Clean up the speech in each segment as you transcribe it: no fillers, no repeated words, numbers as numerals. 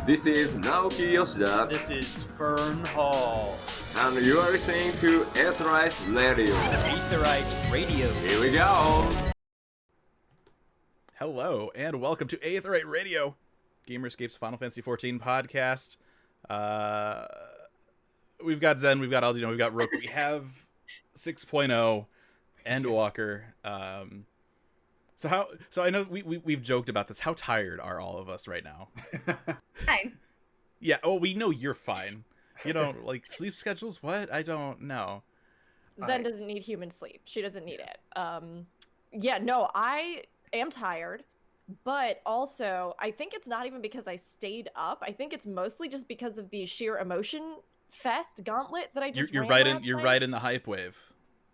This is Naoki Yoshida, This is Fern Hall. and you are listening to Aetheryte Radio. Aetheryte Radio. Here we go! Hello, and welcome to Aetheryte Radio, Gamerscape's Final Fantasy XIV podcast. We've got Zen, we've got Aldino, we've got Rook, we have 6.0, Endwalker. So I know we've joked about this. How tired are all of us right now? Fine. Yeah, oh, we know you're fine. You know, like, sleep schedules? What? I don't know. Zen doesn't need human sleep. She doesn't need it. Yeah, no, I am tired, but also I think it's not even because I stayed up. I think it's mostly just because of the sheer emotion fest gauntlet that I just You're ran right last you're night. right in the hype wave.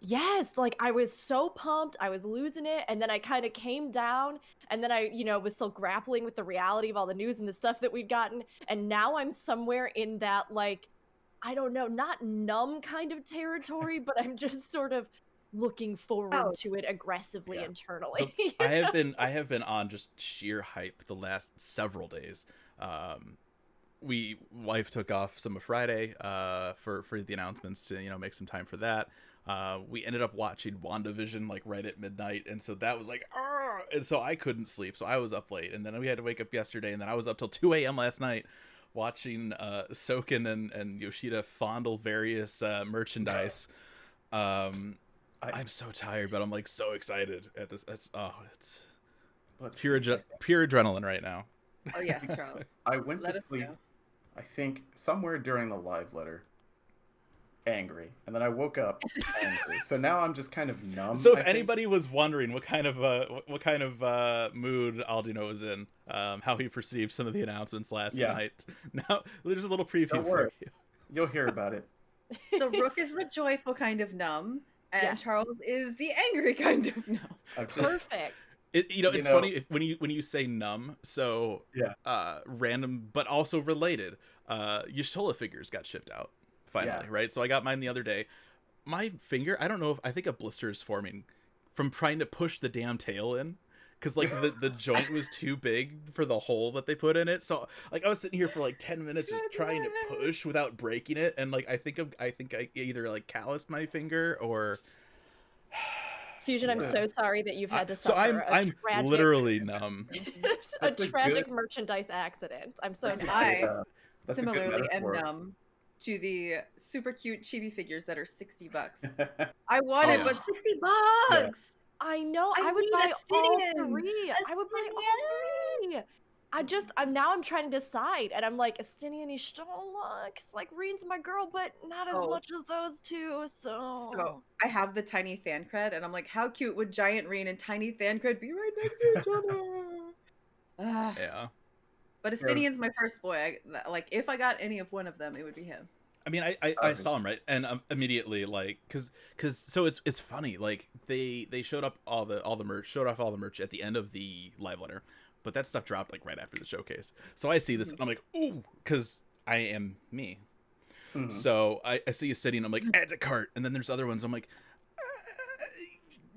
Yes, like I was so pumped, I was losing it, and then I kind of came down, and then I, was still grappling with the reality of all the news and the stuff that we'd gotten, and now I'm somewhere in that, like, I don't know, not numb kind of territory, but I'm just sort of looking forward to it aggressively internally. I have been on just sheer hype the last several days. Wife took off some of Friday for the announcements to make some time for that. We ended up watching WandaVision like right at midnight, and so that was like, and so I couldn't sleep, so I was up late, and then we had to wake up yesterday, and then I was up till 2 a.m. last night watching Soken and Yoshida fondle various merchandise. I'm so tired, but I'm like so excited at this. It's pure adrenaline right now. Oh yes, Charles. I went Let to us sleep, know. I think, somewhere during the live letter, angry, and then I woke up angry. So now I'm just kind of numb. So I if think. anybody was wondering what kind of mood Aldino was in, how he perceived some of the announcements last night, now there's a little preview Don't for worry. you. You'll hear about it. So Rook is the joyful kind of numb, and Yeah. Charles is the angry kind of numb. I've just, Perfect. It's funny when you say numb. So random, but also related. Y'shtola figures got shipped out finally, right? So I got mine the other day. My finger, I don't know if I think a blister is forming from trying to push the damn tail in. Because like the joint was too big for the hole that they put in it, so like I was sitting here for like 10 minutes just trying to push without breaking it, and like I think I either like calloused my finger or. Fusion, I'm so sorry that you've had to So suffer I'm tragic, literally numb. a That's a tragic good- merchandise accident. I'm so That's a sorry. good, that's a good Similarly am metaphor. numb to the super cute chibi figures that are $60. I want it, Oh. but $60. I know. I I would need buy all Astinian. three. I would buy all three. I'm trying to decide, and I'm like, Astinian Y'shtola, 'cause like Reen's my girl, but not as Oh. much as those two. So I have the tiny Thancred, and I'm like, how cute would Giant Reen and Tiny Thancred be right next to each other? Ah. Yeah. But Astinian's my first boy. Like, if I got any of one of them, it would be him. I mean, I saw him, right, and immediately like because so it's funny, like they showed up all the merch, showed off all the merch at the end of the live letter, but that stuff dropped like right after the showcase. So I see this and I'm like, ooh, because I am me. Mhm. So I see you sitting, I'm like, add to cart, and then there's other ones, I'm like,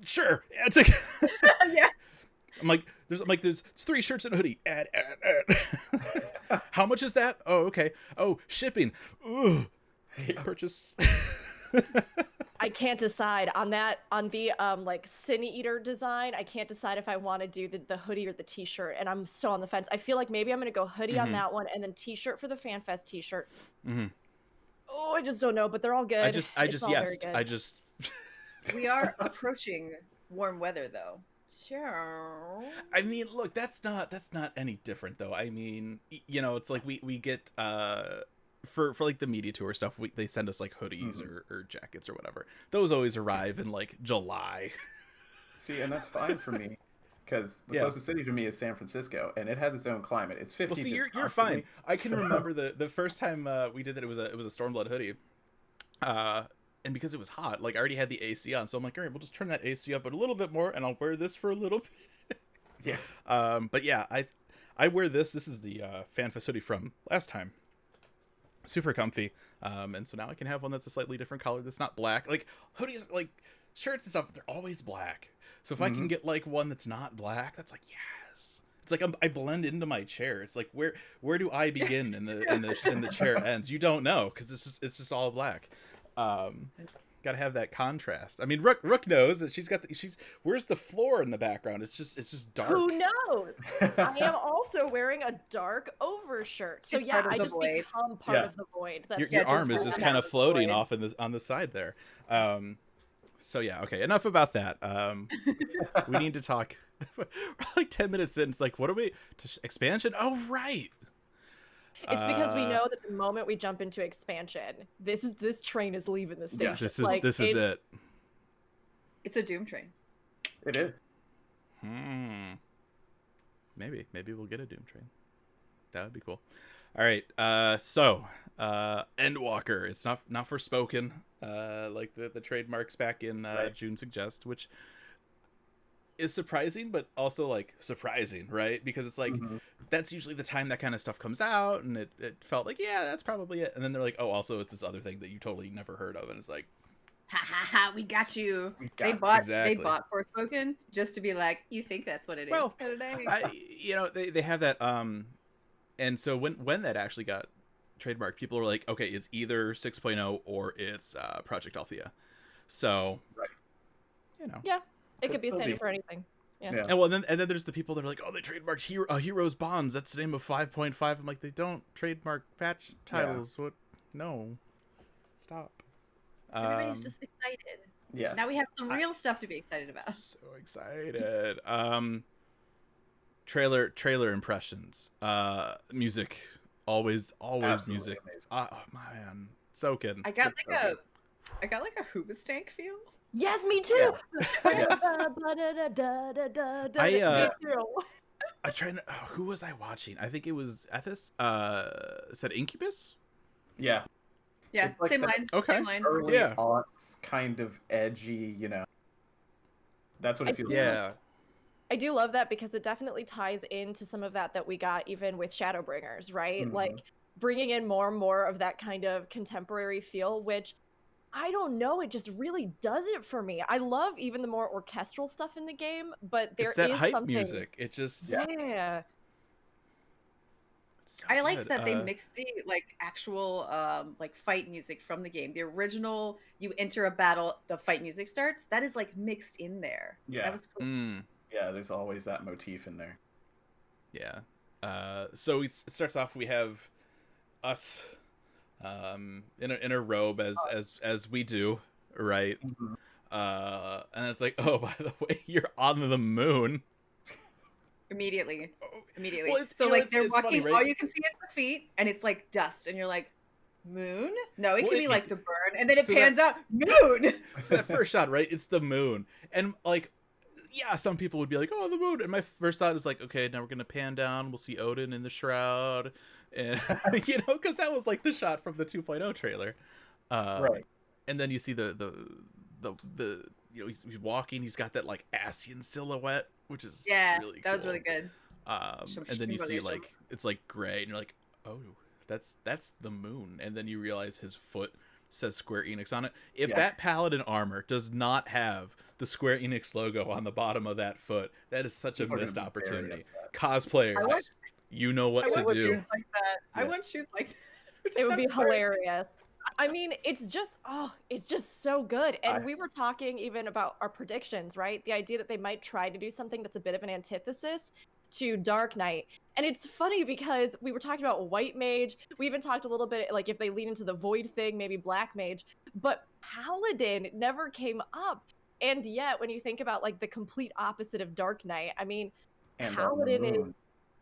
sure, add to. Yeah. I'm like, there's 3 shirts and a hoodie. Add. How much is that? Oh, okay. Oh, shipping. Ooh. Purchase. I can't decide on the like Sin Eater design. I can't decide if I want to do the hoodie or the t-shirt, and I'm so on the fence. I feel like maybe I'm gonna go hoodie on that one, and then t-shirt for the FanFest t-shirt. Mhm. Oh, I just don't know, but they're all good. I It's just all very yes. good. I just. We are approaching warm weather, though. Sure. I mean, look, that's not any different though. I mean, it's like we get for like the media tour stuff, they send us like hoodies or jackets or whatever. Those always arrive in like July. See, and that's fine for me, because the Yeah. closest city to me is San Francisco, and it has its own climate. It's 50. Well, see, just you're fine. constantly. I can So- remember the first time we did that. It was a Stormblood hoodie, and because it was hot, like I already had the AC on, so I'm like, all right, we'll just turn that AC up a little bit more, and I'll wear this for a little bit. Yeah. But yeah, I wear this. This is the FanFest hoodie from last time. Super comfy. And so now I can have one that's a slightly different color that's not black. Like hoodies, like shirts and stuff, they're always black. So if I can get like one that's not black, that's like yes. It's like I blend into my chair. It's like where do I begin in the chair ends? You don't know because it's just all black. Gotta have that contrast. I mean, Rook knows that she's where's the floor in the background? It's just dark. Who knows? I am also wearing a dark overshirt. So She's yeah, part of I the just void. become part Yeah. of the void. Your, That's your just arm is part just of kind of the floating void. off on the side there. So yeah, okay. Enough about that. We need to talk. We're like 10 minutes in. It's like, what are we? Expansion? Oh right. It's because we know that the moment we jump into expansion, this train is leaving the station. This is Like, this is it's- it. It's a Doom train. It is. Maybe we'll get a Doom train. That would be cool. All right. So Endwalker. It's not Forspoken. Like the trademarks back in Right. June suggest, which is surprising, but also like surprising, right? Because it's like Mhm. that's usually the time that kind of stuff comes out, and it felt like, yeah, that's probably it. And then they're like, oh, also it's this other thing that you totally never heard of, and it's like, Ha ha ha! We got you. We They got bought Exactly. they bought Forspoken just to be like, you think that's what it is Well, today? they have that and so when that actually got trademarked, people were like, okay, it's either 6.0 or it's Project Althea. So Right. you know. Yeah, it could be Still standing be- for anything. Yeah. Yeah. And then there's the people that are like, oh, they trademarked Heroes Bonds. That's the name of 5.5. I'm like, they don't trademark patch titles. What? No. Stop. Everybody's just excited. Yes. Now we have some real stuff to be excited about. So excited. Trailer impressions. Music. Always Absolutely music. amazing. Oh man, so good. I got It's like so a Hoobastank feel. Yes, me too. Yeah. I, Me too. I trying to. Oh, who was I watching? I think it was Ethis. Said Incubus. Yeah. Yeah, It's like same that line. Okay. Same line. Early Yeah. aughts, kind of edgy, That's what I it feels Yeah. like. I do love that because it definitely ties into some of that we got even with Shadowbringers, right? Mhm. Like bringing in more and more of that kind of contemporary feel, which I don't know, it just really does it for me. I love even the more orchestral stuff in the game, but there It's that is hype something. music. It just. Yeah. it's so I like good. that they mixed the actual like fight music from the game. The original, you enter a battle, the fight music starts. That is like mixed in there. Yeah. That was cool. Yeah, there's always that motif in there. Yeah. So it starts off. We have us, in a robe as we do, right? Mhm. And it's like, oh, by the way, you're on the moon. Immediately. Immediately. Well, it's- So you know, like they're it's funny, walking, right? all you can see is the feet, and it's like dust, and you're like, moon? No, it Well, could be it- like the burn, and then it so pans out, moon. So that first shot, right? It's the moon, and like, yeah, some people would be like, "Oh, the moon." And my first thought is like, "Okay, now we're gonna pan down. We'll see Odin in the shroud," and because that was like the shot from the 2.0 trailer, Right. And then you see the he's walking. He's got that like Asian silhouette, which is Yeah, really that was cool. really good. And then you see like it's like gray, and you're like, "Oh, that's the moon." And then you realize his foot says Square Enix on it. If Yeah. that paladin armor does not have the Square Enix logo on the bottom of that foot, that is such a People are missed gonna be very opportunity. upset. Cosplayers, want- you know what I to want do. shoes like that. I Yeah. want shoes like that. Which It would be sounds weird. hilarious. I mean, it's just so good. And I- we were talking even about our predictions, right? The idea that they might try to do something that's a bit of an antithesis to Dark Knight. And it's funny because we were talking about White Mage. We even talked a little bit like if they lean into the Void thing, maybe Black Mage. But Paladin never came up. And yet, when you think about like the complete opposite of Dark Knight, I mean, And on the Paladin moon. is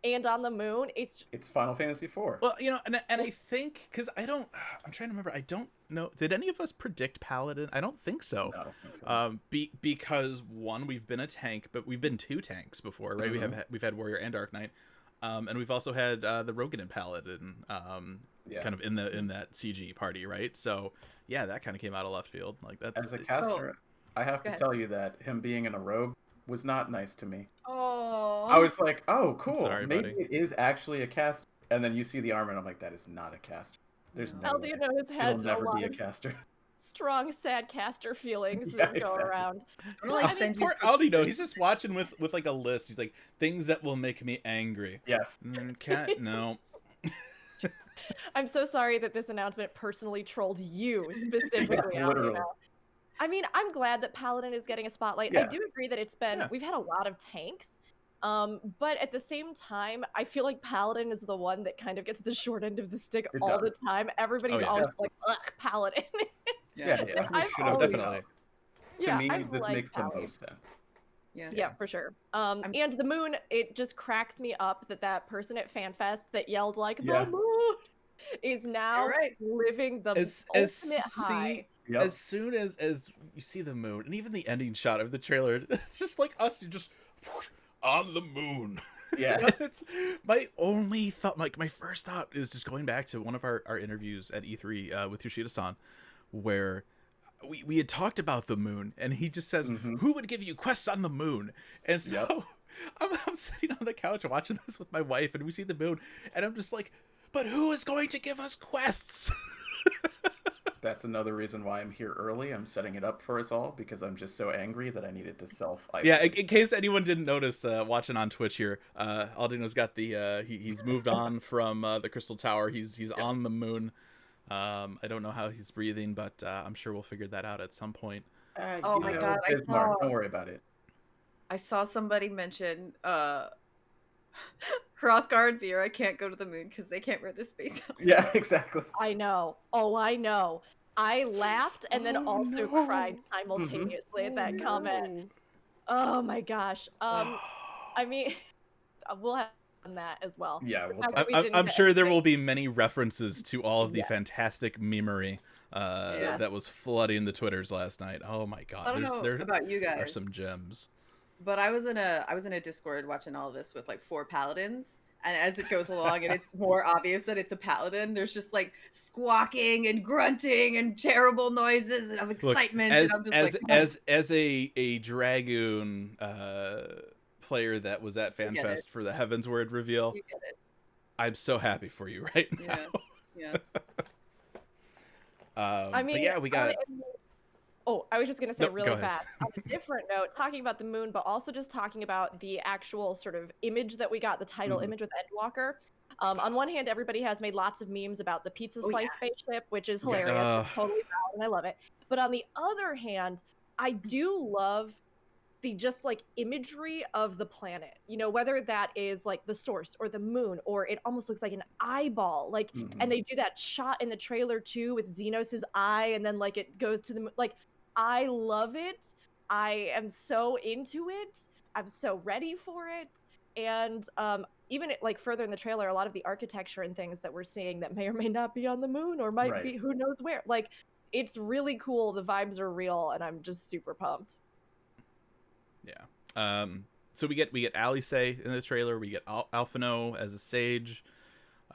and on the moon. It's It's Final Fantasy IV. Well, and I think because I'm trying to remember. I don't know. Did any of us predict Paladin? I don't think so. No, I don't think so. Because one, we've been a tank, but we've been two tanks before, right? Mhm. We've had Warrior and Dark Knight, and we've also had the Rogan and Paladin, Yeah. kind of in that CG party, right? So yeah, that kind of came out of left field. Like that's As a it's- caster, I have Go to ahead. tell you that him being in a robe was not nice to me. Oh. I was like, oh, cool. sorry, Maybe buddy. it is actually a caster. And then you see the armor, and I'm like, that is not a caster. There's no how do way. you know his It'll head never be a alive? caster. strong sad caster feelings Yeah, that go exactly. around. I'm gonna, like, I mean, send you Poor pictures. Aldi, though, he's just watching with like a list. He's like, things that will make me angry. Yes. Cat, no. I'm so sorry that this announcement personally trolled you specifically, Aldi, literally. now. I mean, I'm glad that Paladin is getting a spotlight. I Yeah. do agree that it's been Yeah. we've had a lot of tanks. But at the same time, I feel like Paladin is the one that kind of gets the short end of the stick It all does. the time. Everybody's yeah. always like, ugh, Paladin. Yeah, it Yeah. definitely I've should have always- been Definitely. out. To Yeah, me, I've this liked makes the Paladin. most sense. Yeah. Yeah, for sure. And the moon, it just cracks me up that person at FanFest that yelled like Yeah. the moon is now You're right. living the As ultimate high. Yep. as soon as you see the moon, and even the ending shot of the trailer, it's just like us just on the moon. Yeah. It's my only thought. Like my first thought is just going back to one of our interviews at E3 with Yoshida-san, where we had talked about the moon, and he just says, Mhm. "Who would give you quests on the moon?" And so Yep. I'm sitting on the couch watching this with my wife, and we see the moon, and I'm just like, "But who is going to give us quests?" That's another reason why I'm here early. I'm setting it up for us all because I'm just so angry that I needed to self-isolate. Yeah, in case anyone didn't notice, watching on Twitch here, Aldino's got the he's moved on from the Crystal Tower. He's on the moon. I don't know how he's breathing, but I'm sure we'll figure that out at some point. Oh my God, I Bismarck, saw- don't worry about it. I saw somebody mention Hrothgar and Vera can't go to the moon because they can't wear the space helmet. Yeah, exactly. I know. Oh, I know. I laughed and then Oh, also no. cried simultaneously at that comment. Oh my gosh. I mean, we'll have on that as well. Yeah, we'll How talk. we I'm didn't sure there say- will be many references to all of the Yeah. fantastic memery Yeah. that was flooding the Twitters last night. Oh my god, I don't know there about you guys, are some gems. but I was in a Discord watching all this with like 4 paladins, and as it goes along and it's more obvious that it's a paladin, there's just like squawking and grunting and terrible noises of Look, excitement. as and I'm just as a dragoon player that was at get it. FanFest for the Heaven's Word reveal, you get it. I'm so happy for you right now. Yeah. I mean, but yeah, we got. I was just gonna say Nope, go really ahead. fast. On a different note, talking about the moon, but also just talking about the actual sort of image that we got, the title Mhm. image with Endwalker. On one hand, everybody has made lots of memes about the pizza Oh, slice yeah. spaceship, which is Yeah. hilarious. Ugh. It's totally valid, and I love it. But on the other hand, I do love the just like imagery of the planet. You know, whether that is like the source or the moon, or it almost looks like an eyeball. Like, Mhm. and they do that shot in the trailer too with Xenos' eye, and then like it goes to the moon. Like, I love it. I am so into it. I'm so ready for it. And even like further in the trailer, a lot of the architecture and things that we're seeing that may or may not be on the moon or might Right. be who knows where. Like, it's really cool. The vibes are real, and I'm just super pumped. Yeah. So we get Alice in the trailer. We get Alphino as a sage.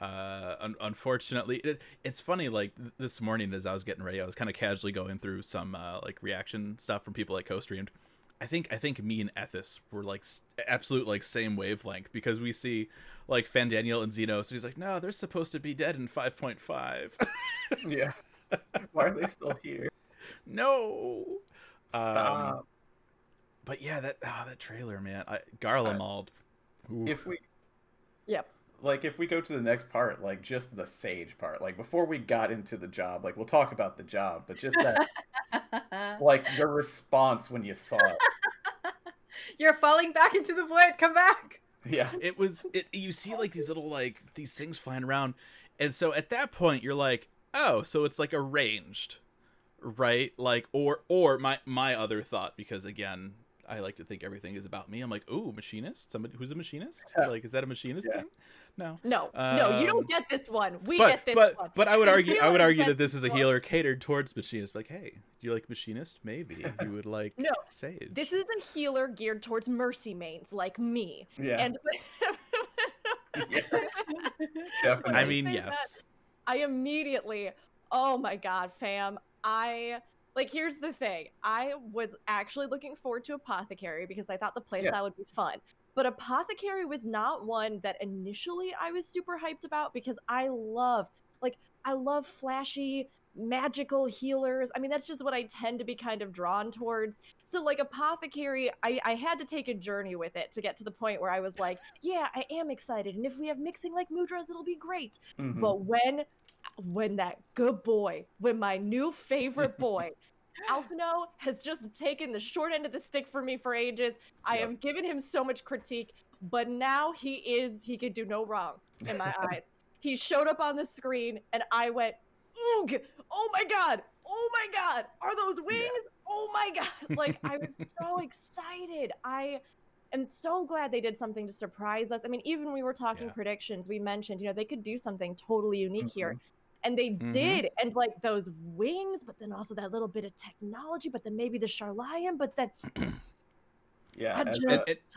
Unfortunately, it's funny. Like this morning, as I was getting ready, I was kind of casually going through some like reaction stuff from people that co-streamed. I think me and Ethis were like absolute like same wavelength, because we see like Fandaniel and Xenos, and he's like, no, they're supposed to be dead in 5.5. Yeah. Why are they still here? No. Stop. But yeah, that trailer, man. Garlemald. Ooh. If we Yep. like, if we go to the next part, like just the sage part, like before we got into the job, like we'll talk about the job, but just that, like your response when you saw it. You're falling back into the void. Come back. Yeah. You see like these little like these things flying around, and so at that point you're like, oh, so it's like arranged, right? Like, or my other thought, because again, I like to think everything is about me. I'm like, ooh, machinist, somebody who's a machinist. Yeah. Like, is that a machinist Yeah. thing? No. No, no, you Um, don't get this one. We get this one. But I would And argue Healer that gets this is a this one. healer catered towards machinist. Like, hey, do you like machinist? Maybe you would like No, sage. This is a healer geared towards mercy mains like me. Yeah. And Yeah. Definitely. I mean, say yes. I immediately, oh my god, fam. Here's the thing. I was actually looking forward to Apothecary because I thought the playstyle Yeah. would be fun. But Apothecary was not one that initially I was super hyped about, because I love flashy magical healers. I mean, that's just what I tend to be kind of drawn towards. So like Apothecary, I had to take a journey with it to get to the point where I was like, yeah, I am excited. And if we have mixing like Mudras, it'll be great. Mhm. But when that good boy, when my new favorite boy, Alphino has just taken the short end of the stick for me for ages. I Yep. have given him so much critique, but now he could do no wrong in my eyes. He showed up on the screen and I went, oog! Oh my god! Oh my god! Are those wings? Oh my god! Like, I was so excited. I am so glad they did something to surprise us. I mean, even when we were talking Yeah. predictions, we mentioned, they could do something totally unique here. Mhm. And they Mhm. did. And like those wings, but then also that little bit of technology, but then maybe the Charlian, but then Yeah, I as just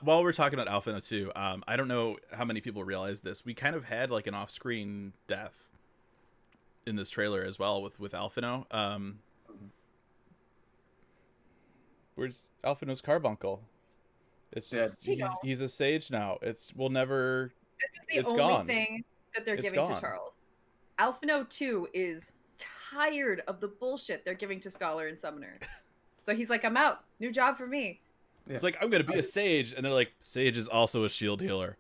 While we're talking about Alphino too, I don't know how many people realize this. We kind of had like an off-screen death in this trailer as well with Alphino. Where's Alphino's carbuncle? It's Yeah, just he's a sage now. We'll never. This is the It's only gone. thing that they're It's giving gone. to Charles. Alphino 2 is tired of the bullshit they're giving to Scholar and Summoner. So he's like, I'm out. New job for me. It's like, I'm gonna be a sage, and they're like, sage is also a shield healer.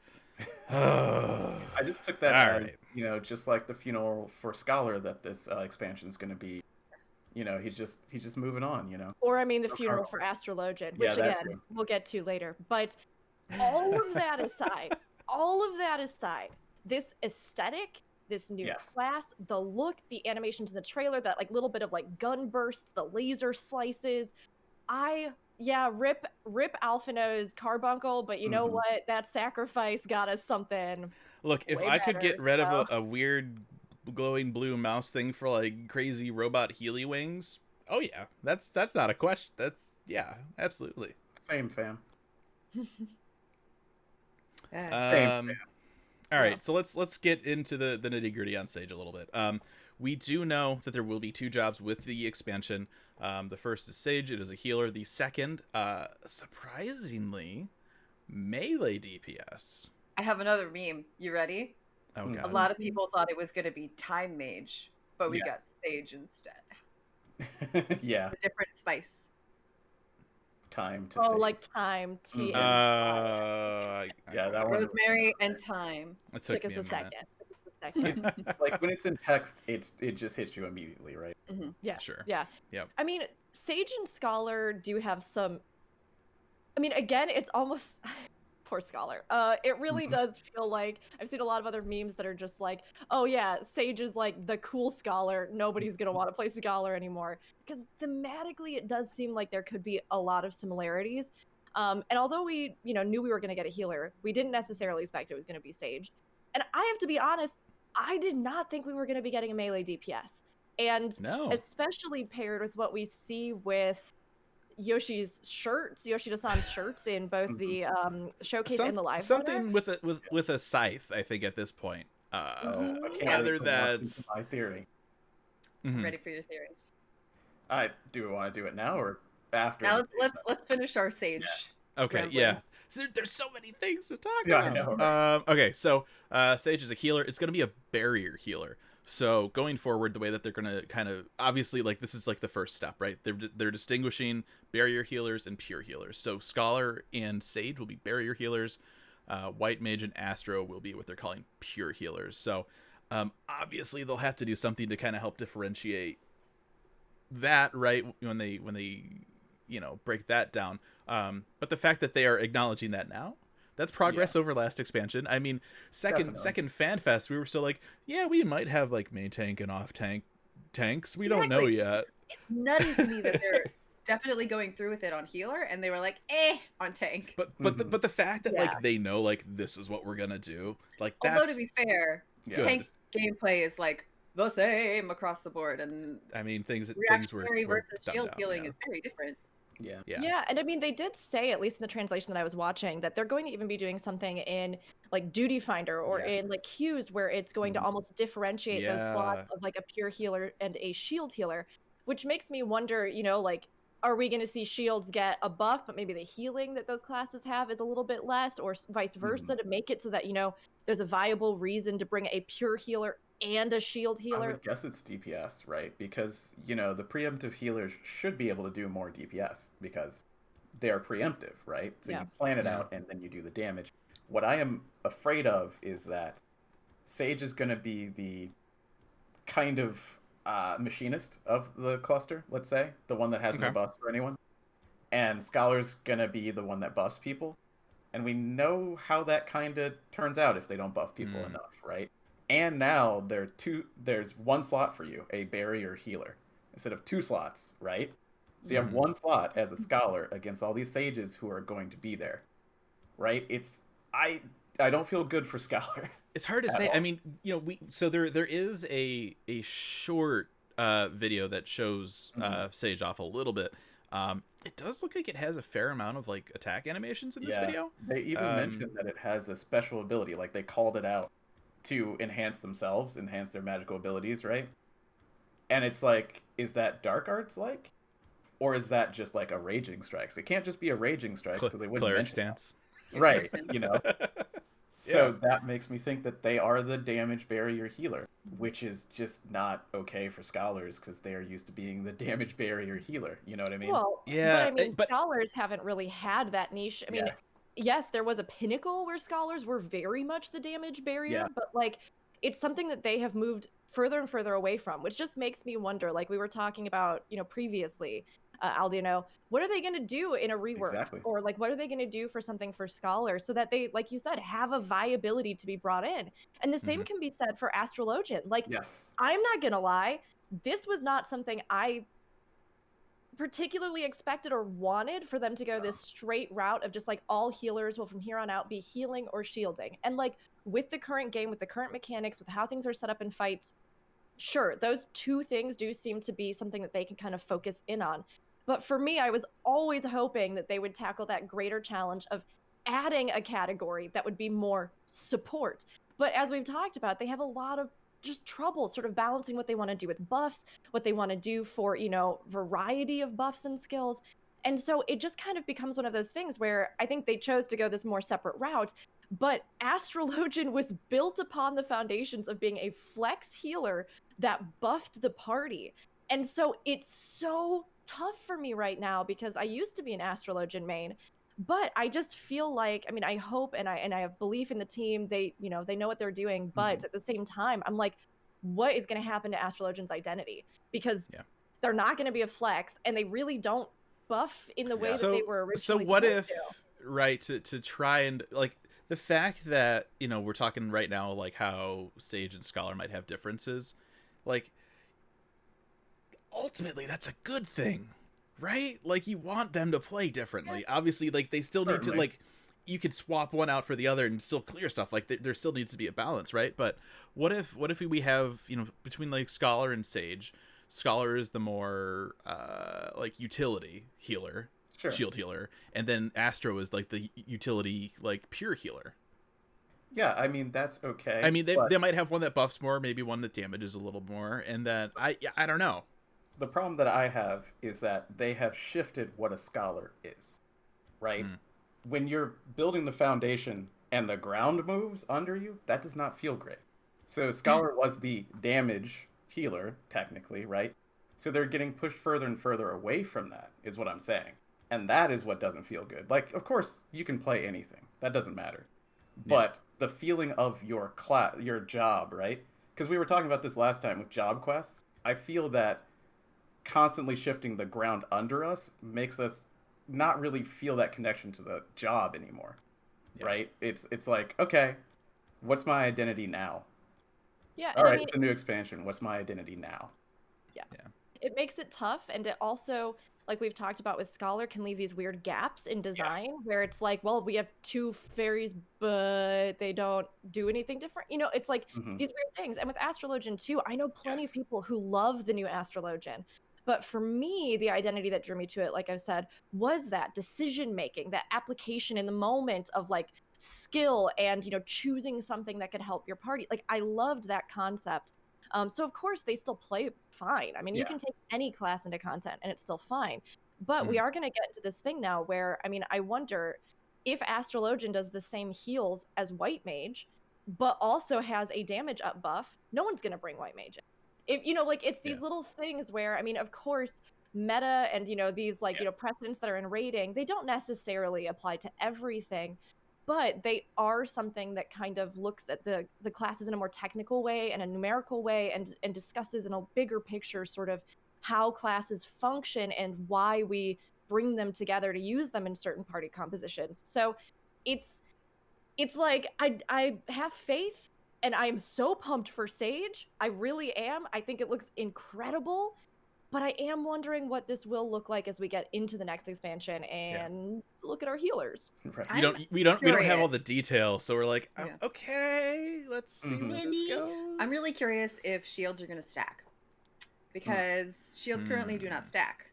I just took that All as, right. just like the funeral for Scholar that this expansion is going to be. He's just moving on. or I mean the No funeral Carl. for Astrologian, Yeah, which that again too. we'll get to later. But all of that aside, this aesthetic, this new Yes. class, the look, the animations in the trailer, that like little bit of like gun bursts, the laser slices. Rip Alphino's carbuncle, but you know Mhm. what? That sacrifice got us something. Look, if Way I could get better, rid so. of a weird glowing blue mouse thing for like crazy robot Healy wings, oh yeah, that's not a question. Absolutely. Same fam. Yeah. All right, so let's get into the nitty gritty on Sage a little bit. We do know that there will be 2 jobs with the expansion. The first is Sage; it is a healer. The second, surprisingly, melee DPS. I have another meme. You ready? Oh Mm. god. A lot of people thought it was going to be Time Mage, but we Yeah. got Sage instead. Yeah, A different spice. time to Oh, see. like time. Mhm. Yeah, that one. Rosemary and Thyme. It Took us me a minute. second. Took us a second. Like when it's in text, it just hits you immediately, right? Yeah. Sure. Yeah. Yep. I mean, Sage and Scholar do have some. I mean, again, it's almost. Poor Scholar. It really does feel like I've seen a lot of other memes that are just like, oh yeah, Sage is like the cool Scholar. Nobody's gonna want to play Scholar anymore. Because thematically, it does seem like there could be a lot of similarities. And although we, knew we were gonna get a healer, we didn't necessarily expect it was gonna be Sage. And I have to be honest, I did not think we were gonna be getting a melee DPS. And No. especially paired with what we see with Yoshida-san's shirts in both the showcase and the live something with a scythe, I think at this point. Okay, Whether so welcome to that's my theory. Mhm. Ready for your theory. Do we want to do it now or after? Now the let's finish our Sage. Okay, ramblings. yeah. So there's so many things to talk Yeah, I about. know. Okay, so Sage is a healer. It's going to be a barrier healer. So going forward, the way that they're going to kind of obviously like this is like the first step, right? They're distinguishing barrier healers and pure healers. So Scholar and Sage will be barrier healers. White Mage and Astro will be what they're calling pure healers. So obviously they'll have to do something to kind of help differentiate that, right? When they break that down. But the fact that they are acknowledging that now, that's progress over last expansion. I mean, second FanFest, we were still like, yeah, we might have like main tank and off tanks. We don't know Exactly. yet. It's nutty to me that they're definitely going through with it on healer, and they were like, on tank. But the fact that Yeah. like they know like this is what we're gonna do, like that's Although to be fair, Yeah. tank gameplay is like the same across the board, and I mean things were reactionary versus dumbed shield down, healing yeah. is very different. Yeah. Yeah. And I mean, they did say, at least in the translation that I was watching, that they're going to even be doing something in like Duty Finder or Yes. in like queues where it's going to almost differentiate those slots of like a pure healer and a shield healer, which makes me wonder, like, are we going to see shields get a buff, but maybe the healing that those classes have is a little bit less, or vice versa, to make it so that, there's a viable reason to bring a pure healer and a shield I healer. would guess it's DPS, right? Because, the preemptive healers should be able to do more DPS because they're preemptive, right? So Yeah. you plan it Yeah. out and then you do the damage. What I am afraid of is that Sage is going to be the kind of machinist of the cluster, let's say, the one that has no Okay. buffs for anyone. And Scholar's going to be the one that buffs people. And we know how that kind of turns out if they don't buff people Mm. enough, right? And now there's one slot for you, a barrier healer, instead of 2 slots, right? So you have Mhm. one slot as a scholar against all these sages who are going to be there, right? I don't feel good for Scholar. It's hard to At say. all. I mean, there is a short video that shows Mhm. Sage off a little bit. It does look like it has a fair amount of like attack animations in this Yeah, video. they even mentioned that it has a special ability, like they called it out to enhance themselves, enhance their magical abilities, right? And it's like, is that Dark Arts like? Or is that just like a Raging Strikes? It can't just be a Raging Strikes because they wouldn't Cleric mention that. stance. Right, Comparison. So Yeah. that makes me think that they are the damage barrier healer, which is just not okay for Scholars because they are used to being the damage barrier healer. You know what I mean? Well, Yeah, but I mean, but scholars haven't really had that niche. I mean, Yeah. yes, there was a pinnacle where scholars were very much the damage barrier, Yeah. but like it's something that they have moved further and further away from, which just makes me wonder, like we were talking about, previously, Aldino, what are they going to do in a rework? Exactly. Or like, what are they going to do for something for scholars so that they, like you said, have a viability to be brought in? And the same Mhm. can be said for Astrologian. Like, Yes. I'm not going to lie, this was not something I particularly expected or wanted for them to go this straight route of just like all healers will from here on out be healing or shielding. And like with the current game, with the current mechanics, with how things are set up in fights, sure, those two things do seem to be something that they can kind of focus in on. But for me, I was always hoping that they would tackle that greater challenge of adding a category that would be more support. But as we've talked about, they have a lot of just trouble sort of balancing what they want to do with buffs, what they want to do for, variety of buffs and skills. And so it just kind of becomes one of those things where I think they chose to go this more separate route. But Astrologian was built upon the foundations of being a flex healer that buffed the party. And so it's so tough for me right now because I used to be an Astrologian main, but I just feel like, I mean, I hope and I have belief in the team. They know what they're doing, but at the same time, I'm like, what is going to happen to Astrologian's identity? Because Yeah. they're not going to be a flex and they really don't buff in the way Yeah. that they were So originally what supposed if to. right to try and like the fact that we're talking right now like how Sage and Scholar might have differences, like ultimately that's a good thing, right? Like you want them to play differently. Obviously, like they still need to Certainly. like you could swap one out for the other and still clear stuff. Like there still needs to be a balance, right? But what if we have between like Scholar and Sage, Scholar is the more like utility healer, Sure. shield healer, and then Astro is like the utility like pure healer. Yeah, I mean that's okay. I mean but they might have one that buffs more, maybe one that damages a little more, and then I don't know. the problem that I have is that they have shifted what a scholar is, right? Mm. When you're building the foundation and the ground moves under you, that does not feel great. So scholar was the damage healer technically, right? So they're getting pushed further and further away from that is what I'm saying. And that is what doesn't feel good. Like of course you can play anything. That doesn't matter. But the feeling of your your job, right? Because we were talking about this last time with job quests. I feel that constantly shifting the ground under us makes us not really feel that connection to the job anymore. Yeah. Right? It's like, okay, what's my identity now? Yeah, All and right, I mean, it's a new expansion. What's my identity now? it makes it tough, and it also, like we've talked about with Scholar, can leave these weird gaps in design where it's like, well, we have two fairies, but they don't do anything different. It's like Mhm. these weird things. And with Astrologian too, I know plenty of Yes. people who love the new Astrologian. But for me, the identity that drew me to it, like I've said, was that decision making, that application in the moment of like skill and, choosing something that could help your party. Like I loved that concept. So of course they still play fine. I mean, you Yeah. can take any class into content and it's still fine. But we are going to get into this thing now where, I mean, I wonder if Astrologian does the same heals as White Mage, but also has a damage up buff, no one's gonna bring white mage in. If like it's these little things where, I mean, of course, meta and these precedents that are in rating, they don't necessarily apply to everything, but they are something that kind of looks at the classes in a more technical way and a numerical way, and discusses in a bigger picture sort of how classes function and why we bring them together to use them in certain party compositions. So it's like I have faith, and I am so pumped for Sage. I really am. I think it looks incredible, but I am wondering what this will look like as we get into the next expansion and look at our healers. Right. We don't have all the curious. details, so we're like, Yeah. okay, let's see where this Maybe. goes. I'm really curious if shields are going to stack, because shields currently do not stack.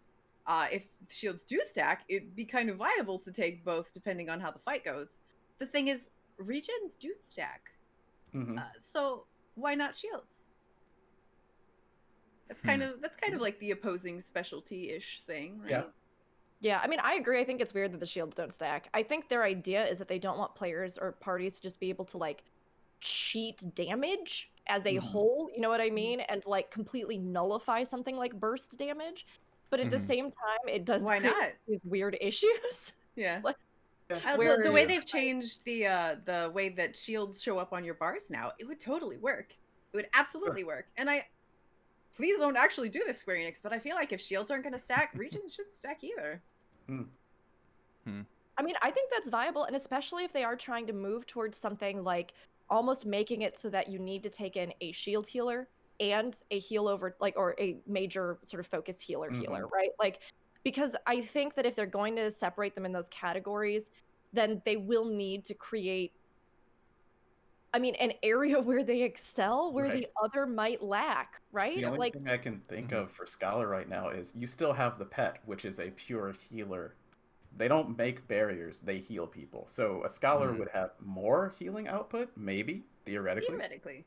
If shields do stack, it'd be kind of viable to take both depending on how the fight goes. The thing is, regions do stack, so why not shields? That's kind of like the opposing specialty-ish thing, right? Yeah. Yeah, I mean, I agree. I think it's weird that the shields don't stack. I think their idea is that they don't want players or parties to just be able to like cheat damage as a whole, you know what I mean? And like completely nullify something like burst damage. But at the same time, it does Why create not? these weird issues. Yeah. Like, The way they've changed the way that shields show up on your bars now, it would totally work. It would absolutely work. And please don't actually do this, Square Enix, but I feel like if shields aren't going to stack, regions shouldn't stack either. I mean, I think that's viable, and especially if they are trying to move towards something like almost making it so that you need to take in a shield healer and a heal over, like, or a major sort of focus healer, right? Like, because I think that if they're going to separate them in those categories, then they will need to create, I mean, an area where they excel, where the other might lack, right? The only Like, thing I can think of for Scholar right now is you still have the pet, which is a pure healer. They don't make barriers, they heal people. So a Scholar would have more healing output, maybe, theoretically. Theoretically.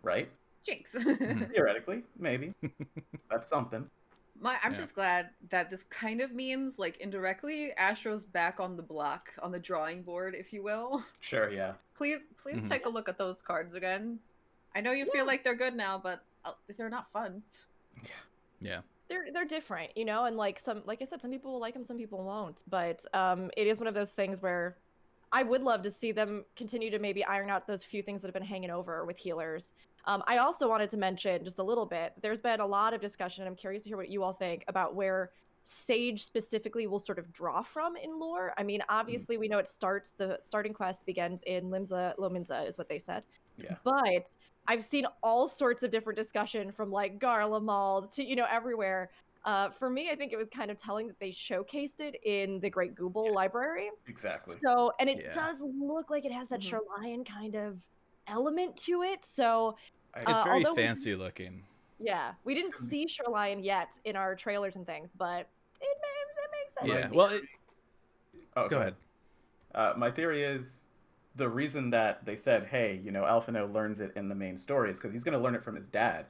Right? Jinx. Theoretically, maybe. That's something. I'm just glad that this kind of means, like, indirectly, Astro's back on the block, on the drawing board, if you will. Sure, yeah. Please take a look at those cards again. I know you feel like they're good now, but they're not fun. Yeah. they're different, and like I said, some people will like them, some people won't. But it is one of those things where I would love to see them continue to maybe iron out those few things that have been hanging over with healers. I also wanted to mention just a little bit, there's been a lot of discussion, and I'm curious to hear what you all think about where Sage specifically will sort of draw from in lore. I mean, obviously we know the starting quest begins in Limsa Lominsa is what they said. Yeah. But I've seen all sorts of different discussion from like Garlemald to, everywhere. For me, I think it was kind of telling that they showcased it in the Great Google Library. Exactly. So, and it does look like it has that Sherlion kind of element to it. So It's very although fancy looking. Yeah, we didn't see Sherlion yet in our trailers and things, but it makes sense. Yeah, to me. well, go ahead. My theory is the reason that they said, hey, Alphino learns it in the main story is because he's going to learn it from his dad.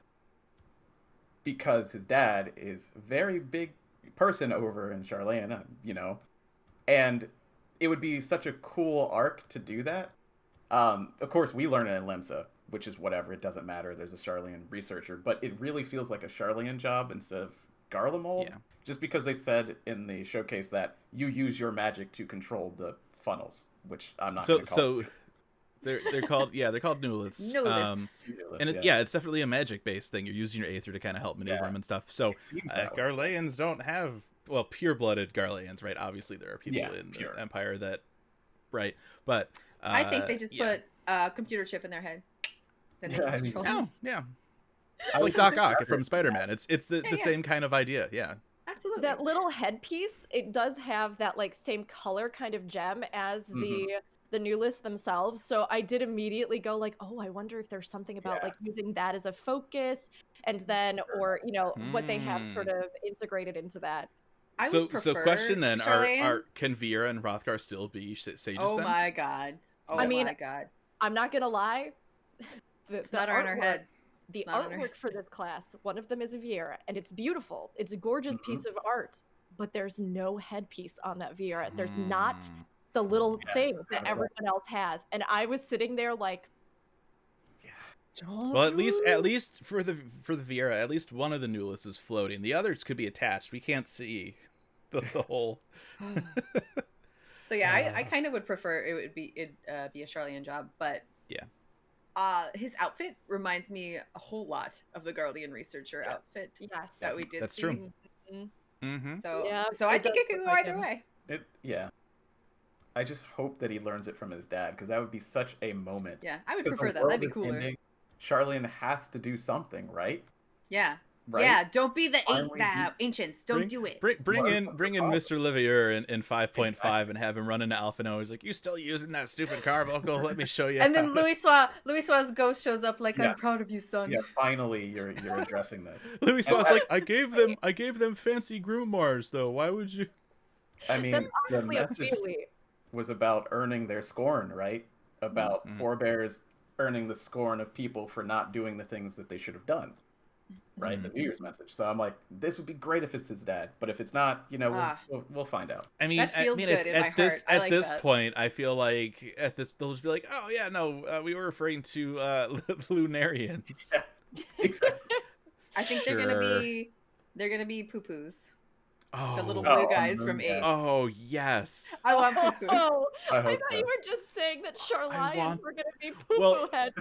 Because his dad is a very big person over in Sharlayan, and it would be such a cool arc to do that. Of course, we learn it in Limsa, which is whatever, it doesn't matter, there's a Sharlayan researcher, but it really feels like a Sharlayan job instead of Garlemald, just because they said in the showcase that you use your magic to control the funnels, which I'm not gonna call so they're called Nuliths. And it's definitely a magic based thing. You're using your Aether to kind of help maneuver them and stuff. So Garleans don't have pure-blooded Garleans, right? Obviously there are people in the Empire that, right? But I think they just put a computer chip in their head. Then they can control. It's like Doc Ock from Spider-Man. It's the same kind of idea. Yeah. Absolutely. That little headpiece, it does have that like same color kind of gem as the Nuliths themselves. So I did immediately go like, oh, I wonder if there's something about like using that as a focus, and then or what they have sort of integrated into that. So question then, are can Vera and Hrothgar still be sages Oh then? my god. My god. I'm not gonna lie. It's not in our head. The artwork for this class, one of them is a Viera, and it's beautiful. It's a gorgeous piece of art, but there's no headpiece on that Viera. There's not the little thing that everyone else has. And I was sitting there like, Don't Well, do at it. least for the Viera, at least one of the Newless is floating. The others could be attached. We can't see the whole. So yeah, I kind of would prefer it be a Charlian job, but Yeah. His outfit reminds me a whole lot of the Guardian researcher outfit Yes. that we did. That's see. true. Mhm. Mm-hmm. So Yeah, so I it think does it could look go like either him. way. Yeah. I just hope that he learns it from his dad, because that would be such a moment. Yeah, I would 'Cause the prefer that. world That'd be is cooler. ending. Charlene has to do something, right? Yeah. Right? Yeah, don't be the Finally ancients. Don't do it. Bring in Motherfucker. Mr. Livier in 5.5 and have him run into Alphino. He's like, "You still using that stupid carbuncle? Let me show you." And then how." Louis Sua's ghost shows up like, Yeah. I'm proud of you, son. Yeah, finally you're addressing this. Louis And Sua's that- like, I gave them fancy grimoires though. Why would you? I mean, That's the honestly a message feeling. was about earning their scorn, right? About Mhm. forebears earning the scorn of people for not doing the things that they should have done. Right? The New Year's message. So I'm like, this would be great if it's his dad, but if it's not, we'll find out. I mean, That feels I mean, good in my at this heart. I at like this that. point, I feel like they'll just be like, "Oh yeah, no, we were referring to Lunarians." Yeah. Exactly. I think Sure. they're gonna be poo-poos. Oh, The little Oh, blue guys from yeah. 8. oh yes. I want poo-poos. Oh, I I hope thought so. you were just saying that Charlions want- were gonna be poo-poo Well- heads.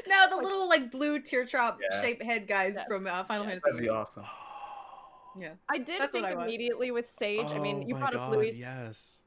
No, the little like blue teardrop Yeah. shaped head guys Yeah. from Final That'd Fantasy. be awesome. Yeah. I did That's what think I want. immediately with Sage. I mean, Oh you my brought God, up Louis. yes.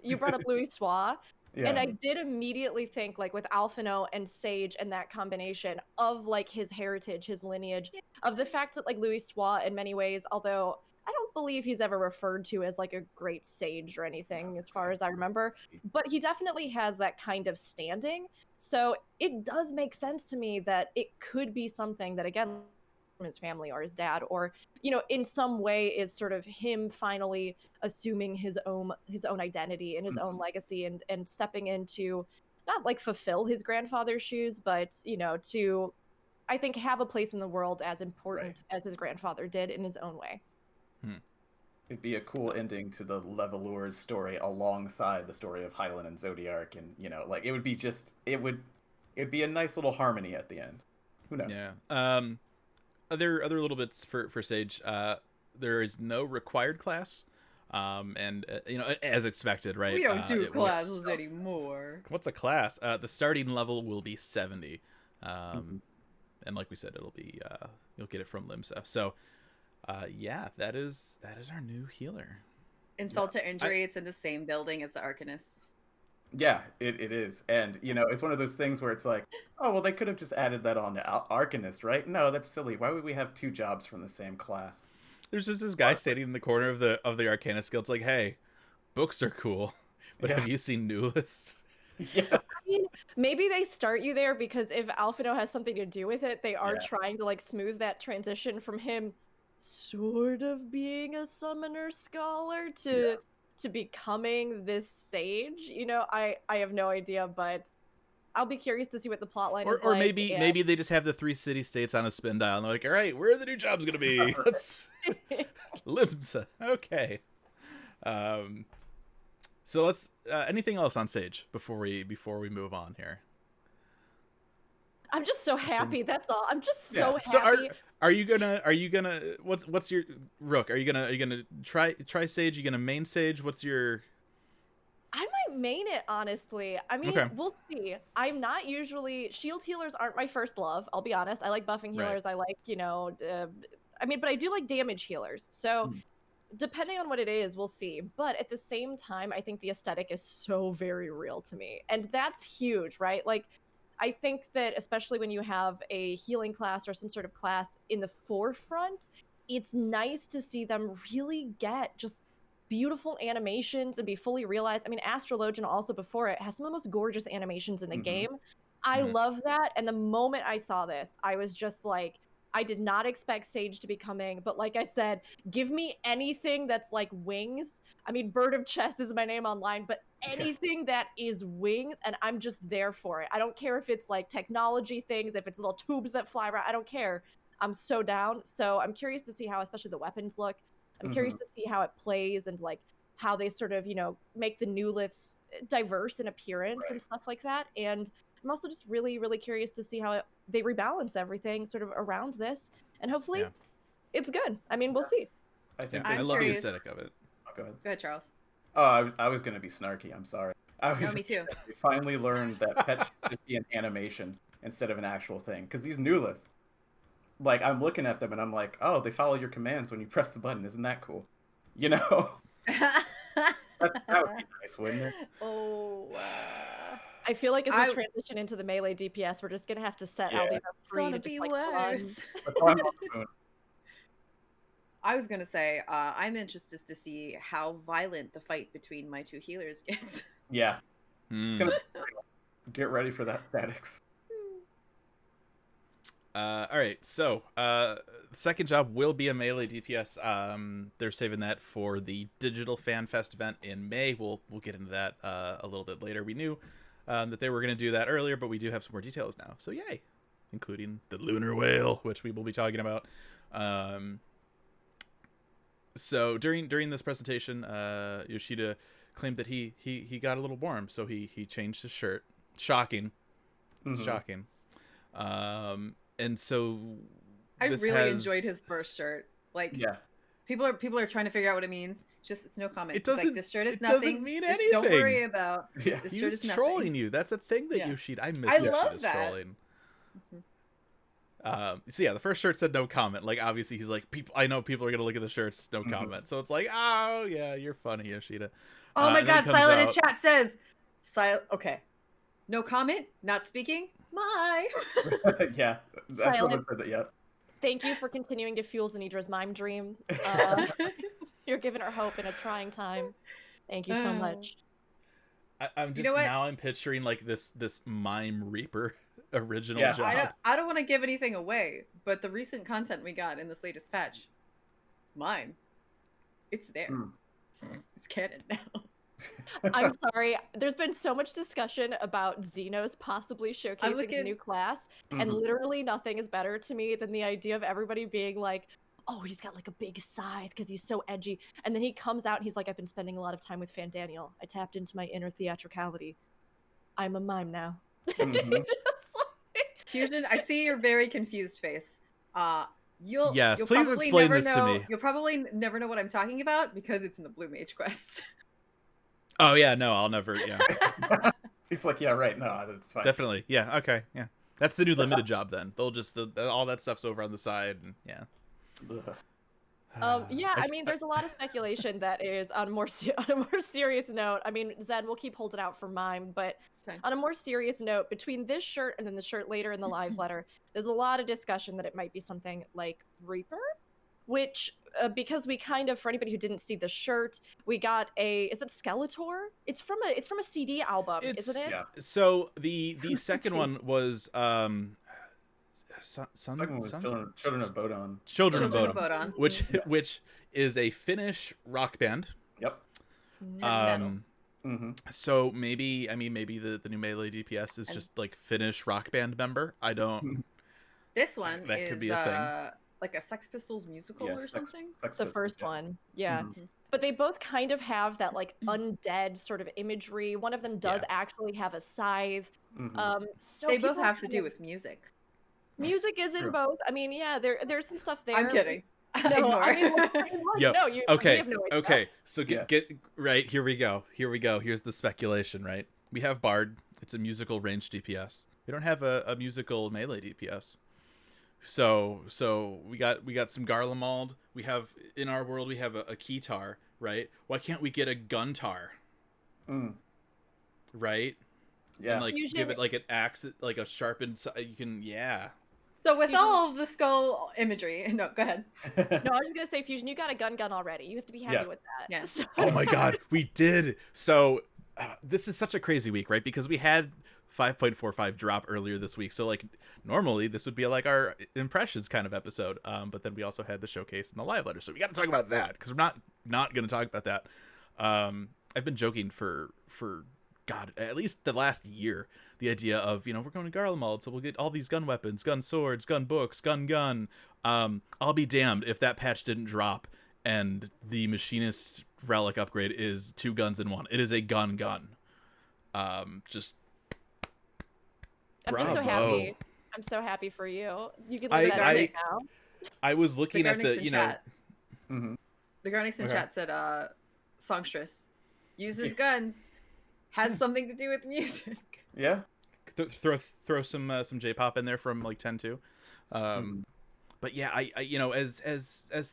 You brought up Louis Soir. Yeah. And I did immediately think, like, with Alphino and Sage and that combination of, like, his heritage, his lineage, of the fact that, like, Louis Soir, in many ways, although I don't believe he's ever referred to as, like, a great sage or anything, as far as I remember, but he definitely has that kind of standing. So it does make sense to me that it could be something that, again, from his family or his dad, or in some way is sort of him finally assuming his own identity and his own legacy, and stepping into, not like fulfill his grandfather's shoes, but to, I think, have a place in the world as important as his grandfather did in his own way. It'd be a cool ending to the Levelour's story alongside the story of Hydaelyn and Zodiark, and like it'd be a nice little harmony at the end. Who knows? Yeah. Other little bits for Sage. There is no required class, and as expected, right? We don't do it was- classes anymore. What's a class? The starting level will be 70, and like we said, it'll be you'll get it from Limsa. So, yeah, that is our new healer. Insult to injury, it's in the same building as the Arcanists. Yeah, it is, and it's one of those things where it's like, oh well, they could have just added that on to Arcanist, right? No, that's silly. Why would we have 2 jobs from the same class? There's just this guy standing in the corner of the Arcanist Guild. It's like, hey, books are cool, but Yeah. have you seen Newlist? Yeah, I mean, maybe they start you there because if Alphino has something to do with it, they are Yeah. trying to, like, smooth that transition from him sort of being a summoner scholar to becoming this sage. I have no idea, but I'll be curious to see what the plotline is Or like. maybe and- maybe they just have the 3 city states on a spin dial, and they're like, all right, where are the new jobs gonna be? Let's Limsa. Okay. So let's. Anything else on Sage before we move on here? I'm just so happy. That's all. I'm just so happy. So are you gonna what's your Rook? Are you gonna try Sage? You gonna main Sage? What's your? I might main it, honestly. I mean, Okay. we'll see. I'm not usually, shield healers aren't my first love, I'll be honest. I like buffing Right. healers. I like, but I do like damage healers. So depending on what it is, we'll see. But at the same time, I think the aesthetic is so very real to me. And that's huge, right? Like, I think that especially when you have a healing class or some sort of class in the forefront, it's nice to see them really get just beautiful animations and be fully realized. I mean, Astrologian also before it has some of the most gorgeous animations in the game. I Mhm. love that. And the moment I saw this, I was just like, I did not expect Sage to be coming, but like I said, give me anything that's like wings. I mean, Bird of Chess is my name online, but anything that is wings, and I'm just there for it. I don't care if it's like technology things, if it's little tubes that fly around, I don't care. I'm so down. So I'm curious to see how especially the weapons look. I'm curious to see how it plays and like how they sort of, make the new liths diverse in appearance and stuff like that. And I'm also just really, really curious to see how they rebalance everything sort of around this, and hopefully Yeah. it's good. I mean, we'll see. I think. I I'm love curious. the aesthetic of it. Oh, go ahead. Go ahead, Charles. Oh, I was gonna be snarky. I'm sorry. I was. No, me too. We finally learned that pet should be an animation instead of an actual thing. Because these Nulas, like, I'm looking at them and I'm like, oh, they follow your commands when you press the button. Isn't that cool? You know, that would be nice, wouldn't it? Oh, I feel like as we I- transition into the melee DPS, we're just gonna have to set Yeah. Aldean up free gonna to just be like worse. run. That's why I'm on the moon. I was gonna say, I'm interested to see how violent the fight between my two healers gets. Yeah, Hmm. it's gonna get ready for that statics. All right, so second job will be a melee DPS. They're saving that for the Digital Fan Fest event in May. We'll get into that a little bit later. We knew that they were going to do that earlier, but we do have some more details now. So yay, including the Lunar Whale, which we will be talking about. So during this presentation, Yoshida claimed that he got a little warm, so he changed his shirt. Shocking. Mhm. Shocking. And so I this really has- enjoyed his first shirt. Like, Yeah, people are trying to figure out what it means. It's no comment. It It's like, doesn't- this shirt is it nothing. doesn't mean Just don't worry anything. about. yeah. This He shirt was is nothing. trolling you. That's a thing that Yeah. Yoshida. I miss I Yoshida's love that. trolling. Mhm. So yeah, the first shirt said no comment. Like obviously he's like, people. I know people are gonna look at the shirts, no comment. So it's like, oh yeah, you're funny, Yoshida. Oh my and then god, he comes Silent in out- chat says, okay. No comment, not speaking, my. Yeah, that's Silent. someone said that. Yeah. Thank you for continuing to fuel Zanidra's mime dream. You're giving her hope in a trying time. Thank you so much. I'm just know what? now I'm picturing like this Mime Reaper original Yeah. job. I don't want to give anything away, but the recent content we got in this latest patch, mine, it's there. Hmm. It's canon now. I'm sorry. There's been so much discussion about Xenos possibly showcasing a looking- new class, and Mhm. literally nothing is better to me than the idea of everybody being like, oh, he's got like a big scythe because he's so edgy. And then he comes out and he's like, I've been spending a lot of time with Fandaniel. I tapped into my inner theatricality. I'm a mime now. Mhm. Just like- Fusion, I see your very confused face. You'll Yes, you'll please probably explain never this to know, me. You'll probably never know what I'm talking about because it's in the Blue Mage quest. Oh yeah, no, I'll never. Yeah, He's like, yeah, right. No, that's fine. definitely. Yeah, okay, yeah. That's the new limited job then. They'll just all that stuff's over on the side, and yeah. Ugh. Yeah, I mean, there's a lot of speculation that is on on a more serious note. I mean, Zed, we'll keep holding out for mime, but It's fine. on a more serious note, between this shirt and then the shirt later in the live letter, there's a lot of discussion that it might be something like Reaper, which because we kind of, for anybody who didn't see the shirt, we got is it Skeletor? It's from a CD album, isn't it? Yeah. So the second one was Second one was Children of Bodon. Children of Children of Bodom, Bodom. which is a Finnish rock band. Yep. Metal. Mm-hmm. So maybe the new melee DPS is And- just like Finnish rock band member. I don't. This one That is could be a thing. like a Sex Pistols musical Yeah, or Sex- something. Sex The Pistols, first yeah. one, yeah. Mhm. But they both kind of have that like undead sort of imagery. One of them does Yeah. actually have a scythe. Mhm. So They both people have to kind do of- with music. music is in True. both. I mean, yeah, there's some stuff there. I'm kidding. No, Ignore. I mean, like, Yo, no, we Okay. have no idea. Okay. So Yeah. get right here we go. Here's the speculation. Right. We have Bard. It's a musical range DPS. We don't have a musical melee DPS. So we got some Garlemald. We have in our world we have a Keytar. Right. Why can't we get a Guntar? Mm. Right. Yeah. And like Fusion- give it like an axe, like a sharpened. You can yeah. So with Fusion- all of the skull imagery, no, go ahead. No, I was just gonna say, Fusion, you got a gun already. You have to be happy Yes. with that. Yes. So- Oh my god, we did. So this is such a crazy week, right? Because we had 5.45 drop earlier this week. So like normally this would be like our impressions kind of episode. But then we also had the showcase and the live letter. So we got to talk about that because we're not going to talk about that. I've been joking for God, at least the last year, the idea of, we're going to Garlemald, so we'll get all these gun weapons, gun swords, gun books, gun. I'll be damned if that patch didn't drop and the machinist relic upgrade is 2 guns in 1. It is a gun. Just I'm just so Bravo. happy. I'm so happy for you. You can look at that I- right now. I was The looking at Garnix the, in you know, chat. Mm-hmm. The Garnix in Okay. chat said, songstress uses Yeah. guns, has something to do with music. Yeah. throw some J-pop in there from like 10-2. But yeah, I you know, as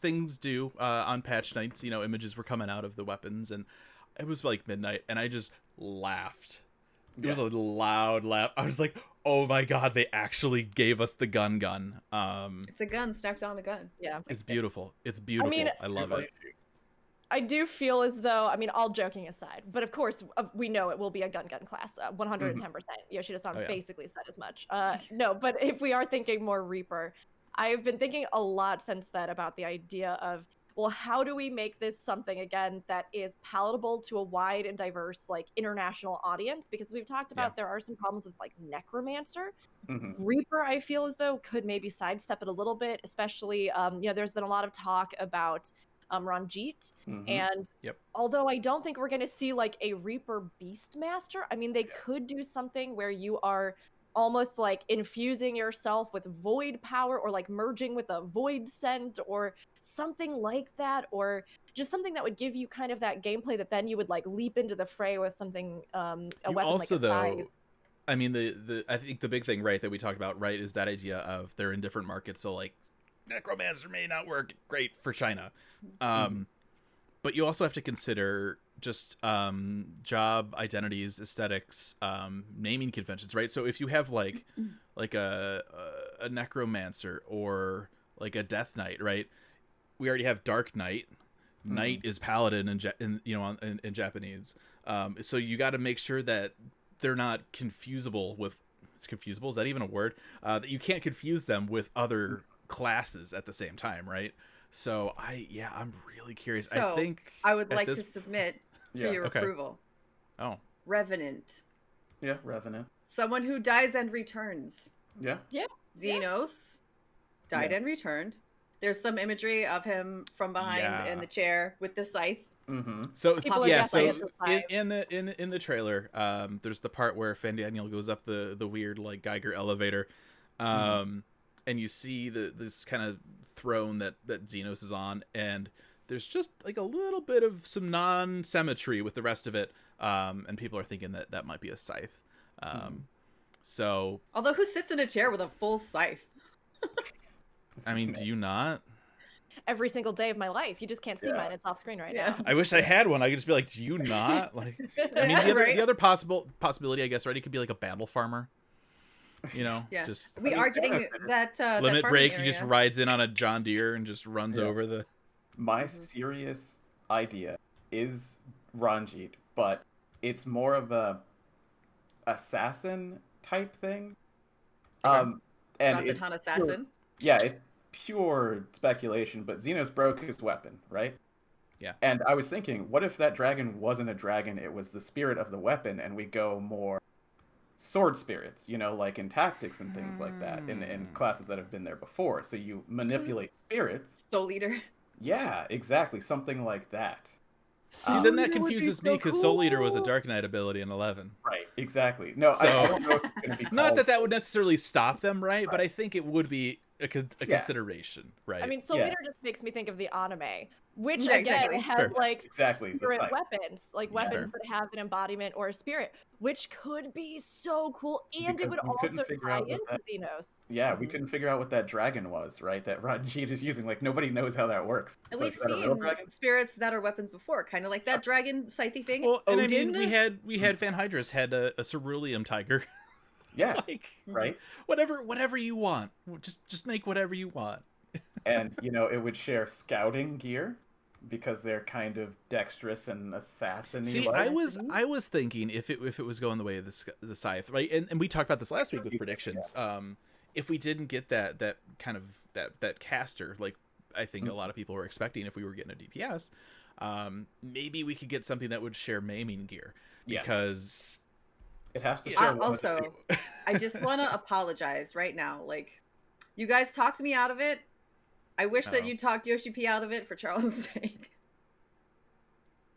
things do on patch nights, you know, images were coming out of the weapons, and it was like midnight, and I just laughed. It was a loud laugh. I was like, oh my god, they actually gave us the gun. It's a gun stacked on a gun. Yeah. It's beautiful. It's beautiful. mean, I love it. I do feel as though, I mean, all joking aside, but of course, we know it will be a gun class, 110%. Yoshida-san Oh, yeah. basically said as much. No, but if we are thinking more Reaper, I've been thinking a lot since then about the idea of, well, how do we make this something, again, that is palatable to a wide and diverse, like, international audience? Because we've talked about there are some problems with, like, Necromancer. Mm-hmm. Reaper, I feel as though, could maybe sidestep it a little bit, especially, you know, there's been a lot of talk about Ranjit. Mm-hmm. And Yep. although I don't think we're going to see like a Reaper Beastmaster, I mean, they could do something where you are almost like infusing yourself with void power, or like merging with a void scent or something like that, or just something that would give you kind of that gameplay that then you would like leap into the fray with something, a You weapon also, like a scythe. though, I mean, the I think the big thing, right, that we talked about, right, is that idea of they're in different markets. So like Necromancer may not work great for China. But you also have to consider just job identities, aesthetics, naming conventions, right? So if you have like a Necromancer or like a Death Knight, right? We already have Dark Knight. Knight is Paladin in Japanese. So you got to make sure that they're not confusable with. It's confusable. Is that even a word? That you can't confuse them with other classes at the same time, right? So I'm really curious. So, I think I would at like this- to submit for Yeah, your okay. approval. Oh, Revenant. Yeah, Revenant. Someone who dies and returns. Yeah. Xenos died Yeah. and returned. There's some imagery of him from behind Yeah. in the chair with the scythe. Mm-hmm. so People are yeah. guessing So it's a five. in the trailer, there's the part where Fandaniel goes up the weird like Geiger elevator, and you see this kind of throne that Xenos is on, and there's just like a little bit of some non-symmetry with the rest of it, and people are thinking that might be a scythe. So Although, who sits in a chair with a full scythe? I mean, do you not? Every single day of my life. You just can't see Yeah. mine. It's off screen right Yeah. now. I wish I had one. I could just be like, do you not? Like, I mean, Right? the other possibility, I guess, right? It could be like a battle farmer. You know, Yeah. just We are getting that limit that break. farming He just area. rides in on a John Deere and just runs Yeah. over the. My serious idea is Ranjit, but it's more of a assassin type thing. Okay. And it's Ranzatan assassin. yeah, it's pure speculation, but Xenos broke his weapon, right? Yeah. And I was thinking, what if that dragon wasn't a dragon, it was the spirit of the weapon, and we go more sword spirits, you know, like in tactics and things like that, in classes that have been there before. So you manipulate spirits. Soul Eater. Yeah, exactly, something like that. See, then that Soul Eater would be confuses me so because Soul Eater was a cool. Dark Knight ability in 11. Right, exactly. No, So- I don't know if it's going to be Not called- that would necessarily stop them, right? But I think it would be a Yeah. consideration, right? I mean, Soul Yeah. Eater just makes me think of the anime, which Yeah, again exactly. has Fair. like Exactly, the spirit scythe. weapons, like Yeah. weapons that have an embodiment or a spirit, which could be so cool, and it Because would we couldn't also figure tie out what into that- Xenos. Yeah, we Mhm. couldn't figure out what that dragon was, right? That Ranjit is using. Like, nobody knows how that works. And It's like, we've is that a real seen dragon? spirits that are weapons before, kind of like that dragon scythe thing. well, and I mean, Odin? we had Van Hydras had a cerulean tiger. Yeah, Like, right? whatever you want. Just make whatever you want. And, you know, it would share scouting gear because they're kind of dexterous and assassin-y. See, like. I was thinking if it was going the way of the scythe, right? And we talked about this last week with predictions. If we didn't get that kind of that caster, like I think a lot of people were expecting if we were getting a DPS, maybe we could get something that would share maiming gear Yes. because It has to Yeah. share one of the Also, two. I just want to apologize right now. Like, you guys talked me out of it. I wish that Uh-oh. you talked Yoshi P out of it for Charles' sake.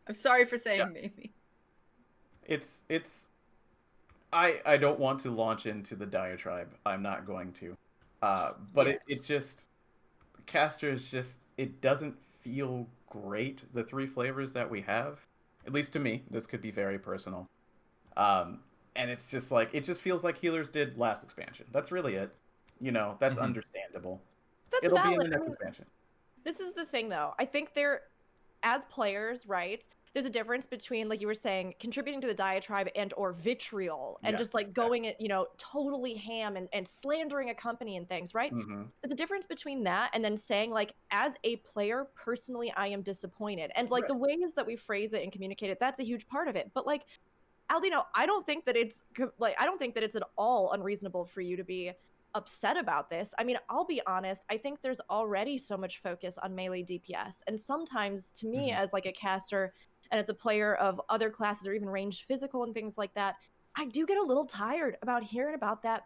I'm sorry for saying Yeah. maybe. It's I don't want to launch into the diatribe. I'm not going to. But it Yes. just caster is just it doesn't feel great. The three flavors that we have, at least to me, this could be very personal. And it's just like it just feels like healers did last expansion. That's really it. That's Mhm. understandable. That's It'll be in valid. the I next mean, expansion. this is the thing though. I think as players, right? There's a difference between, like you were saying, contributing to the diatribe and or vitriol and Yeah, just like going it, totally ham and slandering a company and things, right? Mm-hmm. There's a difference between that and then saying like, as a player, personally, I am disappointed. And like Right. the ways that we phrase it and communicate it, that's a huge part of it. But like, Aldino, I don't think that I don't think that it's at all unreasonable for you to be upset about this. I mean, I'll be honest, I think there's already so much focus on melee DPS. And sometimes to me, Mhm. as like a caster and as a player of other classes or even ranged physical and things like that, I do get a little tired about hearing about that.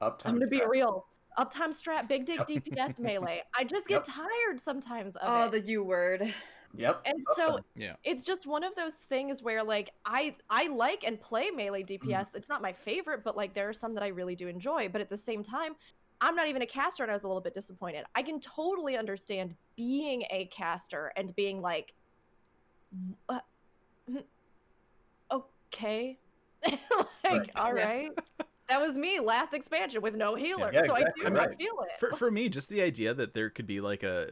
I'm Uptime gonna be strat. real. Uptime strat, big dick Yep. DPS melee. I just Yep. get tired sometimes of Oh, it. the U word. Yep. And so Uptime. Yeah. it's just one of those things where like I like and play melee DPS. It's not my favorite, but like there are some that I really do enjoy. But at the same time, I'm not even a caster and I was a little bit disappointed. I can totally understand being a caster and being like, "Uh, okay. Like, all Yeah. right. That was me last expansion with no healer. Yeah, so exactly, I do right. feel it. For me, just the idea that there could be like a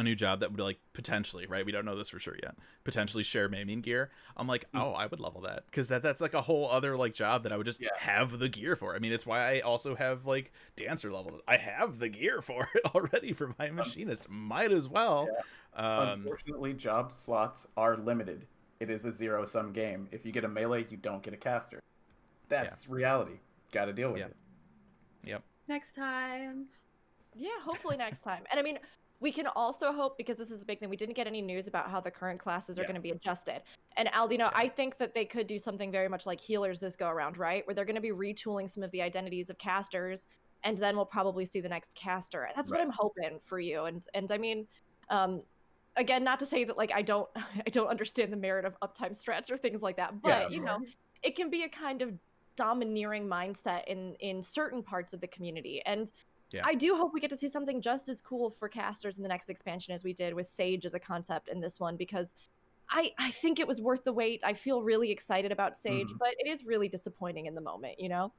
new job that would like potentially, right? We don't know this for sure yet. Potentially share maiming gear. I'm like, oh, I would level that because that's like a whole other like job that I would just Yeah. have the gear for. I mean, it's why I also have like dancer leveled. I have the gear for it already for my machinist. Might as well. Unfortunately, job slots are limited. It is a zero-sum game. If you get a melee, you don't get a caster. That's reality. Got to deal with Yeah. it. Yep. Next time. Yeah, hopefully next time. And I mean, we can also hope, because this is the big thing, we didn't get any news about how the current classes are Yes. going to be adjusted. And Aldino, I think that they could do something very much like healers this go around, right? Where they're going to be retooling some of the identities of casters, and then we'll probably see the next caster. That's what Right. I'm hoping for you. And I mean, again, not to say that like I don't I don't understand the merit of uptime strats or things like that, but Yeah. it can be a kind of domineering mindset in certain parts of the community. And Yeah. I do hope we get to see something just as cool for casters in the next expansion as we did with Sage as a concept in this one, because I think it was worth the wait. I feel really excited about Sage, Mhm. but it is really disappointing in the moment, you know?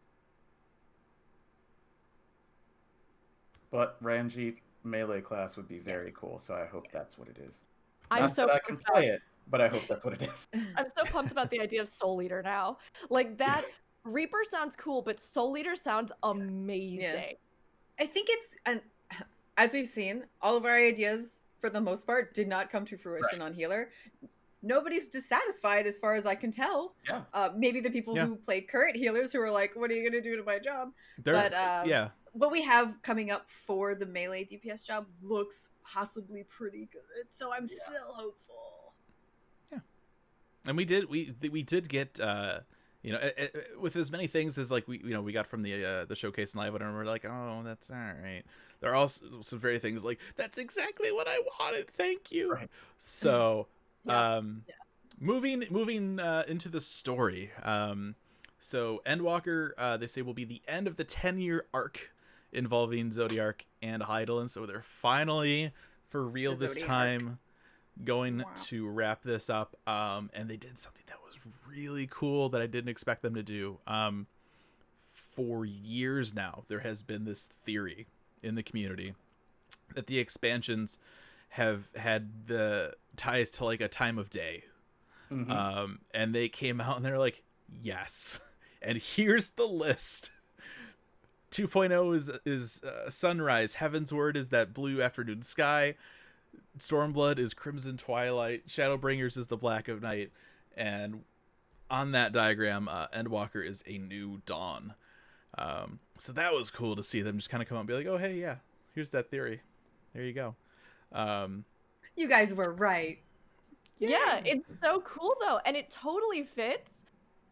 But Ranjit melee class would be very Yes. cool, so I hope that's what it is. I'm Not so that I can pumped about- play it, but I hope that's what it is. I'm so pumped about the idea of Soul Eater now. Like that Reaper sounds cool, but Soul Eater sounds amazing. I think it's, and as we've seen, all of our ideas for the most part did not come to fruition on healer. Nobody's dissatisfied as far as I can tell. Yeah. Maybe the people Yeah. who play current healers who are like, what are you going to do to my job? But yeah. what we have coming up for the melee DPS job looks possibly pretty good. So I'm still hopeful. And we did get with as many things as like we got from the showcase and live, and we're like, oh, that's all right. There are also some very things like that's exactly what I wanted. Thank you. Right. So, Yeah. moving into the story. So Endwalker, they say, will be the end of the 10-year arc involving Zodiark and Hydaelyn. So they're finally, for real The this Zodiark. time, going Wow. to wrap this up. And they did something that was really cool that I didn't expect them to do. For years now, there has been this theory in the community that the expansions have had the ties to like a time of day. Mhm. And they came out and they're like, yes. And here's the list. 2.0 is Sunrise. Heaven's Word is that blue afternoon sky. Stormblood is Crimson Twilight. Shadowbringers is the Black of Night. And on that diagram, Endwalker is a new dawn. So that was cool to see them just kind of come out and be like, oh, hey, yeah, here's that theory. There you go. You guys were right. Yeah, it's so cool though, and it totally fits.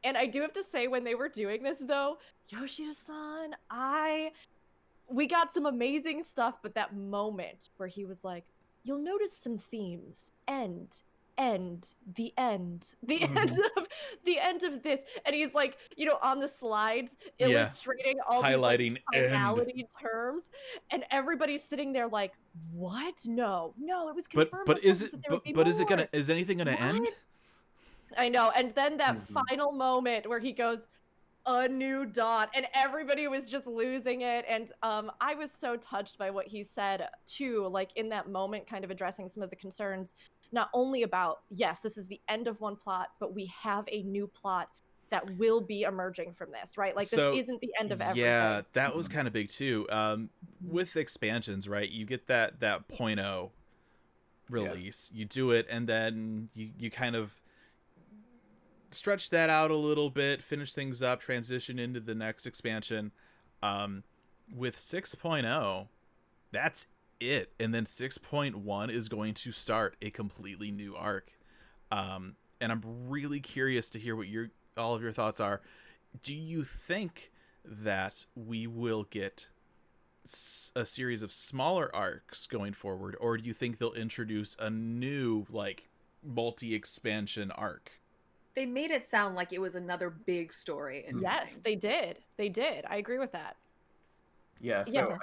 And I do have to say, when they were doing this though, Yoshida-san, we got some amazing stuff, but that moment where he was like, you'll notice some themes: end, the end, the Mhm. end of this. And he's like, on the slides Yeah. illustrating all these like Highlighting end. finality terms, and everybody's sitting there like, what? No, it was But confirmed. but before is this it that there would but be is it gonna more." is anything gonna end? What? I know. And then that Mhm. final moment where he goes, "A new dawn," and everybody was just losing it. And I was so touched by what he said too, like in that moment, kind of addressing some of the concerns, not only about, yes, this is the end of one plot, but we have a new plot that will be emerging from this, right? Like, this So isn't the end of yeah, everything. that was kind of big too. With expansions, right? You get that 0.0 release, you do it, and then you kind of stretch that out a little bit, finish things up, transition into the next expansion. With 6.0, that's it, and then 6.1 is going to start a completely new arc. And I'm really curious to hear what all of your thoughts are. Do you think that we will get a series of smaller arcs going forward, or do you think they'll introduce a new like multi-expansion arc? They made it sound like it was another big story. Yes, they did. I agree with that. Yeah, Yeah. so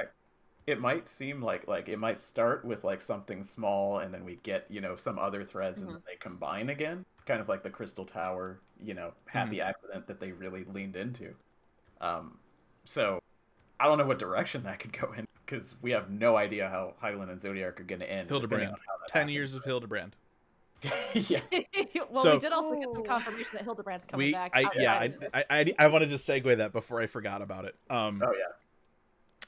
it might seem like it might start with like something small, and then we get, some other threads, and Mhm. then they combine again, kind of like the Crystal Tower, happy accident that they really leaned into. So I don't know what direction that could go in, because we have no idea how Hydaelyn and Zodiark are going to end. depending Hildebrand. on how that 10 happens. years of Hildebrand. Yeah. Well, So- we did also get some Ooh. confirmation that Hildebrand's coming back. I outside. I wanted to segue that before I forgot about it. Oh yeah.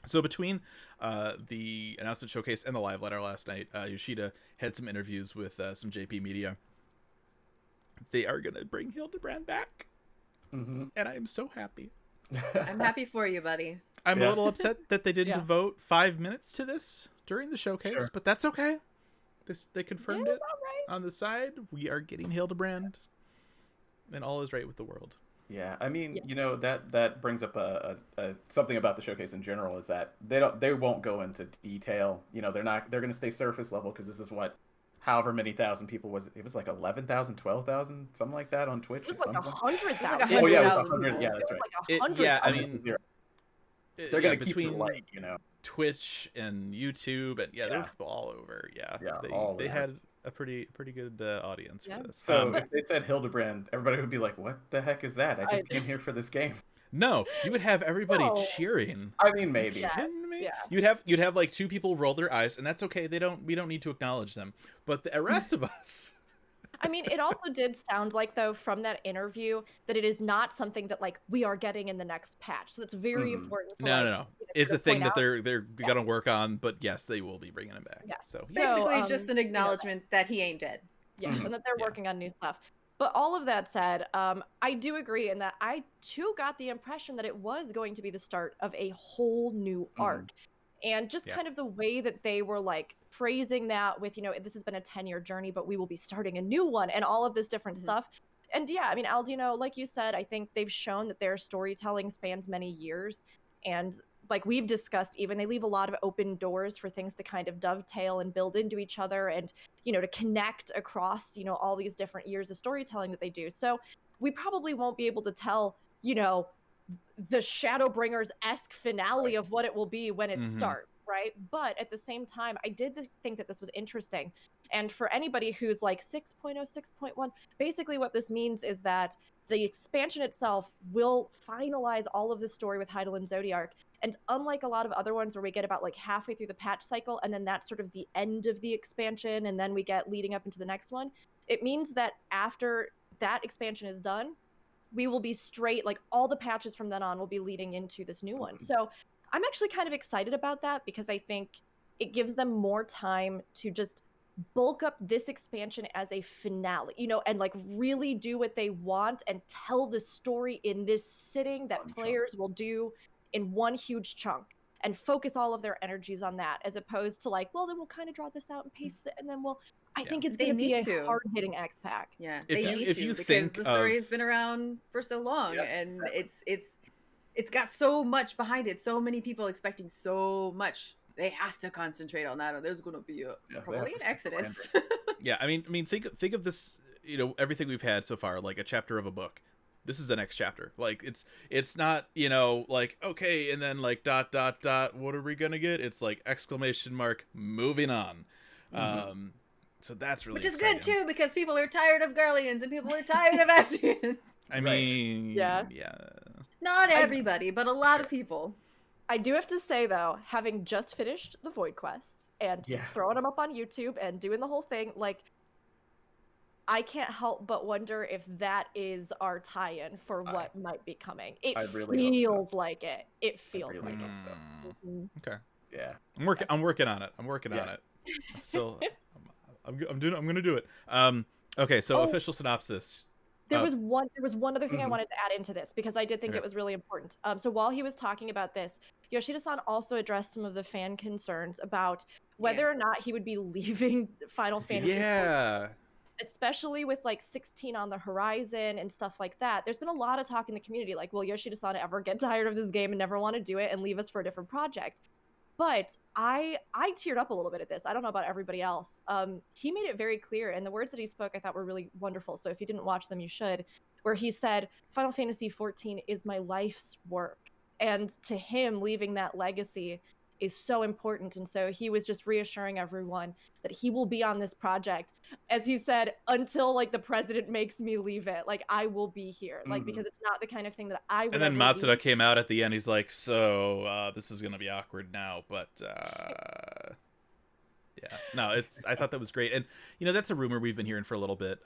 So between the announcement showcase and the live letter last night, Yoshida had some interviews with some JP Media. They are gonna bring Hildebrand back, Hmm. and I am so happy. I'm happy for you, buddy. I'm a Yeah. little upset that they didn't Yeah. devote 5 minutes to this during the showcase, Sure. but that's okay. They confirmed Yeah, it all right. on the side. We are getting Hildebrand, and all is right with the world. Yeah, I mean, Yeah. that brings up a something about the showcase in general, is that they won't go into detail. They're going to stay surface level, because this is what, however many thousand people it was like 11,000, 12,000, something like that on Twitch. It was at like some point. 100,000. It was like Oh yeah, it was 100,000 100. people. Yeah, It that's was right. like 100,000. Yeah, I mean, They're going to keep it between light, Twitch and YouTube, and there were Yeah. people all over. Yeah, Yeah, they all they over. had a pretty good audience Yeah. for this. So if they said Hildebrand, everybody would be like, "What the heck is that? I just I- came here for this game." No, you would have everybody No. cheering. I mean, maybe. Yeah. Kidding me? yeah. You'd have like two people roll their eyes, and that's okay. We don't need to acknowledge them. But the rest of us, I mean, it also did sound like, though, from that interview, that it is not something that like we are getting in the next patch. So it's very Mhm. important. To, no, like, no. you know, It's sort a of thing point that out. they're gonna work on. But yes, they will be bringing him back. Yes. So Basically, just an that. acknowledgement that he ain't dead. Yes, Mhm. and that they're Yeah. working on new stuff. But all of that said, I do agree in that I too got the impression that it was going to be the start of a whole new arc. And just Yeah. kind of the way that they were like phrasing that with, this has been a 10-year journey, but we will be starting a new one, and all of this different Mhm. stuff. And yeah, I mean, Aldino, like you said, I think they've shown that their storytelling spans many years. And like we've discussed, even they leave a lot of open doors for things to kind of dovetail and build into each other, and to connect across all these different years of storytelling that they do. So we probably won't be able to tell the Shadowbringers-esque finale of what it will be when it Mhm. starts, right? But at the same time, I did think that this was interesting. And for anybody who's like 6.0, 6.1, basically what this means is that the expansion itself will finalize all of the story with Hydaelyn Zodiark. And unlike a lot of other ones where we get about like halfway through the patch cycle, and then that's sort of the end of the expansion, and then we get leading up into the next one, it means that after that expansion is done, we will be straight, like all the patches from then on will be leading into this new one. So I'm actually kind of excited about that, because I think it gives them more time to just bulk up this expansion as a finale, and like really do what they want and tell the story in this sitting that One chunk. players will do in one huge chunk, and focus all of their energies on that, as opposed to like, well, then we'll kind of draw this out and paste it, and then I Yeah. think it's They going to be need a to. hard-hitting X pack. Yeah, If they you- need if to, you because think the story of- has been around for so long, Yep. and it's got so much behind it. So many people expecting so much they have to concentrate on that, or there's going to be they probably have an to stick exodus. Yeah, I mean, think of this. You know, everything we've had so far, like a chapter of a book. This is the next chapter. Like it's not, you know, like okay, and then like ... what are we gonna get? It's like exclamation mark, moving on. So that's really Which is exciting. good too, because people are tired of Garleans and people are tired of Ascians. I mean, Yeah. Not everybody, but a lot of people. I do have to say though, having just finished the Void Quests and Yeah. throwing them up on YouTube and doing the whole thing, like I can't help but wonder if that is our tie-in for what might be coming. It I really hope so. feels like it. It feels really like hope it. so. Mhm. Okay. Yeah. I'm working on it. I'm working on Yeah. it. I'm still. I'm gonna do it. Okay. So Oh. official synopsis. There was one other thing I Mhm. wanted to add into this because I did think Okay. it was really important. So while he was talking about this, Yoshida-san also addressed some of the fan concerns about whether or not he would be leaving Final Fantasy. Yeah. Especially with like 16 on the horizon and stuff like that. There's been a lot of talk in the community like, will Yoshida-san ever get tired of this game and never want to do it and leave us for a different project? But I teared up a little bit at this. I don't know about everybody else. He made it very clear, and the words that he spoke I thought were really wonderful. So if you didn't watch them, you should. Where he said, Final Fantasy XIV is my life's work. And to him, leaving that legacy is so important. And so he was just reassuring everyone that he will be on this project, as he said, until like the president makes me leave it. Like I will be here, like because it's not the kind of thing that I would. And then ever Matsuda leave. came out at the end. He's like, "So this is gonna be awkward now, but yeah, no, it's. I thought that was great, and you know that's a rumor we've been hearing for a little bit.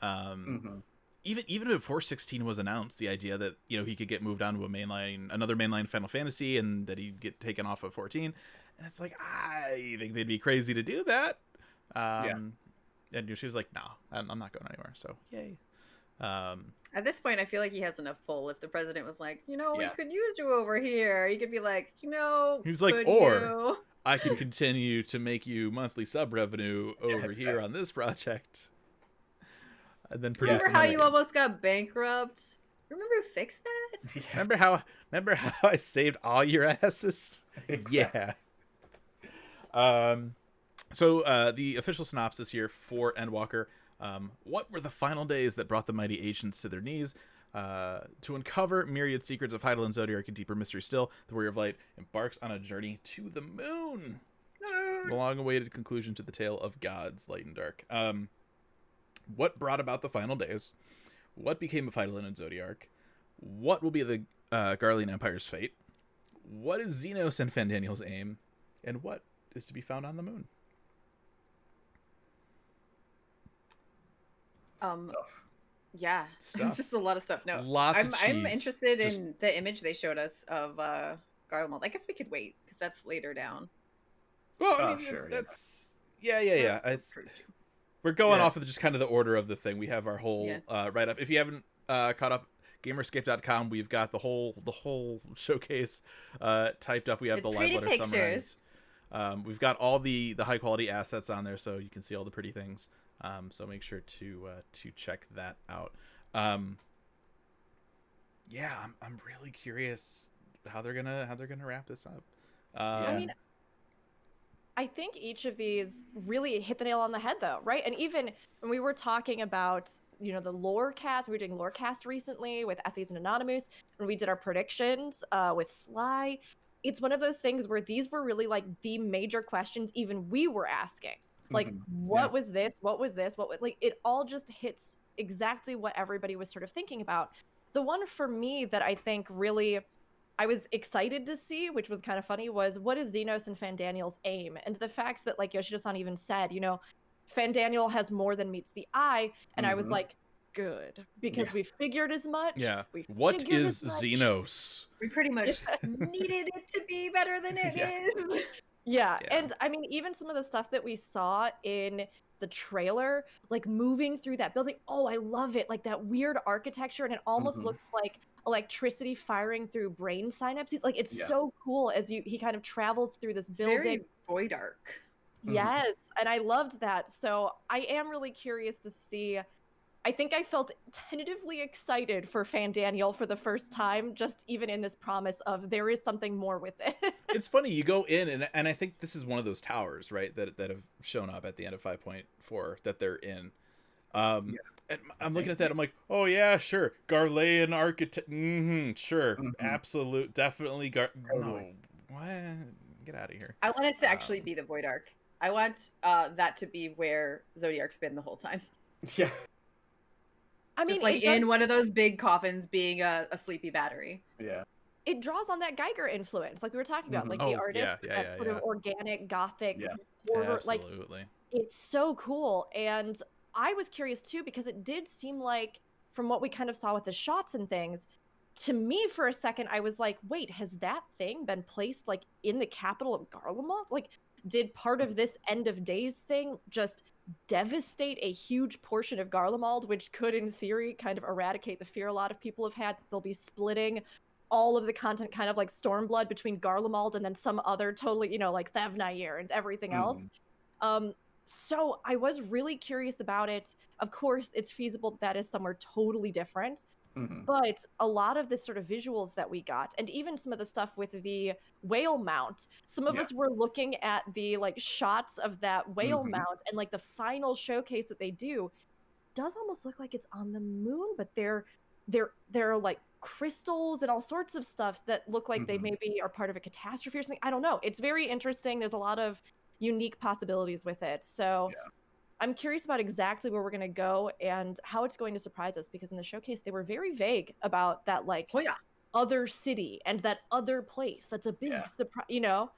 Even before 16 was announced, the idea that you know he could get moved on to another mainline Final Fantasy, and that he'd get taken off of 14, and it's like I think they'd be crazy to do that. And she's like, "No, I'm not going anywhere." So yay. At this point, I feel like he has enough pull. If the president was like, you know, Yeah. we could use you over here, he could be like, you know, He's like, could or you? I can continue to make you monthly sub revenue over here on this project, and then produce. Remember how another you game. almost got bankrupt? Remember who fixed that? Remember how I saved all your asses? Yeah. So the official synopsis here for Endwalker. What were the final days that brought the mighty ancients to their knees? To uncover myriad secrets of Hydaelyn Zodiark and deeper mystery still, the Warrior of Light embarks on a journey to the moon. The long-awaited conclusion to the tale of gods, light and dark. What brought about the final days? What became of Hydaelyn and Zodiark? What will be the Garlean Empire's fate? What is Xenos and Fandaniel's aim? And what is to be found on the moon? Yeah, Stuff. just a lot of stuff. No, Lots of I'm cheese. interested Just- in the image they showed us of Garlemald. I guess we could wait because that's later down. Well, I Oh, mean, sure, yeah. that's yeah. It's True. we're going Yeah. off of just kind of the order of the thing. We have our whole write up. If you haven't caught up, Gamerscape.com. We've got the whole showcase typed up. We have With the live pretty letter pictures. summarized. We've got all the high quality assets on there, so you can see all the pretty things. So make sure to check that out. Yeah, I'm really curious how they're gonna wrap this up. I mean, I think each of these really hit the nail on the head, though, right? And even when we were talking about, you know, the lore cast, we were doing lore cast recently with Ethies and Anonymous, when we did our predictions with Sly. It's one of those things where these were really like the major questions even we were asking. Like, what was this? What was this? What was like? It all just hits exactly what everybody was sort of thinking about. The one for me that I think really I was excited to see, which was kind of funny, was what is Xenos and Fandaniel's aim? And the fact that, like Yoshida-san even said, you know, Fandaniel has more than meets the eye. And I was like, good, because we figured as much. yeah. We What figured is as much. Xenos? We pretty much needed it to be better than it is. Yeah. Yeah. And I mean, even some of the stuff that we saw in the trailer, like moving through that building. Oh, I love it. Like that weird architecture. And it almost looks like electricity firing through brain synapses. Like it's so cool as he kind of travels through this It's building. very void arc. Yes. And I loved that. So I am really curious to see. I think I felt tentatively excited for Fandaniel for the first time, just even in this promise of there is something more with it. it's funny, you go in, and I think this is one of those towers, right, that have shown up at the end of 5.4 that they're in. And I'm looking at that, I'm like, oh yeah, sure, Garlean architect, sure, absolute, definitely no, what? Get out of here. I want it to actually be the Void Ark. I want that to be where Zodiark's been the whole time. Yeah. I mean, Just like in one of those big coffins being a sleepy battery. Yeah. it draws on that Geiger influence, like we were talking about, like Oh, the artist, yeah, that sort of organic gothic horror, like Absolutely. it's so cool. And I was curious too, because it did seem like, from what we kind of saw with the shots and things, to me for a second I was like, wait, has that thing been placed like in the capital of Garlemald? Like, did part of this end of days thing just devastate a huge portion of Garlemald, which could in theory kind of eradicate the fear a lot of people have had that they'll be splitting all of the content kind of like Stormblood between Garlemald and then some other totally, you know, like Thavnair and everything else. So I was really curious about it. Of course, it's feasible that that is somewhere totally different. But a lot of the sort of visuals that we got, and even some of the stuff with the whale mount, some of us were looking at the like shots of that whale mount, and like the final showcase that they do does almost look like it's on the moon, but they're like crystals and all sorts of stuff that look like they maybe are part of a catastrophe or something. I don't know. It's very interesting. There's a lot of unique possibilities with it. So I'm curious about exactly where we're going to go and how it's going to surprise us, because in the showcase they were very vague about that like other city and that other place. That's a big surprise, you know.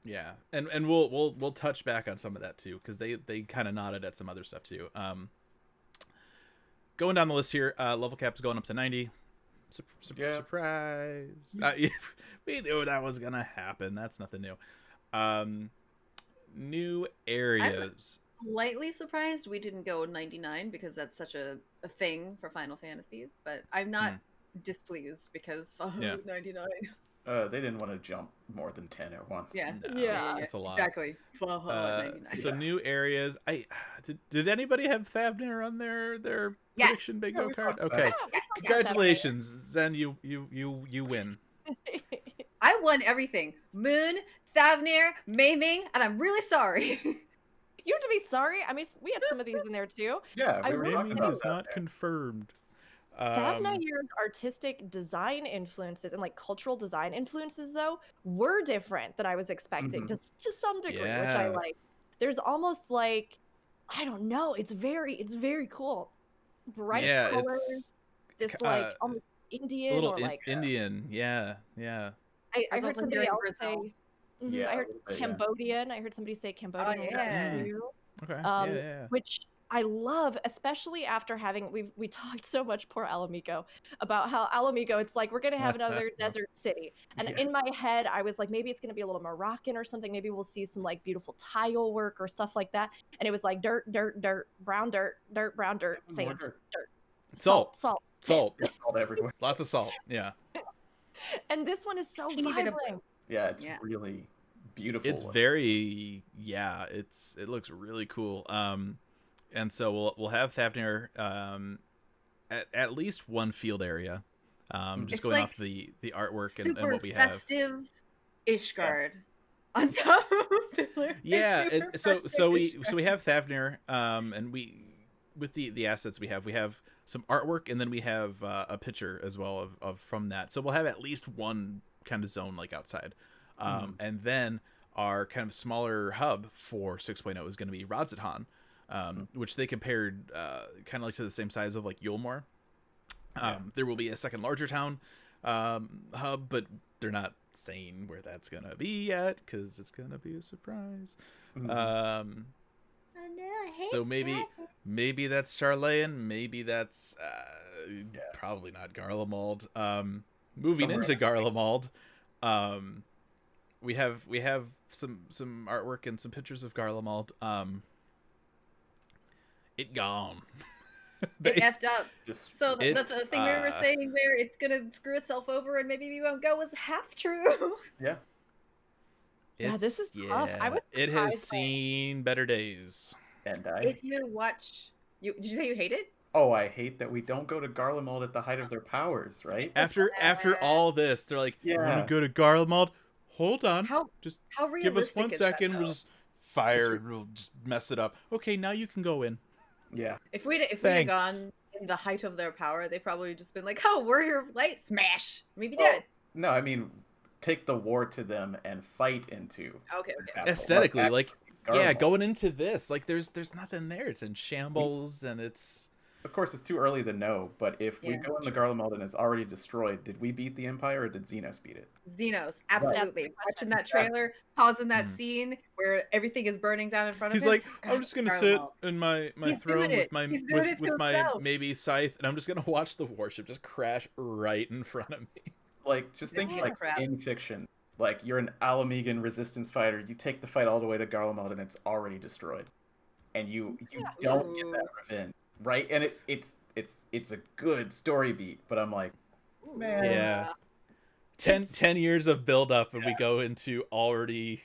Yeah, and we'll touch back on some of that too, because they kind of nodded at some other stuff too. Going down the list here, level cap's going up to 90. Surprise! We knew that was gonna happen. That's nothing new. New areas. I'm slightly surprised we didn't go 99, because that's such a thing for Final Fantasies, but I'm not displeased because 99. They didn't want to jump more than 10 at once. That's a lot. Exactly. 99. So new areas. Did anybody have Thavnair on their prediction bingo card? Okay. Congratulations, Zen. You win. I won everything. Moon, Thavnair, Maiming, and I'm really sorry. You have to be sorry. I mean, we had some of these in there too. Yeah, we were talking about is not confirmed. Thavnair's artistic design influences and like cultural design influences, though, were different than I was expecting to some degree, which I like. There's almost like, I don't know. It's very cool. Bright colors. This like almost Indian little or like Indian. Yeah. I heard somebody else say. I heard bit, Cambodian. I heard somebody say Cambodian. Okay. Which I love, especially after having we talked so much, poor Alamigo, about how Alamigo, it's like we're gonna have another desert city, and in my head I was like, maybe it's gonna be a little Moroccan or something. Maybe we'll see some like beautiful tile work or stuff like that. And it was like dirt, brown dirt, brown dirt, sand, dirt, salt. Salt everywhere. Lots of salt. Yeah. And this one is so vibrant. Yeah, it's really beautiful. It's very it looks really cool. And so we'll have Thavnair at least one field area. Just it's going like off the artwork and what we have. Festive Ishgard on top of Pillar. Yeah, so we have Thavnair, and we with the assets we have some artwork, and then we have a picture as well of from that. So we'll have at least one kind of zone like outside, and then our kind of smaller hub for 6.0 is going to be Radz-at-Han, which they compared kind of like to the same size of like Yulmore. There will be a second larger town hub, but they're not saying where that's gonna be yet because it's gonna be a surprise. So maybe that's Charlayan, maybe that's probably not Garlemald. Moving into Garlemald, we have some artwork and some pictures of Garlemald. It gone. It effed up. So that's the thing we were saying where it's gonna screw itself over and maybe we won't go was half true. This is tough. I was it has seen better days. And if you watch, did you say you hate it? Oh, I hate that we don't go to Garlemald at the height of their powers, right? After all this, they're like, "You want to go to Garlemald? hold on. How Just how give us realistic 1 is that, second. though? We'll just fire and we'll just mess it up. Okay, now you can go in. Yeah. If we'd have Thanks. gone in the height of their power, they probably just been like, "Oh, warrior of light, smash, maybe Oh, dead." no, I mean, take the war to them and fight into Okay, the okay. battle. Aesthetically, like yeah, Garlemald. going into this, like there's nothing there. It's in shambles and it's Of course, it's too early to know, but if we Yeah, go in the Garlemald and it's already destroyed, did we beat the Empire or did Xenos beat it? Xenos, absolutely. That's the Watching question. that trailer, pausing that Mhm. scene where everything is burning down in front of he's him. like, it's I'm gotta just be gonna sit Garlemald. in my He's throne doing with it. my He's doing it to with my himself. maybe scythe, and I'm just gonna watch the warship just crash right in front of me. Like, just think Yeah. like Crap. in fiction. Like, you're an Alamegan resistance fighter, you take the fight all the way to Garlemald and it's already destroyed. And you don't get that revenge. Right? And it's a good story beat, but I'm like, man. Yeah. Uh, 10 years of build up and we go into already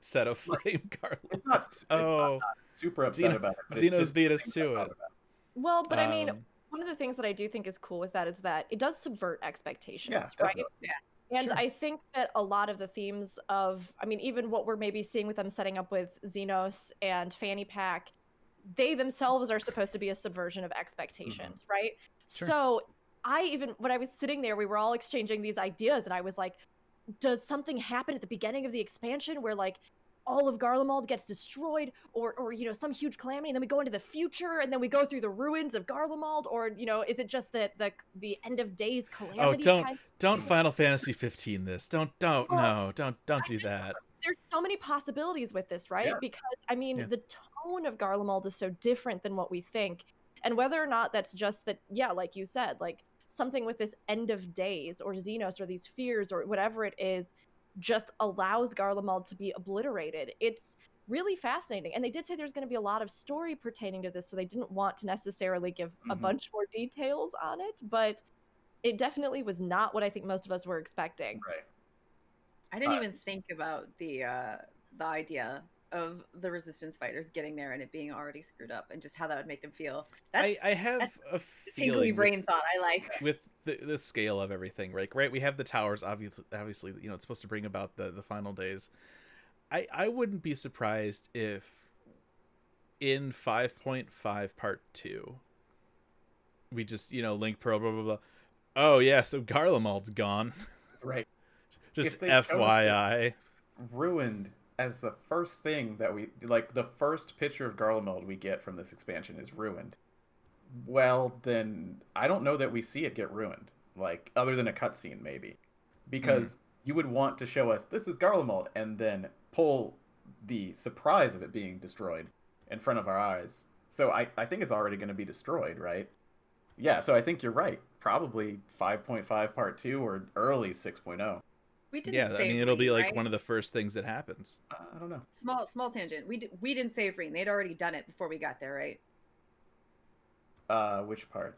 set aflame Garland. It's not Oh, super upset Xeno- about it. But it's Xenos just beat us things to I thought it. about. Well, but I mean, Um, one of the things that I do think is cool with that is that it does subvert expectations, Yeah, right? definitely. And Sure. I think that a lot of the themes of, I mean, even what we're maybe seeing with them setting up with Xenos and Fanny Pack, they themselves are supposed to be a subversion of expectations, right? Sure. So when I was sitting there, we were all exchanging these ideas, and I was like, does something happen at the beginning of the expansion where like all of Garlemald gets destroyed, or some huge calamity, and then we go into the future, and then we go through the ruins of Garlemald, or is it just that the end of days calamity? Oh, kind don't Final Fantasy 15 this. Don't Well, no, don't I do just- that. There's so many possibilities with this, right? Yeah. Because I mean, Yeah. the tone of Garlemald is so different than what we think, and whether or not that's just that, yeah, like you said, like something with this end of days or Xenos or these fears or whatever it is, just allows Garlemald to be obliterated. It's really fascinating, and they did say there's going to be a lot of story pertaining to this, so they didn't want to necessarily give a Mhm. bunch more details on it, but it definitely was not what I think most of us were expecting. Right. I didn't even think about the idea of the resistance fighters getting there and it being already screwed up and just how that would make them feel. That's I have that's a tingly feeling brain thought I like. with the scale of everything, right? We have the towers, obviously, it's supposed to bring about the final days. I wouldn't be surprised if in 5.5 part 2 we just Link Pearl blah blah blah. Oh yeah, so Garlemald's gone. Right. Just If they chose FYI. Ruined as the first thing that we like, the first picture of Garlemald we get from this expansion is ruined. Well, then I don't know that we see it get ruined, like other than a cutscene maybe, because you would want to show us this is Garlemald and then pull the surprise of it being destroyed in front of our eyes. So I think it's already going to be destroyed, right? Yeah, so I think you're right. Probably 5.5 part 2 or early 6.0. We didn't Yeah, I save mean it'll be Reen, like right? one of the first things that happens. I don't know. Small tangent. We didn't save Reen. They'd already done it before we got there, right? Which part?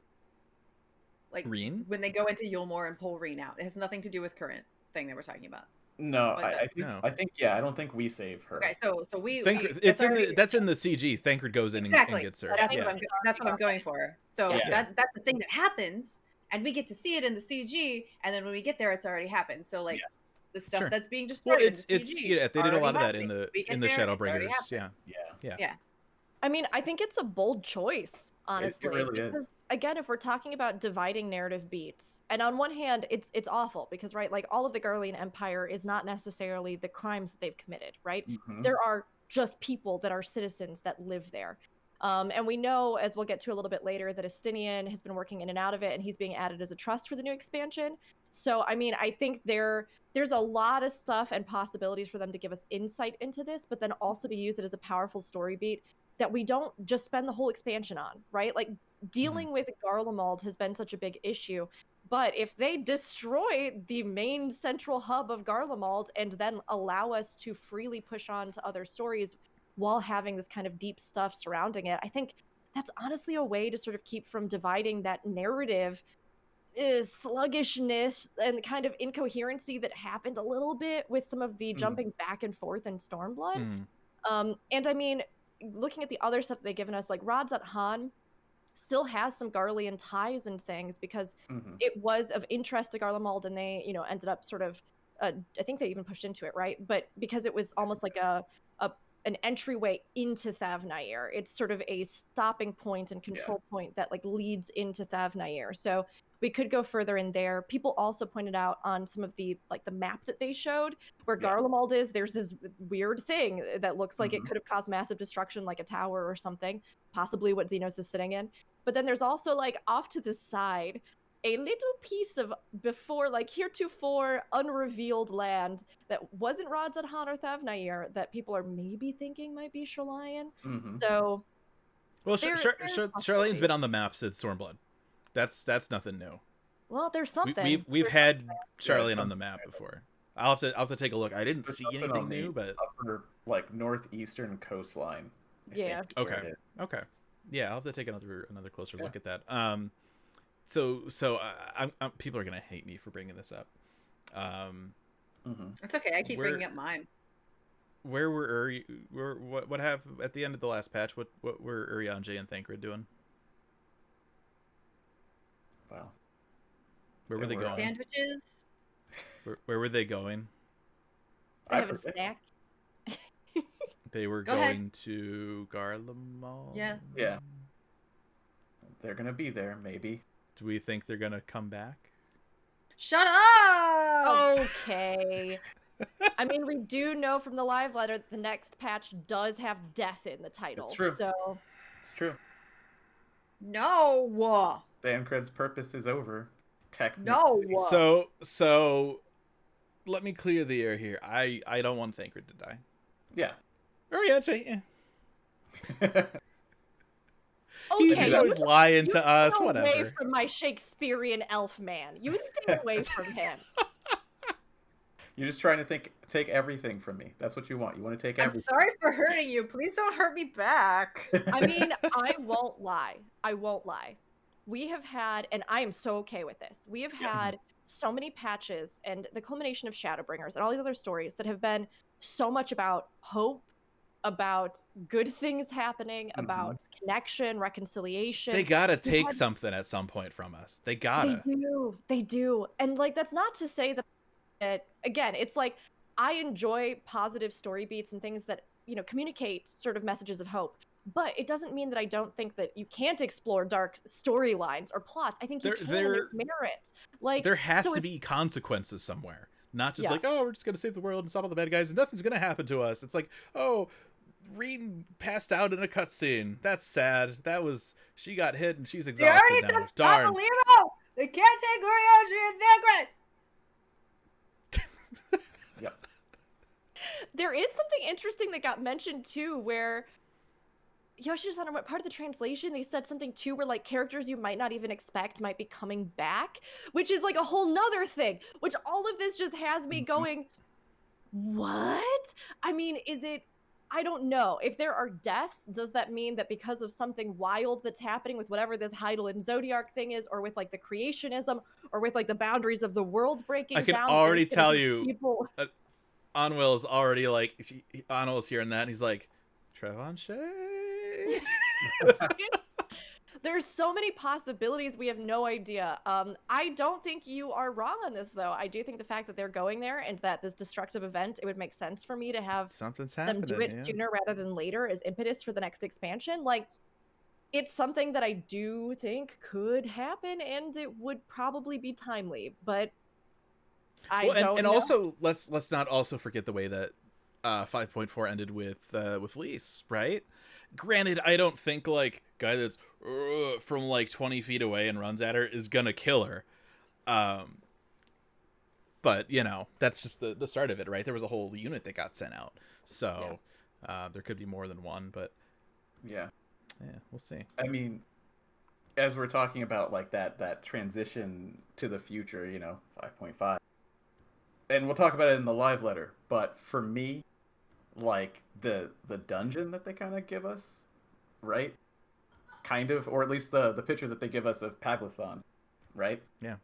Like Reen? when they go into Yulmore and pull Reen out. It has nothing to do with current thing that we're talking about. No, What I the- No. think yeah, I don't think we save her. Okay, so we Thancred, that's that's in the CG. Thancred goes in and exactly. gets her. That's Yeah. that's what I'm going for. So Yeah. that's the thing that happens, and we get to see it in the CG, and then when we get there, it's already happened. So like the stuff Sure. that's being Well, destroyed in it's the CG, they did a already lot of that happening. in We get the there, it's already Shadowbringers. happened. Yeah. Yeah. I mean, I think it's a bold choice, honestly. really is. because, again, if we're talking about dividing narrative beats, and on one hand, it's awful because, right, like all of the Garlean Empire is not necessarily the crimes that they've committed, right? Mhm. There are just people that are citizens that live there. And we know, as we'll get to a little bit later, that Estinian has been working in and out of it, and he's being added as a trust for the new expansion. So, I mean, I think there's a lot of stuff and possibilities for them to give us insight into this, but then also to use it as a powerful story beat that we don't just spend the whole expansion on, right? Like dealing with Garlemald has been such a big issue. But if they destroy the main central hub of Garlemald and then allow us to freely push on to other stories while having this kind of deep stuff surrounding it, I think that's honestly a way to sort of keep from dividing that narrative sluggishness and kind of incoherency that happened a little bit with some of the jumping back and forth in Stormblood. And I mean, looking at the other stuff that they've given us, like Radzat Han still has some Garlean ties and things because Mhm. it was of interest to Garlemald, and they, ended up sort of I think they even pushed into it, right? But because it was almost like an entryway into Thavnair, it's sort of a stopping point and control point that like leads into Thavnair. So we could go further in there. People also pointed out on some of the like the map that they showed where Garlemald is, there's this weird thing that looks like it could have caused massive destruction, like a tower or something, possibly what Xenos is sitting in. But then there's also like off to the side a little piece of before, like heretofore unrevealed land that wasn't Radz-at-Han or Thavnair that people are maybe thinking might be Sherlion. So, well, there's Charlene's been on the map since Stormblood. That's nothing new. Well, there's something. We've had Charlene on the map before. I'll have to take a look. I didn't see anything new, but upper like northeastern coastline. Yeah. Okay. Okay. Yeah, I'll have to take another closer look at that. So I'm people are gonna hate me for bringing this up. It's okay. I keep bringing up mine. Where were what happened at the end of the last patch? What were Urianger and Thancred doing? Wow. Where were they going? Sandwiches. Where were they going? They have a snack. They were going to Garlemald. Yeah. Yeah. They're gonna be there, maybe. Do we think they're gonna come back? Shut up! Okay. I mean, we do know from the live letter that the next patch does have death in the title. It's true. So It's true. No. Thancred's purpose is over. Technically. No. So let me clear the air here. I don't want Thancred to die. Yeah. Urianger, okay, he's always lying to us. Stay Whatever. away from my Shakespearean elf man. You stay away from him. You're just trying to take everything from me. That's what you want. You want to take I'm everything. sorry for hurting you. Please don't hurt me back. I mean, I won't lie. We have had, and I am so okay with this, we have had so many patches and the culmination of Shadowbringers and all these other stories that have been so much about hope, about good things happening, about connection, reconciliation. They gotta take something at some point from us. They gotta. They do. And like, that's not to say that again, it's like, I enjoy positive story beats and things that, communicate sort of messages of hope. But it doesn't mean that I don't think that you can't explore dark storylines or plots. I think you can, and there's merit. Like, there has to be consequences somewhere. Not just like, oh, we're just gonna save the world and stop all the bad guys and nothing's gonna happen to us. It's like, oh, Reed passed out in a cutscene. That's sad. She got hit and she's exhausted now. Darn. They can't take Urianger and Thancred. Yep. There is something interesting that got mentioned too, where Yoshi-san, what part of the translation they said something too, where like characters you might not even expect might be coming back, which is like a whole nother thing. Which all of this just has me going, what? I mean, is it? I don't know. If there are deaths, does that mean that because of something wild that's happening with whatever this Hydaelyn Zodiark thing is, or with like the creationism, or with like the boundaries of the world breaking down? I can already tell you, people... Anwil is already like, Anwil's hearing that, and he's like, Trevanche? There's so many possibilities. We have no idea. I don't think you are wrong on this, though. I do think the fact that they're going there and that this destructive event, it would make sense for me to have them do it sooner rather than later as impetus for the next expansion. Like, it's something that I do think could happen, and it would probably be timely. But I don't know. Also, let's not also forget the way that 5.4 ended with Lise, right? Granted, I don't think like guy that's from like 20 feet away and runs at her is gonna kill her. But that's just the start of it, right? There was a whole unit that got sent out, so there could be more than one. But yeah, we'll see. I mean, as we're talking about like that transition to the future, 5.5, and we'll talk about it in the live letter. But for me, like the dungeon that they kind of give us, right? Kind of, or at least the picture that they give us of Paglathon, right? Yeah.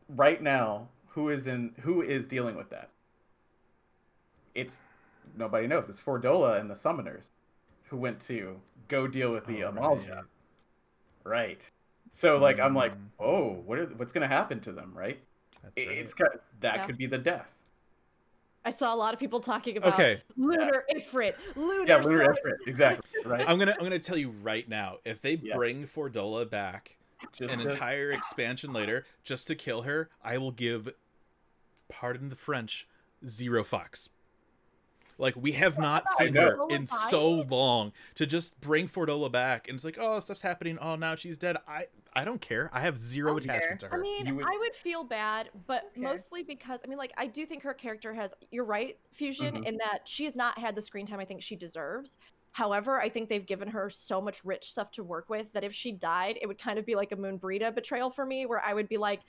Right now, who is dealing with that? It's nobody knows. It's Fordola and the Summoners who went to go deal with the Amalja. Right. So like I'm like, oh, what's gonna happen to them, right? That's right. It's got, that Yeah. could be the death. I saw a lot of people talking about Okay. Lunar Ifrit. Lunar Yeah, Lunar Sun. Ifrit, exactly. Right. I'm gonna tell you right now, if they Yeah. bring Fordola back Just an to- entire expansion later just to kill her, I will give, pardon the French, zero fucks. Like, we have not seen her know. in so long. To just bring Fordola back and it's like, oh, stuff's happening. Oh, now she's dead. I don't care. I have zero I don't care. attachment to her. I mean, You would- I would feel bad, but Okay. mostly because I mean, like, I do think her character has. You're right, Fusion, Mhm. in that she has not had the screen time I think she deserves. However, I think they've given her so much rich stuff to work with that if she died, it would kind of be like a Moon Brita betrayal for me, where I would be like,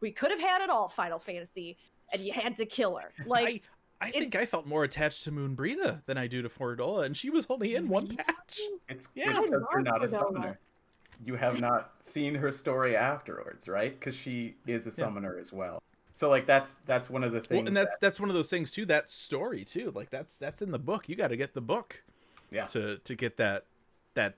we could have had it all, Final Fantasy, and you had to kill her. Like, I think I it's- felt more attached to Moon Brita than I do to Fordola, and she was only in one patch. It's Yeah. it's I because you're love not a Fordola. summoner. You have not seen her story afterwards, right? Because she is a summoner as well. So like that's one of the things. Well, and that's one of those things too. That story too, like that's in the book. You got to get the book yeah. to get that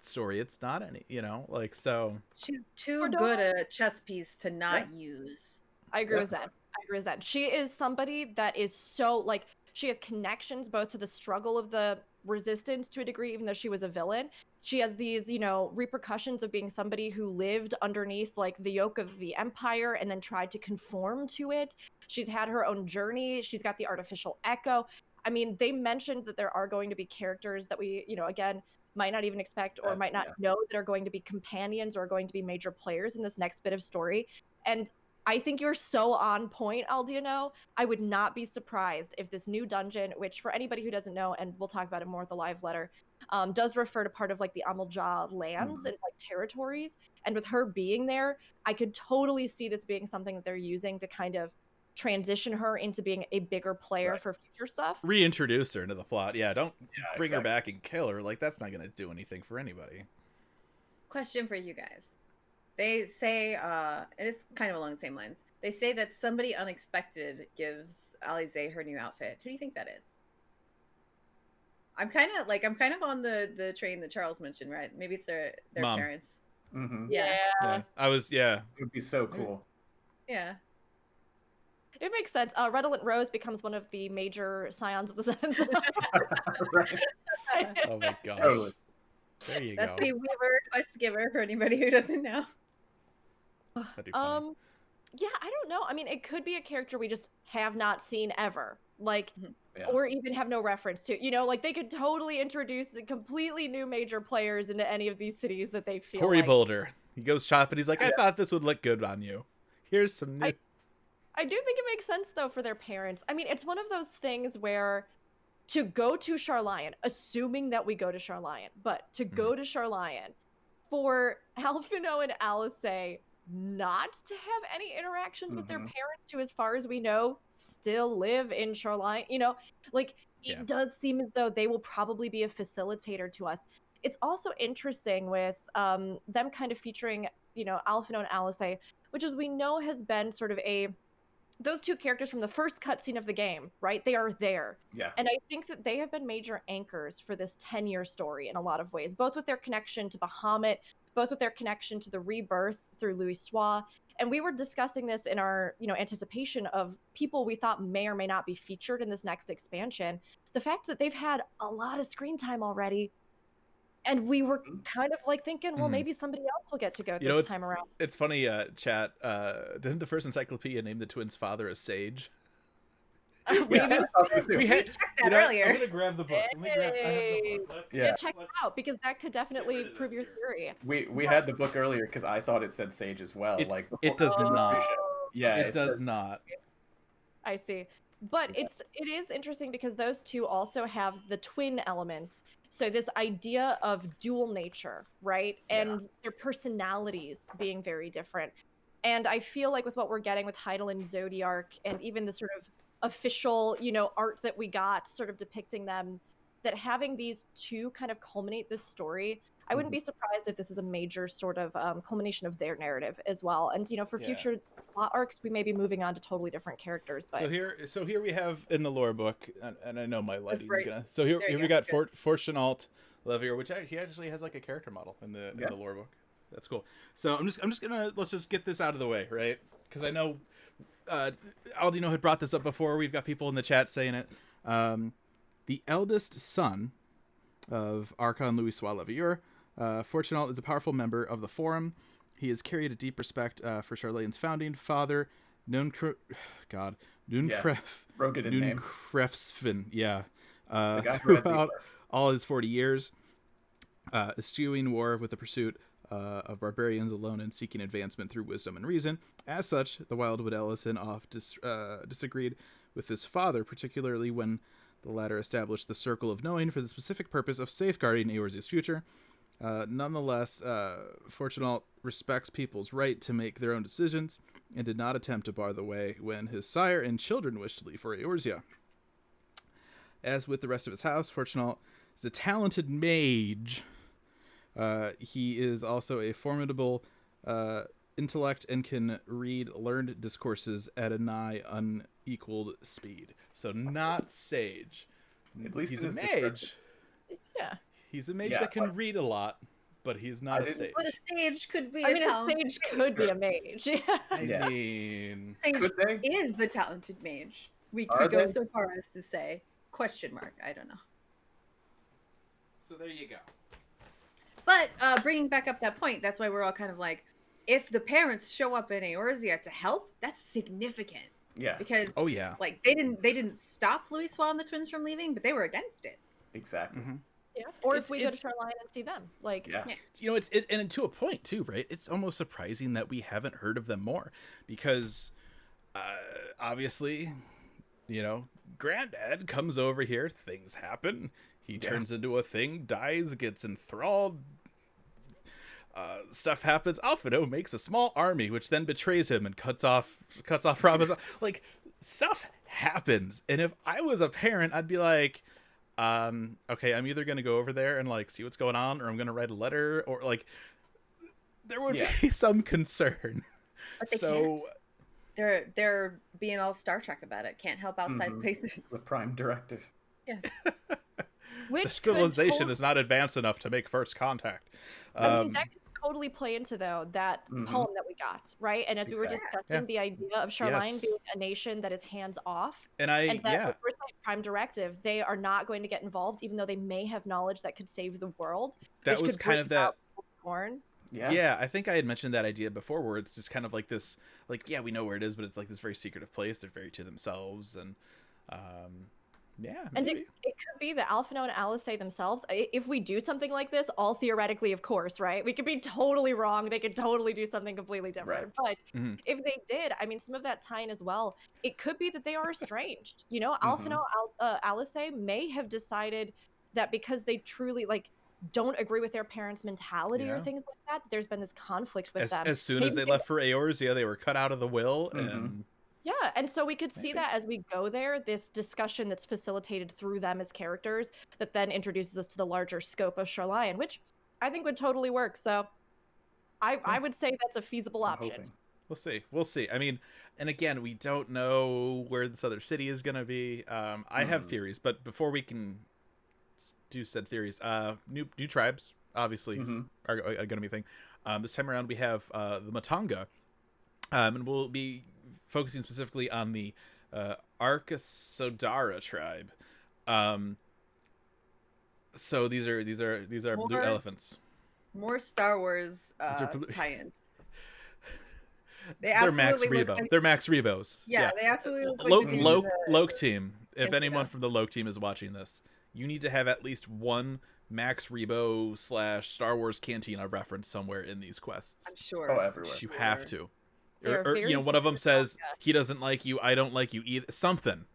story. It's not any, like so. She's too Fordola- good a chess piece to not use. I agree Yeah. with that. I agree with that. She is somebody that is so like she has connections both to the struggle of the resistance to a degree, even though she was a villain. She has these, repercussions of being somebody who lived underneath like the yoke of the empire and then tried to conform to it. She's had her own journey. She's got the artificial echo. I mean, they mentioned that there are going to be characters that we, again, might not even expect or That's- might not yeah. know that are going to be companions or are going to be major players in this next bit of story. And I think you're so on point, Aldiano. I would not be surprised if this new dungeon, which for anybody who doesn't know, and we'll talk about it more at the live letter, does refer to part of like the Amalja lands and like territories. And with her being there, I could totally see this being something that they're using to kind of transition her into being a bigger player Right. for future stuff. Reintroduce her into the plot. Yeah, don't Yeah, bring her exactly. back and kill her. Like that's not gonna do anything for anybody. Question for you guys. They say, and it's kind of along the same lines. They say that somebody unexpected gives Alize her new outfit. Who do you think that is? I'm kind of on the train that Charles mentioned, right? Maybe it's their Mom. parents. Mm-hmm. Yeah. Yeah, I was. Yeah, It would be so cool. Yeah. It makes sense. Redolent Rose becomes one of the major scions of the Sons. Right. oh my gosh. Totally. There you That's go. the Weaver quest giver for anybody who doesn't know. That'd be funny. Yeah, I don't know. I mean, it could be a character we just have not seen ever. Like, Yeah. or even have no reference to. Like they could totally introduce completely new major players into any of these cities that they feel Cory like. Boulder. He goes shopping. He's like, I thought this would look good on you. Here's some new. I do think it makes sense though for their parents. I mean, it's one of those things where to go to Sharlayan, assuming that we go to Sharlayan, but to go to Sharlayan for Alphino and Alice not to have any interactions with their Mhm. parents who, as far as we know, still live in Sharlayan, like Yeah. it does seem as though they will probably be a facilitator to us. It's also interesting with them kind of featuring, Alphino and Alice, which as we know has been sort of those two characters from the first cutscene of the game, right? They are there. Yeah. And I think that they have been major anchors for this 10-year story in a lot of ways, both with their connection to Bahamut, both with their connection to the rebirth through Louis Sois. And we were discussing this in our, anticipation of people we thought may or may not be featured in this next expansion. The fact that they've had a lot of screen time already, and we were kind of like thinking, well, Mhm. maybe somebody else will get to go You know, this time around. It's funny, chat. Didn't the first encyclopedia name the twins' father as Sage? Yeah, I thought so too. We had. Check that earlier. I'm gonna grab the book. Let me grab. I have the book. Let's, Yeah. Check it out, because that could definitely rid of prove this your here. theory. We had the book earlier because I thought it said Sage as well. It- like it does before the not. show. Yeah, It does says- not. I see. But it is interesting because those two also have the twin element. So this idea of dual nature, right? And their personalities being very different. And I feel like with what we're getting with Heidel and Zodiark and even the sort of official, art that we got sort of depicting them, that having these two kind of culminate this story, I wouldn't be surprised if this is a major sort of culmination of their narrative as well. And, for Yeah. future plot arcs, we may be moving on to totally different characters. But So here we have in the lore book, and I know my lighting's great. gonna. So here There you we go, got good. Fortunalt Levier, which he actually has like a character model in the lore book. That's cool. So let's just get this out of the way, right? Because I know Aldino had brought this up before. We've got people in the chat saying it. The eldest son of Archon Louis Levieur, Fortunal is a powerful member of the Forum. He has carried a deep respect for Charlane's founding father, Nunkrefsfin, throughout all his 40 years, eschewing war with the pursuit of barbarians alone and seeking advancement through wisdom and reason. As such, the Wildwood Ellison disagreed with his father, particularly when the latter established the Circle of Knowing for the specific purpose of safeguarding Eorzea's future. Nonetheless, Fortunal respects people's right to make their own decisions and did not attempt to bar the way when his sire and children wished to leave for Eorzea. As with the rest of his house, Fortunal is a talented mage. He is also a formidable intellect and can read learned discourses at a nigh unequaled speed. So not sage. At least he's a it is mage. Yeah. He's a mage that can read a lot, but he's not a sage. But a sage could be I a mean, a talented sage could be a mage. Yeah. I mean, Sage Could they? is the talented mage. We Are could go they? so far as to say, question mark, I don't know. so there you go. But bringing back up that point, that's why we're all kind of like, if the parents show up in Eorzea to help, that's significant. Yeah, Because Oh yeah. like they didn't stop Louis Swan and the twins from leaving, but they were against it. exactly. Yeah. Or It's- if we go to it's- Shoreline and see them. Like, Yeah. You know, and to a point too, right? It's almost surprising that we haven't heard of them more, because obviously, you know, Granddad comes over here, things happen, he turns into a thing, dies, gets enthralled, stuff happens. Alphino makes a small army, which then betrays him and cuts off Robin's. Like, stuff happens, and if I was a parent, I'd be like, okay, I'm either gonna go over there and like see what's going on, or I'm gonna write a letter, or like there would be some concern. But they So can't. They're being all Star Trek about it. Can't help outside Mhm. places. The Prime Directive. Yes. which the could civilization is not advanced enough to make first contact. I mean, that could totally play into though that Mhm. poem that we got, right? And as we were Exactly. discussing, the idea of Shoreline Yes. being a nation that is hands off, And I and that yeah, with Earthlight Prime Directive, they are not going to get involved, even though they may have knowledge that could save the world. that which was could kind bring of that. about people's scorn. Yeah. I think I had mentioned that idea before, where it's just kind of like this, like, yeah, we know where it is, but it's like this very secretive place. They're very to themselves, and yeah, And maybe. it could be that Alphino and Alice themselves, if we do something like this, all theoretically, of course, right? We could be totally wrong. They could totally do something completely different. But Mhm. if they did, I mean, some of that tie-in as well, it could be that they are estranged. You know, Mm-hmm. Alphino, Alice may have decided that because they truly, like, don't agree with their parents' mentality or Yeah. things like that, there's been this conflict with them. As soon as Maybe they left for Eorzea, they were cut out of the will, Mhm. and Yeah, and so we could see Maybe. that as we go there, this discussion that's facilitated through them as characters that then introduces us to the larger scope of Shoreline, which I think would totally work. So I would say that's a feasible I'm option. hoping. we'll see. I mean, and again, we don't know where this other city is gonna be. I have Mhm. theories, but before we can do said theories, new tribes obviously Mhm. are gonna be a thing. This time around, we have the Matanga, and we'll be focusing specifically on the Arkasodara tribe. So these are blue More- elephants. More Star Wars These are blue- tie-ins. They're Max absolutely look Rebo. like- They're Max Rebos. Yeah, they absolutely look like Loke, the dudes Loke, that- Loke team. If Can't anyone say from the Loke team is watching this, you need to have at least one Max Rebo / Star Wars Cantina reference somewhere in these quests. I'm sure. Oh, everywhere. You have to. They're Or, you very know, one of them good says manga. he doesn't like you, I don't like you either. Something.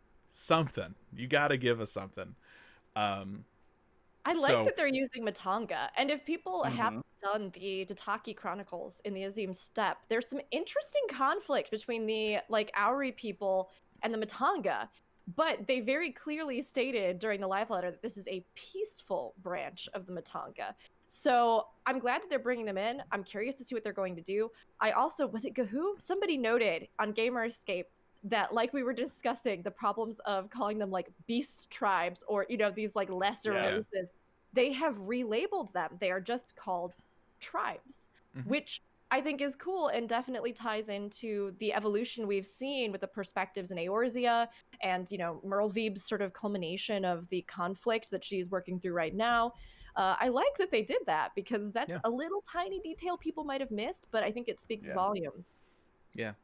You got to give us something. I like So- that they're using Matanga. And if people Mhm. haven't done the Tataki Chronicles in the Azim Steppe, there's some interesting conflict between the like Auri people and the Matanga. But they very clearly stated during the live letter that this is a peaceful branch of the Matanga. So I'm glad that they're bringing them in. I'm curious to see what they're going to do. I also, was it Gahoo? Somebody noted on Gamer Escape that, like we were discussing, the problems of calling them like beast tribes or, you know, these like lesser Yeah. races. They have relabeled them. They are just called tribes, Mhm. which I think is cool and definitely ties into the evolution we've seen with the perspectives in Eorzea and, Merlveeb's sort of culmination of the conflict that she's working through right now. I like that they did that because that's Yeah. a little tiny detail people might have missed, but I think it speaks Yeah. volumes. Yeah.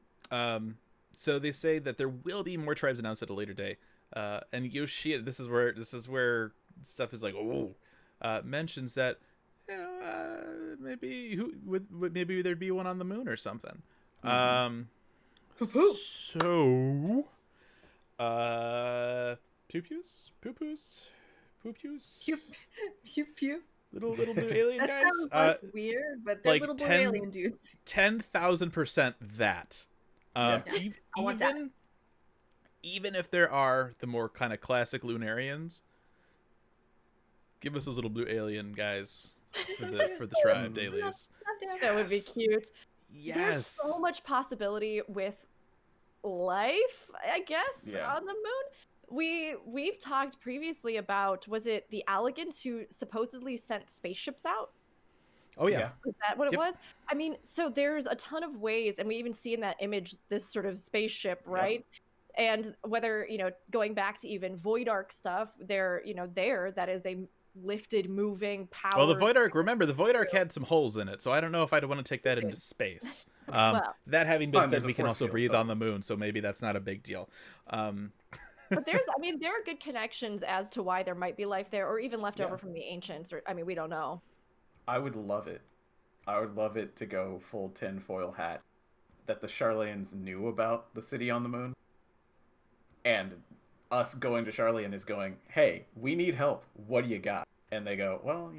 So they say that there will be more tribes announced at a later day. And Yoshida, this is where stuff is like, mentions that maybe there'd be one on the moon or something. Poo-poo. So poo-poos, Pew pew pew. little blue alien That guys. sounds less weird, but they're like little blue 10 alien dudes. 10,000% that. Yeah. I want that. Even if there are the more kind of classic Lunarians, give us those little blue alien guys for the tribe dailies. That would be Yes. cute. Yes. There's so much possibility with life, I guess, Yeah. on the moon. We've talked previously about, was it the Allegans who supposedly sent spaceships out? Oh yeah. Is that what it Yep. was? I mean, so there's a ton of ways, and we even see in that image this sort of spaceship, right? And whether, going back to even Void Ark stuff, there that is a lifted, moving, power. Well, the Void Ark. Remember, the Void Ark had some holes in it, so I don't know if I'd want to take that into space. Well. That having been Fine, said, there's a we can force also field, breathe so- on the moon, so maybe that's not a big deal. But there are good connections as to why there might be life there, or even left over Yeah. from the ancients, or, we don't know. I would love it. I would love it to go full tinfoil hat. That the Charlayans knew about the city on the moon. And us going to Charlayan is going, hey, we need help. What do you got? And they go, well,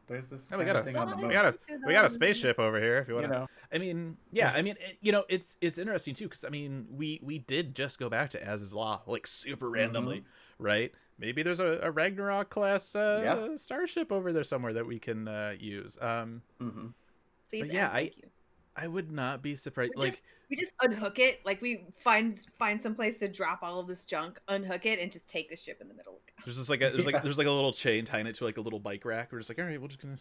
there's this Oh, we kind got of thing on the moon. we got a spaceship over here if you want You know, I mean, yeah, I mean, it's interesting too, because I mean, we did just go back to As Is Law, like super randomly, right? Maybe there's a Ragnarok class starship over there somewhere that we can use. Please, But yeah, and thank you. I would not be surprised. We just unhook it. Like we find some place to drop all of this junk, unhook it, and just take the ship in the middle. There's just like a there's like a little chain tying it to like a little bike rack. We're just like, all right, we're just gonna.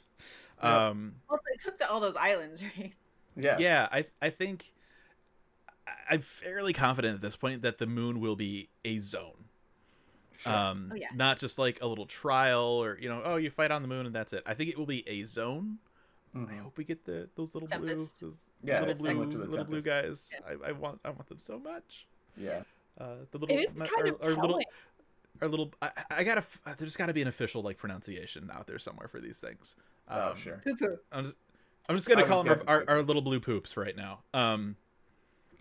Also, it took to all those islands, right? yeah. Yeah, I think I'm fairly confident at this point that the moon will be a zone. Sure. Oh, yeah. Not just like a little trial or you fight on the moon and that's it. I think it will be a zone. I hope we get those little Tempest. Yeah, little it's similar blue to the little blue Tempest. guys. I want them so much. Yeah. The little It is kind of telling. our little I gotta there's got to be an official like pronunciation out there somewhere for these things. Oh, sure. Poo poo. I'm just gonna I call would them guess our little blue poops right now.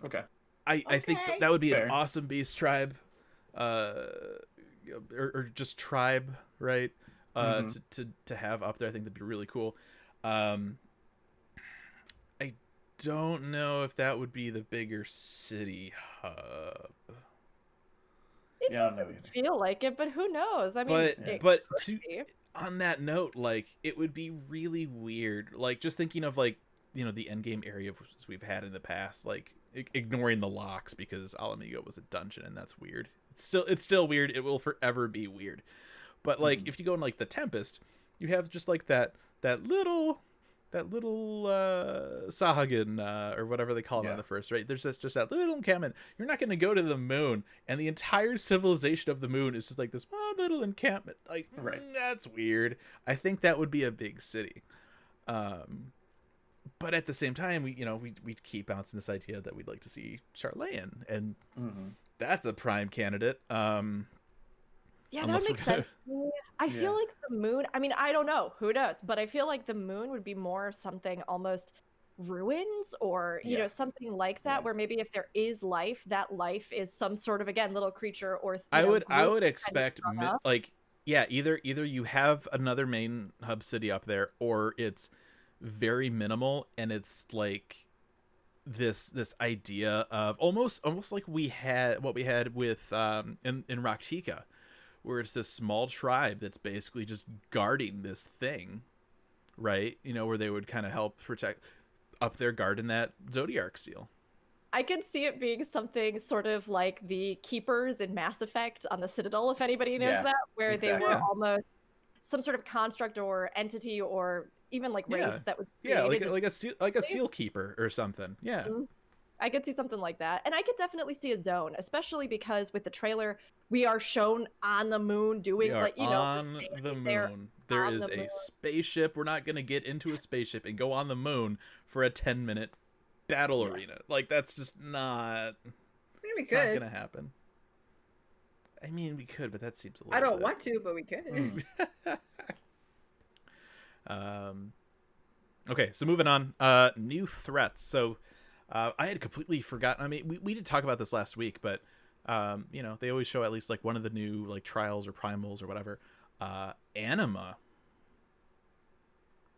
Okay. I think Okay. that would be an Fair. awesome beast tribe, or just tribe, right? To have up there, I think that'd be really cool. I don't know if that would be the bigger city hub, It Yeah, I don't know doesn't either. feel like it, but who knows? I mean, but could to be. on that note, like it would be really weird, like just thinking of like the endgame area we've had in the past, like ignoring the locks because Alamigo was a dungeon and that's weird. It's still weird. It will forever be weird. But like if you go in like the Tempest, you have just like that little Sahagin or whatever they call it Yeah. on the first, right? There's just that little encampment. You're not going to go to the moon, and the entire civilization of the moon is just like this one little encampment. Like, Right. that's weird. I think that would be a big city. But at the same time, we keep bouncing this idea that we'd like to see Charlayan, and that's a prime candidate. Yeah, that Unless would we're make gonna- sense to me. I feel Yeah. like the moon, I mean, I don't know, who knows? But I feel like the moon would be more something almost ruins or, Yes. something like that, Yeah. where maybe if there is life, that life is some sort of, again, little creature or I would group expect kind of up. either you have another main hub city up there, or it's very minimal and it's like this idea of almost like what we had with in Raktika, where it's this small tribe that's basically just guarding this thing, right? Where they would kind of help protect up there, guarding that Zodiac seal. I could see it being something sort of like the Keepers in Mass Effect on the Citadel, if anybody knows Yeah, that, where they exactly. were Yeah. almost some sort of construct or entity or even like race Yeah. that was Yeah, created. like a seal keeper or something. Yeah. I could see something like that. And I could definitely see a zone, especially because with the trailer, we are shown on the moon doing We are like, you know, we're on standing the moon. there There on is the a moon. spaceship. We're not gonna get into a spaceship and go on the moon for a 10-minute battle arena. Like that's just not. I mean, we It's not could. gonna happen. I mean, we could, but that seems a little. I don't bit... want to, but we could. Okay, so moving on. New threats. So, I had completely forgotten. I mean, we did talk about this last week, but you know, they always show at least like one of the new like trials or primals or whatever. Anima.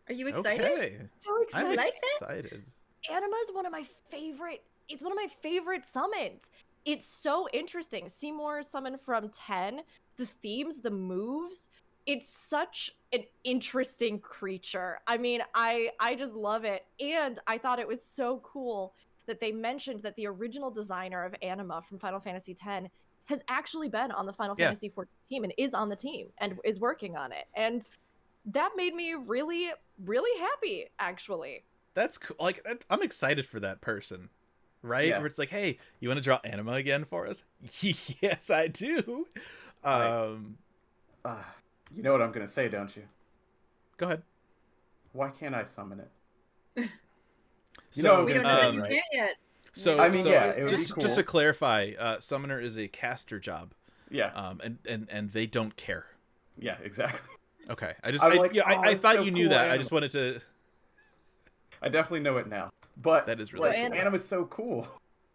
Are you excited? Okay. So I'm excited. like it? excited. Anima is one of my favorite. It's one of my favorite summons. It's so interesting. Seymour summon from 10. The themes, the moves. It's such an interesting creature. I mean, I just love it. And I thought it was so cool that they mentioned that the original designer of Anima from Final Fantasy X has actually been on the Final Yeah. Fantasy XIV team and is on the team and is working on it. And that made me really, really happy, actually. That's cool. Like I'm excited for that person, right? Yeah. Where it's like, hey, you want to draw Anima again for us? Yes, I do. You know what I'm gonna say, don't you? Go ahead. Why can't I summon it? So, know I'm We don't know gonna that do you right? can't yet. So, I mean, so yeah, it would be just cool. just to clarify, Summoner is a caster job, Yeah, and they don't care. yeah, exactly. Okay, I just I'm I, like, yeah, oh, I it's thought so you knew cool, that. I Anima. just wanted to. I definitely know it now. But That is really like, cool. Anima's so cool.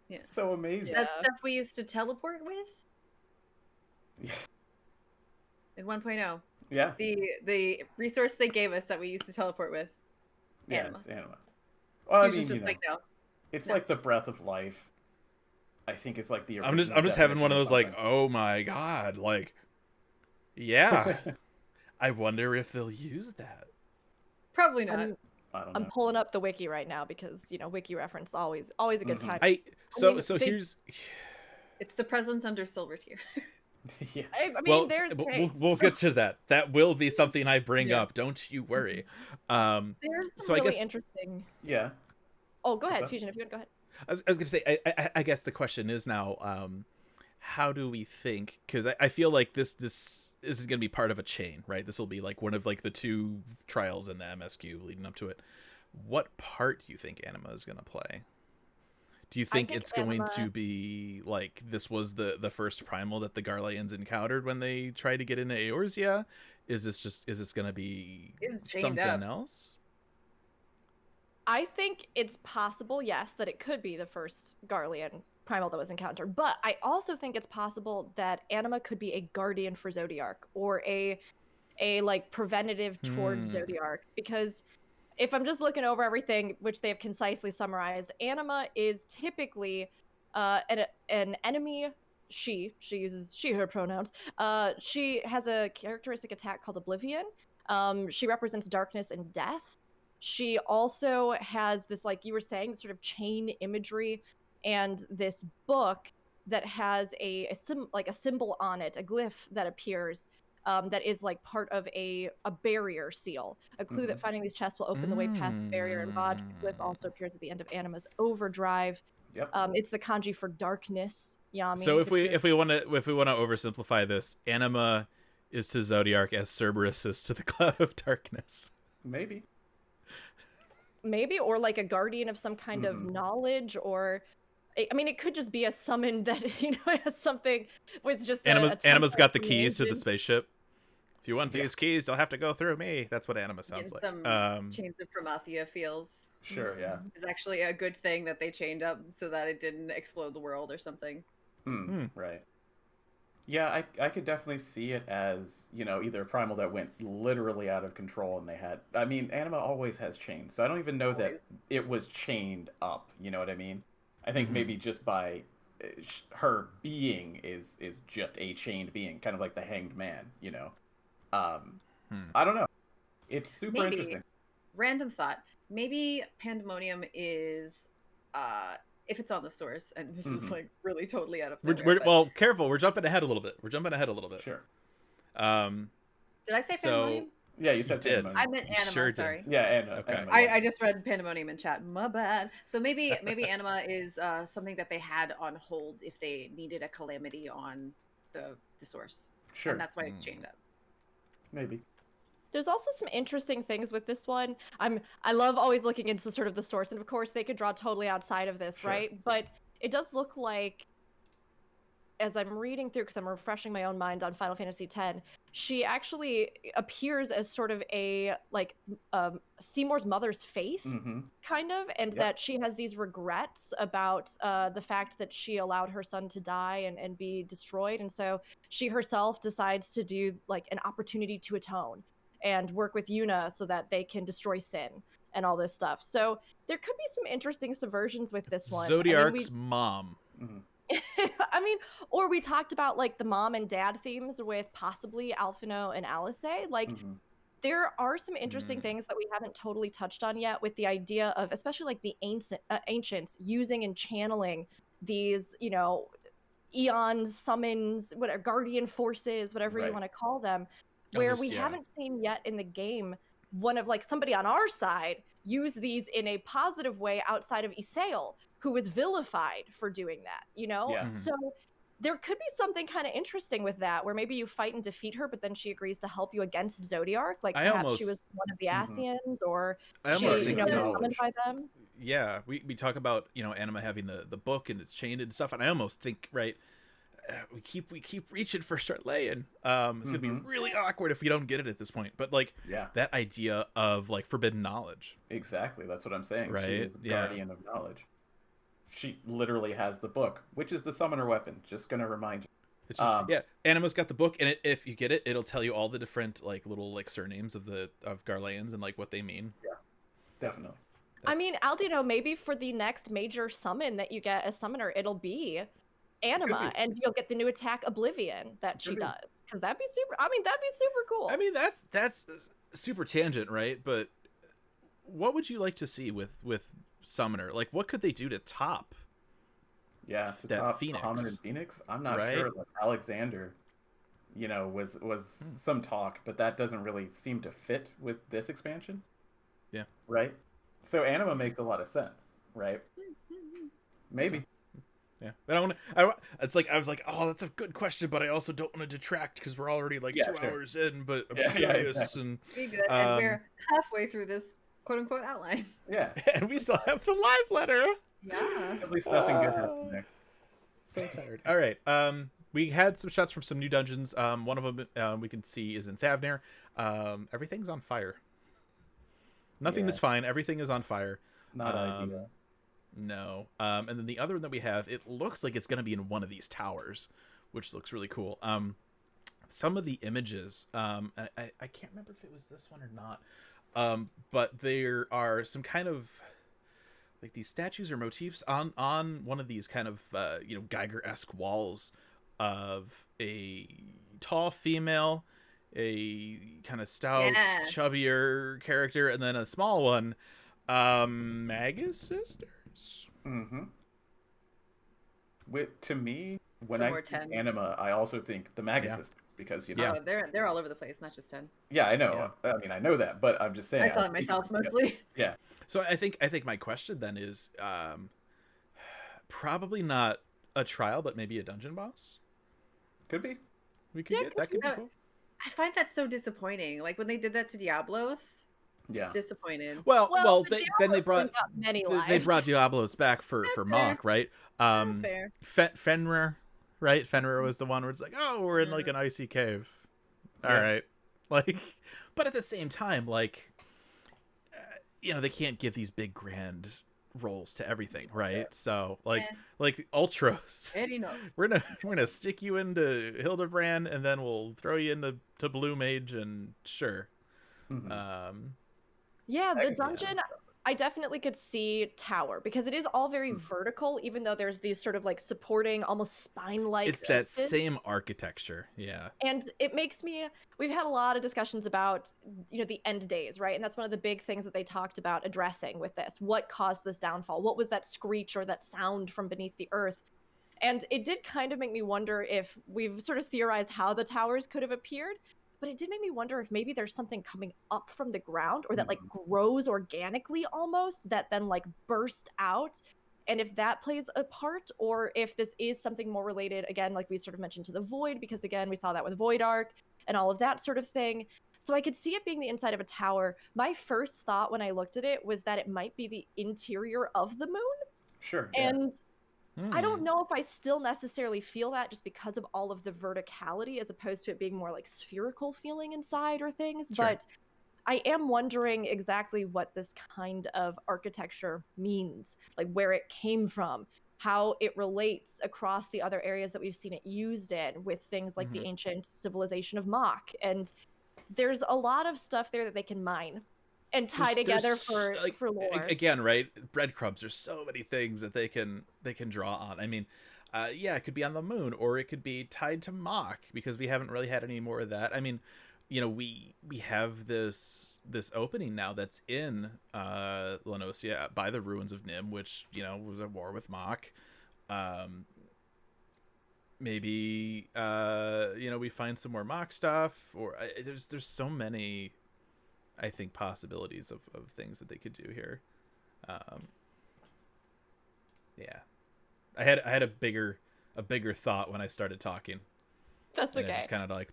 Yeah. So amazing. Yeah. That stuff we used to teleport with Yeah. in 1.0. Yeah. The resource they gave us that we used to teleport with. Yeah, Anima. it's Anima. Well, I Fusion's mean, just you know, like no. it's no. like the breath of life. I think it's like the. I'm just original having one of definition those like, something. oh my god, like, yeah. I wonder if they'll use that. Probably not. I don't I'm know. pulling up the wiki right now because, you know, wiki reference always a good Mhm. time. So they- here's. It's the presence under silver tier. Yeah. I mean, Well, there's we'll get to that. That will be something I bring Yeah. up. Don't you worry. there's some so I really guess- interesting. Yeah. Oh, go ahead, that? Fusion. If you want, go ahead. I was gonna say. I guess the question is now, how do we think? Because I feel like this isn't gonna be part of a chain, right? This will be like one of like the two trials in the MSQ leading up to it. What part do you think Anima is gonna play? Do you think, think it's going Anima- to be like this was the first primal that the Garleans encountered when they tried to get into Eorzea? Is this gonna be It's chained something up. else? I think it's possible, yes, that it could be the first Garlean primal that was encountered. But I also think it's possible that Anima could be a guardian for Zodiark or a like preventative towards Hmm. Zodiark. Because if I'm just looking over everything, which they have concisely summarized, Anima is typically an enemy. She uses she/her pronouns. She has a characteristic attack called Oblivion. She represents darkness and death. She also has this, like you were saying, sort of chain imagery and this book that has a symbol on it, a glyph that appears that is like part of a barrier seal, a clue that Mhm. finding these chests will open the way past the barrier and lodge. The glyph also appears at the end of Anima's overdrive. Yep. It's the kanji for darkness, Yami. So if which we is- want to oversimplify this, Anima is to Zodiark as Cerberus is to the Cloud of Darkness. Maybe. maybe, or like a guardian of some kind of Mhm. knowledge, or I mean, it could just be a summon that has something was just a Anima's got the template from keys to the engine. spaceship. If you want Yeah. these keys, you'll have to go through me. That's what Anima sounds like. Some Chains of Promathia feels Sure. Yeah. is actually a good thing that they chained up so that it didn't explode the world or something. Right. Yeah, I could definitely see it as, either a primal that went literally out of control and they had. I mean, Anima always has chains, so I don't even know that Always. it was chained up. You know what I mean? I think Mhm. maybe just by her being is just a chained being, kind of like the Hanged Man. I don't know. It's super Maybe. interesting. Random thought. Maybe Pandemonium is if it's on the stores, and this is Mhm. like really totally out of We're, nowhere, but well, careful. We're jumping ahead a little bit. Sure. Um, Did I say So Pandemonium? Yeah, you said did. Pandemonium. I meant You Anima. sure did. Sorry. Yeah, and Okay. Anima, I, yeah. I just read Pandemonium in chat. My bad. So maybe Anima is something that they had on hold if they needed a calamity on the source, Sure, and that's why it's chained up. maybe. There's also some interesting things with this one. I love always looking into sort of the source, and of course they could draw totally outside of this, Sure. right? But it does look like, as I'm reading through, because I'm refreshing my own mind on Final Fantasy X, she actually appears as sort of a Seymour's mother's faith, Mm-hmm. kind of, and Yep. that she has these regrets about the fact that she allowed her son to die and be destroyed, and so she herself decides to do like an opportunity to atone and work with Yuna so that they can destroy sin and all this stuff. So there could be some interesting subversions with this one. Zodiark's mom. Mm-hmm. I mean, or we talked about like the mom and dad themes with possibly Alphino and Alice. Like, Mm-hmm. there are some interesting things that we haven't totally touched on yet with the idea of, especially like the ancients using and channeling these, you know, eons, summons, whatever, guardian forces, whatever you Right. want to call them, Oh, where there's- we yeah. haven't seen yet in the game one of like somebody on our side use these in a positive way outside of Isael, who was vilified for doing that, you know? Yeah. Mhm. So there could be something kind of interesting with that, where maybe you fight and defeat her, but then she agrees to help you against Zodiark. Like I perhaps she almost- was one of the Mhm. Asians, or I she, almost you think know, was that- summoned by them. Yeah, we talk about, you know, Anima having the book and it's chained and stuff, and I almost think, right, we keep reaching for Startlayan. It's gonna be Mhm. really awkward if we don't get it at this point. But like Yeah, that idea of like forbidden knowledge. exactly. That's what I'm saying. She Right, is the yeah. guardian of knowledge. She literally has the book, which is the summoner weapon. Just gonna remind you. It's just, Um, yeah, Anima's got the book, and if you get it, it'll tell you all the different like little like surnames of Garleans and like what they mean. Definitely. I mean, That's- Aldino, maybe for the next major summon that you get as summoner, it'll be Anima, be. and you'll get the new attack Oblivion that she be. does. Because that'd be super. I mean, that'd be super cool. I mean, that's super tangent, right? But what would you like to see with Summoner? Like, what could they do to top? Yeah, to that top Phoenix. Hominid Phoenix. I'm not Right? sure. Like Alexander, you know, was some talk, but that doesn't really seem to fit with this expansion. Yeah. Right. So Anima makes a lot of sense, right? Maybe. Yeah, and I want to. It's like I was like, oh, that's a good question, but I also don't want to detract because we're already like Yeah, 2 sure. hours in. But I'm Yeah, yeah, curious, exactly. Be good, and Um, we're halfway through this quote unquote outline. Yeah. and we still have the live letter. Yeah. At least nothing good happened there. So tired. All right. We had some shots from some new dungeons. One of them we can see is in Thavnir. Everything's on fire. Nothing Yeah. is fine. Everything is on fire. Not Um, ideal. No. And then the other one that we have, it looks like it's going to be in one of these towers, which looks really cool. Some of the images, I can't remember if it was this one or not, but there are some kind of like these statues or motifs on one of these kind of Geiger-esque walls of a tall female, a kind of stout, Yeah. chubbier character, and then a small one. Magus sisters. Mm-hmm. To me, when Some I more think 10. Anima, I also think the Magus Yeah. sisters because you know. Yeah. Oh, they're all over the place, not just 10. Yeah, I know. I mean, I know that, but I'm just saying. I saw it think- myself mostly. Yeah. So I think my question then is probably not a trial, but maybe a dungeon boss. Could be. We could Yeah, get that. Could be that- cool. I find that so disappointing. Like when they did that to Diablos, Yeah. disappointed. Well, but then they Diablo's brought got many they lives. brought Diablos back for That's Mach, right? That's fair. Fenrir, right? Fenrir was the one where it's like, oh, we're in like an icy cave. All Yeah. right, like, but at the same time, like, they can't give these big grand roles to everything, right? Yeah. So, like, Yeah. like Ultros, Eddie knows. we're gonna stick you into Hildebrand, and then we'll throw you into Blue Mage, and sure. Mhm. Yeah, I the can see that. dungeon, I definitely could see tower, because it is all very Mhm. vertical, even though there's these sort of like supporting, almost spine-like It's that pieces. same architecture, yeah. And it makes me, we've had a lot of discussions about, the end days, right? And that's one of the big things that they talked about addressing with this. What caused this downfall? What was that screech or that sound from beneath the earth? And it did kind of make me wonder if we've sort of theorized how the towers could have appeared. but it did make me wonder if maybe there's something coming up from the ground or that like grows organically almost that then like burst out. And if that plays a part, or if this is something more related, again, like we sort of mentioned, to the void, because again, we saw that with Void Ark and all of that sort of thing. So I could see it being the inside of a tower. My first thought when I looked at it was that it might be the interior of the moon. Sure. Yeah. And I don't know if I still necessarily feel that just because of all of the verticality as opposed to it being more like spherical feeling inside or things. Sure. But I am wondering exactly what this kind of architecture means, like where it came from, how it relates across the other areas that we've seen it used in with things like the ancient civilization of Mach. And there's a lot of stuff there that they can mine and tie together for lore. Again, right? Breadcrumbs. There's so many things that they can draw on. I mean, yeah, it could be on the moon, or it could be tied to Mach, because we haven't really had any more of that. I mean, you know, we have this opening now that's in La Noscea by the ruins of Nim, which, you know, was at war with Mach. Maybe you know, we find some more Mach stuff, or there's so many, I think, possibilities of things that they could do here. Yeah, I had a bigger thought when I started talking. That's and okay. It just kind of like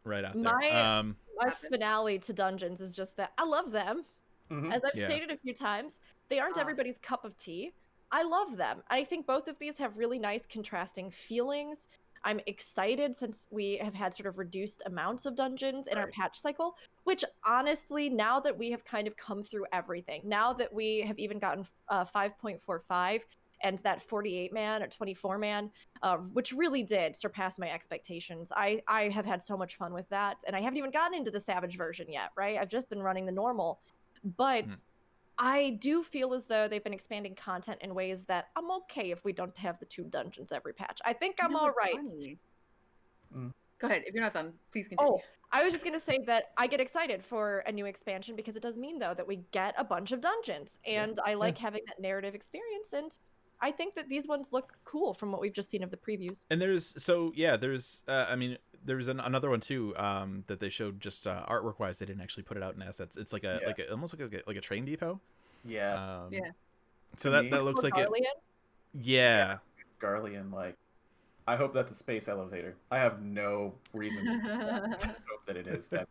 right out there. My finale to Dungeons is just that I love them. As I've stated a few times, they aren't everybody's cup of tea. I love them. I think both of these have really nice contrasting feelings. I'm excited since we have had sort of reduced amounts of dungeons in our patch cycle, which honestly, now that we have kind of come through everything, now that we have even gotten 5.45 and that 48-man or 24-man, which really did surpass my expectations. I have had so much fun with that, and I haven't even gotten into the Savage version yet, right? I've just been running the normal, but I do feel as though they've been expanding content in ways that I'm okay if we don't have the 2 dungeons every patch. I think I'm all right. Go ahead. If you're not done, please continue. Oh, I was just going to say that I get excited for a new expansion because it does mean, though, that we get a bunch of dungeons. And I like having that narrative experience. And I think that these ones look cool from what we've just seen of the previews. And there's I mean, there was another one too that they showed just artwork wise. They didn't actually put it out in assets. It's like almost like a train depot. Yeah. So that looks like it. Yeah. Garlean, like, I hope that's a space elevator. I have no reason to hope that it is that.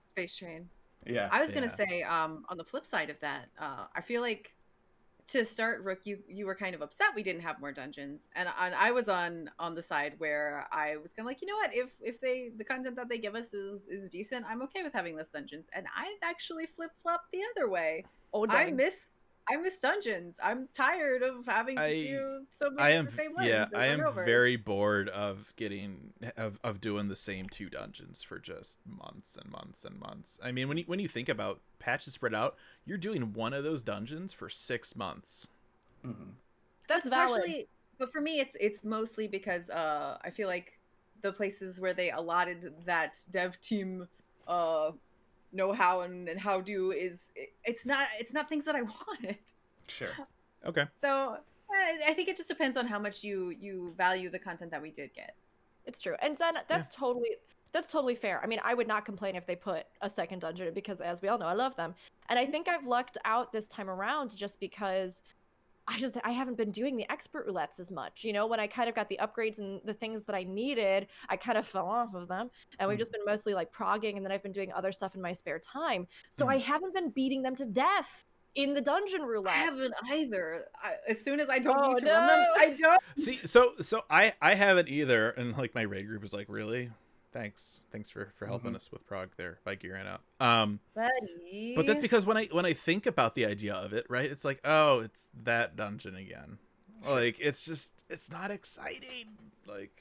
Space train. Yeah. I was gonna say, on the flip side of that, I feel like to start, Rook, you were kind of upset we didn't have more dungeons, and I was on the side where I was kind of like, you know what, if the content that they give us is decent, I'm okay with having less dungeons. And I actually flip-flopped the other way. Oh, dang. I miss dungeons. I'm tired of having to do so many of the same ones. Yeah, over I am and over. very bored of doing the same 2 dungeons for just months and months and months. I mean, when you think about patches spread out, you're doing one of those dungeons for 6 months. That's valid. Partially, but for me, it's mostly because I feel like the places where they allotted that dev team know-how and how-do it's not things that I wanted. Sure. Okay. So I think it just depends on how much you value the content that we did get. It's true. And Zen, that's totally fair. I mean, I would not complain if they put a second dungeon because, as we all know, I love them. And I think I've lucked out this time around just because I haven't been doing the expert roulettes as much. You know, when I kind of got the upgrades and the things that I needed, I kind of fell off of them. And we've just been mostly like progging, and then I've been doing other stuff in my spare time. So I haven't been beating them to death in the dungeon roulette. I haven't either. As soon as I don't need to run them, I don't. See, so I haven't either, and like my raid group was like, really? Thanks for helping us with Prague there by gearing up. Buddy. But that's because when I think about the idea of it, right, it's like, oh, it's that dungeon again. Like, it's not exciting. Like,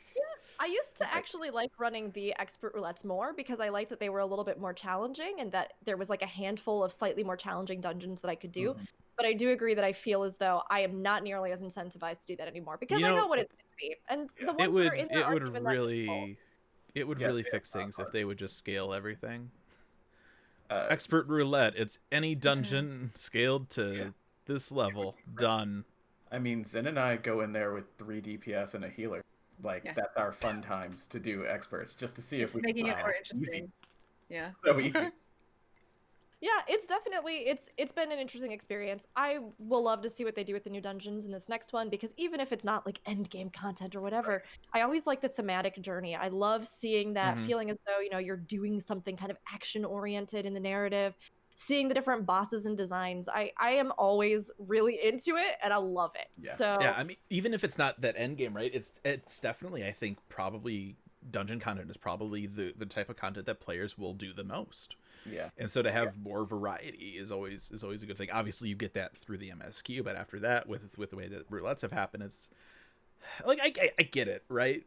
I used to actually like running the expert roulettes more because I liked that they were a little bit more challenging and that there was like a handful of slightly more challenging dungeons that I could do. But I do agree that I feel as though I am not nearly as incentivized to do that anymore because I know what it's going to be. And the ones that are in there aren't even that difficult. It would really fix things if they would just scale everything. Expert roulette. It's any dungeon scaled to this level. Done. I mean, Zen and I go in there with 3 DPS and a healer. Like Yeah. that's our fun times to do experts, just to see It's if we making can it find more easy. interesting. Yeah. So easy. Yeah, it's definitely it's been an interesting experience. I will love to see what they do with the new dungeons in this next one because even if it's not like end game content or whatever, I always like the thematic journey. I love seeing that Mhm. feeling as though, you're doing something kind of action oriented in the narrative, seeing the different bosses and designs. I am always really into it and I love it. Yeah. So Yeah, I mean, even if it's not that end game, right? It's definitely, I think, probably dungeon content is probably the type of content that players will do the most. Yeah. And so to have more variety is always a good thing. Obviously, you get that through the MSQ, but after that, with the way that roulettes have happened, it's like I get it, right?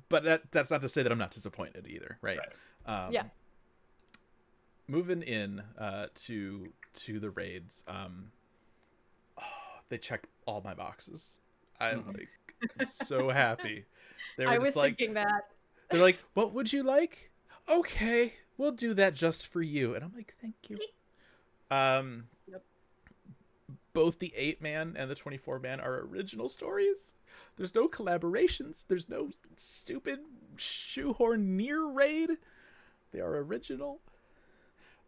But that's not to say that I'm not disappointed either, right? Yeah. Moving in to the raids, they checked all my boxes. I'm so happy. They were I just was like, thinking that. they're like, what would you like? Okay, we'll do that just for you. And I'm like, thank you. Both the 8-man and the 24-man are original stories. There's no collaborations. There's no stupid shoehorn near raid. They are original.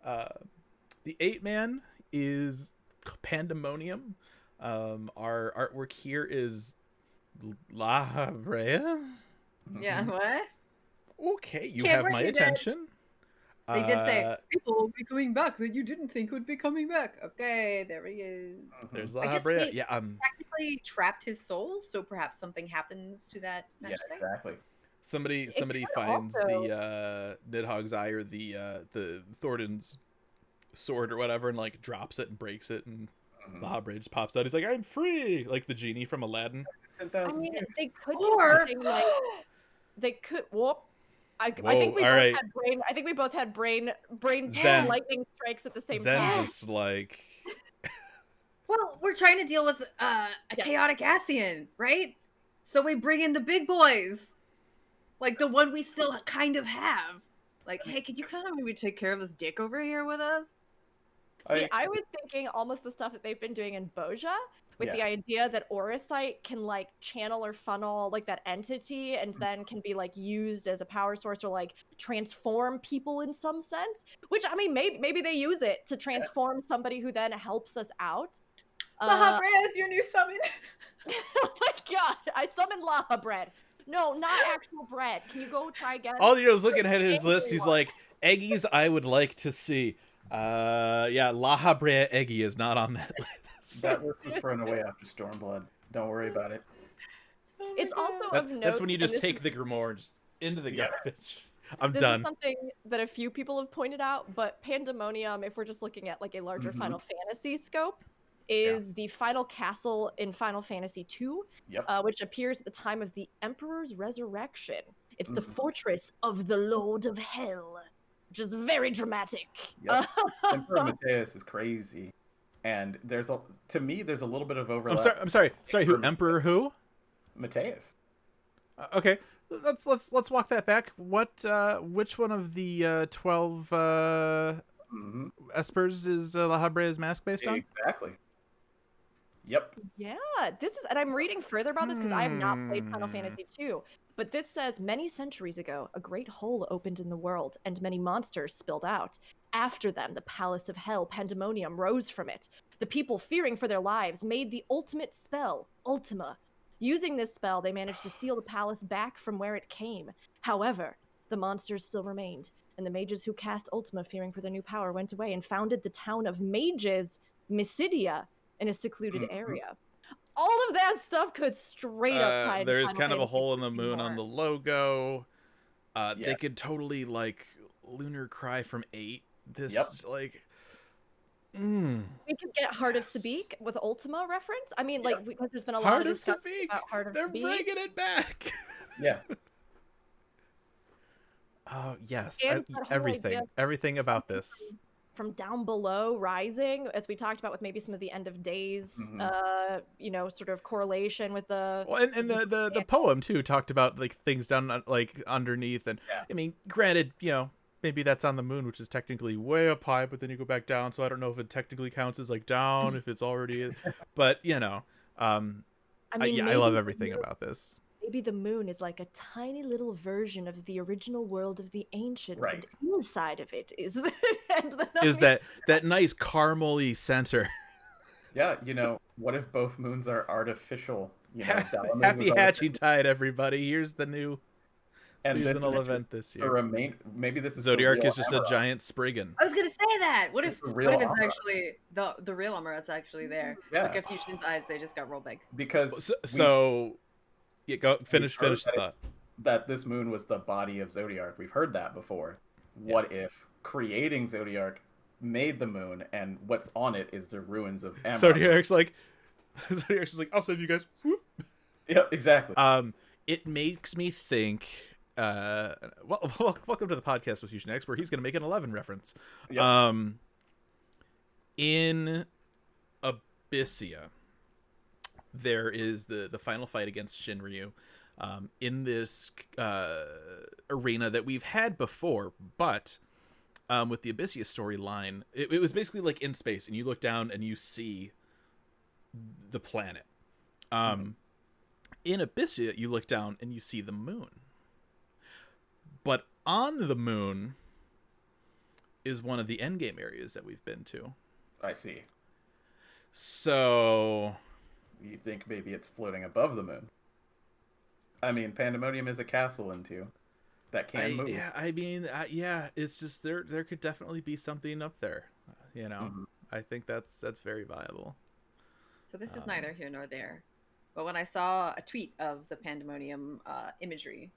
The 8-man is Pandemonium. Our artwork here is La Brea. Yeah. What? Okay, you Can't have work my your dad. attention. They did say people will be coming back that you didn't think would be coming back. Okay, there he is. There's I La guess Brea. we Yeah, technically trapped his soul, so perhaps something happens to that Yeah, magic site. exactly. somebody could finds also- the Nidhogg's eye or the Thornton's sword or whatever and like drops it and breaks it and La Brea just pops out. He's like, I'm free, like the genie from Aladdin. 10,000 I mean, years. they could do Or something like they could whoop. I Whoa, think we all both right. had brain. I think we both had brain Zen. lightning strikes at the same Zen time. just like well, we're trying to deal with a Yes. chaotic Ascian, right? So we bring in the big boys, like the one we still kind of have. Like, hey, could you kind of maybe take care of this dick over here with us? See, I was thinking almost the stuff that they've been doing in Boja with the idea that Auracite can like channel or funnel like that entity and then can be like used as a power source or like transform people in some sense. Which I mean, maybe they use it to transform somebody who then helps us out. Laha Brea is your new summon. Oh my god! I summoned Laha bread. No, not actual bread. Can you go try again? all you know is looking at his list. He's Everyone. like, Eggies I would like to see. Yeah, La Brea Eggie is not on that list. That list was thrown away after Stormblood. Don't worry about it. It's also That- of note. that's when you and just this take is- the Grimoire just into the Yeah. garbage. I'm This done. is something that a few people have pointed out, but Pandemonium, if we're just looking at like a larger Mhm. Final Fantasy scope, is the final castle in Final Fantasy II, Yep. which appears at the time of the Emperor's Resurrection. It's the Mhm. fortress of the Lord of Hell, which is very dramatic. Yep. Emperor Mateus is crazy, and there's a little bit of overlap. I'm sorry. Who? Emperor who? Mateus. Okay, let's walk that back. What? Which one of the 12 hmm espers is La Brea's mask based on? Exactly. Yep. Yeah, this is, and I'm reading further about this because I have not played Final Fantasy II. But this says many centuries ago, a great hole opened in the world, and many monsters spilled out. After them, the Palace of Hell, Pandemonium, rose from it. The people, fearing for their lives, made the ultimate spell, Ultima. Using this spell, they managed to seal the palace back from where it came. However, the monsters still remained, and the mages who cast Ultima, fearing for their new power, went away and founded the town of Mages, Mysidia, in a secluded area. All of that stuff could straight up tie into There's Final kind of a Fantasy hole in the 15 moon on the more. logo. Yeah. They could totally like Lunar Cry from 8. This Yep. is like. We could get Heart of Yes. Sabik with Ultima reference. I mean, like, because there's been a lot Heart of of discussion Sabik. about Heart of They're Sabik. bringing it back. Yeah. Oh yes, And that whole everything, idea of everything about something this. From down below rising, as we talked about with maybe some of the end of days, sort of correlation with the. Well, and the poem too talked about like things down like underneath, and Yeah. I mean, granted, maybe that's on the moon, which is technically way up high, but then you go back down, so I don't know if it technically counts as like down if it's already, but I mean, I love maybe everything about this. maybe the moon is like a tiny little version of the original world of the ancients, Right. and inside of it is the, and the Is that nice caramely center? Yeah, what if both moons are artificial? Balamoon Happy was hatching tide, everybody. Here's the new And this seasonal is event this the year. maybe this is the Zodiark real is just a Amarok. giant Spriggan. I was gonna say that. What if It's the real it's Amarok. actually the real Amarok's actually there? Yeah. Look at Fusion's eyes; they just got real big. Because So yeah, go finish heard the thought. that this moon was the body of Zodiark. We've heard that before. What if creating Zodiark made the moon, and what's on it is the ruins of Amarok? Zodiark's like, I'll save you guys. Whoop. Yeah, exactly. It makes me think. Welcome to the podcast with Fusion X, where he's going to make an 11 reference. Yep. In Abyssia, there is the final fight against Shinryu, in this arena that we've had before, but with the Abyssia storyline, it was basically like in space, and you look down and you see the planet. In Abyssia, you look down and you see the moon. But on the moon is one of the endgame areas that we've been to. I see. So You think maybe it's floating above the moon? I mean, Pandemonium is a castle into that can move. Yeah, it's just there could definitely be something up there. Mhm. I think that's very viable. So this is neither here nor there. But when I saw a tweet of the Pandemonium imagery,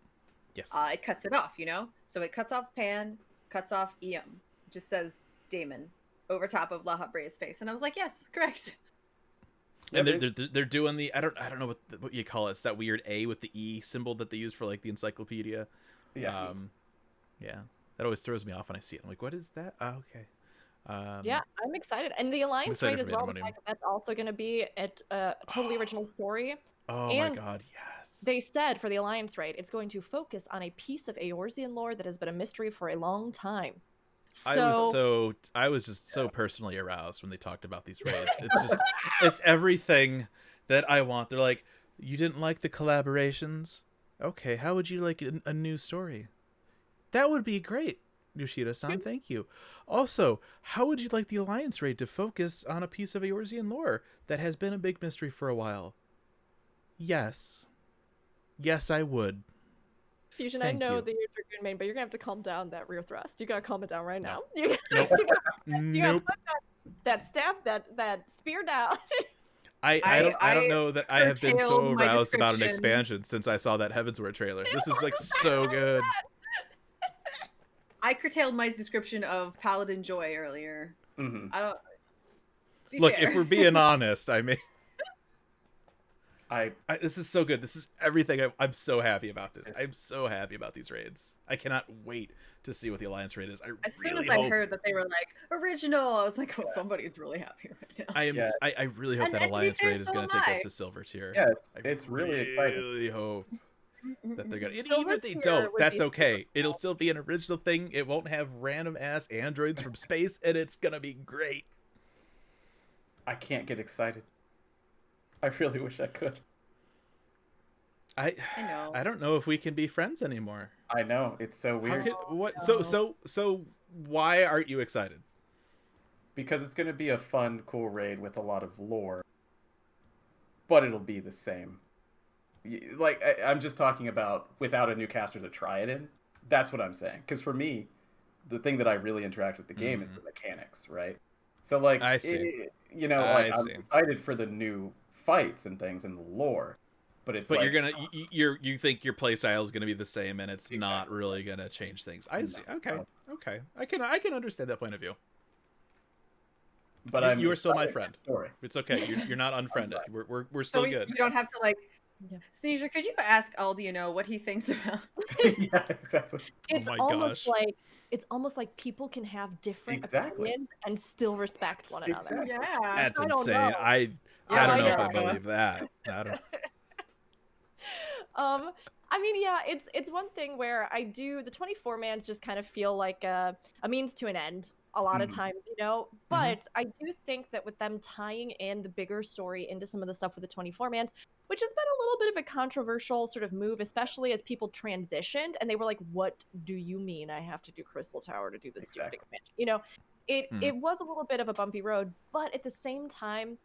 Yes. it cuts it off, So it cuts off Pan, cuts off Eum. It just says Damon over top of La Habrea's face. And I was like, yes, correct. And Yeah, they're doing the I don't know what you call it. It's that weird A with the E symbol that they use for like the encyclopedia. Yeah. Yeah. That always throws me off when I see it. I'm like, what is that? Oh, okay. Yeah, I'm excited. And the Alliance excited raid as for well, the Pandemonium. fact that that's also going to be a totally original story. Oh And my god, yes. They said for the Alliance raid, it's going to focus on a piece of Eorzean lore that has been a mystery for a long time. So, I was just so personally aroused when they talked about these raids. It's everything that I want. They're like, you didn't like the collaborations? Okay, how would you like a new story? That would be great, Yoshida-san, thank you. Also, how would you like the Alliance raid to focus on a piece of Eorzean lore that has been a big mystery for a while? Yes. Yes, I would. Fusion, Thank I know you. that you're Dragoon main, but you're going to have to calm down that rear thrust. You got to calm it down right now. Nope. You gotta Nope. put that staff, that spear down. I don't know that I have been so curtailed my aroused about an description. expansion since I saw that Heavensward trailer. This is like so good. I curtailed my description of Paladin Joy earlier. Hmm. I don't. Be Look, fair. if we're being honest, I mean, I this is so good. This is everything. I'm so happy about this. I'm so happy about these raids. I cannot wait to see what the Alliance raid is. As soon really as I hope. heard that they were like original, I was like, oh, somebody's really happy right now. I am. Yeah. I really hope And that to be Alliance fair, raid is so going to am take I. us to Silver Tier. yeah, I it's really exciting. really hope that they're gonna. And Silver even if they tier don't, would that's be okay. super It'll cool. still be an original thing. It won't have random ass androids from space, and it's gonna be great. I can't get excited. I really wish I could. I know. I don't know if we can be friends anymore. I know, it's so How weird. what? So why aren't you excited? Because it's going to be a fun, cool raid with a lot of lore. But it'll be the same. Like, I'm just talking about without a new caster to try it in. That's what I'm saying. Because for me, the thing that I really interact with the game is the mechanics, right? So, like, I see. like, I I'm see. excited for the new fights and things and the lore. But it's But like, you're gonna you think your playstyle is gonna be the same, and it's not really gonna change things. I see. Okay. Okay. I can understand that point of view. but you are still my excited friend. for the story. It's okay. You're not unfriended. We're So still good. you don't have to like. Yeah. Sneezer, could you ask Aldiano what he thinks about? Yeah, exactly. It's my almost gosh. like people can have different Exactly. opinions and still respect one another. Exactly. Yeah. That's I don't insane. know. I Yeah, don't I know if know. I believe that. I don't. I mean, yeah, it's one thing where the 24 mans just kind of feel like a means to an end a lot of Mhm. times, but I do think that with them tying in the bigger story into some of the stuff with the 24 mans, which has been a little bit of a controversial sort of move, especially as people transitioned and they were like, what do you mean I have to do Crystal Tower to do this stupid Exactly. expansion? You know, Hmm. it was a little bit of a bumpy road, but at the same time,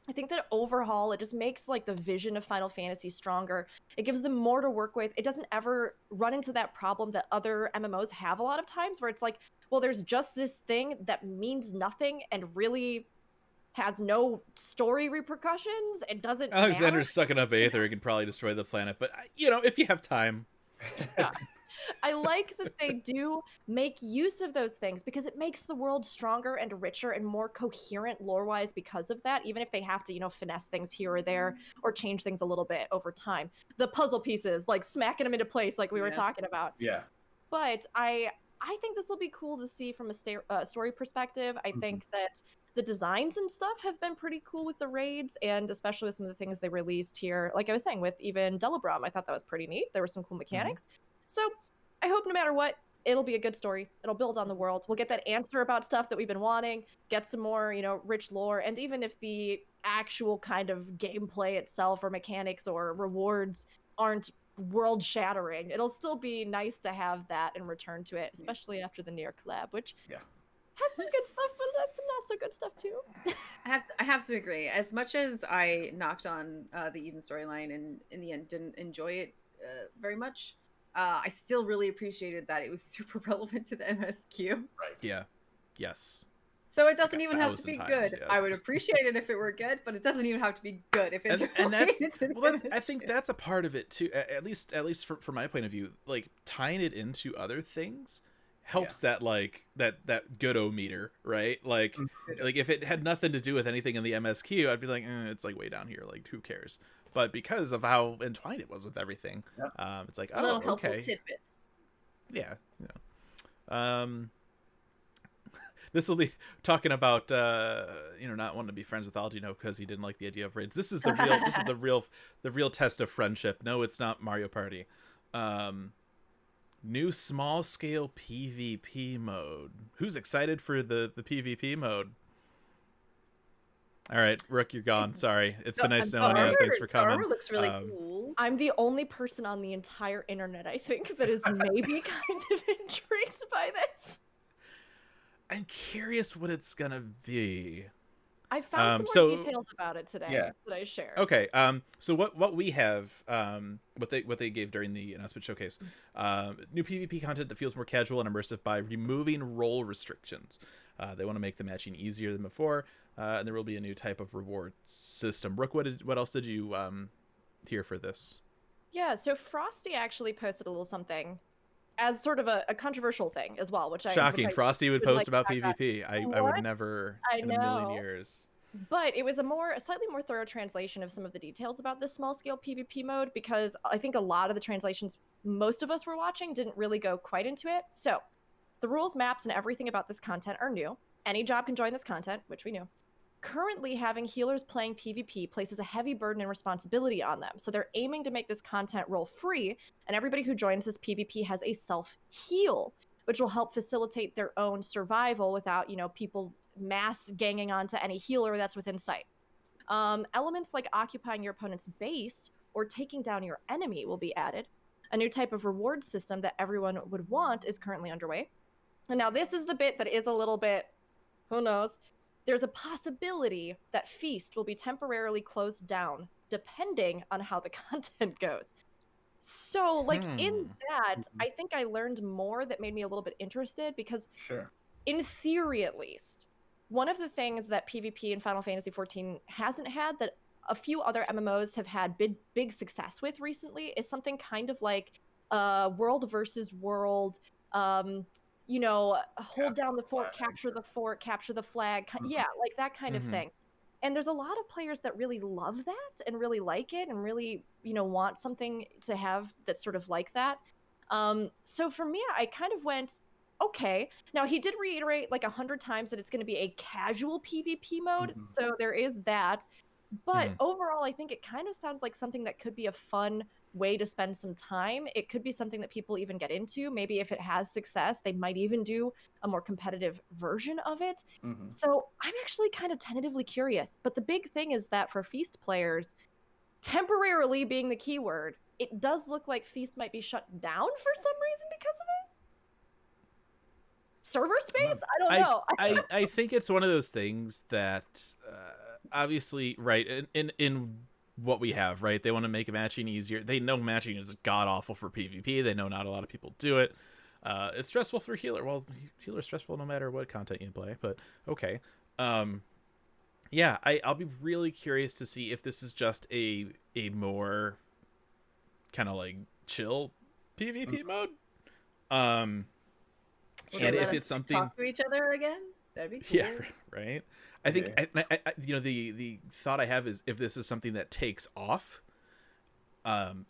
I think that overhaul, it just makes like the vision of Final Fantasy stronger. It gives them more to work with. It doesn't ever run into that problem that other MMOs have a lot of times where it's like, well, there's just this thing that means nothing and really has no story repercussions. It doesn't matter. Alexander's sucking up Aether. He can probably destroy the planet, but you know, if you have time. Yeah. I like that they do make use of those things because it makes the world stronger and richer and more coherent lore-wise because of that, even if they have to, you know, finesse things here or there or change things a little bit over time. The puzzle pieces, like smacking them into place like we were Yeah. talking about. Yeah. But I think this will be cool to see from a story perspective. I think that the designs and stuff have been pretty cool with the raids, and especially with some of the things they released here. Like I was saying, with even Delabrum, I thought that was pretty neat. There were some cool mechanics. So I hope no matter what, it'll be a good story. It'll build on the world. We'll get that answer about stuff that we've been wanting, get some more, you know, rich lore, and even if the actual kind of gameplay itself or mechanics or rewards aren't world shattering, it'll still be nice to have that and return to it, especially after the Nier collab, which has some good stuff, but has some not so good stuff too. I have to agree. As much as I knocked on the Eden storyline and in the end didn't enjoy it very much, I still really appreciated that it was super relevant to the MSQ. Yeah. Yes. So it doesn't Like even have to be 1,000 times, good. I would yes. appreciate it if it were good, but it doesn't even have to be good if it's And that's related to the well, that's I think MSQ. that's a part of it too. At least from my point of view, like tying it into other things helps that like that good-o-meter, right? Like if it had nothing to do with anything in the MSQ, I'd be like, it's like way down here, like who cares? But because of how entwined it was with everything, it's like, Little oh, helpful okay, tidbits. yeah, this will be talking about not wanting to be friends with Aldino because he didn't like the idea of raids. This is the real test of friendship. No, it's not Mario Party. New small scale PvP mode. Who's excited for the PvP mode? All right, Rook, you're gone. Sorry. It's been nice knowing you. Thanks for coming. Armor looks really cool. I'm the only person on the entire internet, I think, that is maybe kind of intrigued by this. I'm curious what it's gonna be. I found some more details about it today that I shared. Okay. So what we have, what they gave during the announcement showcase, new PvP content that feels more casual and immersive by removing role restrictions. They want to make the matching easier than before, and there will be a new type of reward system. Brooke, what else did you hear for this? Yeah. So Frosty actually posted a little something as sort of a controversial thing as well, which Shocking. Frosty would post about like PvP. I would never in a million years. But it was a slightly more thorough translation of some of the details about this small scale PvP mode, because I think a lot of the translations most of us were watching didn't really go quite into it. So the rules, maps, and everything about this content are new. Any job can join this content, which we knew. Currently, having healers playing PvP places a heavy burden and responsibility on them. So they're aiming to make this content role free, and everybody who joins this PvP has a self-heal, which will help facilitate their own survival without, people mass ganging onto any healer that's within sight. Elements like occupying your opponent's base or taking down your enemy will be added. A new type of reward system that everyone would want is currently underway. And now this is the bit that is a little bit, who knows? There's a possibility that Feast will be temporarily closed down, depending on how the content goes. So, in that, I think I learned more that made me a little bit interested, because in theory, at least, one of the things that PvP in Final Fantasy XIV hasn't had that a few other MMOs have had big success with recently is something kind of like world versus world, hold down the fort, capture the flag. Yeah, like that kind of thing. And there's a lot of players that really love that and really like it and really, want something to have that's sort of like that. So for me, I kind of went, okay. Now, he did reiterate like 100 times that it's going to be a casual PvP mode. So there is that. But overall, I think it kind of sounds like something that could be a fun way to spend some time. It could be something that people even get into. Maybe if it has success, they might even do a more competitive version of it. So I'm actually kind of tentatively curious. But the big thing is that for Feast players, temporarily being the keyword, it does look like Feast might be shut down for some reason because of it. Server space? I don't know. I think it's one of those things that obviously, right, in what we have, right, they want to make matching easier. They know matching is god awful for PvP. They know not a lot of people do it. It's stressful for healer. Well, healer's stressful no matter what content you play, but okay. Yeah, I'll be really curious to see if this is just a more kind of like chill PvP mode. And if it's something talk to each other again, that'd be cool. Yeah, right. I think I you know, the thought I have is if this is something that takes off,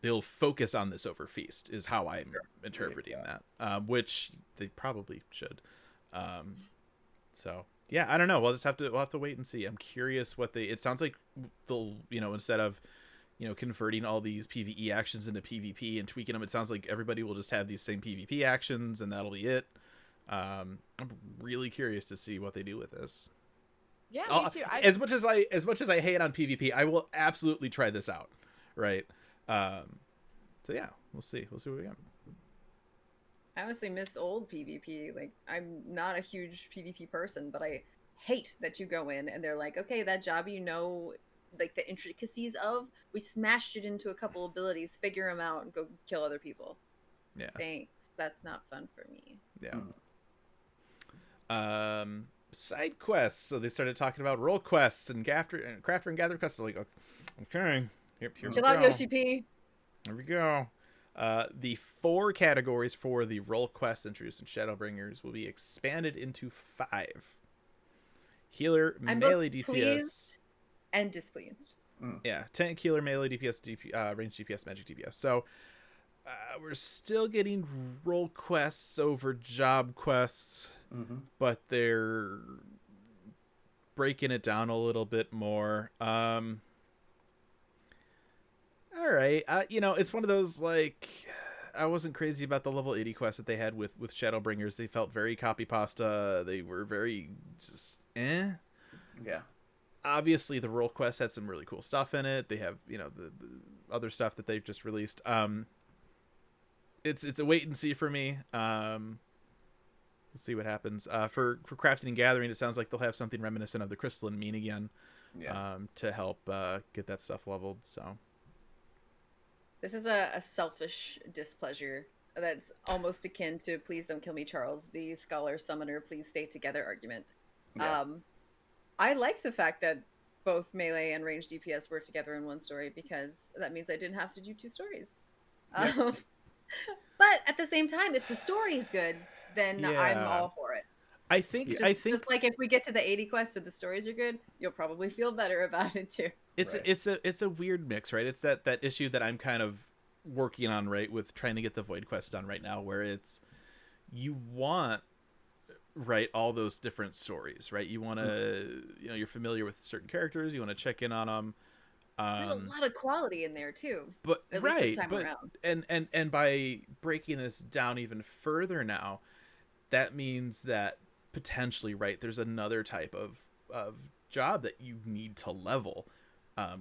they'll focus on this over Feast is how I'm interpreting that, which they probably should. So yeah, I don't know. We'll have to wait and see. I'm curious what it sounds like they'll, you know, instead of, you know, converting all these PvE actions into PvP and tweaking them, it sounds like everybody will just have these same PvP actions and that'll be it. I'm really curious to see what they do with this. Yeah, me too. As much as I hate on PvP, I will absolutely try this out. Right. So yeah, we'll see what we got. I honestly miss old PvP. Like, I'm not a huge PvP person, but I hate that you go in and they're like, okay, that job, you know, like the intricacies of, we smashed it into a couple abilities, figure them out and go kill other people. Yeah. Thanks. That's not fun for me. Yeah. Side quests. So they started talking about role quests and crafter and gather quests. Like, okay, here we Chill out, go. Yoshi P. Here we go. The 4 categories for the role quests introduced in Shadowbringers will be expanded into 5. Healer, I'm melee both DPS, pleased and displeased. yeah, tank, healer, melee DPS, range DPS, magic DPS. So we're still getting role quests over job quests, but they're breaking it down a little bit more. All right, you know, it's one of those, like, I wasn't crazy about the level 80 quests that they had with Shadowbringers. They felt very copy pasta. They were very just Yeah. Obviously, the role quest had some really cool stuff in it. They have, you know, the other stuff that they've just released. It's a wait and see for me. Let's see what happens. For crafting and gathering, it sounds like they'll have something reminiscent of the crystalline mean again. To help get that stuff leveled. So. This is a selfish displeasure that's almost akin to "Please don't kill me, Charles," the scholar summoner "Please stay together" argument. Yeah. I like the fact that both melee and range DPS were together in one story because that means I didn't have to do 2 stories. Yeah. But at the same time, if the story is good, then I'm all for it. I think just like if we get to the 80 quests and the stories are good, you'll probably feel better about it too. It's a weird mix, right? It's that issue that I'm kind of working on, right, with trying to get the Void quest done right now, where it's you want, right, all those different stories, right? You want to, you know, you're familiar with certain characters, you want to check in on them. There's a lot of quality in there too. But at least this time around. And by breaking this down even further now, that means that potentially, right, there's another type of job that you need to level,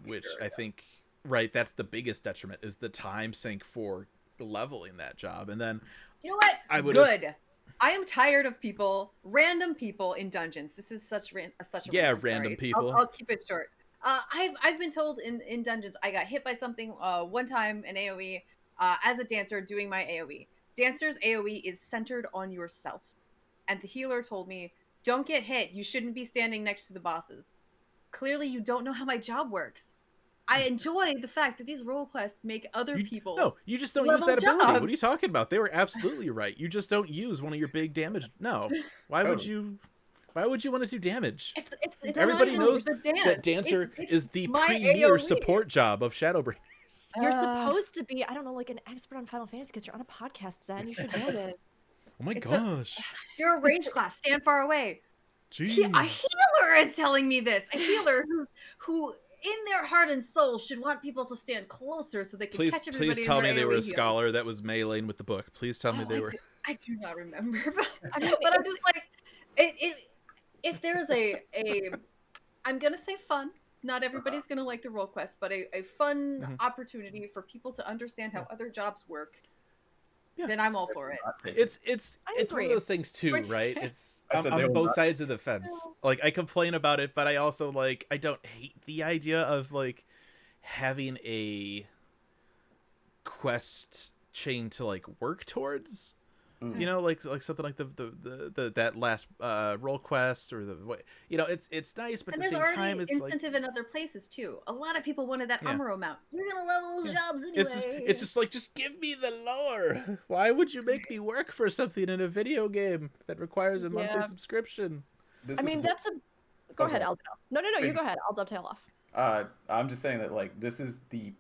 which I think, right, that's the biggest detriment is the time sink for leveling that job. And then you know what? I am tired of random people in dungeons. This is such a random people. I'll keep it short. I've been told in dungeons I got hit by something one time in AoE as a dancer doing my AoE. Dancer's AoE is centered on yourself. And the healer told me, don't get hit. You shouldn't be standing next to the bosses. Clearly, you don't know how my job works. I enjoy the fact that these role quests make other people. No, you just don't use that ability. What are you talking about? They were absolutely right. You just don't use one of your big damage. No. Why would you want to do damage? Everybody knows that dancer is the premier support job of Shadowbringers. You're supposed to be, I don't know, like an expert on Final Fantasy because you're on a podcast, Zen. You should know this. Oh my gosh. You're a range class. Stand far away. Jeez. A healer is telling me this. A healer who in their heart and soul should want people to stand closer so they can catch everybody. Please tell me they were a scholar that was meleeing with the book. Please tell me they were. I do not remember, but I'm just like, if there's a I'm gonna say fun Not everybody's going to like the role quest, but a fun Mhm. opportunity for people to understand how other jobs work. Yeah. Then I'm all for it. Not take it. It's I one of agree. those things too, What'd you right? say? It's I said I'm they on will both not- sides of the fence. No. Like I complain about it, but I also like I don't hate the idea of like having a quest chain to like work towards. Mm. You know, like something like the that last role quest or the what you know, it's nice, but And at the there's same already time it's like incentive in other places too. A lot of people wanted that Yeah. Amuro mount. You're gonna love those Yeah. jobs anyway. it's just like just give me the lore. Why would you make me work for something in a video game that requires a monthly Yeah. subscription? This I is mean, what- that's a. Go Okay. ahead, Aldo. No, you Wait. go ahead. I'll dovetail off. I'm just saying that like this is the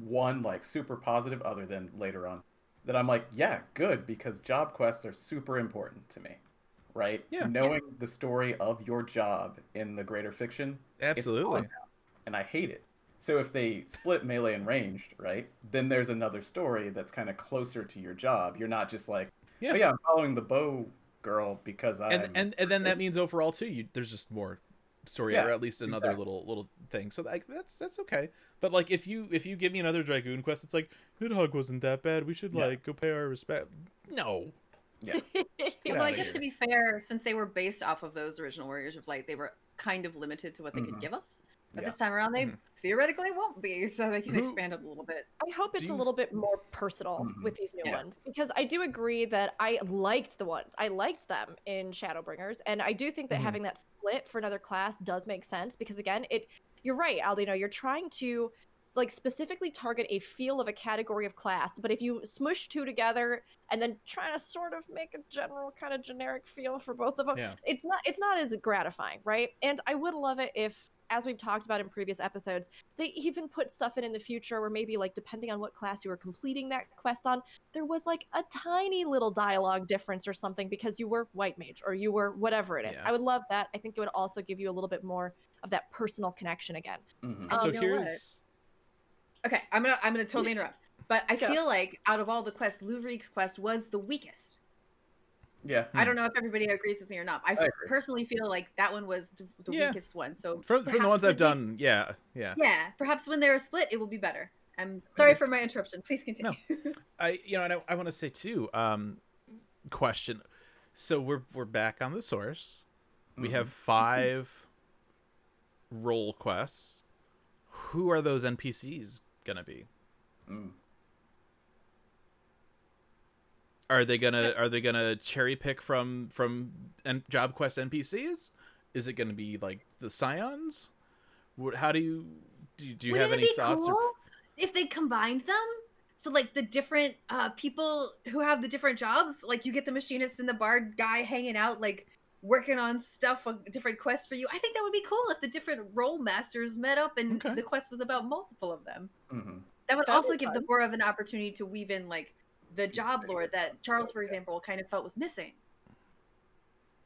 one like super positive other than later on that I'm like, yeah, good, because job quests are super important to me. Right? Yeah. Knowing the story of your job in the greater fiction, Absolutely. it's on now, and I hate it. So if they split melee and ranged, right, then there's another story that's kind of closer to your job. You're not just like, Yeah. oh yeah, I'm following the bow girl because I'm And then that means overall too, there's just more story Yeah, or at least another exactly. little thing. So like that's okay. But like if you give me another Dragoon quest, it's like Hoodhog wasn't that bad. We should Yeah. like go pay our respect. No. yeah. Get Well, I outta guess here. to be fair, since they were based off of those original Warriors of Light, they were kind of limited to what they could Mhm. give us. But Yeah. this time around, they Mhm. theoretically won't be, so they can Who- expand it a little bit. I hope it's Do a you- little bit more personal Mhm. with these new Yeah. ones because I do agree that I liked the ones. I liked them in Shadowbringers, and I do think that Mhm. having that split for another class does make sense because again, you're right, Aldino, you're trying to like specifically target a feel of a category of class, but if you smush two together and then try to sort of make a general kind of generic feel for both of them, Yeah. it's not as gratifying, right? And I would love it if, as we've talked about in previous episodes, they even put stuff in the future where maybe like depending on what class you were completing that quest on, there was like a tiny little dialogue difference or something because you were white mage or you were whatever it is. Yeah. I would love that. I think it would also give you a little bit more of that personal connection again. Mhm. So you know what? here's Okay, I'm gonna totally interrupt. But I Go. feel like out of all the quests, Luvriek's quest was the weakest. Yeah. I don't know if everybody agrees with me or not. I agree. personally feel like that one was the Yeah. weakest one. So from the perhaps ones when I've they- done, yeah. yeah, perhaps when they're split, it will be better. I'm sorry for my interruption. Please continue. And I want to say too, question. So we're back on the source. We Mhm. have 5 role quests. Who are those NPCs gonna be? Mm. Are they gonna cherry pick from job quest NPCs? Is it gonna be like the Scions? How do you have Wouldn't any it be thoughts? cool if they combined them? So like the different people who have the different jobs, like you get the machinist and the bard guy hanging out, like working on stuff, different quests for you. I think that would be cool if the different role masters met up and Okay. the quest was about multiple of them. Mhm. That would That'd also be give them more of an opportunity to weave in like the job lore that Charles, for example, kind of felt was missing.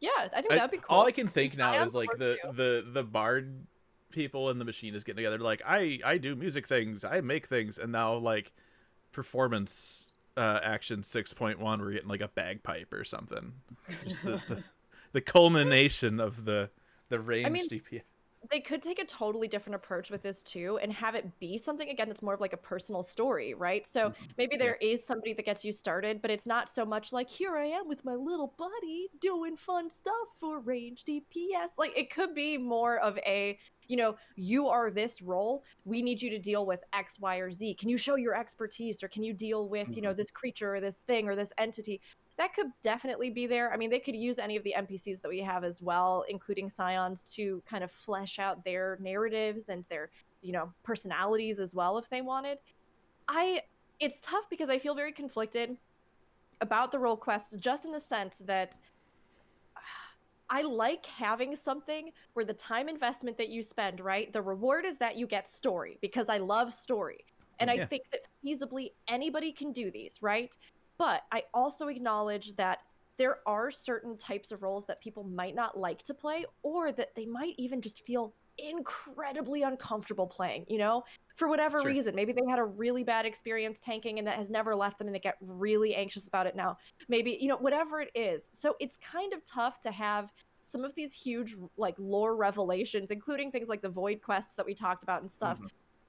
Yeah, I think that'd be cool. All I can think now Scions is like work the bard people and the machinist getting together. Like I do music things, I make things, and now like performance action 6.1, we're getting like a bagpipe or something. Just the culmination of the range mean, DPS. They could take a totally different approach with this too and have it be something again that's more of like a personal story, right? So maybe there is somebody that gets you started, but it's not so much like here I am with my little buddy doing fun stuff for range DPS. Like it could be more of a, you are this role. We need you to deal with X, Y, or Z. Can you show your expertise or can you deal with, this creature or this thing or this entity? That could definitely be there. I mean, they could use any of the NPCs that we have as well, including Scions, to kind of flesh out their narratives and their, personalities as well if they wanted. It's tough because I feel very conflicted about the role quests, just in the sense that I like having something where the time investment that you spend, right? The reward is that you get story because I love story. And I Yeah. think that feasibly anybody can do these, right? But I also acknowledge that there are certain types of roles that people might not like to play, or that they might even just feel incredibly uncomfortable playing, for whatever Sure. reason. Maybe they had a really bad experience tanking and that has never left them and they get really anxious about it now. Maybe, whatever it is. So it's kind of tough to have some of these huge like lore revelations, including things like the void quests that we talked about and stuff,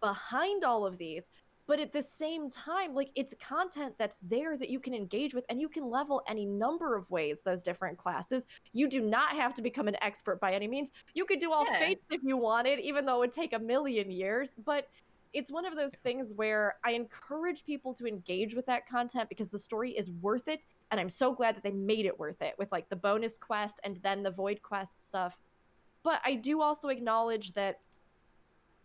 behind all of these. But at the same time, like, it's content that's there that you can engage with, and you can level any number of ways those different classes. You do not have to become an expert by any means. You could do all Yeah. fates if you wanted, even though it would take a million years. But it's one of those things where I encourage people to engage with that content because the story is worth it. And I'm so glad that they made it worth it with like the bonus quest and then the void quest stuff. But I do also acknowledge that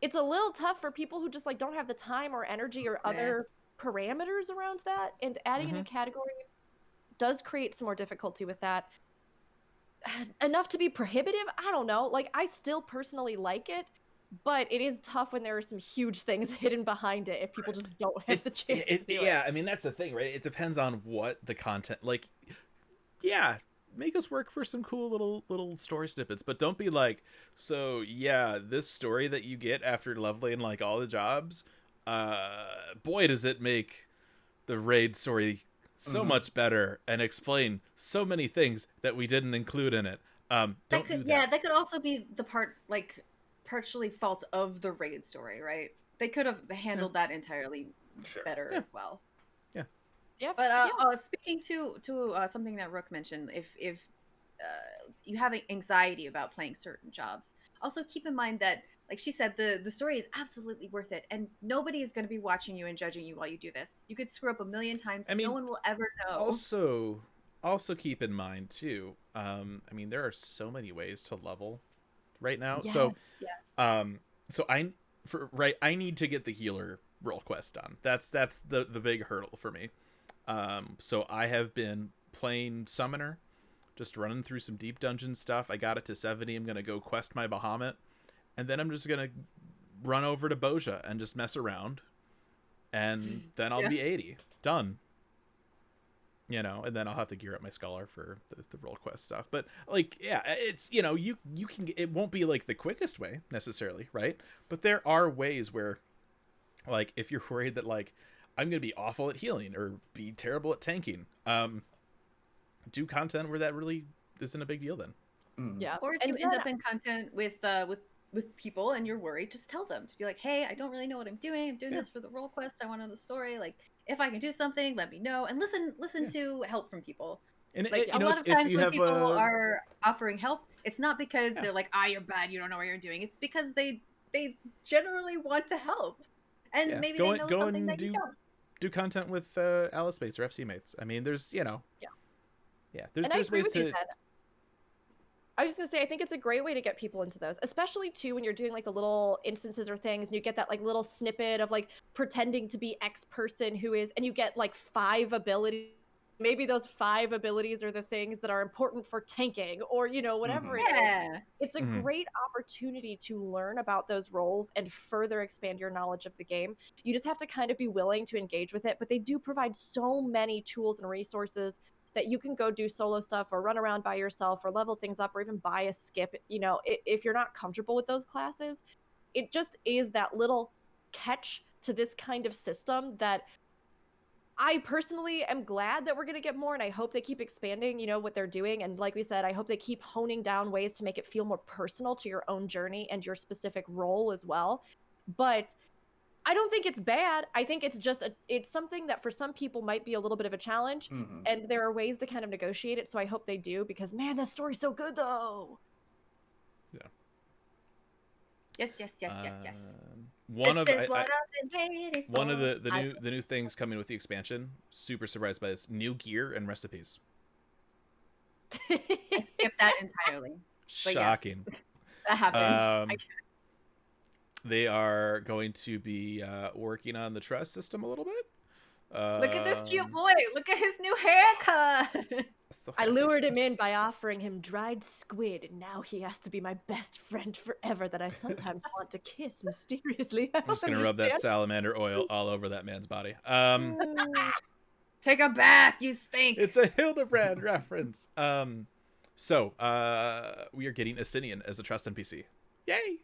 it's a little tough for people who just like don't have the time or energy or other parameters around that, and adding a new category does create some more difficulty with that. Enough to be prohibitive? I don't know. Like, I still personally like it, but it is tough when there are some huge things hidden behind it if people just don't have the chance to do Yeah, I mean, that's the thing, right? It depends on what the content, like, yeah, make us work for some cool little story snippets, but don't be like, so yeah, this story that you get after leveling like all the jobs, boy, does it make the raid story so much better and explain so many things that we didn't include in it. Don't do that. Yeah, that could also be the partially fault of the raid story, right? They could have handled that entirely better as well. Yeah, But speaking to something that Rook mentioned, if you have anxiety about playing certain jobs, also keep in mind that, like she said, the story is absolutely worth it, and nobody is going to be watching you and judging you while you do this. You could screw up a million times. I mean, no one will ever know. Also keep in mind too. I mean, there are so many ways to level right now. Yes, so yes. so I need to get the healer role quest done. That's the big hurdle for me. So I have been playing Summoner, just running through some deep dungeon stuff. I got it to 70. I'm going to go quest my Bahamut, and then I'm just going to run over to Bozja and just mess around, and then I'll be 80. Done. You know, and then I'll have to gear up my Scholar for the role quest stuff. But, like, yeah, it's, you know, you can, it won't be, like, the quickest way, necessarily, right? But there are ways where, like, if you're worried that, like, I'm going to be awful at healing or be terrible at tanking, do content where that really isn't a big deal then. Yeah. Or if you end up in content with people and you're worried, just tell them to be like, hey, I don't really know what I'm doing. I'm doing this for the role quest. I want to know the story. Like, if I can do something, let me know. And listen to help from people. And like, a lot of times when people are offering help, it's not because they're like, you're bad, you don't know what you're doing. It's because they generally want to help. And maybe they know something that you don't. Do content with Alice mates or FC mates. I mean, there's, you know. Yeah. There's ways to. I was just gonna say, I think it's a great way to get people into those, especially too when you're doing like the little instances or things, and you get that like little snippet of like pretending to be X person who is, and you get like 5 abilities. Maybe those 5 abilities are the things that are important for tanking, or you know, whatever it is. It's a great opportunity to learn about those roles and further expand your knowledge of the game. You just have to kind of be willing to engage with it, but they do provide so many tools and resources that you can go do solo stuff or run around by yourself or level things up or even buy a skip. You know, if you're not comfortable with those classes, it just is that little catch to this kind of system that I personally am glad that we're going to get more, and I hope they keep expanding, you know, what they're doing. And like we said, I hope they keep honing down ways to make it feel more personal to your own journey and your specific role as well. But I don't think it's bad. I think it's just it's something that for some people might be a little bit of a challenge, and there are ways to kind of negotiate it. So I hope they do, because man, that story's so good though. Yeah. Yes. One of the the new things coming with the expansion. Super surprised by this: new gear and recipes. Skip that entirely. But Shocking. Yes, that happens. They are going to be working on the trust system a little bit. Look at this cute boy. Look at his new haircut. So I lured him in by offering him dried squid, and now he has to be my best friend forever that I sometimes want to kiss mysteriously. I'm just gonna rub that salamander oil all over that man's body. Take a bath, you stink. It's a Hildebrand reference. So we are getting Asinian as a trust NPC. Yay!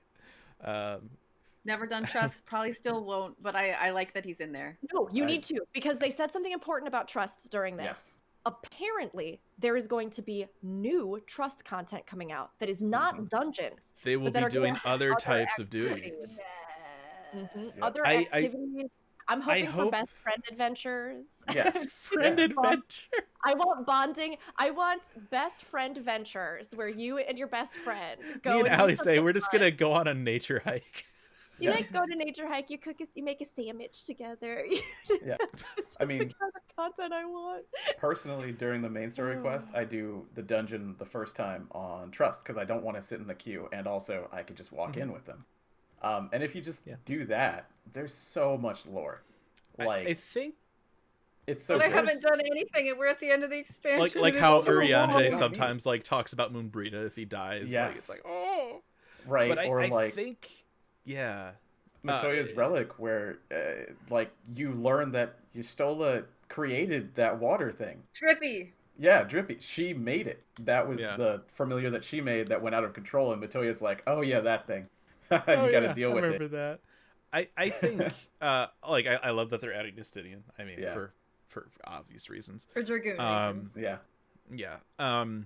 Never done trust, probably still won't, but I like that he's in there. No, you need to, because they said something important about trusts during this. Yes. apparently there is going to be new Trust content coming out that is not dungeons. They will but that be are gonna doing have other other types of activities. duties. Mhm. Yeah. Other I- activities. I'm I hoping for hope- best friend adventures. Yes. Friend Yeah. adventure. I want bonding. I want best friend ventures where you and your best friend go. Me and and do Allie say something we're just fun. gonna go on a nature hike. You Yeah. like go to nature hike. You cook. You make a sandwich together. Yeah. This I is mean- the kind of content I want. Personally, during the main story quest, I do the dungeon the first time on Trust because I don't want to sit in the queue, and also I could just walk in with them. And if you just do that, there's so much lore. Like I think it's so But I good. haven't done anything, and we're at the end of the expansion. like and how it's so Urianger long. sometimes like talks about Moonbrita if he dies. Like it's Yes. like oh. right, But or I like think yeah. Matoya's relic, where like you learn that Yustola created that water thing. Trippy. Yeah, Drippy. She made it. That was Yeah. the familiar that she made that went out of control, and Matoya's like, "Oh yeah, that thing. you Oh, got to yeah, deal I with remember it." that. I think like I love that they're adding Justinian. I mean Yeah. for obvious reasons. For Dragoon Um, reasons. Yeah. Yeah.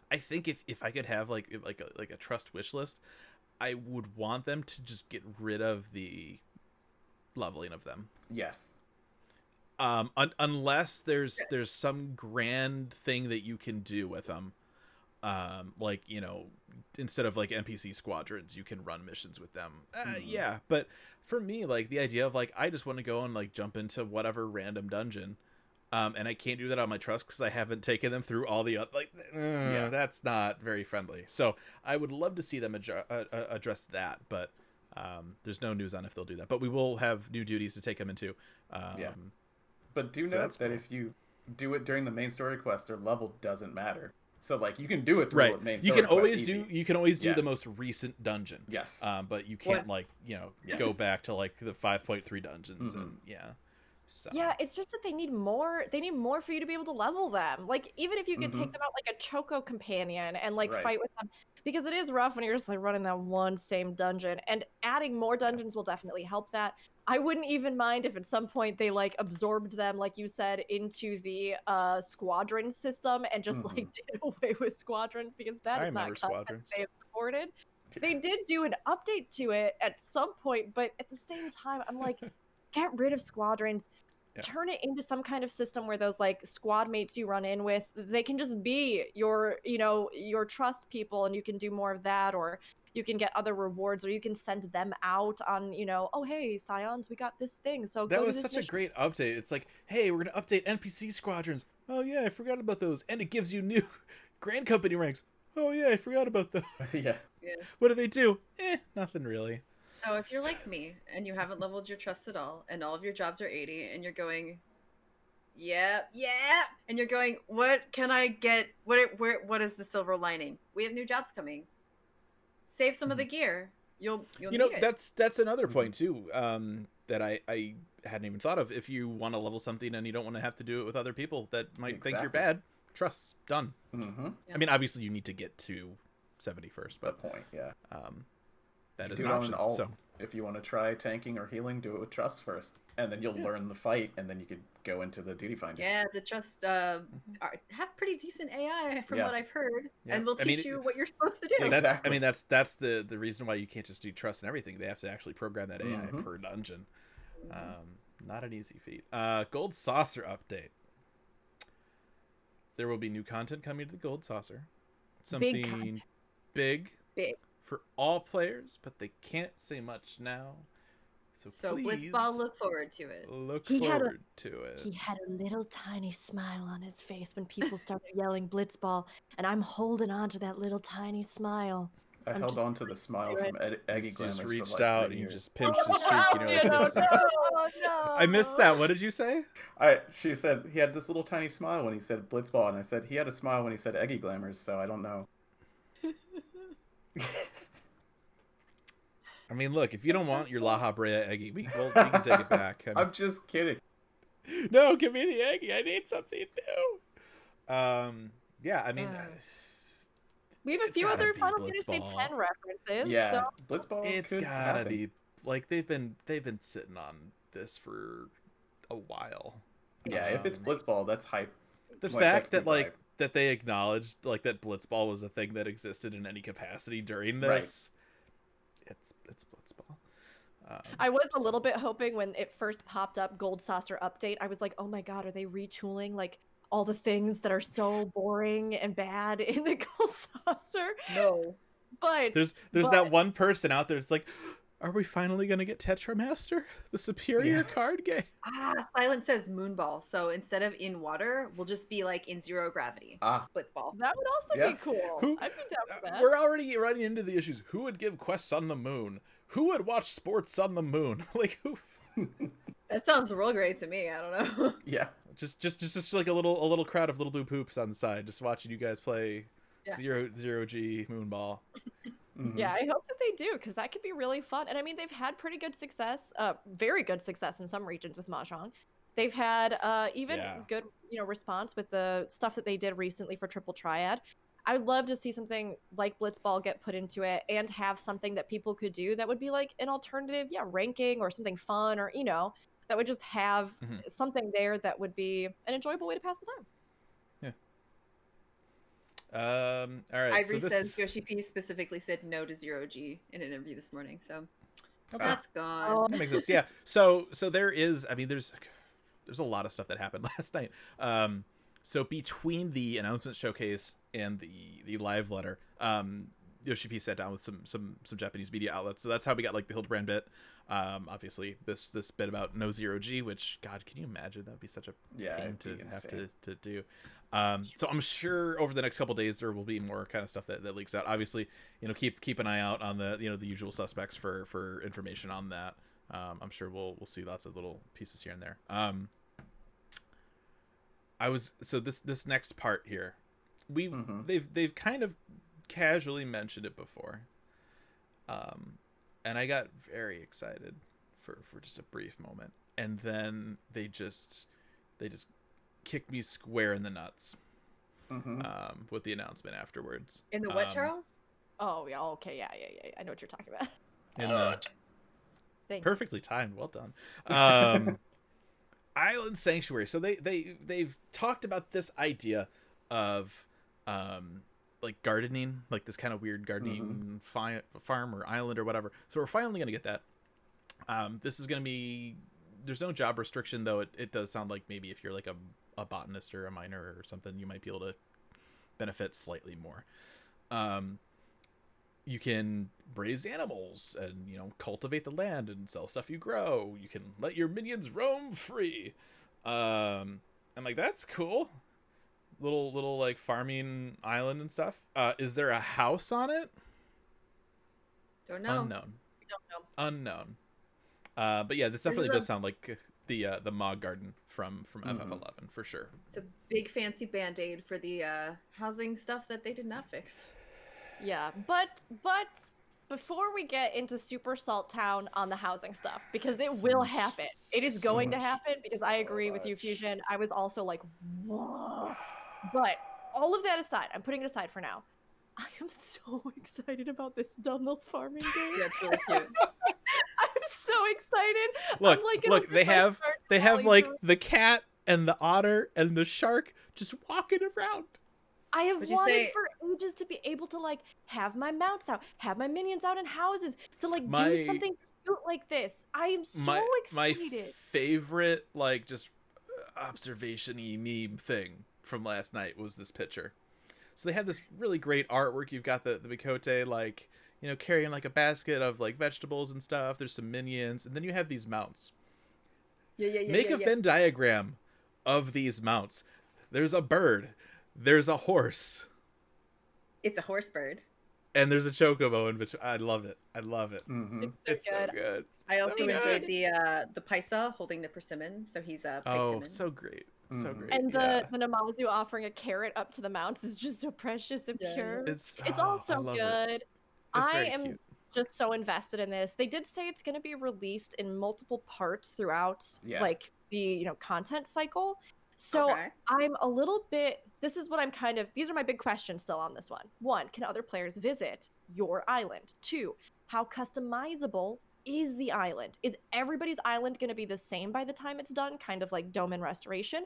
I think if I could have like a trust wish list, I would want them to just get rid of the leveling of them. Yes. Unless there's some grand thing that you can do with them. Like, you know, instead of like NPC squadrons, you can run missions with them. Yeah, but for me, like the idea of like I just want to go and like jump into whatever random dungeon, and I can't do that on my trust because I haven't taken them through all the that's not very friendly. So I would love to see them address that, but there's no news on if they'll do that. But we will have new duties to take them into. But do So note that's that cool. if you do it during the main story quest, their level doesn't matter. So like you can do it through Right, the main you story can quest always easy. do Yeah. the most recent dungeon. Yes. But you can't What? like Yeah. go back to like the 5.3 dungeons and So Yeah, it's just that they need more. They need more for you to be able to level them. Like even if you could take them out like a Choco companion and like Right. fight with them, because it is rough when you're just like running that one same dungeon. And adding more dungeons will definitely help that. I wouldn't even mind if at some point they like absorbed them, like you said, into the squadron system and just like did away with squadrons because that I is not remember content squadrons. they have supported. They did do an update to it at some point, but at the same time, I'm like, get rid of squadrons. Yeah. Turn it into some kind of system where those like squad mates you run in with, they can just be your, you know, your trust people, and you can do more of that, or you can get other rewards, or you can send them out on, you know, oh hey, Scions, we got this thing, so that go was do this such a mission. great update. It's like, hey, we're gonna update NPC squadrons. Oh yeah, I forgot about those, and it gives you new Grand Company ranks. Oh yeah, I forgot about those. Yeah. What do they do? Nothing really. So if you're like me and you haven't leveled your trust at all, and all of your jobs are 80, and you're going, yeah, and you're going, what can I get? What is the silver lining? We have new jobs coming. Save some of the gear. You'll You know, need it. that's another point too. That I hadn't even thought of. If you want to level something and you don't want to have to do it with other people that might think you're Exactly. bad, trust done. Mm-hmm. I mean, obviously you need to get to 70 first, The but point. Yeah. that is Do an it on option. alt. So If you want to try tanking or healing, do it with trust first, and then you'll learn the fight, and then you could go into the duty finder. Yeah, the trust have pretty decent AI from Yeah. what I've heard, Yeah. and will I mean, teach you what you're supposed to do. Yeah, that's, Exactly. I mean, that's the reason why you can't just do trust and everything. They have to actually program that AI Mhm. per dungeon. Not an easy feat. Gold Saucer update. There will be new content coming to the Gold Saucer. Something content. big Big. for all players, but they can't say much now. So please Blitzball, look forward to it. look He had a- forward to it. He had a little tiny smile on his face when people started yelling Blitzball, and I'm holding on to that little tiny smile. I I'm held just on to the smile do it. from Eggy He Glamours just for reached like out 3 and you years. just pinched his cheek. You know, with this- Oh, no. I missed that. What did you say? She said he had this little tiny smile when he said Blitzball, and I said he had a smile when he said Eggy Glamours, so I don't know. I mean, look, if you don't want your La Habrea Eggy, we can take it back. I mean, I'm just kidding. no, give me the Eggy. I need something new. Yeah, I mean, We have a It's few gotta other be Final Fantasy Blitzball. X references. Yeah, So Blitzball. it's could gotta happen. be like they've been sitting on this for a while. Yeah, if it's Um, Blitzball, that's hype. The Like, fact that's that the vibe. that they acknowledged like that Blitzball was a thing that existed in any capacity during Right. this. It's Blitzball. I was a so- little bit hoping when it first popped up, Gold Saucer update. I was like, oh my god, are they retooling like all the things that are so boring and bad in the Gold Saucer? No. But There's but- that one person out there. It's like, are we finally gonna get Tetramaster, the superior card game? Silent says Moonball. So instead of in water, we'll just be like in zero gravity. Ah, Blitzball. that would also Yeah. be cool. Who- I'd be down for that. We're already running into the issues. Who would give quests on the moon? Who would watch sports on the moon? Like who? That sounds real great to me. I don't know. yeah. Just like a little crowd of little blue poops on the side, just watching you guys play Yeah. zero G Moonball. Mhm. Yeah, I hope that they do because that could be really fun. And I mean, they've had pretty good success, very good success in some regions with Mahjong. They've had even Yeah. good, response with the stuff that they did recently for Triple Triad. I'd love to see something like Blitzball get put into it and have something that people could do that would be like an alternative, ranking or something fun or, that would just have Mhm. something there that would be an enjoyable way to pass the time. All right. Ivory so this says is- Yoshi P specifically said no to zero G in an interview this morning. So Okay. that's gone. Oh. That makes sense. Yeah. So there is. I mean, there's a lot of stuff that happened last night. So between the announcement showcase and the live letter, Yoshi P sat down with some Japanese media outlets. So that's how we got like the Hildebrand bit. Obviously this bit about no zero G, which God, can you imagine? That would be such a Yeah, pain it'd to be have insane. to do. So I'm sure over the next couple days there will be more kind of stuff that leaks out. Obviously, keep an eye out on the the usual suspects for information on that. I'm sure we'll see lots of little pieces here and there. This next part here, Mhm. they've kind of casually mentioned it before, and I got very excited for just a brief moment, and then they just kicked me square in the nuts Mhm. with the announcement afterwards. In the what, Um, Charles? Oh, yeah. Okay. Yeah. I know what you're talking about. In the Thank you. perfectly timed, well done. Island Sanctuary. So they've talked about this idea of like gardening, like this kind of weird gardening farm or island or whatever. So we're finally gonna get that. This is gonna be, there's no job restriction though. It does sound like maybe if you're like a botanist or a miner or something, you might be able to benefit slightly more. You can raise animals and cultivate the land and sell stuff you grow. You can let your minions roam free. I'm like, that's cool. Little like farming island and stuff. Is there a house on it? Don't know. Unknown. We don't know. Unknown. But yeah, this definitely does sound like the Mog Garden from FF11 for sure. It's a big fancy band-aid for the housing stuff that they did not fix. Yeah, but before we get into Super Salt Town on the housing stuff, because it will happen. It is so going to much, happen because I agree with you, much. Fusion. I was also like, whoa. But all of that aside, I'm putting it aside for now. I am so excited about this Dunlop farming game. Yeah, it's really cute. I'm so excited. Look, I'm like, gonna look, they put my have Stardew Valley like through- the cat and the otter and the shark just walking around. I have Would you wanted say- for ages to be able to like have my mounts out, have my minions out in houses, to like My- do something cute like this. I am so My excited. favorite like just observation-y meme thing from last night was this picture. So they have this really great artwork. You've got the Mikote like carrying like a basket of like vegetables and stuff. There's some minions, and then you have these mounts. Yeah. Make a Venn diagram of these mounts. There's a bird, there's a horse, It's a horse bird. and there's a chocobo in between. I love it. Mhm. It's It's so good. I also So good. enjoyed the Paisa holding the persimmon, so he's a Oh, persimmon. so great. So Mhm. great. And yeah. the Namazu offering a carrot up to the mounts is just so precious and Yeah, pure. It's It's oh, all I so love it. good. It's I very am cute. just so invested in this. They did say it's going to be released in multiple parts throughout Yeah. like the content cycle. So Okay. I'm a little bit, this is what I'm kind of, these are my big questions still on this one. One, can other players visit your island? Two, how customizable is the island? Is everybody's island going to be the same by the time it's done, kind of like Dome and Restoration?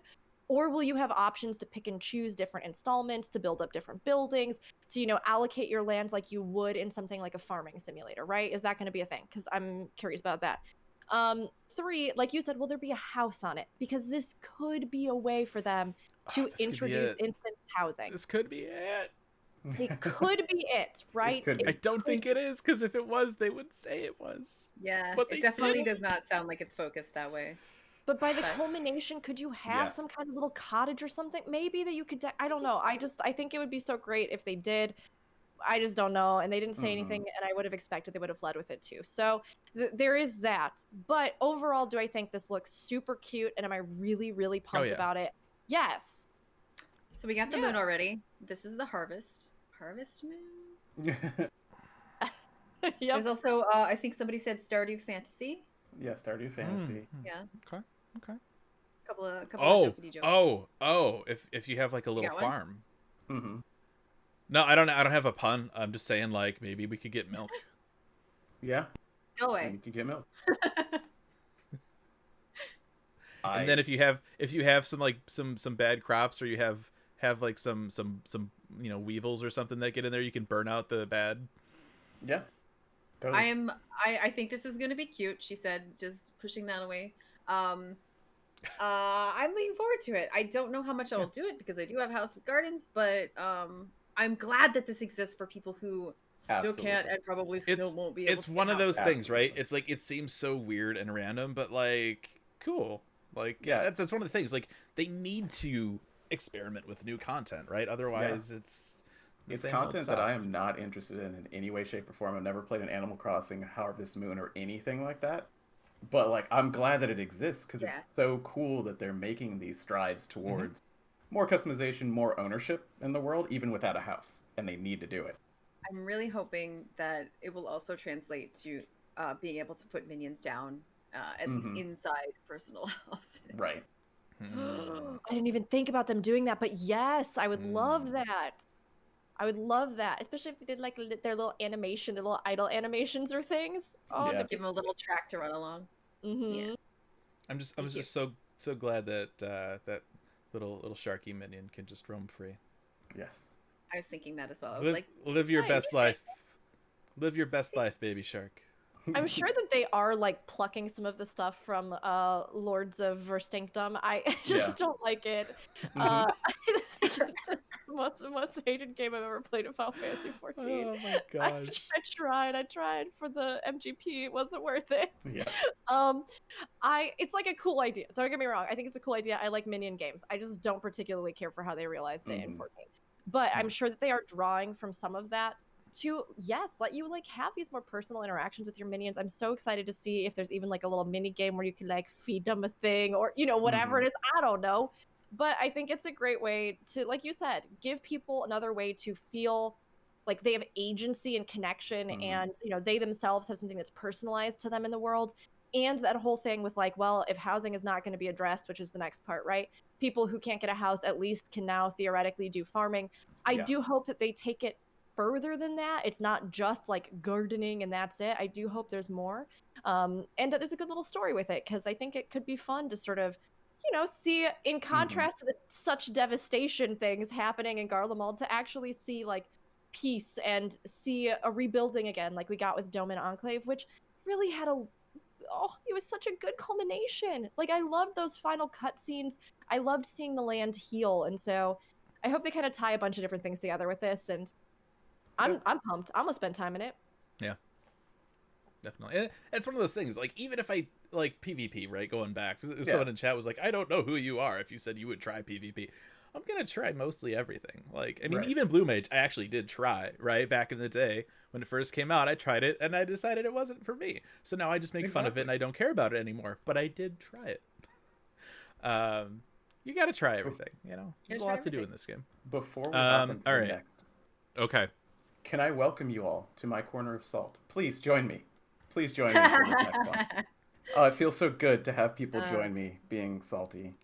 Or will you have options to pick and choose different installments, to build up different buildings, to, you know, allocate your land like you would in something like a farming simulator, right? Is that going to be a thing? Because I'm curious about that. 3, like you said, will there be a house on it? Because this could be a way for them to this could be introduce it. instant housing. This could be it. It could be it, right? could be. I don't think it is, because if it was, they would say it was. Yeah, But they it definitely didn't. does not sound like it's focused that way. But by the But- culmination, could you have Yes. some kind of little cottage or something? Maybe that you could. I don't know. I think it would be so great if they did. I just don't know. And they didn't say anything, and I would have expected they would have led with it too. So there is that. But overall, do I think this looks super cute? And am I really, really pumped yeah. about it? Yes. So we got the Yeah. moon already. This is the harvest moon. Yep. There's also I think somebody said Stardew Fantasy. Yeah, Stardew Fantasy. Yeah, Okay. Okay. couple of Oh, jokey jokes. if you have like a little got one? farm. Mm-hmm. No, I don't have a pun. I'm just saying, like, maybe we could get milk. Yeah, Go and away. you can get milk. And then if you have some like some bad crops, or you have like some you know, weevils or something that get in there, you can burn out the bad. yeah, totally. I think this is gonna be cute. She said, just pushing that away. I'm looking forward to it. I don't know how much I will do it because I do have a house with gardens, but I'm glad that this exists for people who still can't Absolutely. and probably still won't be able It's to one get of a those house. things, right? Absolutely. It's like, it seems so weird and random, but like cool. Like, Yeah. that's one of the things. Like, they need to experiment with new content, right? Otherwise, it's the It's same old content that stuff. I am not interested in any way, shape, or form. I've never played an Animal Crossing, Harvest Moon, or anything like that. But like, I'm glad that it exists because Yeah. it's so cool that they're making these strides towards more customization, more ownership in the world, even without a house, and they need to do it. I'm really hoping that it will also translate to being able to put minions down, at least inside personal houses. Right. Hmm. I didn't even think about them doing that, but yes, I would love Mm. that. I would love that, especially if they did like their little animation, their little idle animations or things. Oh, Yeah. Give them a little track to run along. mm-hmm. I'm just Thank you. so glad that that little Sharky minion can just roam free. Yes. I was thinking that as well. I was Live, like, live your nice. best life. Live your best life, baby shark. I'm sure that they are like plucking some of the stuff from Lords of Verstinctum. I just don't like it. I think it's the most hated game I've ever played of Final Fantasy 14. Oh my gosh. I tried for the MGP. It wasn't worth it. Yeah. It's like a cool idea. Don't get me wrong. I think it's a cool idea. I like minion games. I just don't particularly care for how they realized it in 14. But I'm sure that they are drawing from some of that to, yes, let you like have these more personal interactions with your minions. I'm so excited to see if there's even like a little mini game where you can like feed them a thing or, you know, whatever it is. I don't know. But I think it's a great way to, like you said, give people another way to feel like they have agency and connection, and, you know, they themselves have something that's personalized to them in the world. And that whole thing with like, well, if housing is not going to be addressed, which is the next part, right? People who can't get a house at least can now theoretically do farming. I Yeah. do hope that they take it further than that. It's not just like gardening and that's it. I do hope there's more, and that there's a good little story with it, because I think it could be fun to sort of, you know, see, in contrast to the such devastation things happening in Garlemald, to actually see like peace and see a rebuilding again, like we got with Dome and Enclave, which really had it was such a good culmination. Like, I loved those final cutscenes. I loved seeing the land heal, and so I hope they kind of tie a bunch of different things together with this, and I'm pumped. I'm gonna spend time in it. Yeah. Definitely. And it's one of those things, like, even if I like PvP, right, going back, someone in chat was like, I don't know who you are if you said you would try PvP. I'm gonna try mostly everything. Like, I mean, Right. even Blue Mage, I actually did try, right? Back in the day when it first came out, I tried it and I decided it wasn't for me. So now I just make fun of it and I don't care about it anymore. But I did try it. You gotta try everything, you know? There's a try lot to do everything. in this game. Before we hop into all the right. next, Okay. can I welcome you all to my corner of salt? Please join me. Please join me for this next one. It feels so good to have people join me being salty.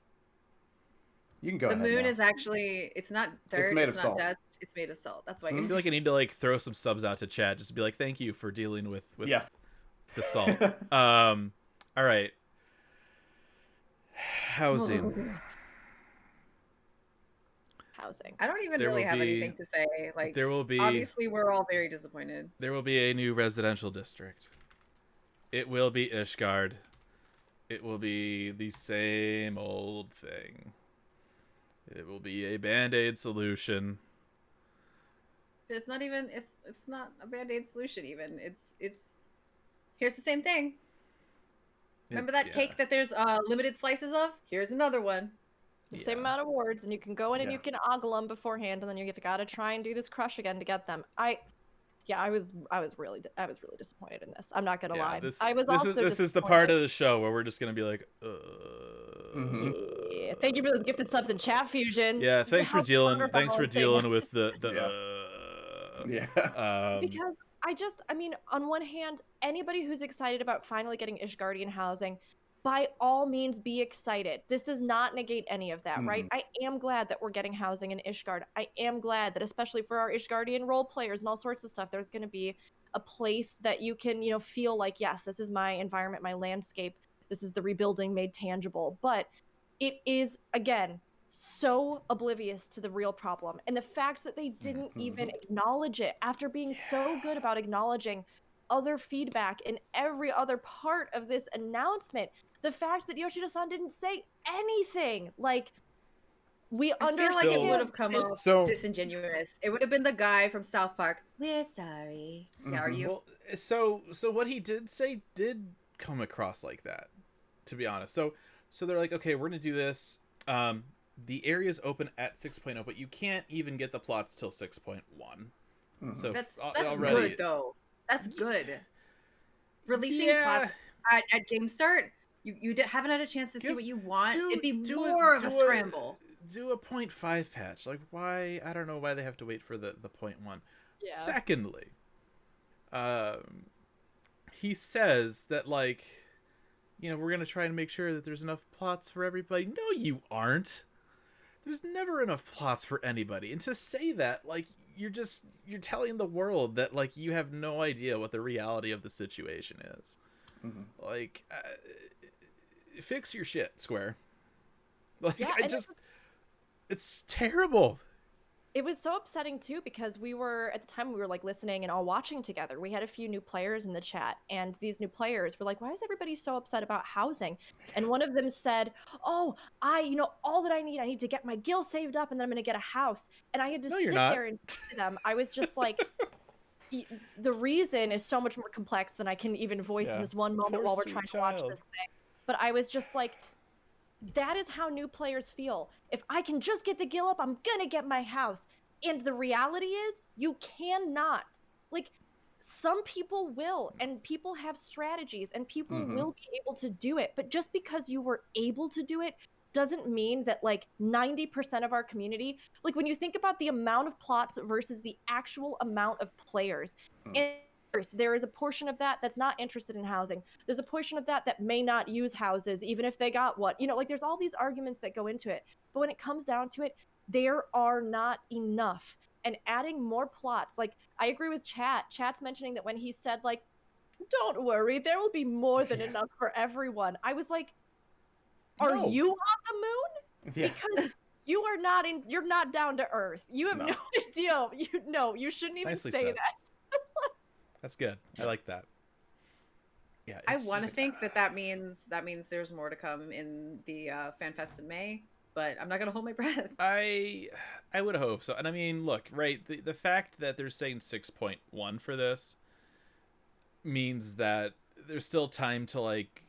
You can go the ahead moon now. is actually, it's not dirt, made it's of not salt. dust, it's made of salt. That's why I you're feel like I need to like throw some subs out to chat just to be like, thank you for dealing with Yes. the salt. All right. Housing. housing. I don't even There really will have be- anything to say. Like, there will be obviously, we're all very disappointed. there will be a new residential district. It will be Ishgard. It will be the same old thing. It will be a band-aid solution. It's not even. It's not a band-aid solution. Even it's. Here's the same thing. Remember It's- that yeah. cake that there's limited slices of? Here's another one. The same Yeah. amount of words, and you can go in and Yeah. you can ogle them beforehand, and then you've got to try and do this crush again to get them. I was really disappointed in this. I'm not gonna lie. I was also this is the part disappointed. of the show where we're just gonna be like, Yeah, thank you for those gifted subs in Chat Fusion. yeah. Thanks for How dealing. counterbalancing. Thanks for dealing with the Yeah. Because I mean, on one hand, anybody who's excited about finally getting Ishgardian housing, by all means be excited. This does not negate any of that, right? I am glad that we're getting housing in Ishgard. I am glad that, especially for our Ishgardian role players and all sorts of stuff, there's going to be a place that you can, feel like, yes, this is my environment, my landscape. This is the rebuilding made tangible. But it is, again, so oblivious to the real problem. And the fact that they didn't even acknowledge it after being so good about acknowledging other feedback in every other part of this announcement. The fact that Yoshida-san didn't say anything, like, we I feel understand. like it would have come off So- disingenuous. It would have been the guy from South Park. We're sorry. Yeah, are you? Well, so what he did say did come across like that, to be honest. So they're like, okay, we're gonna do this. The area's open at 6.0, but you can't even get the plots till 6.1. So That's already, good though. That's good. Releasing Yeah. plots at game start, you haven't had a chance to see what you want. It'd be do more of a do scramble. Do a 0.5 patch. Like, why? I don't know why they have to wait for the 0.1. Yeah. Secondly, he says that, like, we're gonna try and make sure that there's enough plots for everybody. No, you aren't. There's never enough plots for anybody. And to say that, like, you're telling the world that, like, you have no idea what the reality of the situation is. Like, fix your shit, Square. Like, Yeah, and it's terrible. It was so upsetting too, because at the time we were like listening and all watching together. We had a few new players in the chat, and these new players were like, why is everybody so upset about housing? And one of them said, oh, all that I need to get my gil saved up, and then I'm going to get a house. And I had to sit there and say to them, I was just like, the reason is so much more complex than I can even voice in this one moment Poor while we're sweet trying to watch child. this thing. But I was just like, that is how new players feel. If I can just get the gil up, I'm gonna get my house. And the reality is, you cannot. Like, some people will, and people have strategies, and people will be able to do it. But just because you were able to do it doesn't mean that, like, 90% of our community, like, when you think about the amount of plots versus the actual amount of players, and there is a portion of that that's not interested in housing. There's a portion of that that may not use houses, even if they got what, like, there's all these arguments that go into it. But when it comes down to it, there are not enough. And adding more plots, like, I agree with Chat's mentioning that when he said, like, don't worry, there will be more than enough for everyone. I was like, are No. you on the moon? Yeah. Because you're not down to earth. You have no idea. You shouldn't even Nicely say said. that. That's good. I like that. Yeah, I it's want to just- think that means there's more to come in the FanFest in May, but I'm not gonna hold my breath. I would hope so. And I mean, look, right, the fact that they're saying 6.1 for this means that there's still time to, like,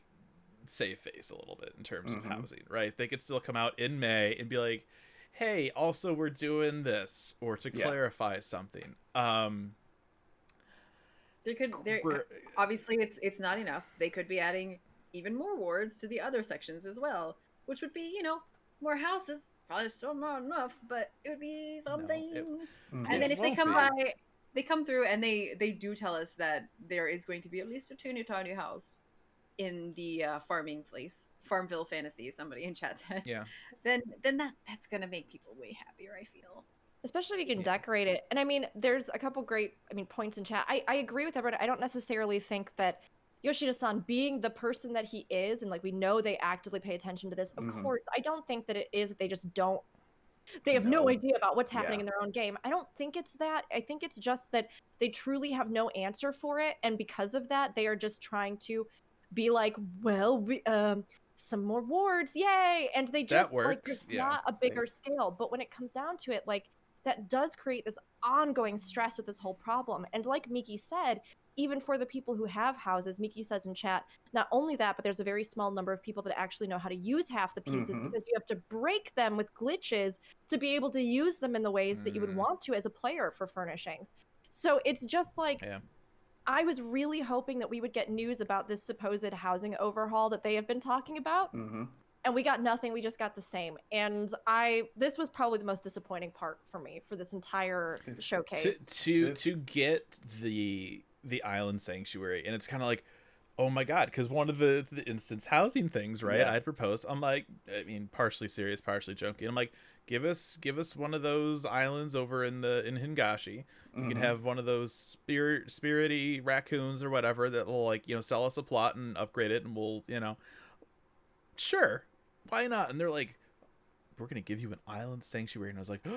save face a little bit in terms of housing, right? They could still come out in May and be like, hey, also we're doing this, or to clarify something. Obviously it's not enough. They could be adding even more wards to the other sections as well, which would be, more houses. Probably still not enough, but it would be something. And then if they come by, they come through and they do tell us that there is going to be at least a teeny tiny house in the farming place, Farmville Fantasy. Somebody in chat said. Yeah. Then that's gonna make people way happier, I feel. Especially if you can decorate it. And I mean, there's a couple great, points in chat. I agree with everyone. I don't necessarily think that Yoshida-san, being the person that he is, and, like, we know they actively pay attention to this, of course, I don't think that it is that they just don't they have no No. idea about what's happening Yeah. in their own game. I don't think it's that. I think it's just that they truly have no answer for it, and because of that, they are just trying to be like, well, some more wards, yay! And they just like works, there's yeah. not a bigger scale. But when it comes down to it, like that does create this ongoing stress with this whole problem. And like Miki said, even for the people who have houses, Miki says in chat, not only that, but there's a very small number of people that actually know how to use half the pieces because you have to break them with glitches to be able to use them in the ways that you would want to as a player for furnishings. So it's just like, Yeah. I was really hoping that we would get news about this supposed housing overhaul that they have been talking about. And we got nothing. We just got the same. And this was probably the most disappointing part for me for this entire showcase. To get the island sanctuary, and it's kind of like, oh my god, because one of the instance housing things, right? Yeah. I'd propose. I'm like, I mean, partially serious, partially joking. I'm like, give us one of those islands over in Hingashi. You can have one of those spirity raccoons or whatever that will, like, you know, sell us a plot and upgrade it, and we'll, you know, sure, why not? And they're like, we're gonna give you an island sanctuary, and I was like, oh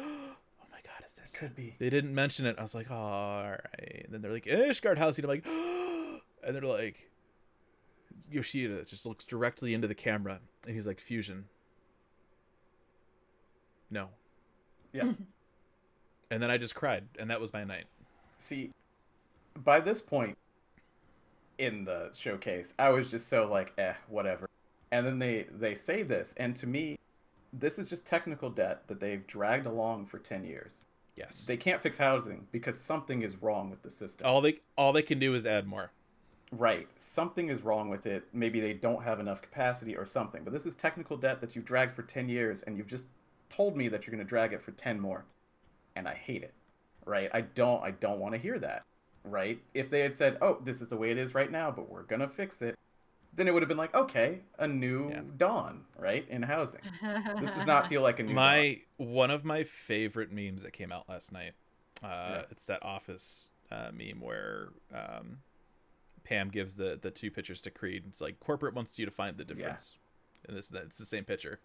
my god, is this Could be. They didn't mention it. I was like, oh, all right. And then they're like, Ishgard housing. I'm like, and they're like, Yoshida just looks directly into the camera, and he's like, Fusion. No. Yeah. And then I just cried, and that was my night. See, by this point in the showcase, I was just so like, whatever. And then they say this, and to me, this is just technical debt that they've dragged along for 10 years. Yes. They can't fix housing because something is wrong with the system. All they can do is add more. Right. Something is wrong with it. Maybe they don't have enough capacity or something. But this is technical debt that you've dragged for 10 years, and you've just told me that you're going to drag it for 10 more. And I hate it. Right? I don't want to hear that. Right? If they had said, "Oh, this is the way it is right now, but we're going to fix it." Then it would have been like, okay, a new dawn, right? In housing. This does not feel like a new dawn. One of my favorite memes that came out last night. It's that Office meme where Pam gives the two pictures to Creed. It's like, corporate wants you to find the difference. And it's the same picture.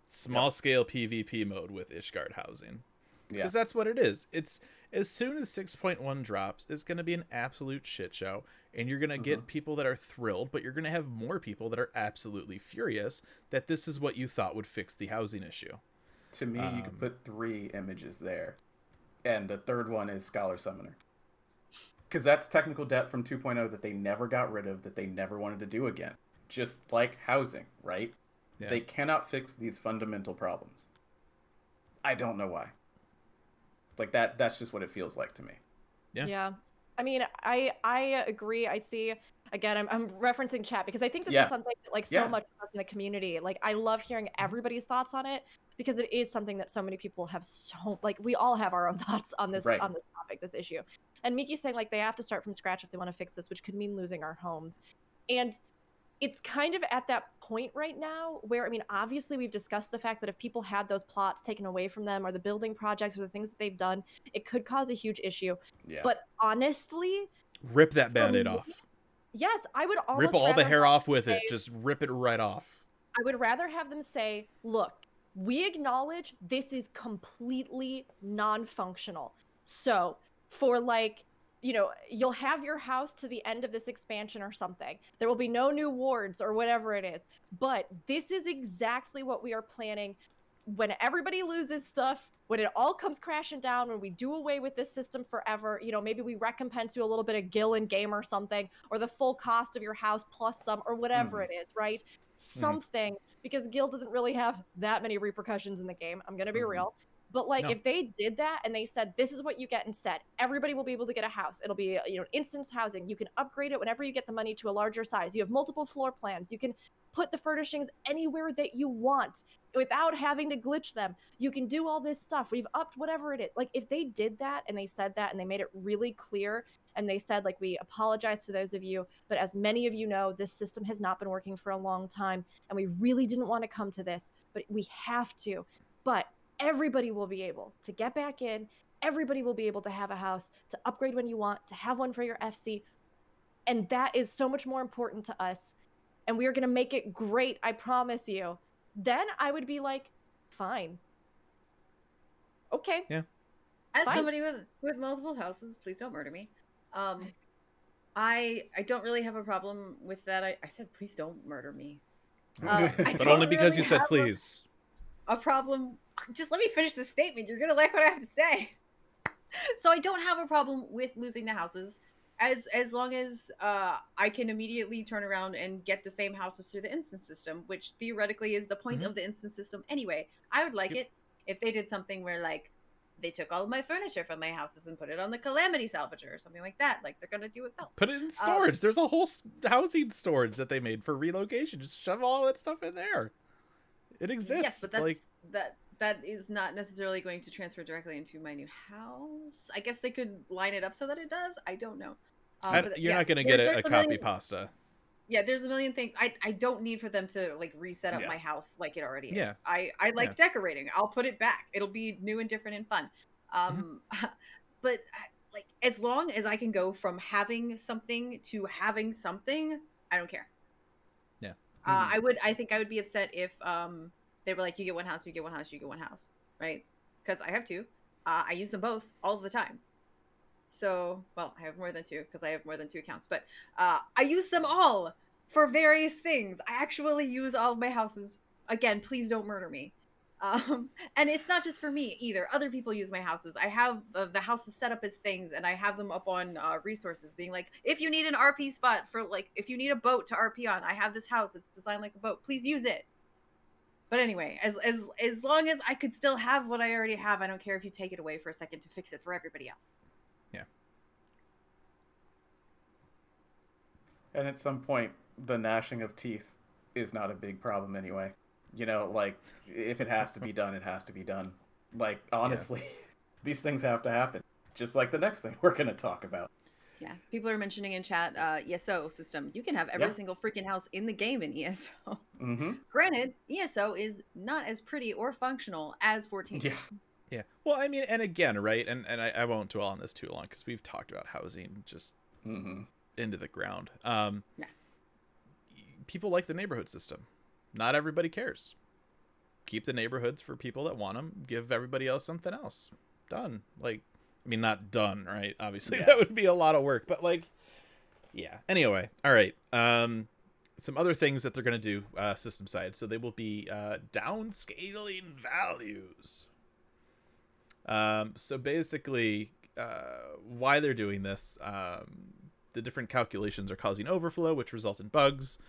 Small scale PvP mode with Ishgard housing. Because that's what it is. It's as soon as 6.1 drops, it's going to be an absolute shit show, and you're going to get people that are thrilled, but you're going to have more people that are absolutely furious that this is what you thought would fix the housing issue. To me, you could put 3 images there, and the third one is Scholar Summoner. Because that's technical debt from 2.0 that they never got rid of, that they never wanted to do again. Just like housing, right? Yeah. They cannot fix these fundamental problems. I don't know why. Like that's just what it feels like to me. Yeah. I mean, I agree. I see, again, I'm referencing chat because I think this is something that, like, so much of us in the community, like, I love hearing everybody's thoughts on it because it is something that so many people have like, we all have our own thoughts on this on this topic, this issue. And Miki's saying, like, they have to start from scratch if they want to fix this, which could mean losing our homes. And it's kind of at that point right now where, I mean, obviously we've discussed the fact that if people had those plots taken away from them or the building projects or the things that they've done, it could cause a huge issue. Yeah. But honestly, rip that Band-Aid off. Yes, I would almost rip all the hair off with it. say, Just rip it right off. I would rather have them say, look, we acknowledge this is completely non-functional. So for, like, you know, you'll have your house to the end of this expansion or something. There will be no new wards or whatever it is. But this is exactly what we are planning when everybody loses stuff, when it all comes crashing down, when we do away with this system forever. You know, maybe we recompense you a little bit of gil in game or something, or the full cost of your house plus some, or whatever it is, right? Something, because gil doesn't really have that many repercussions in the game. I'm going to be real. But, like, if they did that and they said, this is what you get instead, everybody will be able to get a house. It'll be, you know, instance housing. You can upgrade it whenever you get the money to a larger size. You have multiple floor plans. You can put the furnishings anywhere that you want without having to glitch them. You can do all this stuff. We've upped whatever it is. Like, if they did that and they said that and they made it really clear and they said, like, we apologize to those of you, but as many of you know, this system has not been working for a long time and we really didn't want to come to this, but we have to. But everybody will be able to get back in. Everybody will be able to have a house, to upgrade when you want, to have one for your FC. And that is so much more important to us. And we are going to make it great, I promise you. Then I would be like, fine. Okay. Yeah. As Fine. somebody with multiple houses, please don't murder me. I don't really have a problem with that. I said please don't murder me. I But don't only because really you said have please. a problem. Just let me finish the statement. You're gonna like what I have to say. So I don't have a problem with losing the houses, as long as I can immediately turn around and get the same houses through the instance system, which theoretically is the point of the instance system anyway. I would like it if they did something where like they took all of my furniture from my houses and put it on the Calamity Salvager or something like that, like they're gonna do with belts. Put it in storage. There's a whole housing storage that they made for relocation. Just shove all that stuff in there. It exists. Yes, but that's like that is not necessarily going to transfer directly into my new house. I guess they could line it up so that it does. I don't know. But you're yeah, not going to get there's a a copy million- pasta. Yeah, there's a million things. I don't need for them to like reset up Yeah. my house like it already is. Yeah. I like decorating. I'll put it back. It'll be new and different and fun. But like as long as I can go from having something to having something, I don't care. Yeah. I think I would be upset if they were like, you get one house, you get one house, you get one house, right? Because I have two. I use them both all of the time. So, well, I have more than two because I have more than 2 accounts, but I use them all for various things. I actually use all of my houses. Again, please don't murder me. And it's not just for me either. Other people use my houses. I have the houses set up as things, and I have them up on resources being like, if you need an RP spot for like, if you need a boat to RP on, I have this house. It's designed like a boat. Please use it. But anyway, as long as I could still have what I already have, I don't care if you take it away for a second to fix it for everybody else. Yeah. And at some point, the gnashing of teeth is not a big problem anyway. You know, like, if it has to be done, it has to be done. Like, honestly, these things have to happen. Just like the next thing we're going to talk about. Yeah, people are mentioning in chat ESO system. You can have every single freaking house in the game in ESO. Mm-hmm. Granted, ESO is not as pretty or functional as 14. Yeah. Yeah. Well, I mean, and again, right? And I won't dwell on this too long because we've talked about housing just into the ground. People like the neighborhood system. Not everybody cares. Keep the neighborhoods for people that want them. Give everybody else something else. Done. Like, I mean, not done, right? Obviously, that would be a lot of work. But, like, yeah. Anyway, all right. Some other things that they're going to do system side. So they will be downscaling values. So basically, why they're doing this, the different calculations are causing overflow, which result in bugs.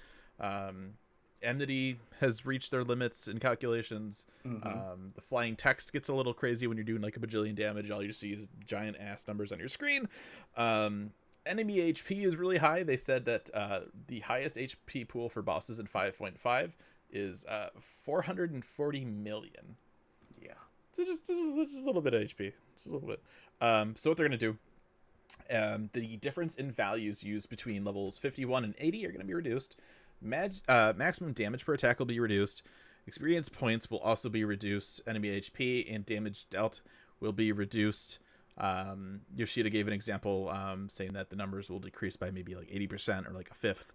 Enmity has reached their limits in calculations. The flying text gets a little crazy when you're doing like a bajillion damage. All you see is giant ass numbers on your screen. Enemy HP is really high. They said that the highest HP pool for bosses in 5.5 is 440 million. Yeah. So just a little bit of HP. Just a little bit. So what they're going to do, the difference in values used between levels 51 and 80 are going to be reduced. Maximum damage per attack will be reduced. Experience points will also be reduced. Enemy HP and damage dealt will be reduced. Yoshida gave an example saying that the numbers will decrease by maybe like 80% or like a fifth.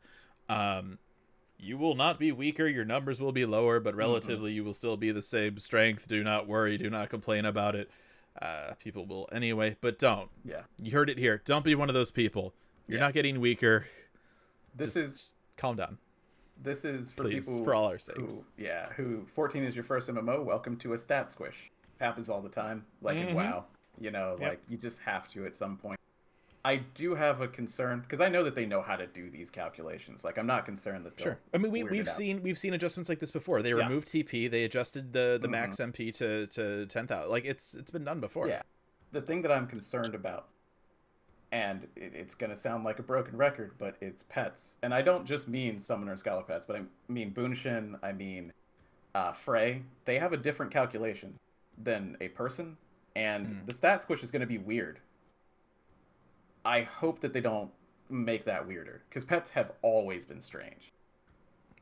You will not be weaker. Your numbers will be lower, but relatively you will still be the same strength. Do not worry. Do not complain about it. People will anyway, but don't. Yeah. You heard it here. Don't be one of those people. You're not getting weaker. Just calm down. This is for Please, people for all our sakes. Who 14 is your first MMO. Welcome to a stat squish. Happens all the time. Like in WoW, you know, like you just have to at some point. I do have a concern because I know that they know how to do these calculations. Like I'm not concerned that they'll I mean, weird we've it out. seen adjustments like this before. They removed TP. They adjusted the max MP to 10,000. Like it's been done before. Yeah. The thing that I'm concerned about, and it's going to sound like a broken record, but it's pets. And I don't just mean Summoner Scholar pets, but I mean Bunshin, I mean Frey. They have a different calculation than a person, and the stat squish is going to be weird. I hope that they don't make that weirder, because pets have always been strange.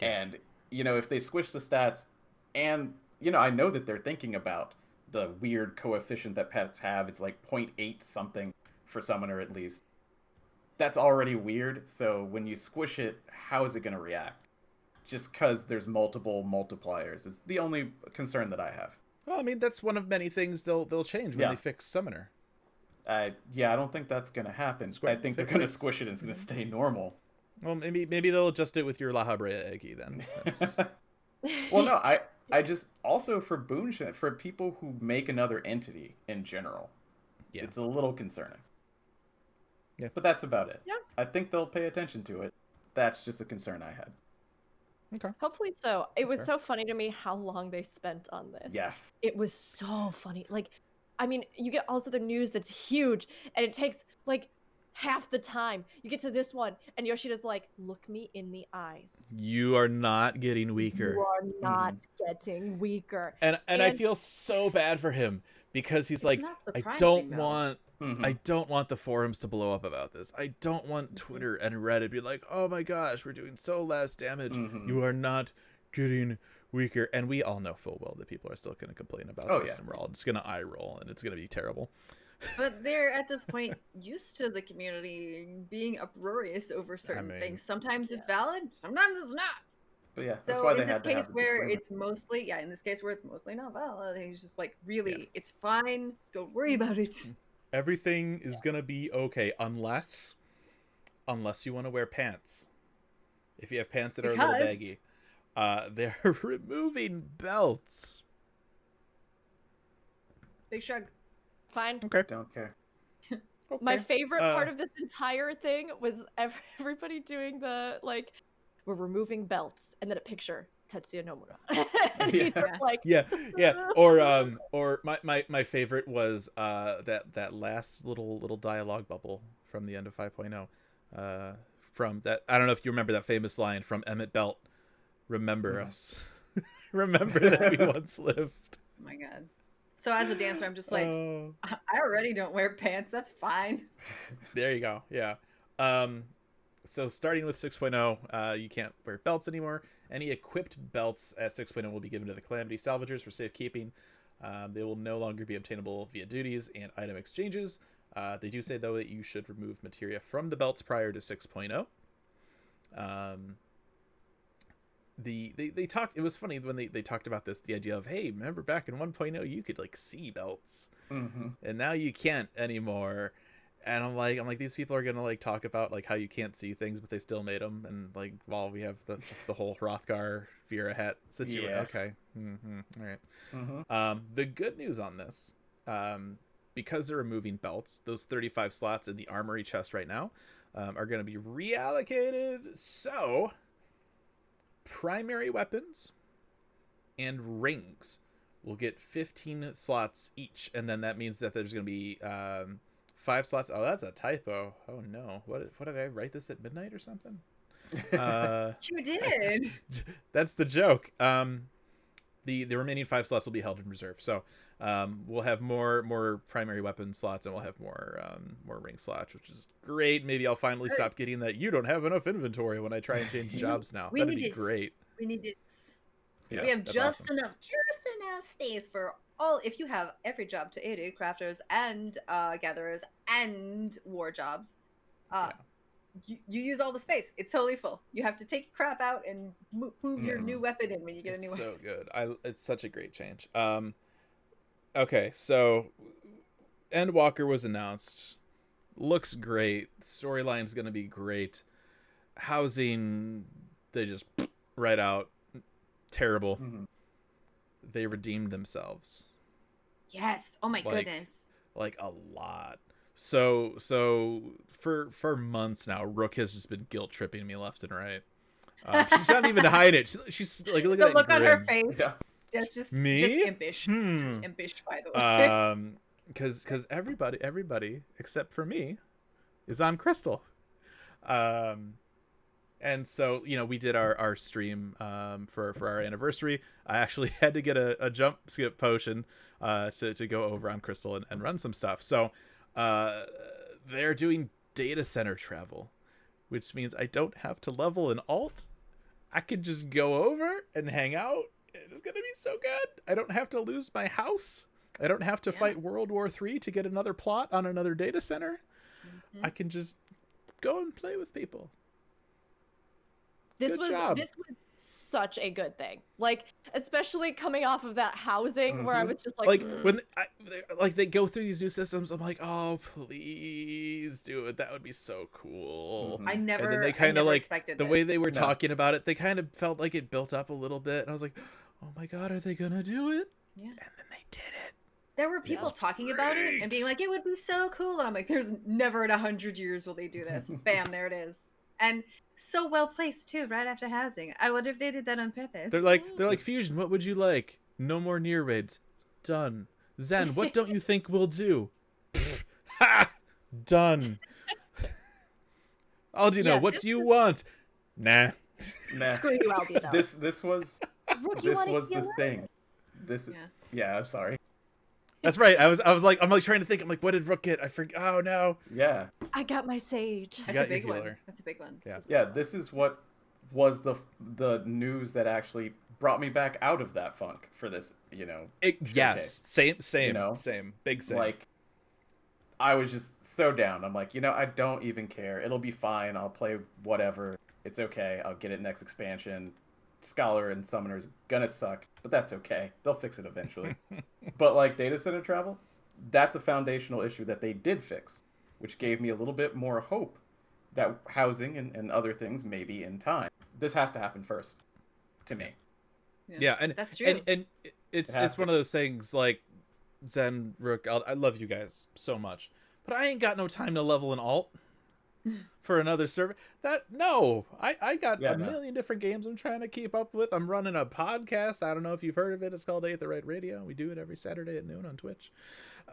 And, you know, if they squish the stats, and, you know, I know that they're thinking about the weird coefficient that pets have. It's like 0.8 something. For Summoner at least. That's already weird, so when you squish it, how is it going to react? Just because there's multiple multipliers is the only concern that I have. Well, I mean, that's one of many things they'll change when Yeah. they fix Summoner. Yeah, I don't think that's gonna happen. I think they're gonna squish it and it's gonna stay normal. Well, maybe they'll adjust it with your La Habrea Eggy then. That's... Well, no, I just also for Boonshin, for people who make another entity in general, Yeah. it's a little concerning. Yeah. But that's about it. Yeah. I think they'll pay attention to it. That's just a concern I had. Okay. Hopefully so. It was fair. so funny to me how long they spent on this. Yes. It was so funny. Like, I mean, you get all this other news that's huge, and it takes like half the time. You get to this one, and Yoshida's like, "Look me in the eyes. You are not getting weaker. You are not getting weaker." And I And- feel so bad for him because he's It's like, not I surprising, don't though. want Mhm. I don't want the forums to blow up about this. I don't want Twitter and Reddit to be like, oh my gosh, we're doing so less damage. Mhm. You are not getting weaker. And we all know full well that people are still going to complain about Oh, this, yeah. and we're all just going to eye roll, and it's going to be terrible. But they're at this point used to the community being uproarious over certain mean, things. Sometimes it's valid, sometimes it's not. But yeah, that's So why they in this had to have case the where disclaimer. it's mostly, in this case where it's mostly not valid, he's just like, really, it's fine. Don't worry about it. Everything is going to be okay unless you want to wear pants. If you have pants that are a little Because- baggy. They're removing belts. Big shrug. Fine. Okay. Don't care. My favorite part Uh, of this entire thing was everybody doing the like, we're removing belts, and then a picture, Tetsuya Nomura. And he's Yeah. just like, Yeah. Or my favorite was that last little dialogue bubble from the end of 5.0. From that, I don't know if you remember that famous line from Emmett Belt. Remember us. Remember that we once lived. Oh my god. So as a dancer, I'm just like, Oh. I already don't wear pants. That's fine. There you go. Yeah. So starting with 6.0, you can't wear belts anymore. Any equipped belts at 6.0 will be given to the Calamity Salvagers for safekeeping. They will no longer be obtainable via duties and item exchanges. They do say, though, that you should remove materia from the belts prior to 6.0. They talked, it was funny when they talked about this, the idea of, hey, remember back in 1.0 you could like see belts, and now you can't anymore. And I'm like these people are gonna like talk about like how you can't see things, but they still made them, and like while we have the whole Hrothgar Vera hat situation. Yeah. Okay. All right. The good news on this, because they're removing belts, those 35 slots in the armory chest right now are going to be reallocated. So primary weapons and rings will get 15 slots each, and then that means that there's going to be 5 slots. Oh, that's a typo. Oh no, what did I write this at midnight or something? You did. That's the joke. The remaining 5 slots will be held in reserve. So we'll have more primary weapon slots, and we'll have more ring slots, which is great. Maybe I'll finally stop getting that you don't have enough inventory when I try and change jobs now. That'd be great. We need this. Yeah, We have that's just awesome. enough space for all. If you have every job to aid crafters and gatherers and war jobs, you use all the space. It's totally full. You have to take crap out and move your Yes. new weapon in when you get a new It's weapon. so good. It's such a great change. Okay, so Endwalker was announced. Looks great. Storyline's gonna be great. Housing, they just right out. Terrible. They redeemed themselves. Yes. Oh my Like- goodness. Like a lot. So for months now, Rook has just been guilt tripping me left and right. She's not even hiding it. She's like, look The at that look on her grin. face. Yeah. Just Me? Just impish. Hmm. Just impish, by the way. Because everybody except for me is on Crystal. And so, we did our stream for our anniversary. I actually had to get a jump skip potion to go over on Crystal and run some stuff. So they're doing data center travel, which means I don't have to level an alt. I could just go over and hang out. It's going to be so good. I don't have to lose my house. I don't have to fight World War III to get another plot on another data center. I can just go and play with people. This Good was job. this was such a good thing. Like, especially coming off of that housing where I Mhm. was just Like "Ugh." when they go through these new systems, I'm like, oh please do it. That would be so cool. Mhm. I And then never, they I kind of never like expected the this. way they were No. talking about it. They kind of felt like it built up a little bit, and I was like, oh my god, are they gonna do it? Yeah. And then they did it. There were people That's talking about it and being great. like, it would be so cool. And I'm like, there's never in 100 years will they do this. Bam, there it is. And so well placed too, right after housing. I wonder if they did that on purpose. They're like Fusion. What would you like? No more near raids. Done. Zen. What don't you think we'll do? Pfft, ha! Done. Aldi, Yeah, what this do you want? Nah. Nah. Screw you, Aldi, though. This was Rook, you this wanna was the heal thing. This Yeah. yeah, I'm sorry. That's right. I'm like trying to think. I'm like, what did Rook get? I forget. Oh no. Yeah. I got my sage. You That's got a big your one. healer. That's a big one. Yeah. Yeah, this is what was the news that actually brought me back out of that funk for this, Yes. Same. You know? Same. Big same. like I was just so down. I'm like, I don't even care. It'll be fine. I'll play whatever. It's okay. I'll get it next expansion. Scholar and Summoner's gonna suck, but that's okay. They'll fix it eventually. But like data center travel, that's a foundational issue that they did fix, which gave me a little bit more hope that housing and other things maybe in time. This has to happen first, to me. Yeah, and That's true. And it's It has one to. of those things like Zen, Rook. I love you guys so much, but I ain't got no time to level an alt for another server. I got Yeah, a no. million different games I'm trying to keep up with. I'm running a podcast. I don't know if you've heard of it. It's called Ain't the Right Radio. We do it every Saturday at noon on Twitch.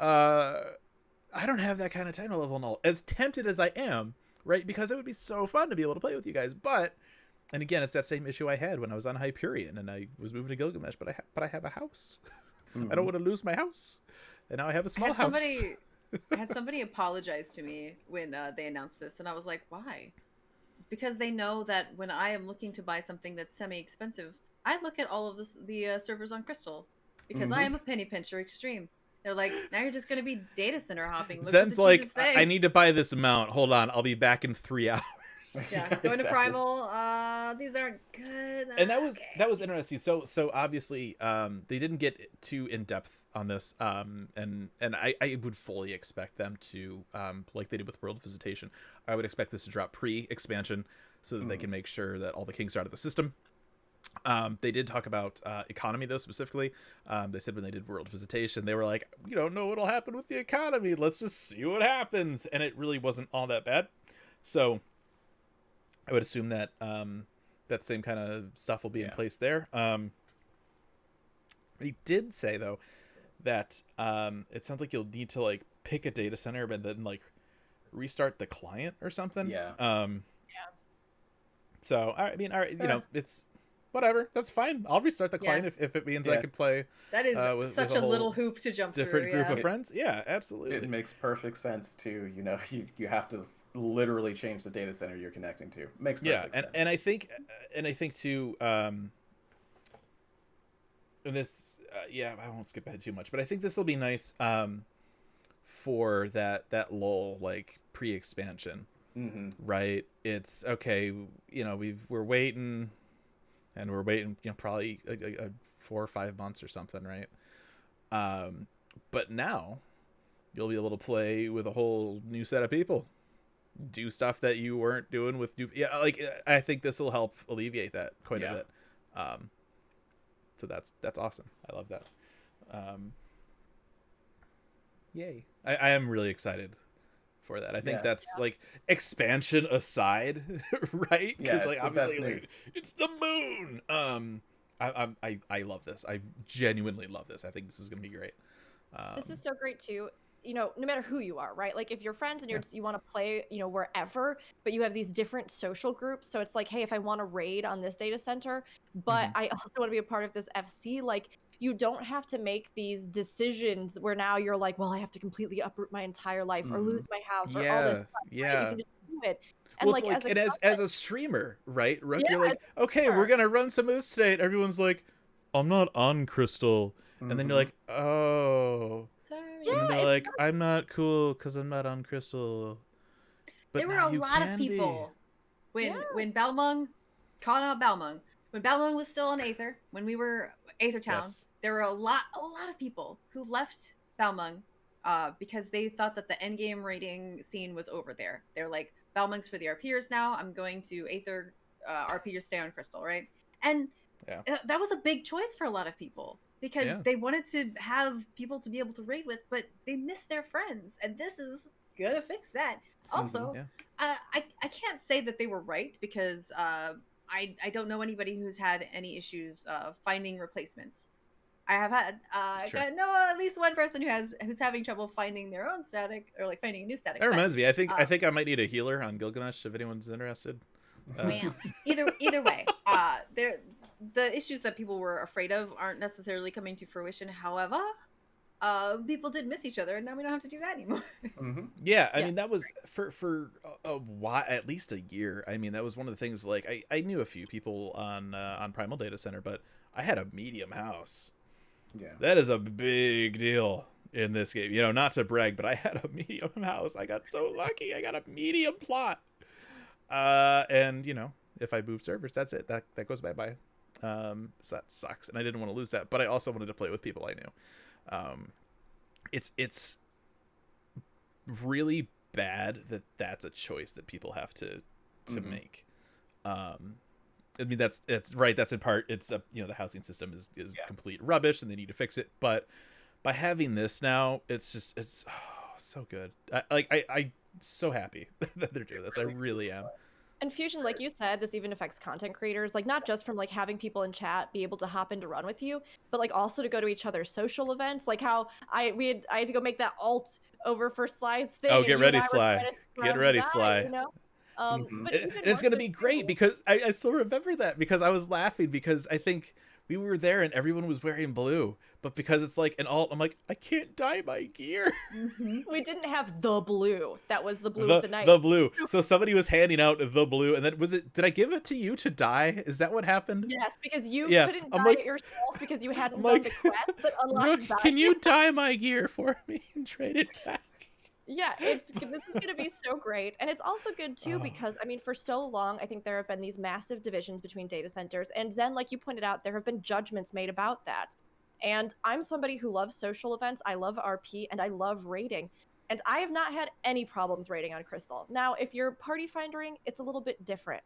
I don't have that kind of time to level an alt. As tempted as I am, right? Because it would be so fun to be able to play with you guys, but. And again, it's that same issue I had when I was on Hyperion and I was moving to Gilgamesh, but I have a house. I don't want to lose my house, and now I have a small house. I had somebody apologize to me when they announced this, and I was like, why? It's because they know that when I am looking to buy something that's semi-expensive, I look at all of the servers on Crystal because I am a penny pincher extreme. They're like, now you're just going to be data center hopping. Look for Zen's the like, cheapest thing. I need to buy this mount. Hold on, I'll be back in 3 hours. Yeah, going to Exactly. Primal. These aren't good. And that was Okay. interesting. So obviously, they didn't get too in depth on this. And I would fully expect them to, like they did with World Visitation. I would expect this to drop pre-expansion so that they can make sure that all the kinks are out of the system. They did talk about economy though specifically. They said when they did World Visitation, they were like, you don't know what'll happen with the economy. Let's just see what happens. And it really wasn't all that bad. So I would assume that that same kind of stuff will be in place there. They did say though that it sounds like you'll need to like pick a data center, but then like restart the client or something. Yeah. So I mean, all right, it's whatever. That's fine. I'll restart the client if it means I Yeah. could play That is with such a a little whole hoop to jump different through. group Yeah. of friends. Yeah, absolutely. It makes perfect sense too. You have to literally change the data center you're connecting to. Makes perfect sense. and I think too and this I won't skip ahead too much, but I think this will be nice for that lull like pre-expansion. Mm-hmm. Right, it's okay, we're waiting and we're waiting probably a 4 or 5 months or something, right? But now you'll be able to play with a whole new set of people, do stuff that you weren't doing with new. I think this will help alleviate that quite a bit. So that's awesome. I love that. Yay. I am really excited for that. I think that's like expansion aside, right? Because Yeah, it's the obviously best news. it's the moon. I love this. I genuinely love this. I think this is gonna be great. This is so great too. No matter who you are, right? Like if you're friends and you want to play, wherever, but you have these different social groups. So it's like, hey, if I want to raid on this data center, but I also want to be a part of this FC, like you don't have to make these decisions where now you're like, well, I have to completely uproot my entire life or lose my house or all this stuff. Right? You can just do it. And well, like, as a streamer, right? Rook, Yeah, you're like, okay, we're gonna run some of this today. And everyone's like, I'm not on Crystal, and then you're like, oh. Sorry. And Yeah, they're it's like, I'm not cool because I'm not on Crystal. But There were now a you lot can of be. people when Balmung calling out Balmung. When Balmung was still on Aether, when we were Aether Town, Yes. there were a lot of people who left Balmung because they thought that the endgame raiding scene was over there. They're like, Balmung's for the RPers now. I'm going to Aether RPers stay on Crystal, right? And Yeah. that was a big choice for a lot of people because Yeah. they wanted to have people to be able to raid with, but they missed their friends, and this is gonna fix that. Also, Yeah. I can't say that they were right because I don't know anybody who's had any issues finding replacements. I have had Sure. I know at least one person who's having trouble finding their own static or like finding a new static. That reminds me. I think uh, I might need a healer on Gilgamesh if anyone's interested. Man, either way, the issues that people were afraid of aren't necessarily coming to fruition. However, people did miss each other, and now we don't have to do that anymore. Mm-hmm. Yeah, I Yeah. mean that was for a while, at least a year. I mean that was one of the things. Like I knew a few people on Primal Data Center, but I had a medium house. Yeah. That is a big deal in this game. You know, not to brag, but I had a medium house. I got so lucky. I got a medium plot. And you know, if I move servers, that's it. That goes bye-bye. So that sucks, and I didn't want to lose that, but I also wanted to play with people I knew. It's really bad that that's a choice that people have to make. I mean that's right. That's in part. It's you know, the housing system is complete rubbish, and they need to fix it. But by having this now, it's so good. I so happy that they're doing this. I really am. And Fusion, like you said, this even affects content creators, like not just from like having people in chat be able to hop in to run with you, but like also to go to each other's social events. Like how I had to go make that alt over for Sly's thing. Oh, and get you and ready, I were Sly. trying to Get scrub ready, die, Sly. You know? But And even it's more gonna so be too- great because I still remember that because I was laughing because I think we were there and everyone was wearing blue, but because it's like an alt, I'm like, I can't dye my gear. we didn't have the blue. That was the blue the, of the night. the blue. So somebody was handing out the blue, and then did I give it to you to dye? Is that what happened? Yes, because you Yeah, couldn't I'm dye like- it yourself because you hadn't I'm done like, the quest, but unlocked Rook, dye. can you dye my gear for me and trade it back? Yeah, this is going to be so great. And it's also good too because I mean for so long I think there have been these massive divisions between data centers, and Zen, like you pointed out, there have been judgments made about that. And I'm somebody who loves social events, I love RP, and I love raiding. And I have not had any problems raiding on Crystal. Now, if you're party findering, it's a little bit different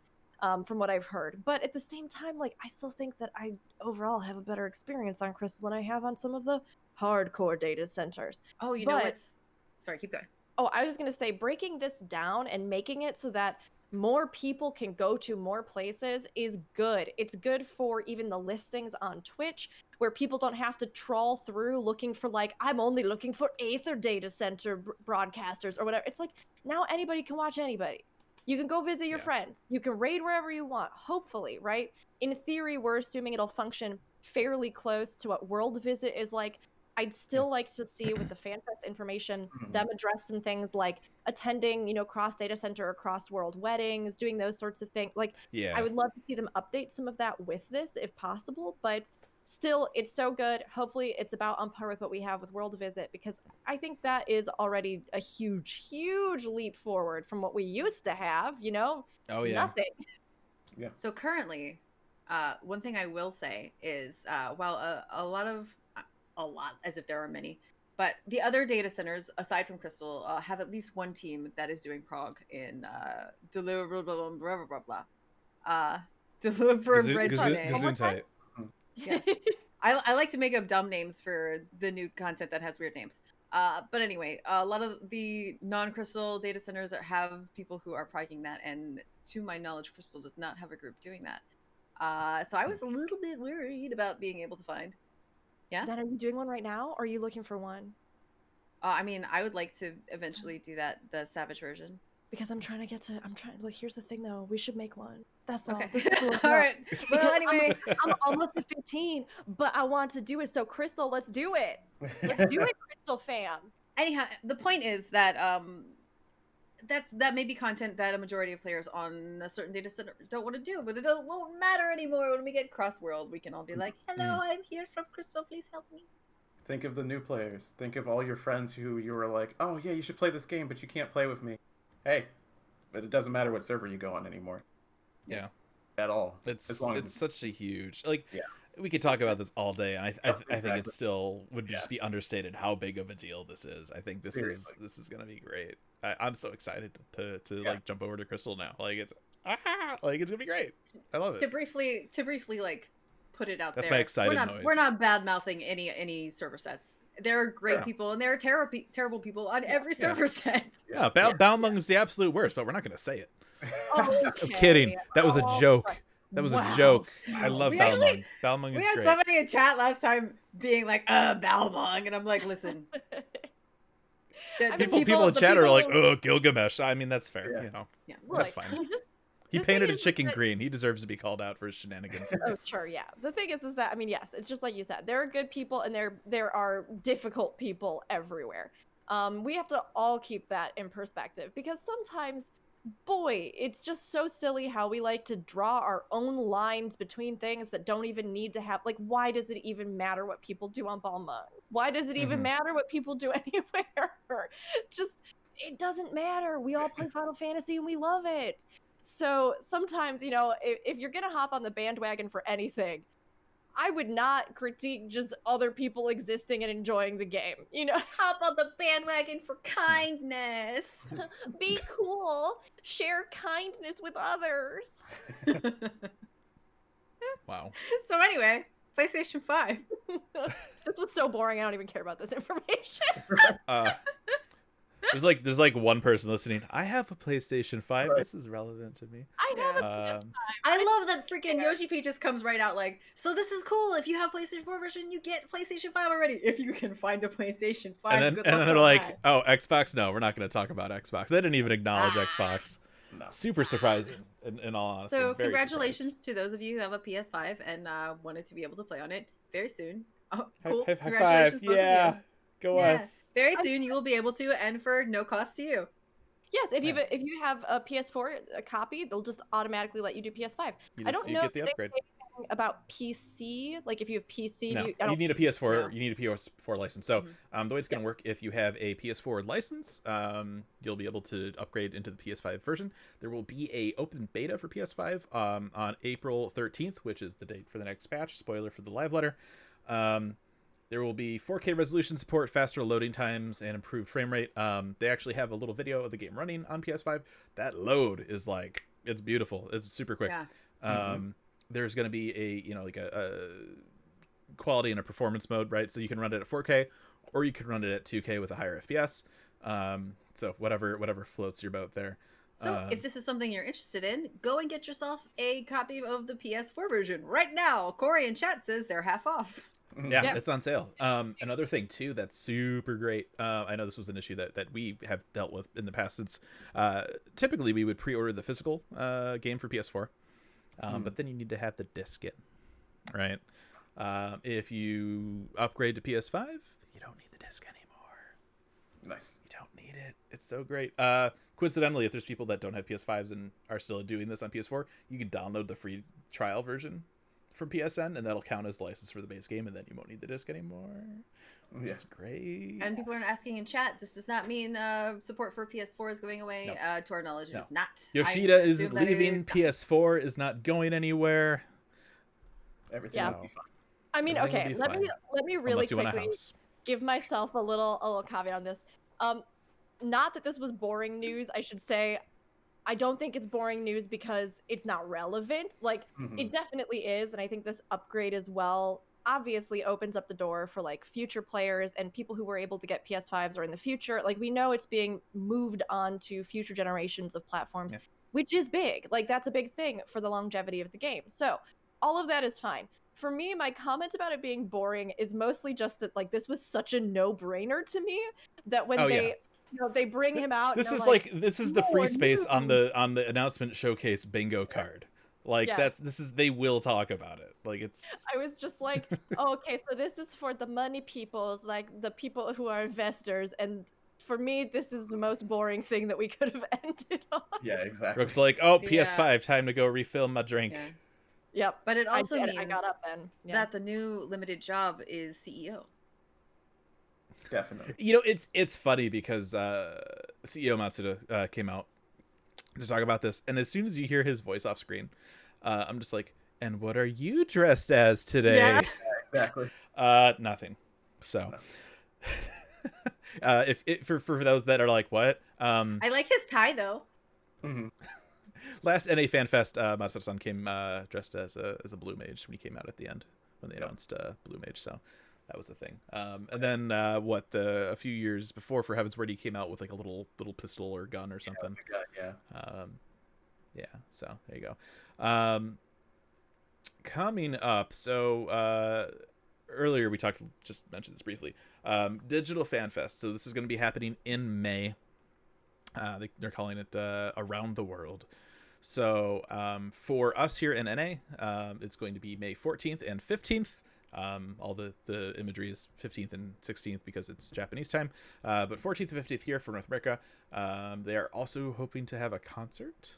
from what I've heard. But at the same time, like I still think that I overall have a better experience on Crystal than I have on some of the hardcore data centers. Oh, you know But- what's? Sorry, keep going. Oh, I was going to say breaking this down and making it so that more people can go to more places is good. It's good for even the listings on Twitch where people don't have to trawl through looking for like, I'm only looking for Aether data center broadcasters or whatever. It's like now anybody can watch anybody. You can go visit your Yeah. friends. You can raid wherever you want, hopefully, right? In theory, we're assuming it'll function fairly close to what World Visit is like. I'd still like to see with the FanFest information them address some things like attending, you know, cross data center or cross world weddings, doing those sorts of things. Like, Yeah. I would love to see them update some of that with this if possible, but still, it's so good. Hopefully, it's about on par with what we have with World Visit because I think that is already a huge, huge leap forward from what we used to have, you know? Oh yeah. Nothing. So currently, one thing I will say is while a lot, as if there are many, but the other data centers aside from Crystal have at least one team that is doing prog in Deliver blah Gesundheit. Yes. I like to make up dumb names for the new content that has weird names. But anyway, a lot of the non-Crystal data centers have people who are progging that, and to my knowledge, Crystal does not have a group doing that. So I was a little bit worried about being able to find. Yeah. Zen, are you doing one right now or are you looking for one? I mean, I would like to eventually do that, the Savage version. Because I'm trying, like, here's the thing though, we should make one. That's all. Okay. This is cool. All right. Well, Because anyway. I'm almost at 15, but I want to do it. So Crystal, let's do it. Let's do it, Crystal fam. Anyhow, the point is that that may be content that a majority of players on a certain data center don't want to do, but won't matter anymore when we get cross world. We can all be like, "Hello, I'm here from Crystal. Please help me." Think of the new players. Think of all your friends who you were like, oh yeah, you should play this game, but you can't play with me. Hey, but it doesn't matter what server you go on anymore. Yeah. at all. It's as long as it's such a huge, like, Yeah. we could talk about this all day, and I think it Exactly. still would Yeah. just be understated how big of a deal this is. I think Seriously. this is gonna be great. I'm so excited to Yeah. like jump over to Crystal now. Like it's gonna be great. I love To it. briefly like put it out That's there. my excited noise. We're not bad mouthing any server sets. There are great Yeah. people and there are terrible people on every server set. Yeah, Balmung is the absolute worst, but we're not gonna say it. Okay. I'm kidding. That was a Oh, joke. right. That was Wow. a joke. I love We Balmung. actually- Balmung We is had great. somebody in chat last time being like, Balmung, and I'm like, listen. The I mean, People in the chat are people like, who- oh, Gilgamesh. I mean, that's fair. Yeah. You know, Yeah. that's Look, fine. just- He the thing painted a is chicken that- green. He deserves to be called out for his shenanigans. Oh, sure, yeah. The thing is that I mean, yes, it's just like you said. There are good people and there are difficult people everywhere. We have to all keep that in perspective because sometimes, boy, it's just so silly how we like to draw our own lines between things that don't even need to have. Like, why does it even matter what people do on Balmung? Why does it even Mhm. matter what people do anywhere? Just it doesn't matter. We all play Final Fantasy and we love it. So sometimes, you know, if you're gonna hop on the bandwagon for anything, I would not critique just other people existing and enjoying the game. You know, Hop on the bandwagon for kindness. be cool, share kindness with others. Wow. So anyway, PlayStation 5. This was so boring. I don't even care about this information. There's like one person listening. I have a PlayStation 5. Right. This is relevant to me. I have a I love that freaking Yoshi P just comes right out like, so this is cool. If you have PlayStation 4 version, you get PlayStation 5 already. If you can find a PlayStation 5, And then good and luck then they're with like, that. oh, Xbox. No, we're not going to talk about Xbox. They didn't even acknowledge Ah. Xbox. No. Super surprising. In all honesty. So Very congratulations to those of you who have a PS5 and wanted to be able to play on it very soon. Oh, cool! surprised. High Congratulations, five. both Yeah. of you. Go Yeah. us. Very soon you will be able to, and for no cost to you. yes. If you have a PS4 copy, they'll just automatically let you do PS5. You I don't know get the if they upgrade. say anything about PC. Like if you have PC, No, I you don't need a PS4. No. You need a PS4 license. So Mhm. the way it's going to work, if you have a PS4 license, you'll be able to upgrade into the PS5 version. There will be a open beta for PS5 on April 13th, which is the date for the next patch. Spoiler for the live letter. There will be 4K resolution support, faster loading times, and improved frame rate. They actually have a little video of the game running on PS5. That load is like, it's beautiful. It's super quick. Yeah. There's going to be a quality and a performance mode, right? So you can run it at 4K or you can run it at 2K with a higher FPS. So whatever floats your boat there. So if this is something you're interested in, go and get yourself a copy of the PS4 version right now. Corey in chat says they're half off. Yeah, Yeah. it's on sale. Another thing too that's super great. I know this was an issue that we have dealt with in the past. Since typically we would pre-order the physical game for PS4, but then you need to have the disc in, right? If you upgrade to PS5, you don't need the disc anymore. Nice. You don't need it. It's so great. Coincidentally, if there's people that don't have PS5s and are still doing this on PS4, you can download the free trial version from PSN, and that'll count as license for the base game, and then you won't need the disc anymore. Which Yeah. is great. And people are asking in chat, this does not mean support for PS4 is going away. No. To our knowledge, it No. is not. Yoshida I isn't assume that it leaving. is- PS4 is not going anywhere. Everything Yeah. will be fine. I mean, Everything will okay. be Let me really Unless you want a quickly house. give myself a little caveat on this. Not that this was boring news. I should say, I don't think it's boring news because it's not relevant. Like Mhm. it definitely is, and I think this upgrade as well obviously opens up the door for like future players and people who were able to get PS5s or in the future. Like we know it's being moved on to future generations of platforms, Yeah. which is big. Like that's a big thing for the longevity of the game. So all of that is fine. For me, my comment about it being boring is mostly just that like this was such a no-brainer to me that when Oh, yeah. they they bring him out. This and is they're like this is the free "More space on news." the announcement showcase bingo card. Like Yes. this is they will talk about it. Like it's I was just like, oh, okay, so this is for the money peoples, like the people who are investors, and for me, this is the most boring thing that we could have ended on. Yeah, exactly. Brooke's like, oh, Yeah. PS5, time to go refill my drink. Yeah. Yep. But it also I did. means I got up then. Yeah. that the new limited job is E CEO. Definitely. You know, it's funny because CEO Matsuda came out to talk about this, and as soon as you hear his voice off screen, I'm just like, and what are you dressed as today? Yeah. Exactly. Nothing. So, if it for those that are like, what? I liked his tie though. Hmm. Last NA Fan Fest, Masato-san came dressed as a blue mage when he came out at the end when they announced blue mage. So that was the thing. And then a few years before for Heaven's Word, he came out with like a little pistol or gun or something. Yeah. Yeah. So there you go. Coming up, so earlier we just mentioned this briefly. Digital Fan Fest. So this is going to be happening in May. They're calling it Around the World. So for us here in NA, it's going to be May 14th and 15th. All the imagery is 15th and 16th because it's Japanese time. But 14th and 15th here for North America. They are also hoping to have a concert.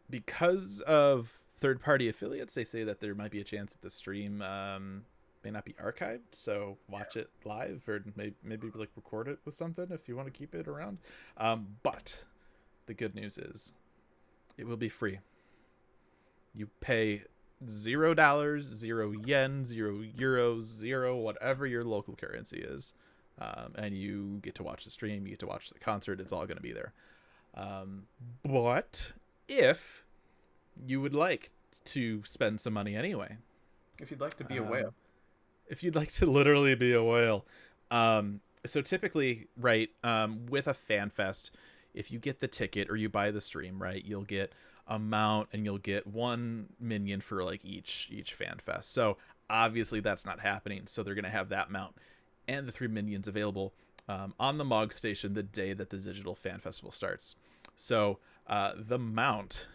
Because of third-party affiliates, they say that there might be a chance that the stream may not be archived, so watch it live or maybe like record it with something if you want to keep it around. But the good news is it will be free. You pay $0, 0 yen, 0 euros, 0 whatever your local currency is, and you get to watch the stream, you get to watch the concert. It's all going to be there. But if you would like to spend some money anyway, If you'd like to be a whale. if you'd like to literally be a whale, so typically, right, with a fan fest, if you get the ticket or you buy the stream, right, you'll get a mount and you'll get 1 minion for like each fan fest. So obviously that's not happening, so they're gonna have that mount and the 3 minions available on the Mog Station the day that the digital fan festival starts. So the mount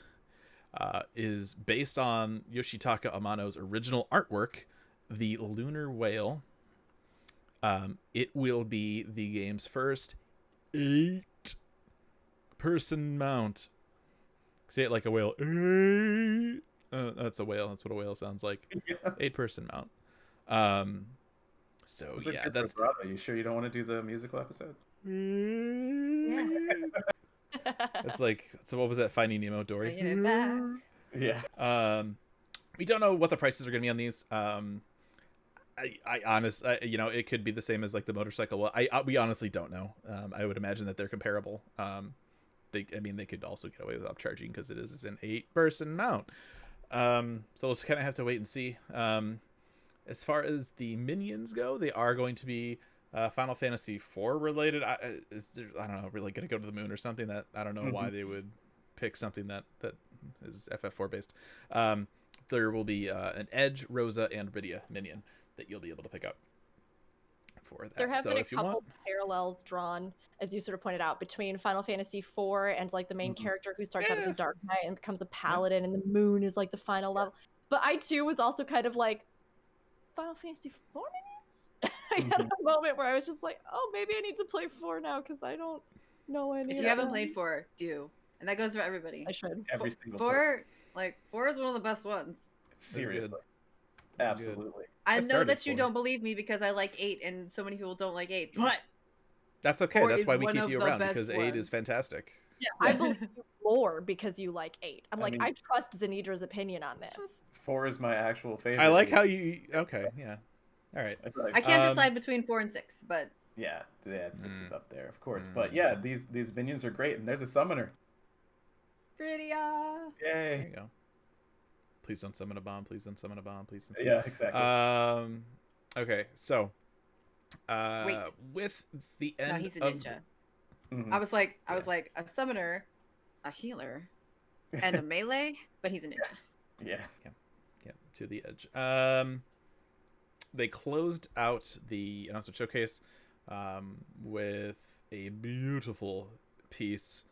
is based on Yoshitaka Amano's original artwork, the Lunar Whale. It will be the game's first 8-person mount. Say it like a whale. That's a whale. That's what a whale sounds like. 8-person mount. So Those are yeah, good for that's. Bravo. You sure you don't want to do the musical episode? It's like, so what was that? Finding Nemo, Dory. Bringing it back. Yeah. We don't know what the prices are going to be on these. You know, it could be the same as like the motorcycle. Well, we honestly don't know. I would imagine that they're comparable. They could also get away without charging because it is an 8-person mount. So we'll just kind of have to wait and see. As far as the minions go, they are going to be Final Fantasy IV related. I don't know, really going to go to the moon or something? That I don't know why they would pick something that is FF4 based. There will be an Edge, Rosa, and Rydia minion that you'll be able to pick up for that. There have So been a if you couple want, parallels drawn, as you sort of pointed out, between Final Fantasy IV and like the main character who starts out as a Dark Knight and becomes a paladin, and the moon is like the final level. But I too was also kind of like, Final Fantasy IV minions? I had a moment where I was just like, oh, maybe I need to play 4 now because I don't know any. If of you haven't them. played 4, do. And that goes for everybody. I should. Every single 4 is one of the best ones. Seriously. Good. Absolutely. I know started that you 4. don't believe me because I like 8 and so many people don't like 8. But that's okay. 4 That's is why we one keep of you the around best because 8 is ones. fantastic. Yeah, I believe you more because you like 8. I'm like, mean- I trust Zanidra's opinion on this. 4 is my actual favorite. I like how you. Okay, yeah. All right. I feel like- I can't decide between 4 and 6, but Yeah, 6 is up there, of course. But yeah, these minions are great, and there's a summoner. pretty There Yay! you go. Please don't summon a bomb. Please don't summon a bomb. Please don't. Yeah, exactly. Okay, so. Wait. With the end no, he's a of ninja. Mhm. I was like a summoner, a healer, and a melee, but he's a ninja. Yeah. Yeah, to the edge. They closed out the announcement showcase with a beautiful piece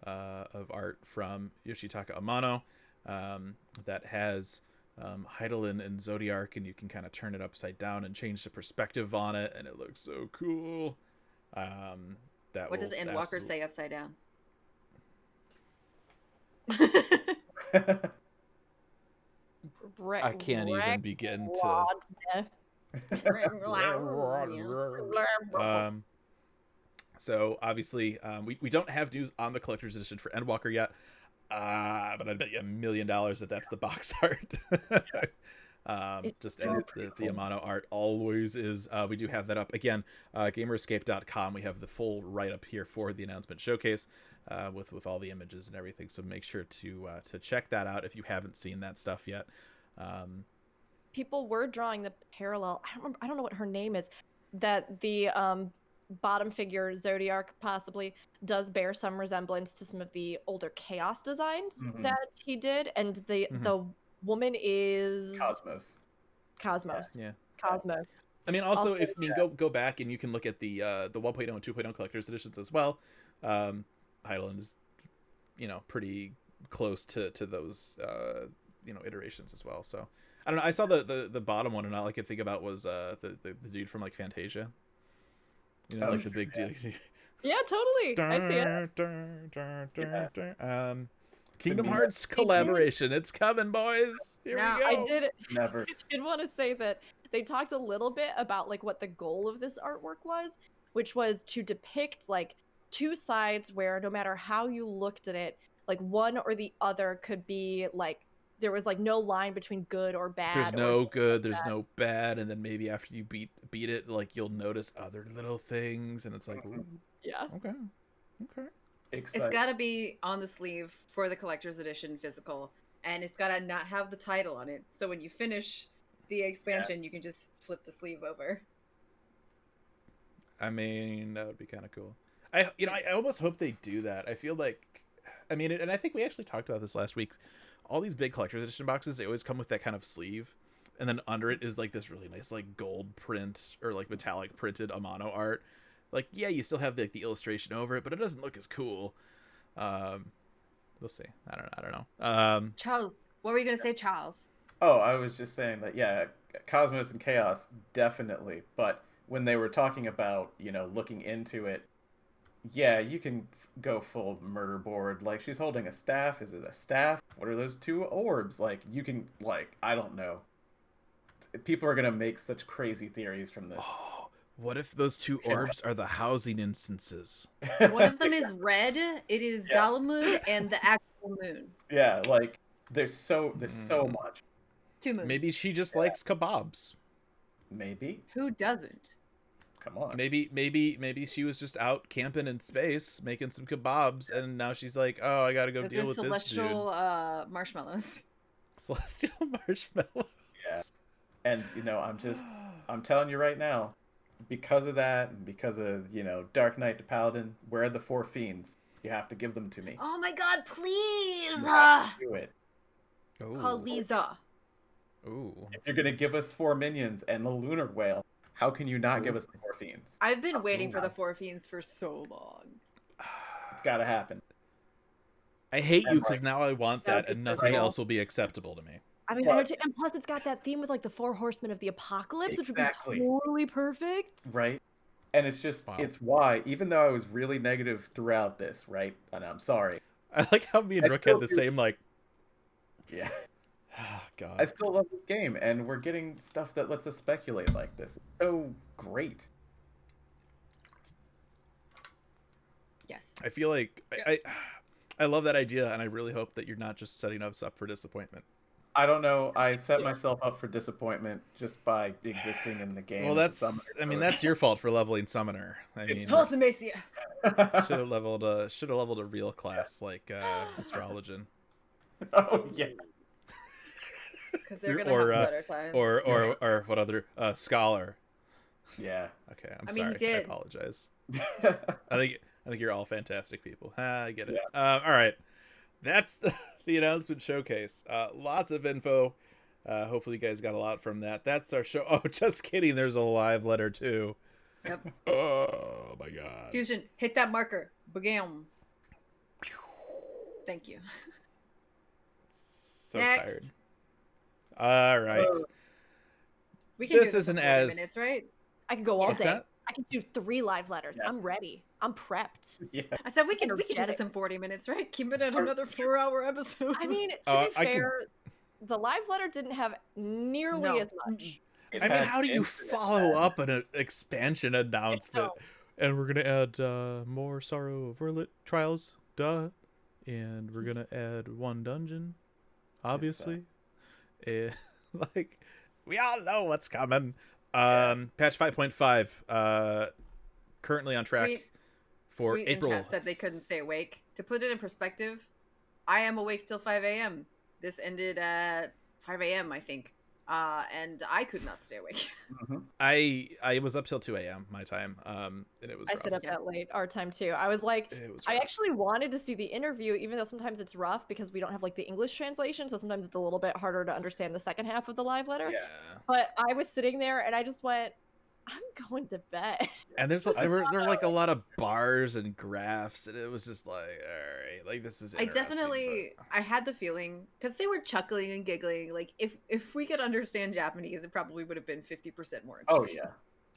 of art from Yoshitaka Amano that has Hydaelyn and Zodiark, and you can kind of turn it upside down and change the perspective on it, and it looks so cool. What does Endwalker say upside down? I can't even begin to. So obviously, we don't have news on the collector's edition for Endwalker yet. But I bet you $1 million that that's the box art. It's Just so as the Amano art always is. We do have that up again. Gamerscape.com. We have the full write up here for the announcement showcase, with all the images and everything. So make sure to check that out if you haven't seen that stuff yet. People were drawing the parallel. I don't know what her name is. That the bottom figure Zodiark possibly does bear some resemblance to some of the older Chaos designs that he did, and the woman is Cosmos. Cosmos. Yeah. Cosmos. I mean, also, Also, go back and you can look at the 1.0 and 2.0 collector's editions as well. Heidelin is, pretty close to those, iterations as well. So I don't know. I saw the bottom one, and all I could think about was the dude from like Fantasia. Like the big dude. Yeah, totally. I see it. Kingdom Hearts collaboration. It's coming, boys. Here No, we go. I did Never. I did want to say that they talked a little bit about like what the goal of this artwork was, which was to depict like two sides where no matter how you looked at it, like one or the other could be like there was like no line between good or bad. There's no good, there's no bad, and then maybe after you beat it, like you'll notice other little things, and it's like, ooh, Yeah. okay. It's got to be on the sleeve for the collector's edition physical, and it's got to not have the title on it. So when you finish the expansion, you can just flip the sleeve over. I mean, that would be kind of cool. I almost hope they do that. I feel like, and I think we actually talked about this last week. All these big collector's edition boxes, they always come with that kind of sleeve, and then under it is like this really nice like gold print or like metallic printed Amano art. Like, yeah, you still have the illustration over it, but it doesn't look as cool. We'll see. I don't know. Charles, what were you going to say, Charles? Oh, I was just saying that, yeah, Cosmos and Chaos, definitely. But when they were talking about, looking into it, yeah, you can go full murder board. Like, she's holding a staff. Is it a staff? What are those two orbs? Like, you can, I don't know. People are going to make such crazy theories from this. Oh, what if those two orbs are the housing instances? One of them is red. It is Dalamud and the actual moon. Yeah, like, there's so much. 2 moons. Maybe she just likes kebabs. Maybe. Who doesn't? Come on. Maybe she was just out camping in space making some kebabs, and now she's like, oh, I gotta go deal with this dude. Celestial marshmallows. Celestial marshmallows. Yeah. And I'm telling you right now, because of that, and because of Dark Knight to Paladin, where are the 4 fiends? You have to give them to me. Oh my God! Please, Do it. Kaliza. Ooh. If you're gonna give us 4 minions and the lunar whale, how can you not give us the 4 fiends? I've been waiting for the 4 fiends for so long. It's gotta happen. I hate you because now I want that, That'd be and so nothing cool. else will be acceptable to me. I mean, But- and plus it's got that theme with like the 4 horsemen of the apocalypse, Exactly. which would be totally perfect. Right? And it's just, Wow. it's why, even though I was really negative throughout this, right? And I'm sorry. I like how me and I Rook still had the do- same like. Yeah. Oh, God. I still love this game, and we're getting stuff that lets us speculate like this. It's so great. Yes. I feel like I love that idea, and I really hope that you're not just setting us up for disappointment. I don't know. I set myself up for disappointment just by existing in the game. Well, that's your fault for leveling Summoner. I mean, Ultimacia. should have leveled a real class like Astrologian, Oh yeah. Because they're gonna Or, have a better time. or what other Scholar. Yeah. Okay, I'm I mean, sorry. you did. I apologize. I think you're all fantastic people. I get it. All right, that's the announcement showcase. Lots of info. Hopefully, you guys got a lot from that. That's our show. Oh, just kidding. There's a live letter too. Yep. Oh my God. Fusion, hit that marker. Bam. Thank you. So Next. tired. All right. We can This do this isn't in 40 as- minutes, right? I could go all What's day. that? I can do 3 live letters. Yeah. I'm ready. I'm prepped. Yeah. I said we can do Energetic. this in 40 minutes, right? Keep it at another 4-hour episode. I mean, to I be can- fair, the live letter didn't have nearly No. as much. It I mean, had how do you infinite follow bad. up an expansion announcement? know. And we're gonna add more Sorrow of Verlet trials. Duh. and we're gonna add one dungeon, obviously. And like, we all know what's coming. Patch 5.5, currently on track Sweet. for Sweet in April. chat said they couldn't stay awake. To put it in perspective, I am awake till 5 a.m. This ended at 5 a.m. I think, and I could not stay awake. I was up till 2 a.m. my time, and it was I rough. sit up that late, our time too. I was like, It was I rough. actually wanted to see the interview, even though sometimes it's rough because we don't have like the English translation, so sometimes it's a little bit harder to understand the second half of the live letter. Yeah. But I was sitting there and I just went, I'm going to bed. And there were like a lot of bars and graphs, and it was just like, all right, like this is. I definitely, I had the feeling because they were chuckling and giggling. Like if we could understand Japanese, it probably would have been 50% more Oh interesting. yeah.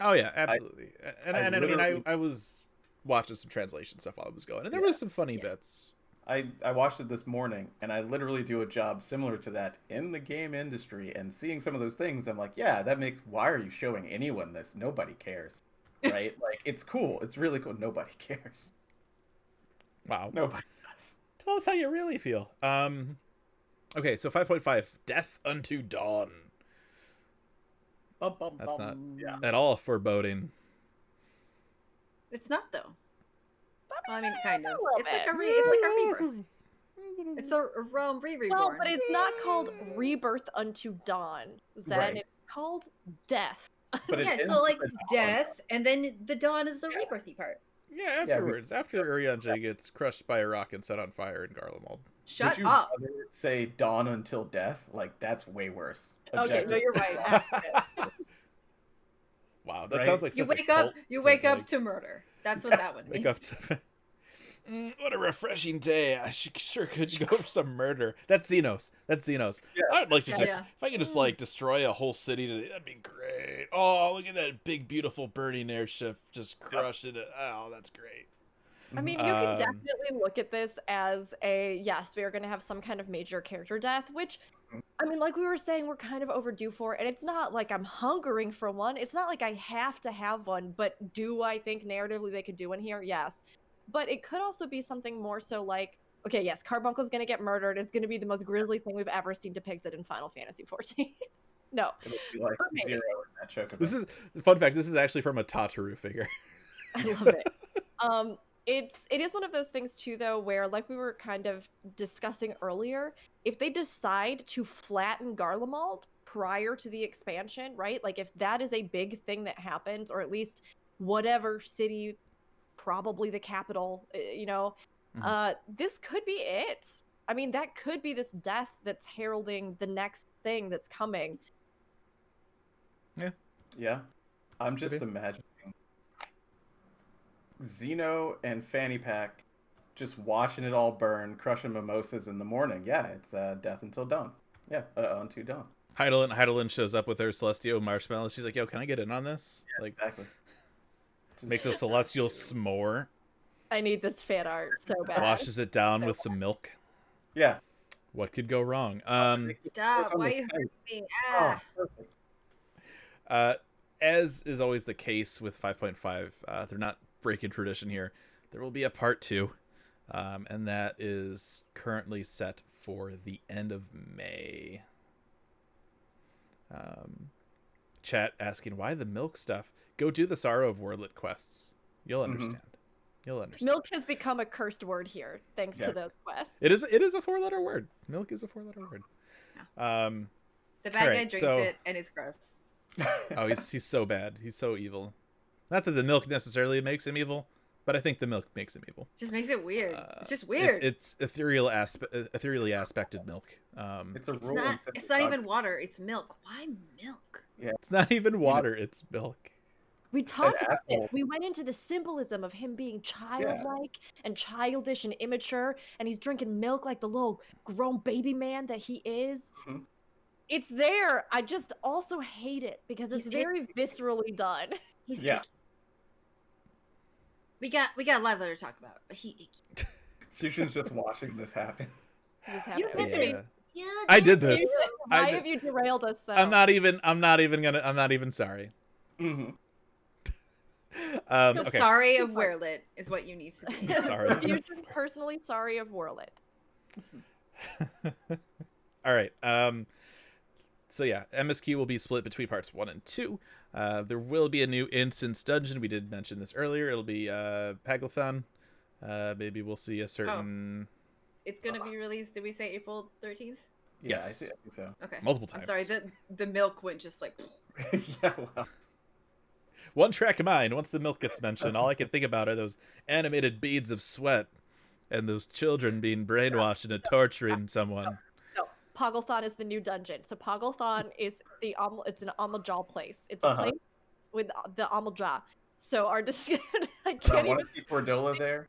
Oh yeah, absolutely. And I mean, literally- I was watching some translation stuff while I was going, and there Yeah. was some funny bits. I watched it this morning, and I literally do a job similar to that in the game industry. And seeing some of those things, I'm like, yeah, that makes. Why are you showing anyone this? Nobody cares, right? Like, it's cool. It's really cool. Nobody cares. Wow. Nobody does. Tell us how you really feel. Okay, so 5.5, Death Unto Dawn. Bum, bum, That's not bum. Yeah. at all foreboding. It's not though. Well, I mean, kind of. a little It's like bit. it's like a rebirth. It's a realm reborn. Well, but it's not called Rebirth Unto Dawn, Zen. Right. It's called Death. But it yeah, ends so like with a dawn. death, and then the dawn is the rebirthy part. Yeah, afterwards, after Urianger gets crushed by a rock and set on fire in Garlemald. Shut Would you up. rather say dawn until death? Like, that's way worse. Okay, no, Objectively. you're right. Wow, that Right? sounds like You such a wake up. cult You wake up like, to murder. That's what that one means. wake up to. What a refreshing day! I sure could go for some murder. That's Xenos. That's Xenos. Yeah. I'd like to Yeah, just, yeah. if I could just like destroy a whole city today, that'd be great. Oh, look at that big, beautiful burning airship just crushing it. Oh, that's great. I mean, you can Um, definitely look at this as a yes, we are going to have some kind of major character death, which, I mean, like we were saying, we're kind of overdue for. And it's not like I'm hungering for one. It's not like I have to have one. But do I think narratively they could do one here? Yes. But it could also be something more so like, okay, yes, Carbuncle's going to get murdered. It's going to be the most grisly thing we've ever seen depicted in Final Fantasy XIV. No. It'll be like Okay. 0 in that chocobo. This is fun fact. This is actually from a Tataru figure. I love it. It is one of those things too, though, where like we were kind of discussing earlier, if they decide to flatten Garlemald prior to the expansion, right? Like if that is a big thing that happens, or at least whatever city, probably the capital, this could be it. I mean, that could be this death that's heralding the next thing that's coming. Yeah. I'm just Maybe. imagining Xeno and Fanny Pack just watching it all burn, crushing mimosas in the morning. Yeah, it's death until dawn. Yeah, unto dawn. Heidelin shows up with her Celestial marshmallow. She's like, "Yo, can I get in on this?" Like, Exactly. Just- makes a Celestial s'more, I need this fan art so bad. washes it down with some milk. Yeah. What could go wrong? It's Stop. on Why the you site. hurting me? Oh, Ah. perfect. As is always the case with 5.5, they're not breaking tradition here. There will be a part 2, and that is currently set for the end of May. Chat asking, why the milk stuff? Go do the Sorrow of Wordlet quests. You'll understand. You'll understand. Milk has become a cursed word here, thanks Yeah. to those quests. It is a 4-letter word. Milk is a 4-letter word. The bad Alright, guy drinks so- it, and it's gross. Oh, he's so bad. He's so evil. Not that the milk necessarily makes him evil, but I think the milk makes him evil. It just makes it weird. It's just weird. It's ethereally aspected milk. It's a It's rule. not. in It's not Civ. even water. It's milk. Why milk? It's not even water. It's milk. We talked about asshole. this. We went into the symbolism of him being childlike and childish and immature, and he's drinking milk like the little grown baby man that he is. Mhm. It's there. I just also hate it because it's He's very viscerally done. He's Yeah. icky. We got a live letter to talk about. But he icky. Fusion's just watching this happen. It just You happened. did this. Yeah. You I did this. this. Why I did- have you derailed us so? I'm not even sorry. Mm-hmm. Okay. Sorry of Werlit is what you need to do. Sorry. Fusion, personally sorry of Whirlit. All right. So yeah, MSQ will be split between parts 1 and 2. There will be a new instance dungeon. We did mention this earlier. It'll be Paglathon. Maybe we'll see a certain It's gonna be released. Did we say April 13th? Yeah, Yes. I think so. Okay. multiple times. I'm sorry. The milk went just like. Yeah, well, One track of mine. Once the milk gets mentioned, all I can think about are those animated beads of sweat and those children being brainwashed into torturing someone. No, Pogglethon is the new dungeon. So Pogglethon is it's an Amaljaw place. It's a place with the Amaljaw. So our I I can't want even to see Fordola there.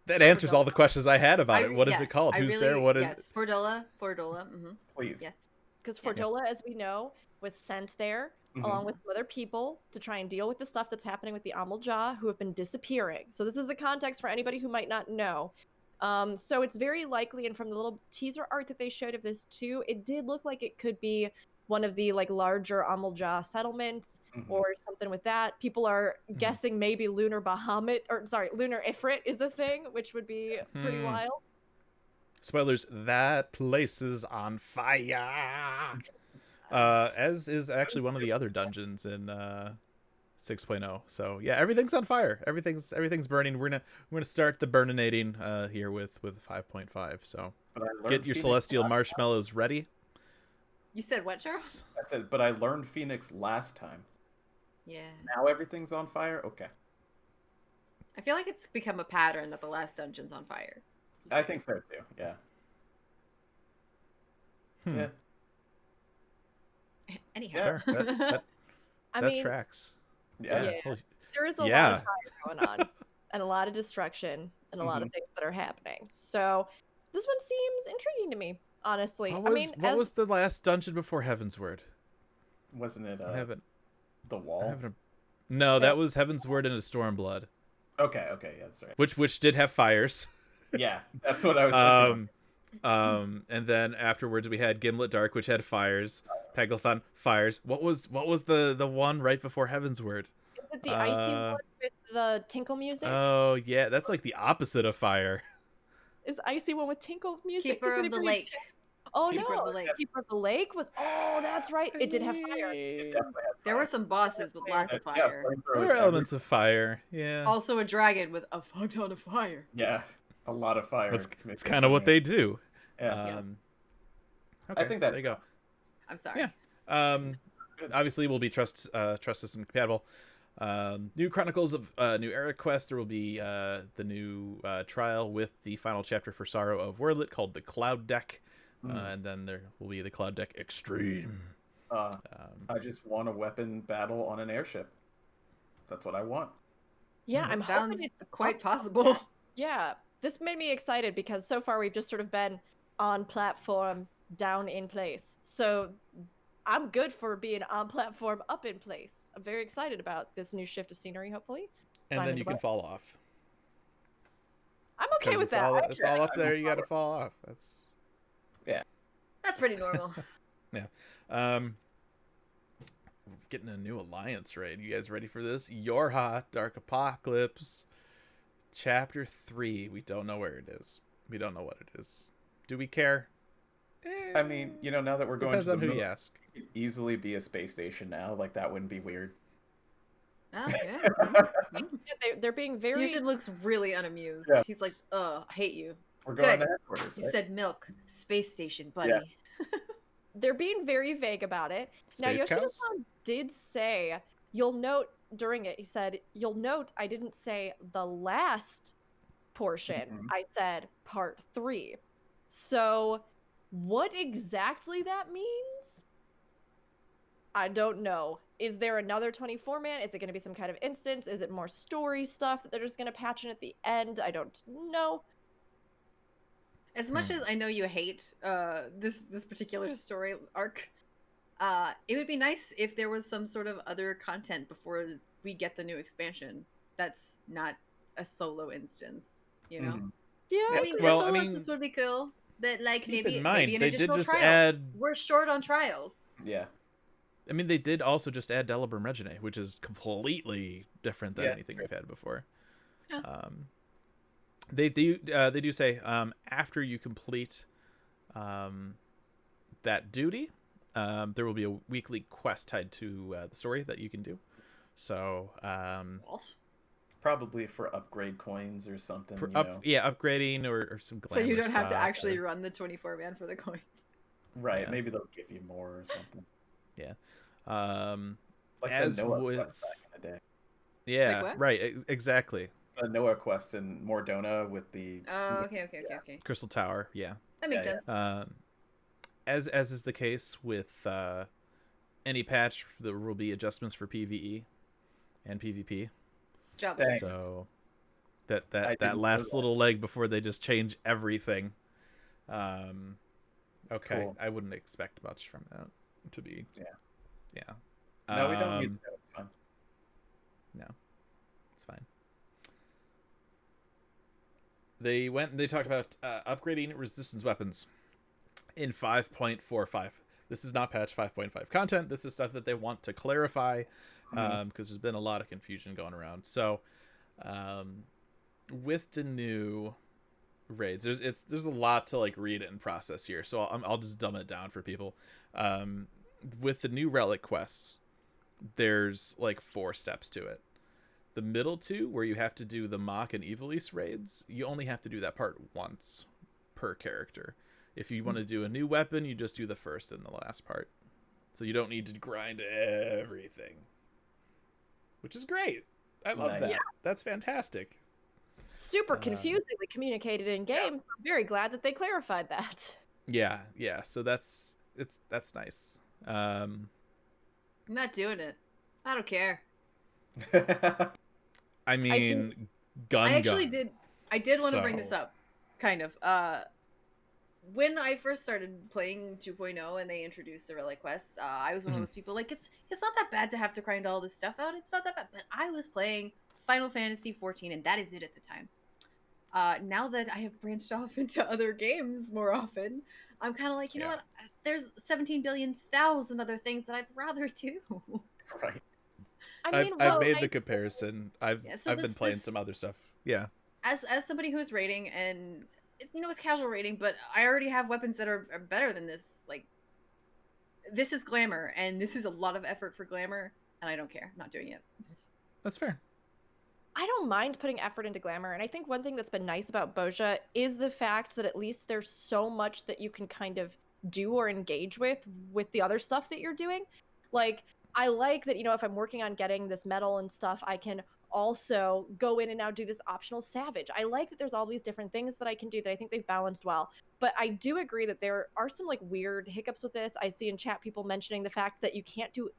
That answers all the questions I had about it. What is yes, it called? I Who's really- there? What is yes, Fordola. Mm-hmm. Please. Yes. because Fordola, as we know, was sent there Mhm. along with some other people to try and deal with the stuff that's happening with the Amaljaw who have been disappearing. So this is the context for anybody who might not know. So it's very likely, and from the little teaser art that they showed of this too, it did look like it could be one of the like larger Amaljaw settlements Mhm. or something with that. People are guessing maybe Lunar Bahamut, or sorry, Lunar Ifrit is a thing, which would be pretty wild. Spoilers, that place is on fire. As is actually one of the other dungeons in 6.0. So yeah, everything's on fire. Everything's burning. We're gonna start the burninating here with 5.5. So But I learned get your Phoenix celestial last marshmallows ready. You said what, Charles? time. I said, but I learned Phoenix last time. Yeah. Now everything's on fire. Okay. I feel like it's become a pattern that the last dungeon's on fire. Just I saying. think so too. Yeah. Hmm. Yeah. Anyhow. Fair. That I that mean, tracks. Yeah. Yeah. Holy- there is a lot Yeah. of fire going on and a lot of destruction and a lot of things that are happening. So this one seems intriguing to me, honestly. What I was, mean, what as was the last dungeon before Heaven's Word? Wasn't it I haven't. the I wall? haven't. No, that was Heaven's Word and a Stormblood, Okay. Okay. Yeah, that's right. which did have fires. Yeah, that's what I was thinking. And then afterwards we had Gimlet Dark, which had fires. Pegglethon fires. What was the one right before Heaven's Word? is it the icy one with the tinkle music? Oh yeah, that's like the opposite of fire. Is icy one with tinkle music? Keeper Does of the anybody Lake. check? Oh Keeper no, of the Lake. Keeper of the Lake was. Oh, that's right. It did have fire. It definitely had There fire. were some bosses with lots of Yeah, fire. flamethrowers There were elements of fire. Yeah. Also a dragon with a fuck ton of fire. Yeah, a lot of fire. It's Makes kind of what they do. Yeah. Okay, I think that- there you go. I'm sorry. Yeah. Good. Obviously will be trust system compatible. New Chronicles of New Era quest. There will be the new trial with the final chapter for Sorrow of Wordlet called the Cloud Deck, and then there will be the Cloud Deck Extreme. I just want a weapon battle on an airship. That's what I want. Yeah, I'm Sounds hoping it's quite up- possible. Yeah, this made me excited because so far we've just sort of been on platform, down in place. So I'm good for being on platform, up in place. I'm very excited about this new shift of scenery, hopefully. And Fine then with you the can butt. fall off. I'm okay 'Cause with it's that. all, it's actually. all up there. You got to fall off. That's That's pretty normal. getting a new alliance raid. You guys ready for this? Yorha Dark Apocalypse, Chapter 3. We don't know where it is. We don't know what it is. Do we care? I mean, now that we're going Depends to the on who moon, you ask. it could easily be a space station now. Like that wouldn't be weird. Oh, yeah. Yeah, they're being very. Fusion looks really unamused. Yeah. He's like, I hate you. We're going Good. to headquarters. You Right? said milk. Space station, buddy. Yeah. They're being very vague about it. Now, Space cows? Yoshida-san did say, you'll note during it, he said, you'll note I didn't say the last portion. Mhm. I said part 3. So, what exactly that means? I don't know. Is there another 24-man? Is it going to be some kind of instance? Is it more story stuff that they're just going to patch in at the end? I don't know. As much as I know you hate this particular story arc, it would be nice if there was some sort of other content before we get the new expansion that's not a solo instance, you know? Mhm. Yeah, I mean, Well, a I solo mean, instance would be cool, but like Keep maybe in mind, maybe an they did additional just trial. add. We're short on trials. Yeah. I mean, they did also just add Delibird Regine, which is completely different than Yeah, anything true. we've had before. Yeah. They do say after you complete that duty, there will be a weekly quest tied to the story that you can do. So What? Probably for upgrade coins or something. for you know. upgrading or some So glamour you don't have to stuff actually or- run the 24-man for the coins. Right. Yeah. Maybe they'll give you more or something. Like as the Noah with quest back in the day. yeah, what? right, exactly. The Noah quest in Mordona with the Oh, okay. Crystal Tower, yeah. That makes Yeah, sense. As is the case with any patch, there will be adjustments for PvE and PvP. Job Thanks. So I that didn't know last that. little leg before they just change everything. Okay, Cool. I wouldn't expect much from that to be. Yeah. No, we don't need that. It's fine. No, it's fine. They went and they talked about upgrading resistance weapons in 5.45. This is not patch 5.5 content. This is stuff that they want to clarify because there's been a lot of confusion going around. So with the new raids, there's a lot to like read and process here. So I'll just dumb it down for people. With the new relic quests, there's like 4 steps to it. The middle 2, where you have to do the Mach and Evilise raids, you only have to do that part once per character. If you want to do a new weapon, you just do the first and the last part. So you don't need to grind everything. Which is great. I love Nice. that. Yeah. That's fantastic. Super confusingly communicated in game. So I'm very glad that they clarified that. Yeah. So that's nice. I'm not doing it. I don't care. I mean, gun. I actually gun. I did want to bring this So- up, kind of. When I first started playing 2.0 and they introduced the relic quests, I was one of those people like it's not that bad to have to grind all this stuff out. It's not that bad. But I was playing Final Fantasy 14, and that is it at the time. Now that I have branched off into other games more often, I'm kind of like, you know Yeah. what? There's 17 billion thousand other things that I'd rather do. Right. I mean, I've well, made the comparison. I've Yeah, so I've been this- playing this- some other stuff. Yeah. As somebody who's raiding, and you know it's casual raiding, but I already have weapons that are better than this. Like, this is glamour, and this is a lot of effort for glamour, and I don't care. I'm not doing it. That's fair. I don't mind putting effort into glamour, and I think one thing that's been nice about Boja is the fact that at least there's so much that you can kind of do or engage with the other stuff that you're doing. Like, I like that, you know, if I'm working on getting this medal and stuff, I can also go in and now do this optional savage. I like that there's all these different things that I can do that I think they've balanced well. But I do agree that there are some like weird hiccups with this. I see in chat people mentioning the fact that you can't do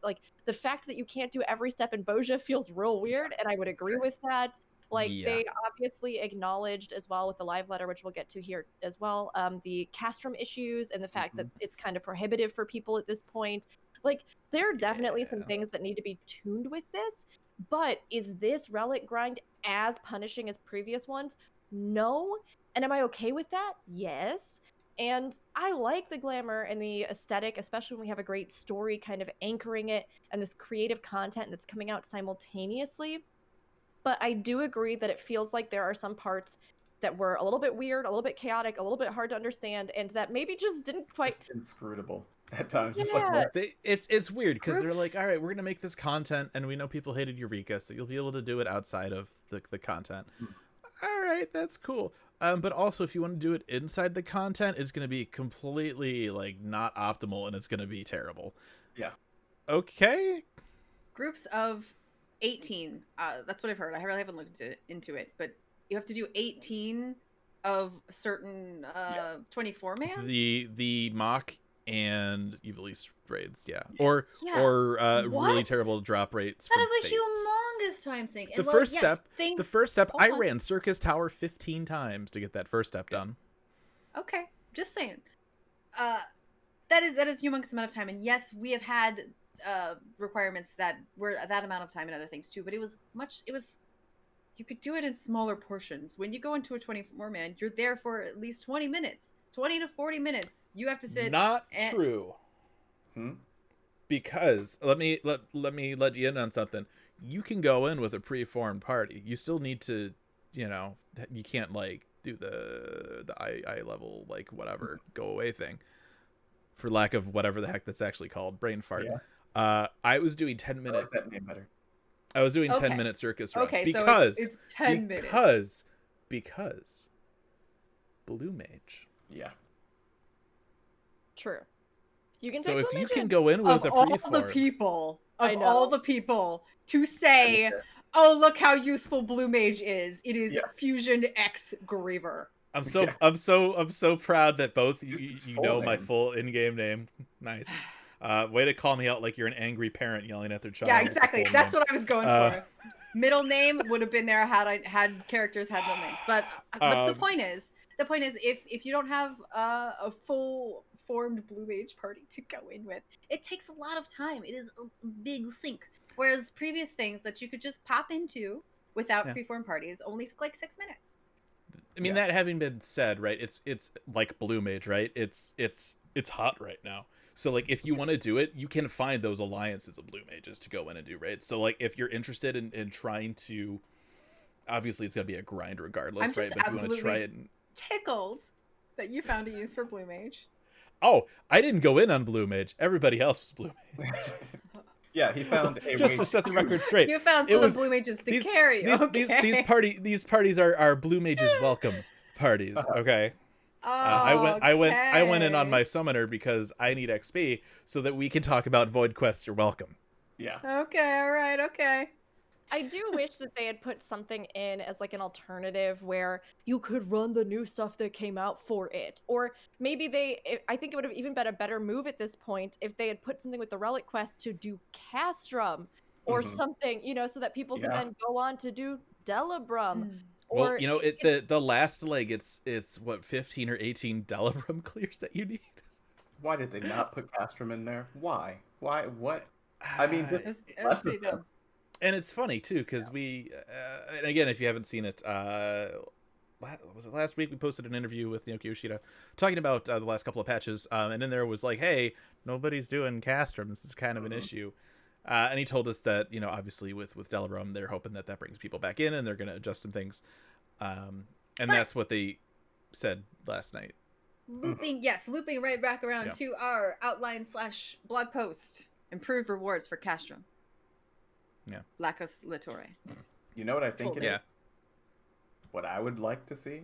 every step in Boja feels real weird, and I would agree with that. Like, Yeah. they obviously acknowledged as well with the live letter, which we'll get to here as well, the castrum issues and the fact that it's kind of prohibitive for people at this point. Like, there are definitely some Yeah. things that need to be tuned with this, but is this relic grind as punishing as previous ones? No. And am I okay with that? Yes. And I like the glamour and the aesthetic, especially when we have a great story kind of anchoring it and this creative content that's coming out simultaneously. But I do agree that it feels like there are some parts that were a little bit weird, a little bit chaotic, a little bit hard to understand, and that maybe just didn't quite. Just inscrutable at times. Just Yeah. like, what? It's weird because they're like, Groups- all right, we're gonna make this content, and we know people hated Eureka, so you'll be able to do it outside of the content. All right, that's cool. But also, if you want to do it inside the content, it's gonna be completely like not optimal, and it's gonna be terrible. Yeah. Okay. Groups of 18. That's what I've heard. I really haven't looked into it, but you have to do 18 of certain 24 man. The Mach and Evilise raids, yeah, or Yeah. really What? terrible drop rates. That from is a Fates. humongous time sink. The And, well, first yes, step. things- The first step, Hold I on. ran Circus Tower 15 times to get that first step done. Okay, just saying. That is a humongous amount of time, and yes, we have had requirements that were that amount of time and other things too. But it was you could do it in smaller portions. When you go into a 24 man, you're there for at least 20 minutes, 20 to 40 minutes. You have to sit. Not and- true. Hmm? because let me let you in on something. You can go in with a pre-formed party. You still need to, you can't like do the eye level like whatever go away thing, for lack of whatever the heck that's actually called, brain fart. Yeah. I was doing 10 I minute. like that name better. I was doing Okay. 10-minute circus runs Okay, because so it's 10 minutes. because Blue Mage. Yeah. True. You can So take if Blue you Mage can in. go in with Of a all pre-form, the people, I of know. all the people to say, oh, look how useful Blue Mage is. It is Yeah. Fusion X Griever. I'm so Yeah. I'm so proud that both Just his you full know my name. full in-game name. Nice. Way to call me out like you're an angry parent yelling at their child. Yeah, with the exactly. full That's name. what I was going for. Middle name would have been there had characters had middle names. But the point is, if you don't have a full formed Blue Mage party to go in with, it takes a lot of time. It is a big sink. Whereas previous things that you could just pop into without Yeah. preformed parties only took like 6 minutes. I mean, Yeah. that having been said, right? It's like Blue Mage, right? It's hot right now. So like, if you want to do it, you can find those alliances of Blue Mages to go in and do, right? So like, if you're interested in trying to, obviously it's gonna be a grind regardless, I'm right? just But if you want to try absolutely- it, Tickled that you found a use for Blue Mage. oh, I didn't go in on Blue Mage. Everybody else was Blue Mage. Yeah, he found a Just way to set the record straight. You found It some was- Blue Mages to these- carry. These parties are Blue Mage's welcome parties. Okay. I went in on my summoner because I need XP so that we can talk about void quests. You're welcome. Yeah. Okay, all right, okay. I do wish that they had put something in as like an alternative where you could run the new stuff that came out for it. Or maybe I think it would have even been a better move at this point if they had put something with the Relic Quest to do Castrum or Mhm. something, so that people could Yeah. then go on to do Delabrum. Well, Or the last leg, it's what 15 or 18 Delabrum clears that you need. Why did they not put Castrum in there? Why? Why? What? I mean, It was less pretty of them. dumb. And it's funny too because we and again, if you haven't seen it, was it last week we posted an interview with Naoki Yoshida talking about the last couple of patches, and in there was like, hey, nobody's doing Castrum, this is kind of an issue, and he told us that obviously with Delabrum they're hoping that brings people back in and they're going to adjust some things, and that's what they said last night. Looping right back around to our outline/blog post. Improved rewards for Castrum. Yeah. Lacus Litore. You know what I think it is? Yeah. What I would like to see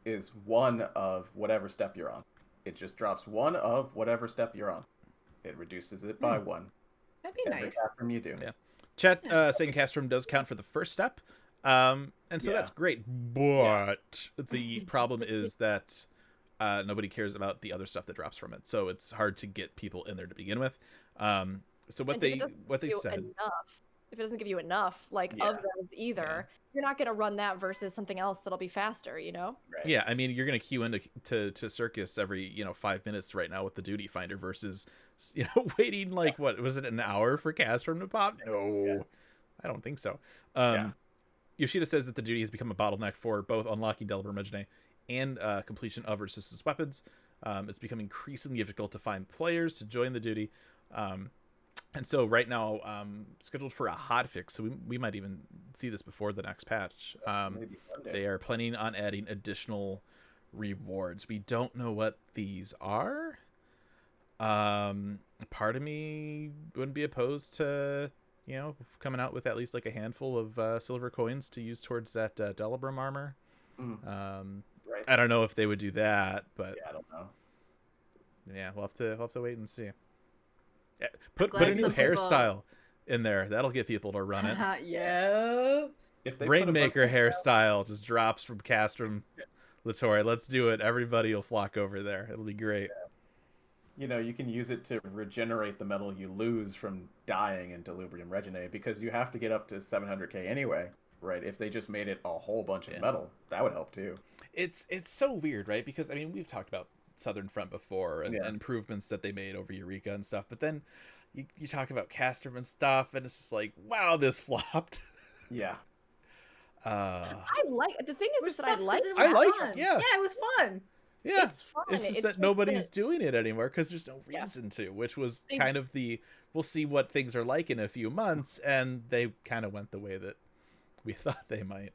is one of whatever step you're on. It just drops one of whatever step you're on. It reduces it by one. That'd be Every nice. Castrum you do. Yeah. Chat saying Castrum does count for the first step, and so Yeah. that's great. But the problem is that nobody cares about the other stuff that drops from it, so it's hard to get people in there to begin with. So what and if it they doesn't what they give you said. if it doesn't give you enough of those either, you're not going to run that versus something else that'll be faster, Right. Yeah, I mean, you're gonna queue into to Circus every 5 minutes right now with the Duty Finder versus waiting like what was it, an hour for Castrum to pop? No, Yeah. I don't think so. Yeah. Yoshida says that the Duty has become a bottleneck for both unlocking Delabrum Regine and completion of resistance weapons. It's becoming increasingly difficult to find players to join the Duty. And so right now, scheduled for a hotfix, so we might even see this before the next patch. Maybe one day. They are planning on adding additional rewards. We don't know what these are. Part of me wouldn't be opposed to, coming out with at least like a handful of silver coins to use towards that Delabrum armor. Right. I don't know if they would do that, but Yeah, I don't know. yeah, we'll have to wait and see. Yeah, put glad a new some people- hairstyle in there. That'll get people to run it. Yep. If they put a Rainmaker bunch of- hairstyle just drops from Castrum Litore. Let's do it. Everybody will flock over there. It'll be great. You can use it to regenerate the metal you lose from dying in Delubrum Regine, because you have to get up to 700k anyway, right? If they just made it a whole bunch of metal, that would help too. It's so weird, right? Because I mean, we've talked about Southern Front before and Yeah. improvements that they made over Eureka and stuff, but then you talk about Castrum and stuff, and it's just like, wow, this flopped. Yeah. I like the thing is Which that I sucks 'cause like it I was like- fun. yeah. Yeah, it was fun. Yeah, It's fun. it's just It's that nobody's doing it anymore because there's no Yeah. reason to, which was They- kind of the we'll see what things are like in a few months, and they kind of went the way that we thought they might.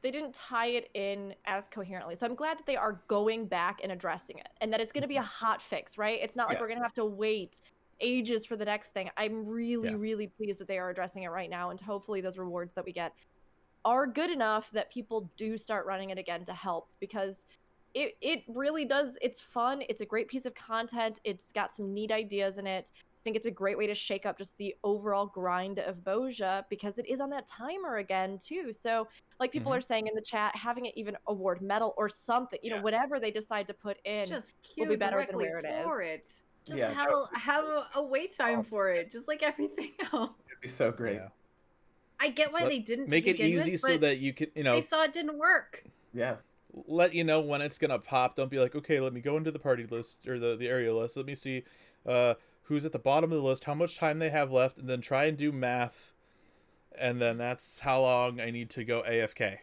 they didn't tie it in as coherently. So I'm glad that they are going back and addressing it, and that it's going to be a hot fix, right? It's not like Yeah. we're going to have to wait ages for the next thing. I'm really, Yeah. really pleased that they are addressing it right now, and hopefully those rewards that we get are good enough that people do start running it again to help, because it really does. It's fun. It's a great piece of content. It's got some neat ideas in it. I think it's a great way to shake up just the overall grind of Boja, because it is on that timer again too. So like people Mhm. are saying in the chat, having it even award medal or something, Yeah. whatever they decide to put in. Just will queue be better than directly where it for is. it. Just Yeah, have that a would be have great. a wait time Oh. for it, just like everything else. It'd be so great. Yeah. I get why Let- they didn't to make it begin easy with, so but that you can, they saw it didn't work. Yeah. let you know when it's gonna pop. Don't be like, okay, let me go into the party list or the area list. Let me see who's at the bottom of the list, how much time they have left, and then try and do math. And then that's how long I need to go AFK.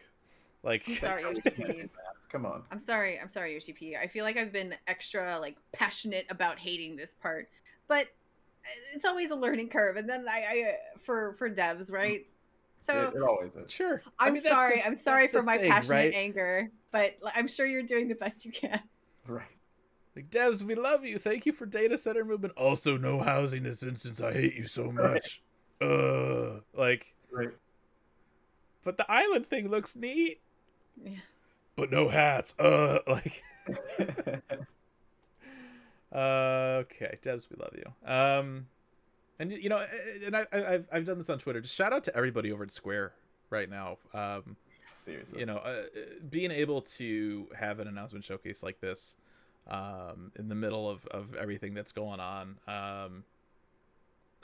Like, I'm sorry, Yoshi P. Come on. I'm sorry, Yoshi P. I feel like I've been extra like passionate about hating this part, but it's always a learning curve. And then I for devs, right? So It always is. sure. I'm mean, that's sorry. the- I'm sorry that's the for my thing, passionate right? anger, but I'm sure you're doing the best you can. Right. Like, devs, we love you. Thank you for data center movement. Also, no housing this instance. I hate you so much. Like, Right. but the island thing looks neat. Yeah. But no hats. Like, okay, devs, we love you. And you know, and I've done this on Twitter. Just shout out to everybody over at Square right now. Seriously. You know, being able to have an announcement showcase like this, in the middle of everything that's going on.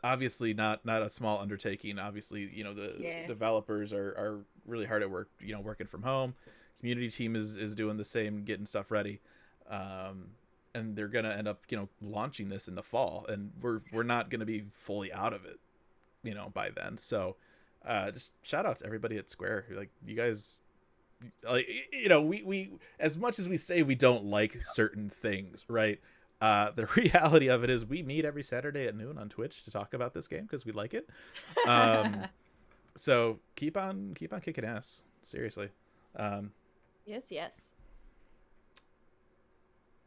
Obviously not a small undertaking. Obviously, you know, the Yeah. developers are really hard at work, you know, working from home. Community team is doing the same, getting stuff ready. And they're gonna end up, you know, launching this in the fall, and we're not gonna be fully out of it, you know, by then. So just shout out to everybody at Square. Like, you guys, like, you know, we as much as we say we don't like certain things, right? The reality of it is we meet every Saturday at noon on Twitch to talk about this game because we like it. So keep on kicking ass. Seriously. Yes.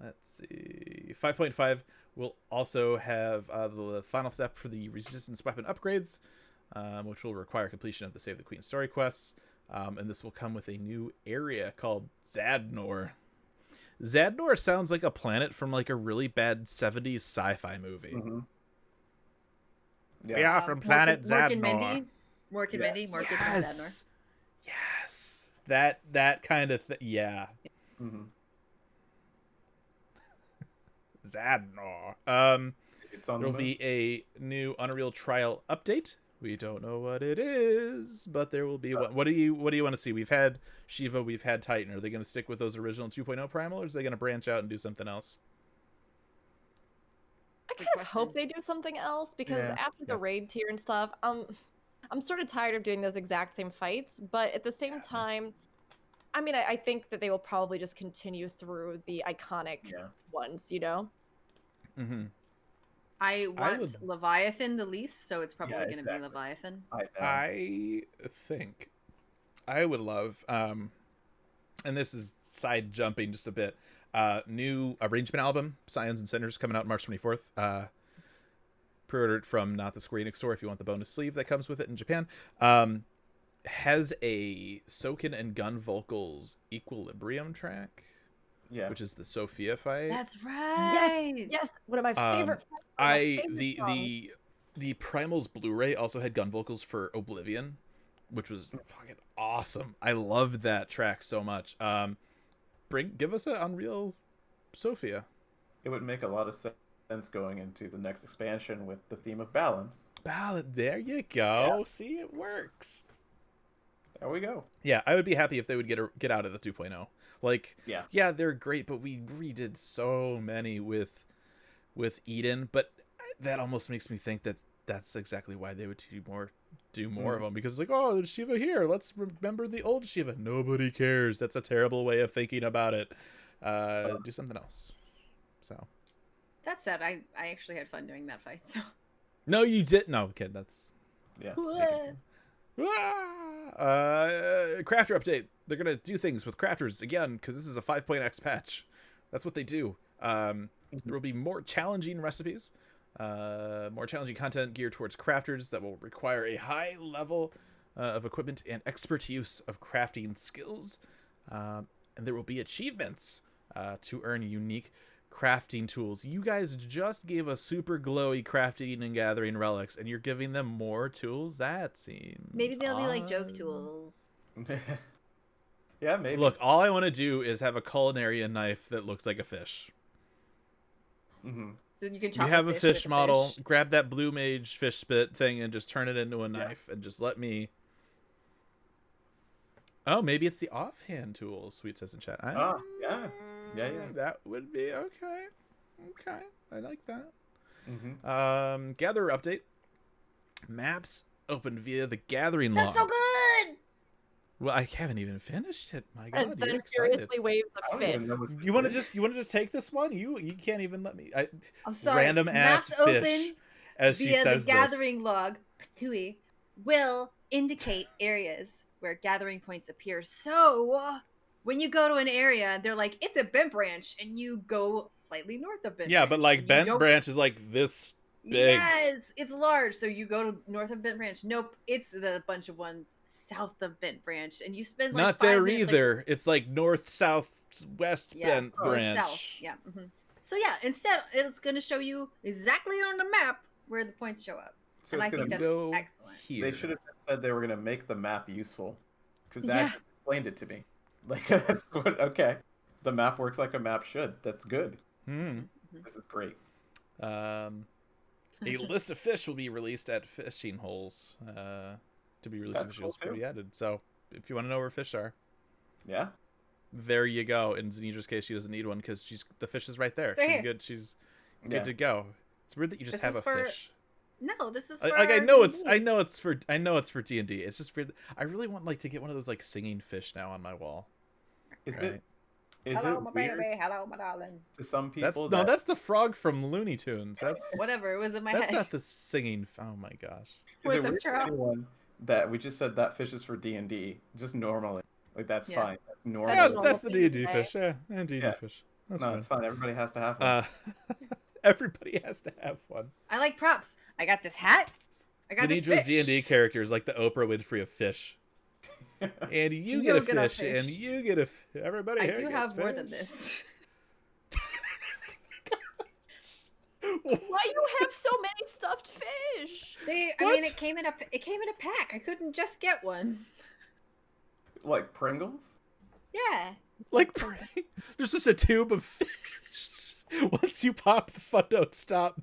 Let's see. 5.5 will also have the final step for the resistance weapon upgrades, which will require completion of the Save the Queen story quests. And this will come with a new area called Zadnor. Zadnor sounds like a planet from like a really bad 70s sci-fi movie. Mm-hmm. We Yeah. are from planet Mork and Zadnor. Mindy. Mork and Yeah. Mindy. Mork is from Zadnor. Yes. That kind of thing. Yeah. Mm-hmm. Zadnor. It's on There'll the be a new Unreal Trial update. We don't know what it is, but there will be one. What do you want to see? We've had Shiva, we've had Titan. Are they going to stick with those original 2.0 primal, or are they going to branch out and do something else? I Good kind of hope question. they do something else, because Yeah. after the raid tier and stuff, I'm sort of tired of doing those exact same fights. But at the same time, I mean, I think that they will probably just continue through the iconic Yeah. ones, you know? Mm-hmm. I want would- Leviathan the least, so it's probably Yeah, going to exactly. be Leviathan. I think I would love, and this is side jumping just a bit, new arrangement album, Scions and Sinners, coming out March 24th. Pre-order it from not the Square Enix store if you want the bonus sleeve that comes with it in Japan. Has a Soken and Gun Vocals Equilibrium track, Yeah. which is the Sophia fight. That's right. Yes, one of my favorite. fights, one of my favorite songs. The Primals Blu-ray also had gun vocals for Oblivion, which was fucking awesome. I loved that track so much. Give us an Unreal Sophia. It would make a lot of sense going into the next expansion with the theme of balance. Ballad, there you go. Yeah. See, it works. There we go. Yeah, I would be happy if they would get out of the 2.0. Like, Yeah. they're great, but we redid so many with Eden, but that almost makes me think that that's exactly why they would do more of them, because it's like, oh, there's Shiva here, let's remember the old Shiva. Nobody cares. That's a terrible way of thinking about it. do something else. So That said, I actually had fun doing that fight. So no, you didn't. No, kid, that's Yeah. crafter update. They're gonna do things with crafters again because this is a 5.x patch. That's what they do. There will be more challenging recipes, more challenging content geared towards crafters that will require a high level of equipment and expert use of crafting skills. And there will be achievements to earn unique crafting tools. You guys just gave us super glowy crafting and gathering relics, and you're giving them more tools? That seems maybe they'll be like joke odd. tools. Yeah, maybe. Look, all I want to do is have a culinary knife that looks like a fish. Mm-hmm. So you can chop. We have a fish fish with model. fish. Grab that blue mage fish spit thing and just turn it into a knife and just let me. Oh, maybe it's the offhand tool. Sweet says in chat. Yeah. Yeah. That would be okay. Okay, I like that. Mm-hmm. Gatherer update. Maps opened via the gathering That's log. so good. Well, I haven't even finished it. My God, And you're Zen excited. furiously waves I a don't fish. even know what You want to this just take this one? You can't even let me. I'm sorry. Random ass Maps fish. open As she via says the gathering log, Patui, will indicate areas where gathering points appear. So when you go to an area, they're like, it's a bent branch, and you go slightly north of bent this. Yeah, branch. but like and you bent don't- branch is like this big. Yes, it's large. So you go to north of Bent Branch. Nope, it's the bunch of ones south of Bent Branch, and you spend like Not 5 there minutes, either. It's like north, south, west bent north, branch. south. Yeah. So yeah, instead it's going to show you exactly on the map where the points show up, So and it's I gonna think that's Go excellent. here. They should have just said they were gonna make the map useful, because Yeah. that explained it to me. Like that's what. Okay, the map works like a map should. That's good. Hmm. This is great. A list of fish will be released at fishing holes. To be released at That's fishing holes cool, will be added. So if you want to know where fish are, Yeah. there you go. In Zanidra's case, she doesn't need one because the fish is right there. It's right She's here. good. She's Yeah. good to go. It's weird that you just This have is a for- fish. No, this is for Like I know it's D&D. I know it's for D&D. It's just weird. I really want like to get one of those like singing fish now on my wall. Is Right. it? Is Hello, it my weird baby. Hello, my darling. to some That's people? no, that's the frog from Looney Tunes. That's Whatever, it was in my that's head. not the singing. Oh my gosh. Is What's it up, weird to Charles? anyone that we just said that fish is for D&D? Just normally, like that's Yeah. fine. That's normal. Yeah, normal that's the thing to D&D say. fish. Yeah, D&D Yeah. fish. That's no, fine. it's fine. Everybody has to have one. Everybody has to have one. I like props. I got this hat. I got this Zanidra's fish. D&D character is like the Oprah Winfrey of fish. And you get You'll a get a fish, fish. and you get a. Everybody I here do gets have more than fish. this. Why you have so many stuffed fish? I mean, What? it came in a pack. I couldn't just get one. Like Pringles? Yeah. Like, there's just a tube of fish. Once you pop, the fun don't stop.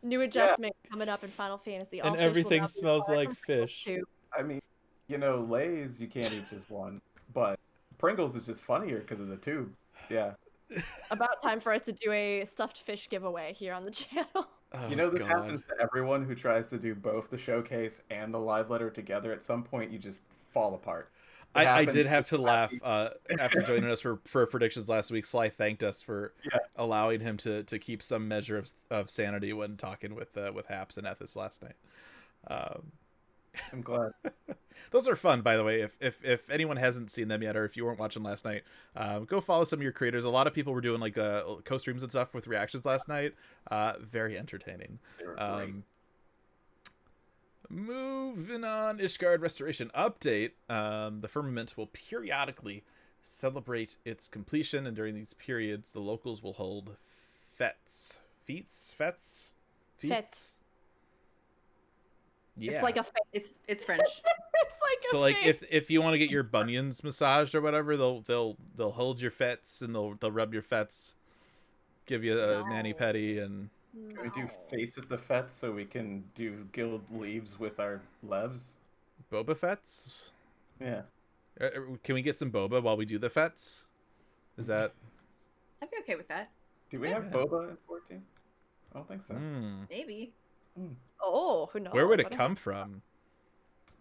New adjustment coming up in Final Fantasy. All And fish will everything now be smells acquired like from Pringles fish. tubes. I mean, Lay's you can't eat just one, but Pringles is just funnier because of the tube. Yeah. About time for us to do a stuffed fish giveaway here on the channel. Oh, This God. happens to everyone who tries to do both the showcase and the live letter together. At some point, you just fall apart. It I happens did have to with laugh Happy. after joining us for predictions last week. Sly thanked us for Yeah. allowing him to keep some measure of sanity when talking with Haps and Ethis last night. I'm glad. Those are fun, by the way. If anyone hasn't seen them yet, or if you weren't watching last night, go follow some of your creators. A lot of people were doing like co-streams and stuff with reactions last night. Very entertaining. They were great. Moving on, Ishgard Restoration update. The firmament will periodically celebrate its completion, and during these periods, the locals will hold fetes. Fetes. Yeah. It's like a It's French. it's like a So like face. if you want to get your bunions massaged or whatever, they'll hold your fetes and they'll rub your fetes, give you a mani pedi, and Can we do fates at the fets so we can do guild leaves with our levs? boba fetes. Yeah. Can we get some boba while we do the fetes? Is that? I'd be okay with that. Do we have Yeah. boba in 14? I don't think so. Maybe. Oh, who knows? Where would I it don't come know. from?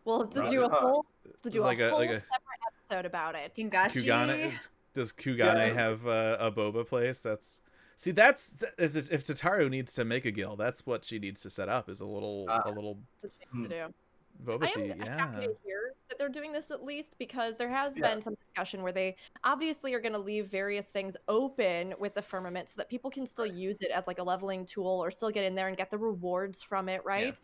Well, to Right. do a whole Like a- whole like a- separate episode about it. Kingashi. Kugana. Does Kugane Yeah. have a boba place? That's if Tataru needs to make a guild, that's what she needs to set up is a little It's a chance to do. boba I tea. am Yeah. happy to hear that they're doing this at least because there has Yeah. been some discussion where they obviously are going to leave various things open with the firmament so that people can still use it as like a leveling tool or still get in there and get the rewards from it, right?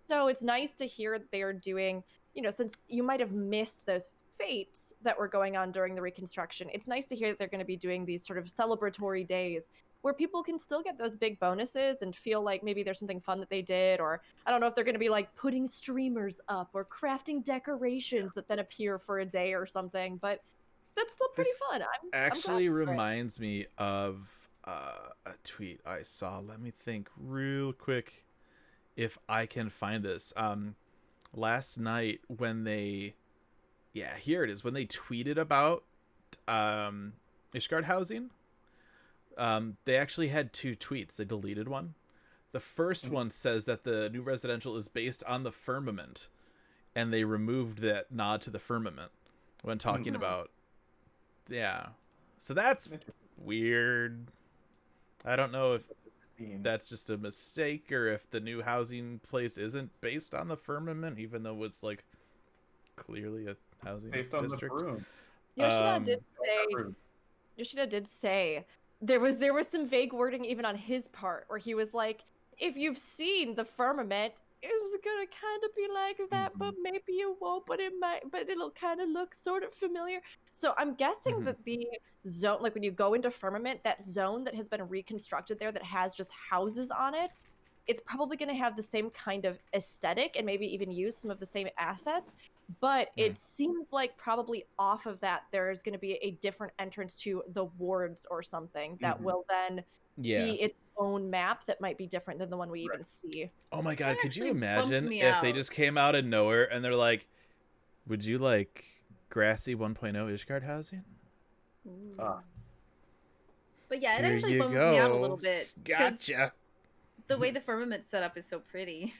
So it's nice to hear that they are doing, since you might have missed those fates that were going on during the reconstruction, it's nice to hear that they're going to be doing these sort of celebratory days where people can still get those big bonuses and feel like maybe there's something fun that they did, or I don't know if they're going to be like putting streamers up or crafting decorations that then appear for a day or something, but that's still pretty This fun. I'm Actually glad for it. reminds me of a tweet I saw. Let me think real quick if I can find this. Last night when here it is, when they tweeted about Ishgard housing. They actually had 2 tweets. They deleted one. The first one says that the new residential is based on the firmament, and they removed that nod to the firmament when talking about. Yeah, so that's weird. I don't know if that's just a mistake or if the new housing place isn't based on the firmament, even though it's like clearly a housing Based on district. the broom. Yoshida did That say broom. Yoshida did say there was some vague wording even on his part where he was like, if you've seen the firmament, it was gonna kind of be like that, but maybe you won't, but it'll kind of look sort of familiar. So I'm guessing that the zone, like when you go into firmament, that zone that has been reconstructed there that has just houses on it, it's probably going to have the same kind of aesthetic and maybe even use some of the same assets. But it seems like probably off of that, there's going to be a different entrance to the wards or something that will then be its own map that might be different than the one we even see. Oh my god, That could you actually bumps imagine me if they out. just came out of nowhere and they're like, would you like grassy 1.0 Ishgard housing? Ah, But yeah, it Here actually you bums go. me out a little bit. 'cause Gotcha. The way the firmament's set up is so pretty.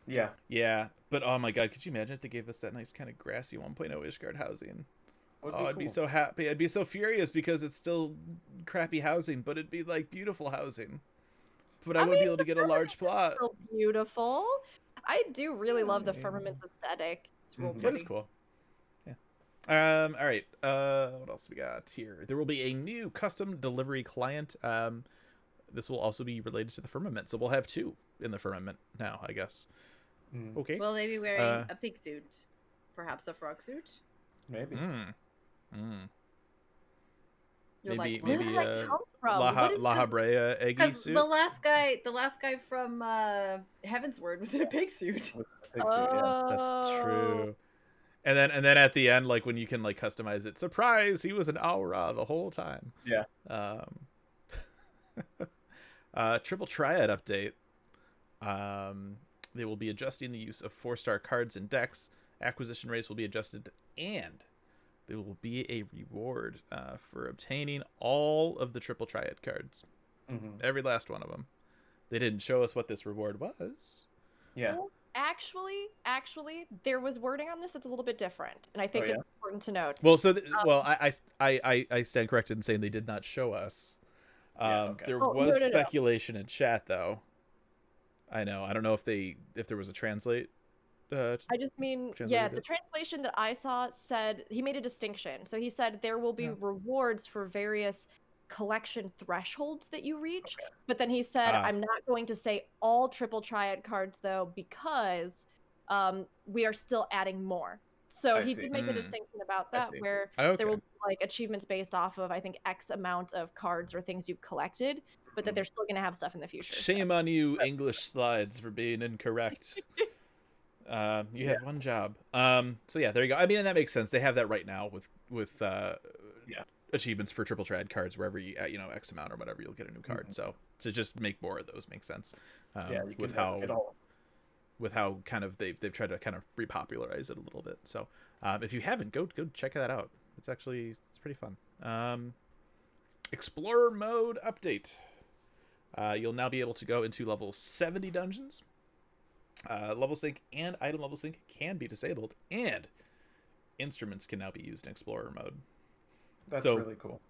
yeah. Yeah, but oh my god, could you imagine if they gave us that nice kind of grassy 1.0 Ishgard housing? Would Oh, I'd be cool. so happy. I'd be so furious because it's still crappy housing, but it'd be like beautiful housing. But I, wouldn't be able to get a large plot. So beautiful. I do really love the firmament's aesthetic. It's real That pretty. is cool. Yeah. All right. What else we got here? There will be a new custom delivery client. This will also be related to the firmament, so we'll have 2 in the firmament now, I guess. Okay. Will they be wearing a pig suit? Perhaps a frog suit? Maybe. You're Maybe like, Where maybe did that come from? La What is this? Habrea eggy because suit. the last guy from Heaven's Word was in a pig suit. Big suit, yeah. That's Oh. true. And then at the end, like when you can like customize it, surprise, he was an aura the whole time. Yeah. Triple Triad update. They will be adjusting the use of 4-star cards and decks. Acquisition rates will be adjusted, and there will be a reward for obtaining all of the Triple Triad cards. Every last one of them. They didn't show us what this reward was. Yeah. Well, actually, there was wording on this that's a little bit different, and I think yeah? it's important to note. Well, I stand corrected in saying they did not show us. Yeah, okay. There Oh, was no. speculation in chat, though. I know. I don't know if there was a translate. I just mean, Translated yeah, it. the translation that I saw said he made a distinction. So he said there will be rewards for various collection thresholds that you reach. But then he said, I'm not going to say all Triple Triad cards, though, because we are still adding more. So I he see. did make a distinction about that, see. where Okay. there will be like achievements based off of, I think, X amount of cards or things you've collected, but that they're still going to have stuff in the future. so- Shame on you, English slides, for being incorrect. You had one job. So yeah, there you go. I mean, and that makes sense. They have that right now with achievements for Triple Triad cards. Wherever you X amount or whatever, you'll get a new card. So to just make more of those makes sense. Yeah. You with can how it all. with how kind of they've tried to kind of repopularize it a little bit. So if you haven't, go check that out. It's pretty fun. Explorer mode update. You'll now be able to go into level 70 dungeons. Level sync and item level sync can be disabled, and instruments can now be used in Explorer mode. That's so- really cool.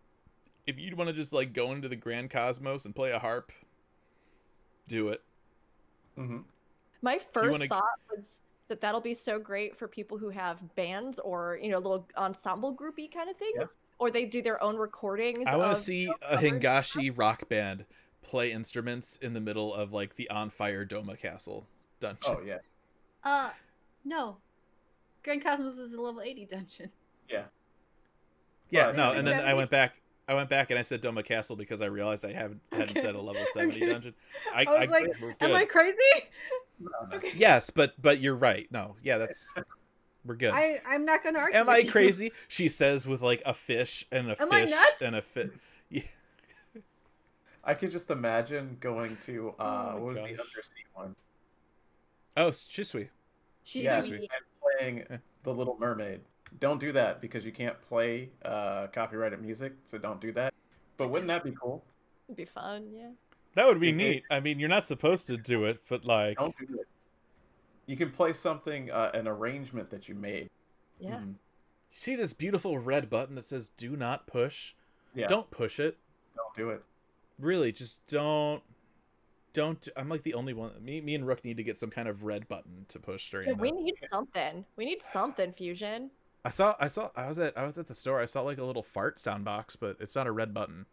if you want to just like go into the Grand Cosmos and play a harp, do it. Mm-hmm. My first wanna- thought was that that'll be so great for people who have bands or, you know, little ensemble groupy kind of things. Yeah. Or they do their own recordings. I want of, to see you know, a covers. Hingashi rock band play instruments in the middle of like the on fire Doma Castle dungeon. Oh yeah. No. Grand Cosmos is a level 80 dungeon. Yeah. Yeah, Well, no, yeah. and then I went back and I said Doma Castle because I realized I hadn't Okay. said a level 70 Okay. dungeon. I was like, we're am I good. crazy? No, no. Okay. Yes, but you're right. No, yeah, that's we're good. I'm not gonna argue. Am I with you. crazy? She says with like a fish and a Am I fish nuts? and a fish. Yeah. I could just imagine going to my what was the gosh. undersea one? Oh, Shisui. She's Yeah, sweet. and playing The Little Mermaid. Don't do that because you can't play copyrighted music, so don't do that. But wouldn't that be cool? It'd be fun, yeah. That would be Okay. neat. I mean, you're not supposed to do it, but like, Don't do it. You can play something, an arrangement that you made. Yeah. Mhm. see this beautiful red button that says "Do not push." Yeah. Don't push it. Don't do it. Really, just don't. I'm like the only one. Me and Rook need to get some kind of red button to push during. Yeah, we the- need something. We need something, Fusion. I was at the store. I saw like a little fart sound box, but it's not a red button.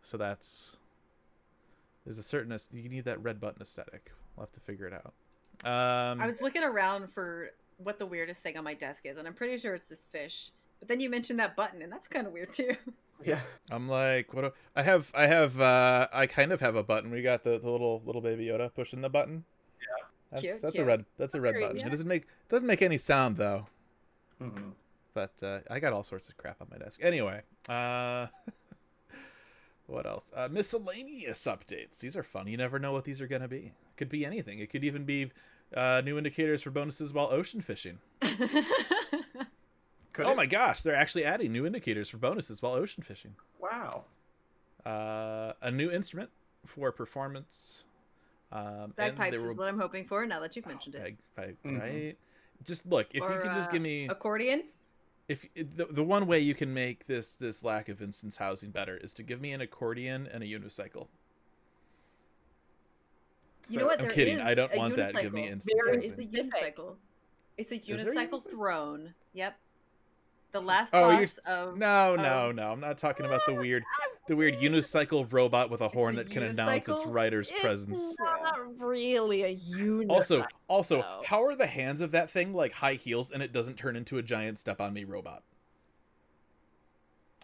So there's a certain you need that red button aesthetic. We'll have to figure it out. I was looking around for what the weirdest thing on my desk is, and I'm pretty sure it's this fish. But then you mentioned that button, and that's kind of weird too. Yeah. I'm like, what? I kind of have a button. We got the little baby Yoda pushing the button. Yeah. That's Cute, that's cute. a red Very, button. yeah. It doesn't make any sound though. Mm-hmm. But I got all sorts of crap on my desk. Anyway, what else? Miscellaneous updates. These are fun. You never know what these are going to be. Could be anything. It could even be new indicators for bonuses while ocean fishing. Could Oh it? my gosh, they're actually adding new indicators for bonuses while ocean fishing. Wow. A new instrument for performance. And Bagpipes there is will- what I'm hoping for. Now that you've mentioned it, Bagpipe, Mhm. right? Just look, if you Or, can just give me accordion. if the one way you can make this lack of instance housing better is to give me an accordion and a unicycle. You know what? I'm There kidding. is I don't a want that. Give me unicycle. instance There Very is housing. a unicycle. It's a Is there a unicycle unicycle? throne. Yep. The last Oh, you're boss of No, Oh. no. I'm not talking about the weird unicycle robot with a horn a that can announce its unicycle? rider's It's presence. not really a unicycle. Also, though. how are the hands of that thing like high heels and it doesn't turn into a giant step on me robot?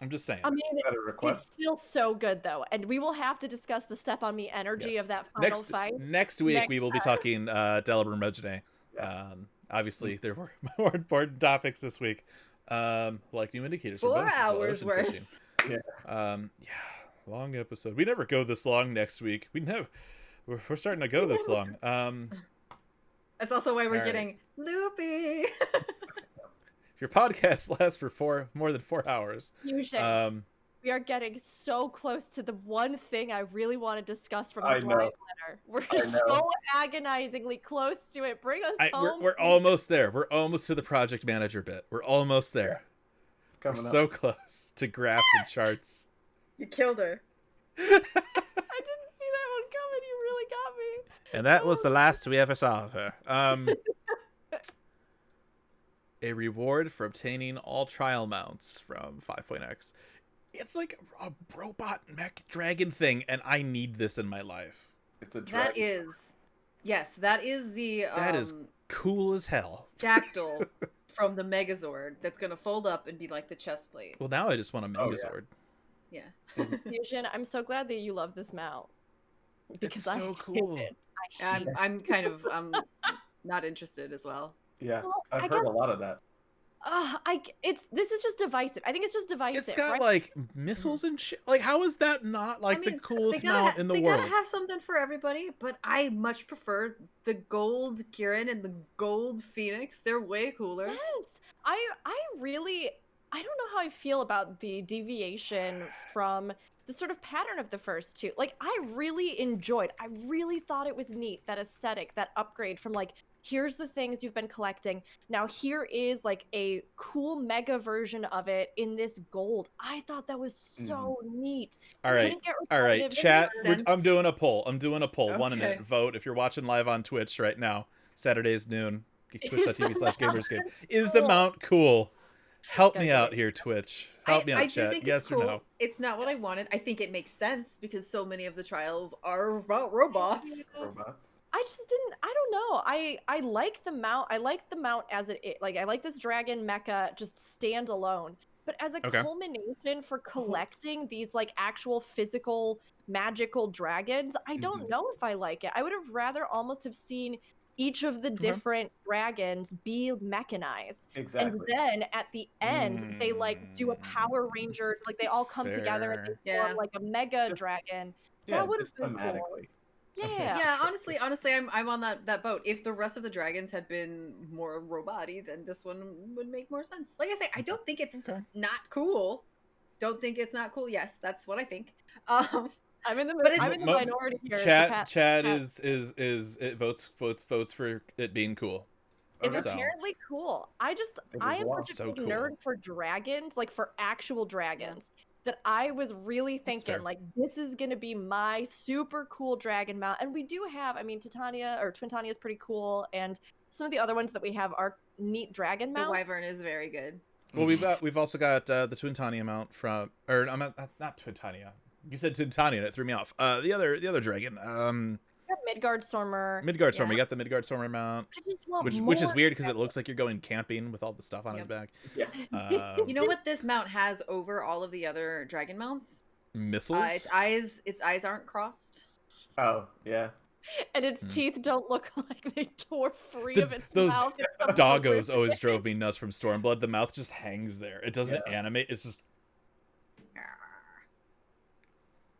I'm just saying. I mean, Better request. it's still so good though, and we will have to discuss the step on me energy Yes. of that final next fight. next week Next we will be talking Delabrum Regine. Yeah. Obviously there were more important topics this week. Like new indicators for 4 bonuses while hours ocean worth. fishing. Yeah, long episode. We never go this long next week. We're starting to go this long. That's also why we're All right. getting loopy. If your podcast lasts for more than 4 hours, Fusion. We are getting so close to the one thing I really want to discuss from I this know. live letter. We're I so know. agonizingly close to it. Bring us home. we're almost there. We're almost to the project manager bit. We're almost there. It's We're coming up. so close to graphs and charts. You killed her. I didn't see that one coming. You really got me. And that was the last we ever saw of her. A reward for obtaining all trial mounts from 5.x. It's like a robot mech dragon thing, and I need this in my life. It's a That dragon. is, yes, that is the That is cool as hell. dactyl from the Megazord that's gonna fold up and be like the chest plate. Well, now I just want a Oh, yeah. Megazord. Yeah. Fusion, I'm so glad that you love this mount. It's so I hate cool. it. I hate I'm kind of not interested as well. Yeah, Well, I've I heard got- a lot of that. this is just divisive. I think it's just divisive. It's got right? like missiles and shit. Like, how is that not like the coolest mount in the they world? gotta have something for everybody, but I much prefer the gold Kirin and the gold Phoenix. They're way cooler. Yes, I really I don't know how I feel about the deviation from the sort of pattern of the first two. Like I really really thought it was neat, that aesthetic, that upgrade from like here's the things you've been collecting. Now here is like a cool mega version of it in this gold. I thought that was so neat. All right. Couldn't get All right, repetitive. chat. sense. I'm doing a poll. 1 Okay. minute vote. If you're watching live on Twitch right now, Saturdays noon, twitch.tv/gamerscape. Is the mount cool? Help me out here, Twitch. Help me out, I do chat. think Yes it's or cool. no? It's not what I wanted. I think it makes sense because so many of the trials are about robots. Robots. I just didn't. I don't know. I like the mount. I like the mount as like I like this dragon mecha just standalone. But as a Okay. culmination for collecting these like actual physical magical dragons, I don't know if I like it. I would have rather almost have seen each of the different dragons be mechanized. Exactly. And then at the end, they like do a Power Rangers, like they all come together and they Fair. form like a mega dragon. Yeah, That would have just been cool. thematically. Yeah. Yeah, honestly, I'm on that boat. If the rest of the dragons had been more robot-y, then this one would make more sense. Like I say, I don't think it's not cool. Don't think it's not cool. Yes, that's what I think. I'm in the But it's- I'm in the minority here. Chad is it votes for it being cool. It's So- apparently cool. I It am was such a so big cool. nerd for dragons, like for actual dragons, that I was really fair. thinking like this is gonna be my super cool dragon mount. And we do have, I mean, Twintania is pretty cool, and some of the other ones that we have are neat dragon The mounts. wyvern is very good. Well, we've also got the Twintania mount from, or I'm not Twintania. You said Twintania, and it threw me off. The other dragon, We have Midgard Stormer. Midgard Stormer. Yeah. You got the Midgard Stormer mount, I just want which is more weird because it dragons. looks like you're going camping with all the stuff on his back. Yeah. You know what this mount has over all of the other dragon mounts? Missiles. Its eyes aren't crossed. Oh, yeah. And its teeth don't look like they tore free The- of its those mouth. It's so Doggos horrific. always drove me nuts from Stormblood. The mouth just hangs there. It doesn't animate. It's just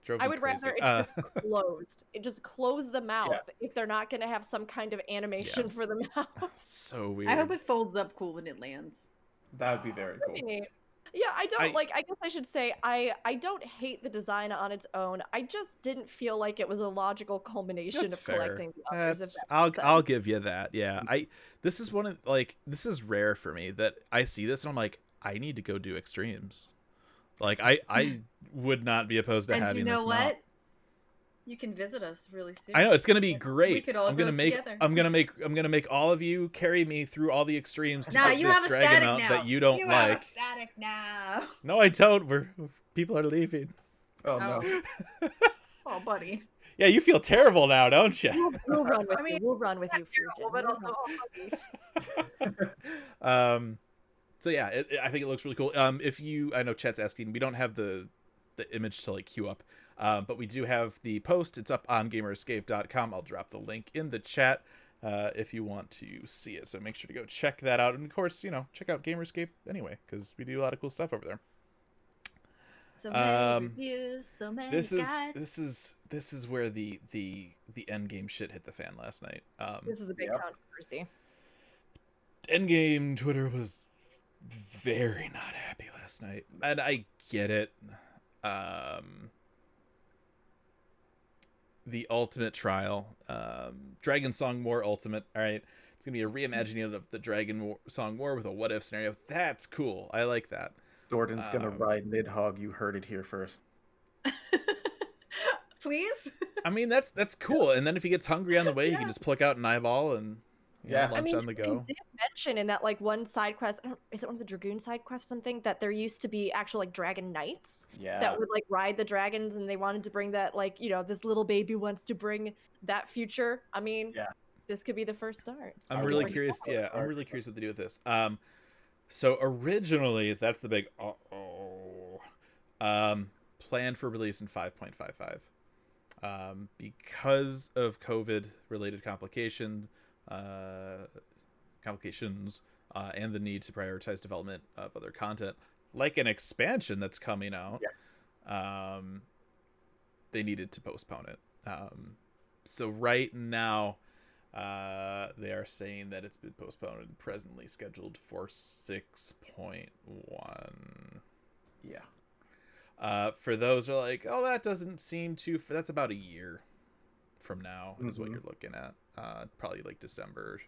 drove I me would crazy. rather it's just closed. It just close the mouth if they're not going to have some kind of animation for the mouth. so weird. I hope it folds up cool when it lands. That would be very cool. Pretty neat. Yeah, I don't I guess I should say I don't hate the design on its own. I just didn't feel like it was a logical culmination That's of fair. collecting the others. That's- if that makes I'll sense. give you that. Yeah. This is one of this is rare for me that I see this and I'm like, I need to go do extremes. Like I would not be opposed to And having you know this what? mount. You can visit us really soon. I know it's gonna be great. We could all I'm go gonna make together. I'm gonna make all of you carry me through all the extremes to Nah, get you this have a dragon static mount now. that you don't you like. have a static now. No, I don't. People are leaving. Oh, no. Oh, buddy. Yeah, you feel terrible now, don't you? We'll run with I mean, you. We'll run with you, Terrible, Fusion. but We'll also run. oh, buddy. So yeah, I think it looks really cool. I know Chet's asking, we don't have the image to like queue up, but we do have the post. It's up on gamerescape.com. I'll drop the link in the chat if you want to see it. So make sure to go check that out, and of course, check out Gamerscape anyway because we do a lot of cool stuff over there. So many reviews, so many This guides. is where the end game shit hit the fan last night. This is a big controversy. Endgame Twitter was very not happy last night, and I get it. The Ultimate Trial, Dragon Song War Ultimate. All right, it's gonna be a reimagining of the Song War with a what if scenario. That's cool. I like that. Jordan's gonna ride Nidhogg. You heard it here first. Please? I mean, that's cool. And then if he gets hungry on the way, he can just pluck out an eyeball and Yeah. lunch on the They go. did mention in that like one side quest, is it one of the Dragoon side quests or something, that there used to be actual like dragon knights Yeah. that would like ride the dragons, and they wanted to bring that like, this little baby wants to bring that future. I mean, this could be the first start. I'm I really like curious. that. Yeah, I'm really curious what they do with this. So originally, that's the big planned for release in 5.55. Because of COVID-related complications, and the need to prioritize development of other content, like an expansion that's coming out, they needed to postpone it. So right now, they are saying that it's been postponed and presently scheduled for 6.1. Yeah. For those who are like, oh, that doesn't seem too. That's about a year from now is what Mhm. you're looking at. Probably like December.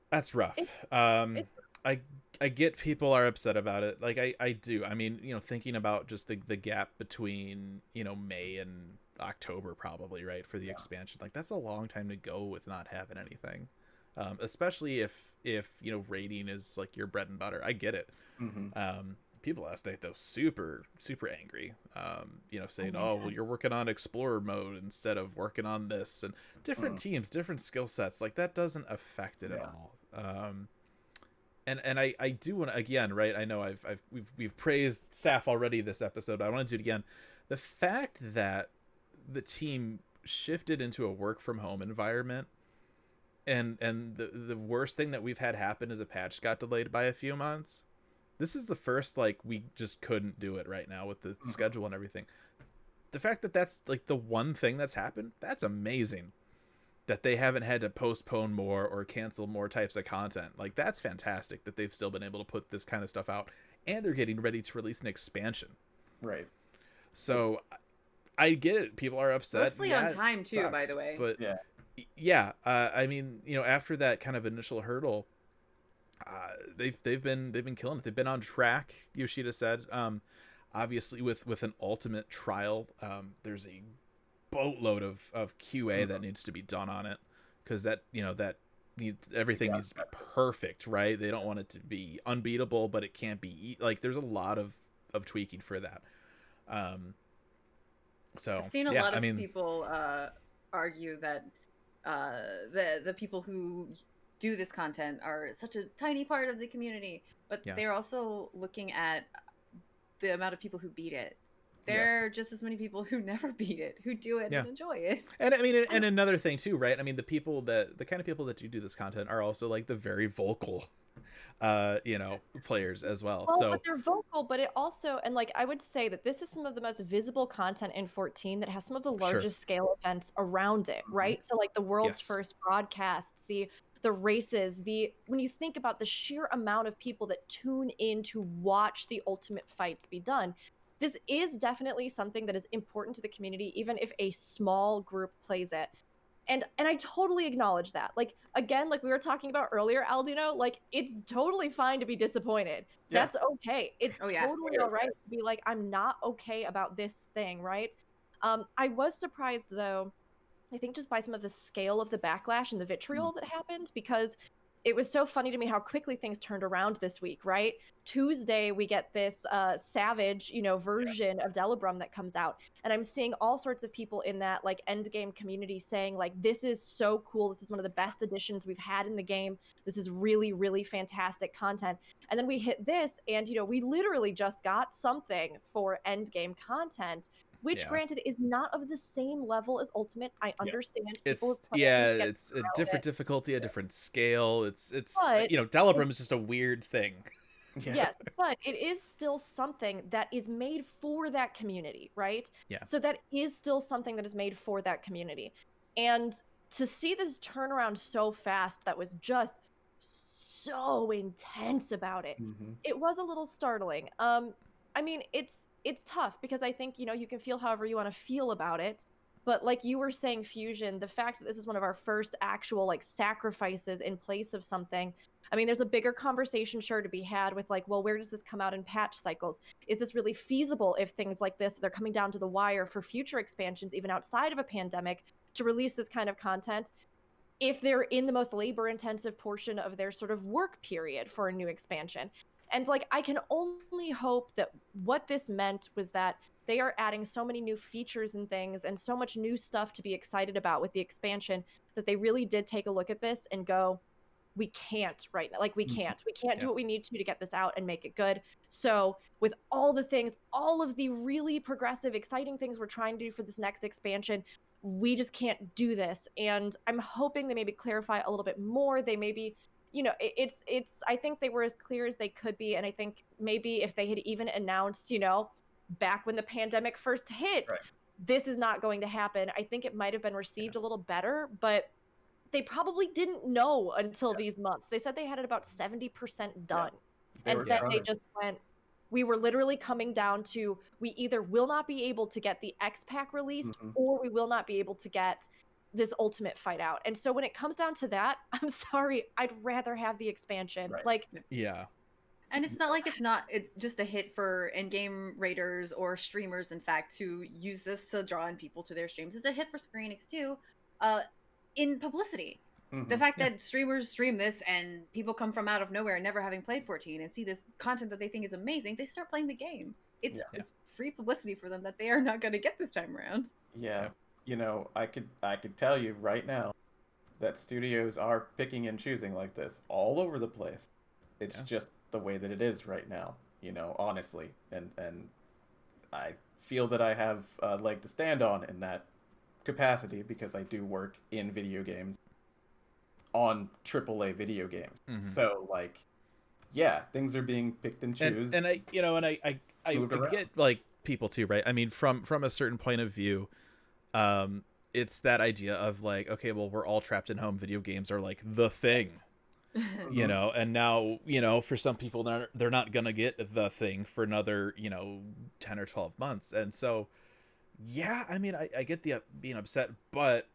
That's rough. It's- I I get people are upset about it. Like I do. I mean, thinking about just the gap between, May and October probably, right, for the expansion. Like that's a long time to go with not having anything. Especially if rating is like your bread and butter. I get it. People last night though super super angry. Saying, "Oh, well, you're working on explorer mode instead of working on this," and different teams, different skill sets. Like that doesn't affect it at all. And I do want to, again, right, I know we've praised staff already this episode, but I want to do it again. The fact that the team shifted into a work from home environment, and the worst thing that we've had happen is a patch got delayed by a few months. This is the first, like, we just couldn't do it right now with the schedule and everything. The fact that that's like the one thing that's happened, that's amazing. That they haven't had to postpone more or cancel more types of content. Like, that's fantastic that they've still been able to put this kind of stuff out, and they're getting ready to release an expansion. Right. So I get it. People are upset. Mostly on time too, sucks, by the way. But yeah. I mean, after that kind of initial hurdle, they've been killing it. They've been on track. Yoshida said, obviously with an ultimate trial, there's a boatload of QA that needs to be done on it, because everything needs to be perfect, right? They don't want it to be unbeatable, but it can't be like there's a lot of tweaking for that. So I've seen a lot of people argue that the people who do this content are such a tiny part of the community, but they're also looking at the amount of people who beat it. There are just as many people who never beat it, who do it and enjoy it. And I mean, and another thing too, right? I mean, the kind of people that do this content are also like the very vocal, players as well. So but they're vocal, but it also, and like I would say that this is some of the most visible content in 14 that has some of the largest scale events around it, right? So like the world's first broadcasts, the races, when you think about the sheer amount of people that tune in to watch the ultimate fights be done, this is definitely something that is important to the community, even if a small group plays it. And I totally acknowledge that. Like, again, like we were talking about earlier, Aldino, like it's totally fine to be disappointed. Yeah. That's okay. It's totally all right to be like, I'm not okay about this thing, right? I was surprised though, I think just by some of the scale of the backlash and the vitriol that happened, because it was so funny to me how quickly things turned around this week, right? Tuesday, we get this Savage, version of Delibrum that comes out. And I'm seeing all sorts of people in that like endgame community saying like, this is so cool. This is one of the best additions we've had in the game. This is really, really fantastic content. And then we hit this and, we literally just got something for endgame content, which granted is not of the same level as Ultimate. I understand people it's a different difficulty, a different scale. It's Delibrum is just a weird thing. Yes, but it is still something that is made for that community, right? Yeah. So that is still something that is made for that community. And to see this turnaround so fast, that was just so intense about it. It was a little startling. I mean, it's tough because I think, you can feel however you want to feel about it. But like you were saying, Fusion, the fact that this is one of our first actual like sacrifices in place of something. I mean, there's a bigger conversation sure to be had with like, well, where does this come out in patch cycles? Is this really feasible if things like this, they're coming down to the wire for future expansions, even outside of a pandemic, to release this kind of content? If they're in the most labor intensive portion of their sort of work period for a new expansion. And like, I can only hope that what this meant was that they are adding so many new features and things and so much new stuff to be excited about with the expansion that they really did take a look at this and go, we can't right now. Like we can't do what we need to get this out and make it good. So with all the things, all of the really progressive, exciting things we're trying to do for this next expansion, we just can't do this. And I'm hoping they maybe clarify a little bit more. They maybe, it's I think they were as clear as they could be. And I think maybe if they had even announced, back when the pandemic first hit, this is not going to happen, I think it might have been received a little better, but they probably didn't know until these months. They said they had it about 70% done. And then they just went, we were literally coming down to, we either will not be able to get the X-Pack released or we will not be able to get this ultimate fight out. And so when it comes down to that, I'm sorry, I'd rather have the expansion. Right. Like, Yeah. And it's not like it's not just a hit for in-game raiders or streamers, in fact, to use this to draw in people to their streams. It's a hit for Square Enix too, in publicity. Mhm. The fact that streamers stream this and people come from out of nowhere, never having played 14, and see this content that they think is amazing, they start playing the game. It's Yeah. it's free publicity for them that they are not going to get this time around. Yeah, you know, I could tell you right now that studios are picking and choosing like this all over the place. It's Yeah. just the way that it is right now, you know, honestly. And I feel that I have a leg to stand on in that capacity because I do work in video games on AAA video games. Mhm. So like, yeah, things are being picked and choose. And I, you know, and I Moved around. get like people too, right? I mean, from a certain point of view, it's that idea of like, okay, well, we're all trapped in home. Video games are like the thing, you know, and now, you know, for some people, they're not gonna get the thing for another, you know, 10 or 12 months. And so, yeah, I mean, I get the being upset, but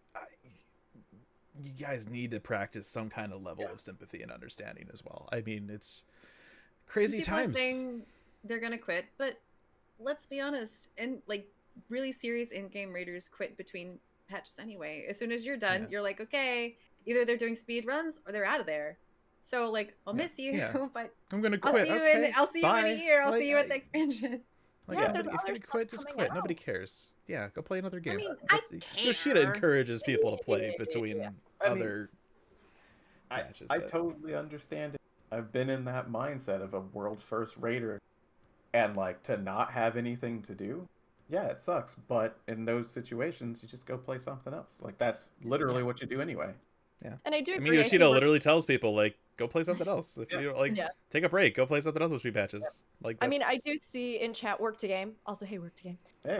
you guys need to practice some kind of level of sympathy and understanding as well. I mean, it's crazy People times. are saying they're gonna quit, but let's be honest, and like really serious in-game raiders quit between patches anyway. As soon as you're done, Yeah. you're like, okay, either they're doing speed runs or they're out of there. So like, I'll miss you, Yeah. but I'm gonna I'll quit. see you Okay, in a bye. year. I'll Like, see you at the expansion. Like, Yeah, yeah, there's if other you stuff quit, just coming quit. Nobody out. cares. Yeah, go play another game. mean, Yoshida care. encourages people to play between I mean, other I matches. I but- totally understand it. I've been in that mindset of a world first raider, and like to not have anything to do. Yeah, it sucks, but in those situations, you just go play something else. Like that's literally what you do anyway. and I do I agree. mean, I see Yoshida where- literally tells people like, go play something else. If Yeah. you like, Yeah. take a break, go play something else with 3 patches. Like, I mean, I that's- do see in chat Work to Game. Also, hey, Work to Game. Hey,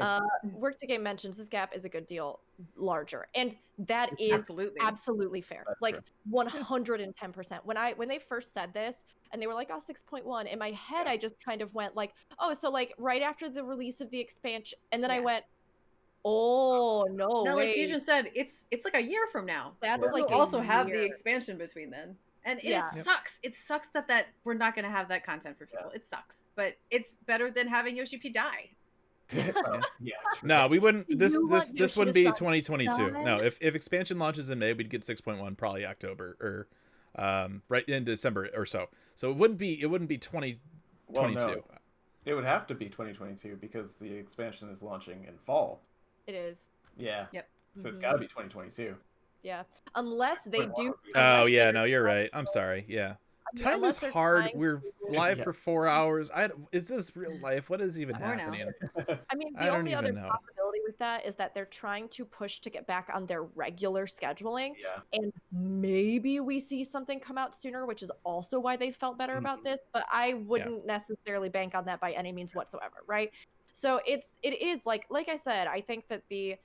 Work to Game mentions this gap is a good deal larger, and that is Absolutely. absolutely fair. That's Like true. 110%. When they first said this and they were like, "Oh, 6.1," in my head, I just kind of went like, "Oh, so like right after the release of the expansion," and then I Yeah. went, "Oh no, No, like wait, Fusion said, it's like a year from now. that's Yeah. like We'll a also have the year." expansion between then. And Yeah. it Yep. sucks. It sucks that we're not going to have that content for people. It sucks. But it's better than having Yoshi P die. well, yeah. No, we wouldn't. Do This you want this wouldn't be Yoshida-san 2022. die? No, if expansion launches in May, we'd get 6.1 probably October or right in December or so. So it wouldn't be 2022. Well, no, it would have to be 2022 because the expansion is launching in fall. It is. Yeah. Yep. So it's Mhm. got to be 2022. Yeah, unless they do. Oh unless yeah, they're no, you're right. trying I'm to- sorry. Yeah. I mean, Time unless is they're hard. trying We're to- live Yeah. for 4 hours. Is this real life? What is even More now. happening? I mean, I the don't only even other know. possibility with that is that they're trying to push to get back on their regular scheduling, Yeah. and maybe we see something come out sooner, which is also why they felt better about this. But I wouldn't necessarily bank on that by any means whatsoever, right? So it is like I said, I think that the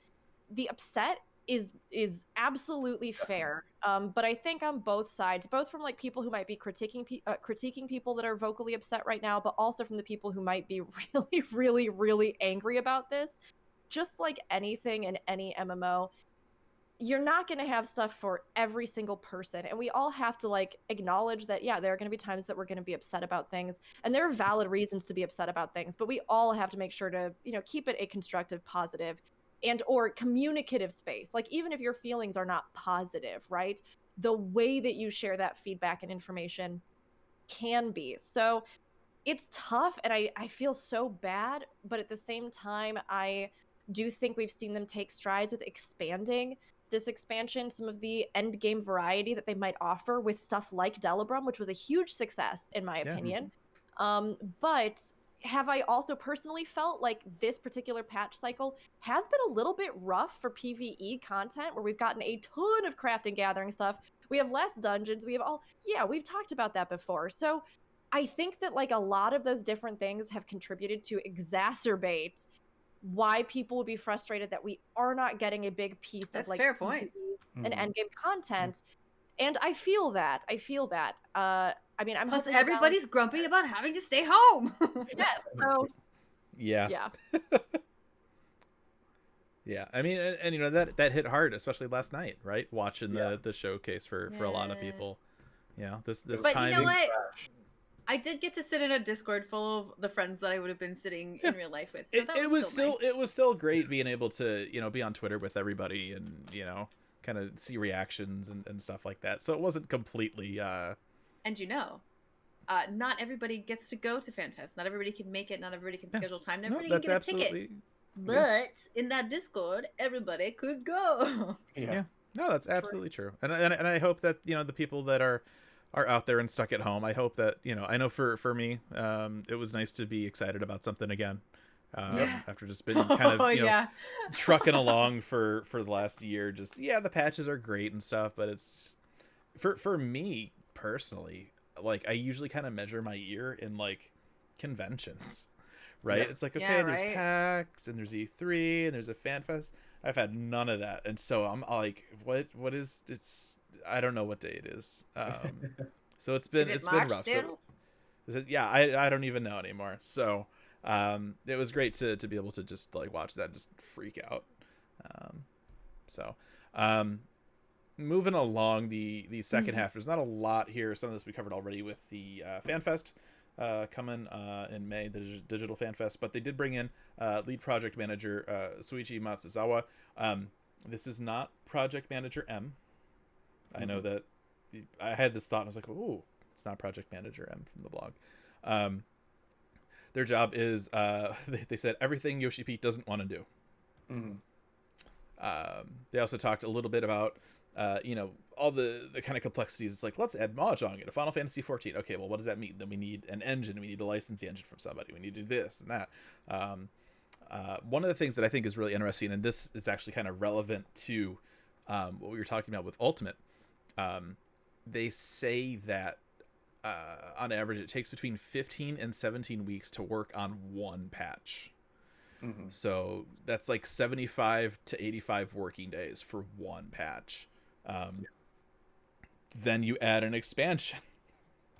upset is absolutely fair. But I think on both sides, both from like people who might be critiquing people that are vocally upset right now, but also from the people who might be really, really, really angry about this. Just like anything in any MMO, you're not going to have stuff for every single person, and we all have to like acknowledge that there are going to be times that we're going to be upset about things, and there are valid reasons to be upset about things, but we all have to make sure to keep it a constructive, positive, and or communicative space. Like even if your feelings are not positive, right, the way that you share that feedback and information can be. So it's tough, and I feel so bad, but at the same time I do think we've seen them take strides with expanding this expansion, some of the end game variety that they might offer with stuff like Delibrum, which was a huge success in my Yeah. opinion. But have I also personally felt like this particular patch cycle has been a little bit rough for PvE content, where we've gotten a ton of craft and gathering stuff. We have less dungeons. We have we've talked about that before. So I think that like a lot of those different things have contributed to exacerbate why people would be frustrated that we are not getting a big piece That's of like fair point. PvE and Mhm. endgame content. And I feel that. I mean, I'm Plus, hoping that everybody's grumpy about having to stay home. yes. So Yeah. yeah. Yeah, I mean, and you know that hit hard, especially last night, right? Watching the showcase for a lot of Yeah. people. You know, this But time. you know what? I did get to sit in a Discord full of the friends that I would have been sitting in real life with. So that It was was still nice. it was still great being able to, you know, be on Twitter with everybody and, you know, kind of see reactions and stuff like that. So it wasn't completely And you know, not everybody gets to go to FanFest. Not everybody can make it. Not everybody can schedule time. Not no, everybody can that's get a ticket. absolutely But in that Discord, everybody could go. yeah. No, that's absolutely true. And I hope that, you know, the people that are out there and stuck at home, I hope that, you know, I know for me, it was nice to be excited about something again. After just been kind of, you know, trucking along for the last year. Just, yeah, the patches are great and stuff, but it's for me personally, like, I usually kind of measure my year in like conventions, right? It's like, okay, there's PAX and there's E3 and there's a FanFest. I've had none of that, and so I'm like, what is it's? I don't know what day it is. So it's been Is it March been rough. still? So is it? Yeah, I don't even know anymore. So it was great to be able to just like watch that and just freak out. Moving along the second half, there's not a lot here. Some of this we covered already with the FanFest coming in May, the digital FanFest, but they did bring in lead project manager Suichi Matsuzawa. This is not Project Manager M. I know that I had this thought and I was like, oh, it's not Project Manager M from the blog. Their job is, they said, everything Yoshi P doesn't want to do. They also talked a little bit about, you know, all the kind of complexities. It's like, let's add Mahjong into Final Fantasy 14. Okay, well, what does that mean? Then we need an engine. We need to license the engine from somebody. We need to do this and that. One of the things that I think is really interesting, and this is actually kind of relevant to what we were talking about with Ultimate, they say that on average it takes between 15 and 17 weeks to work on one patch. So that's like 75 to 85 working days for one patch. Then you add an expansion.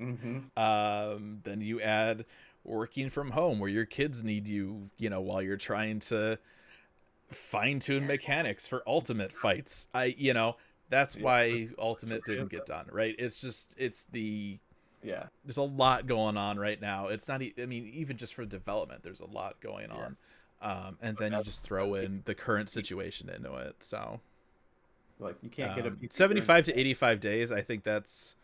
Then you add working from home where your kids need you, you know, while you're trying to fine-tune mechanics for Ultimate fights. You know, that's why Ultimate didn't get done, right? It's just, there's a lot going on right now. It's not, I mean, even just for development, there's a lot going on. And then you just throw in the current situation into it. So like, you can't get a 75 to 85 days. I think that's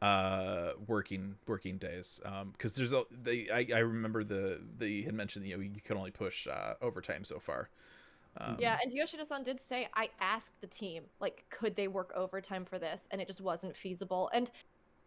working days. Cause there's I remember they had mentioned, you know, you could only push overtime so far. Yeah, and Yoshida-san did say, I asked the team, like, could they work overtime for this? And it just wasn't feasible. And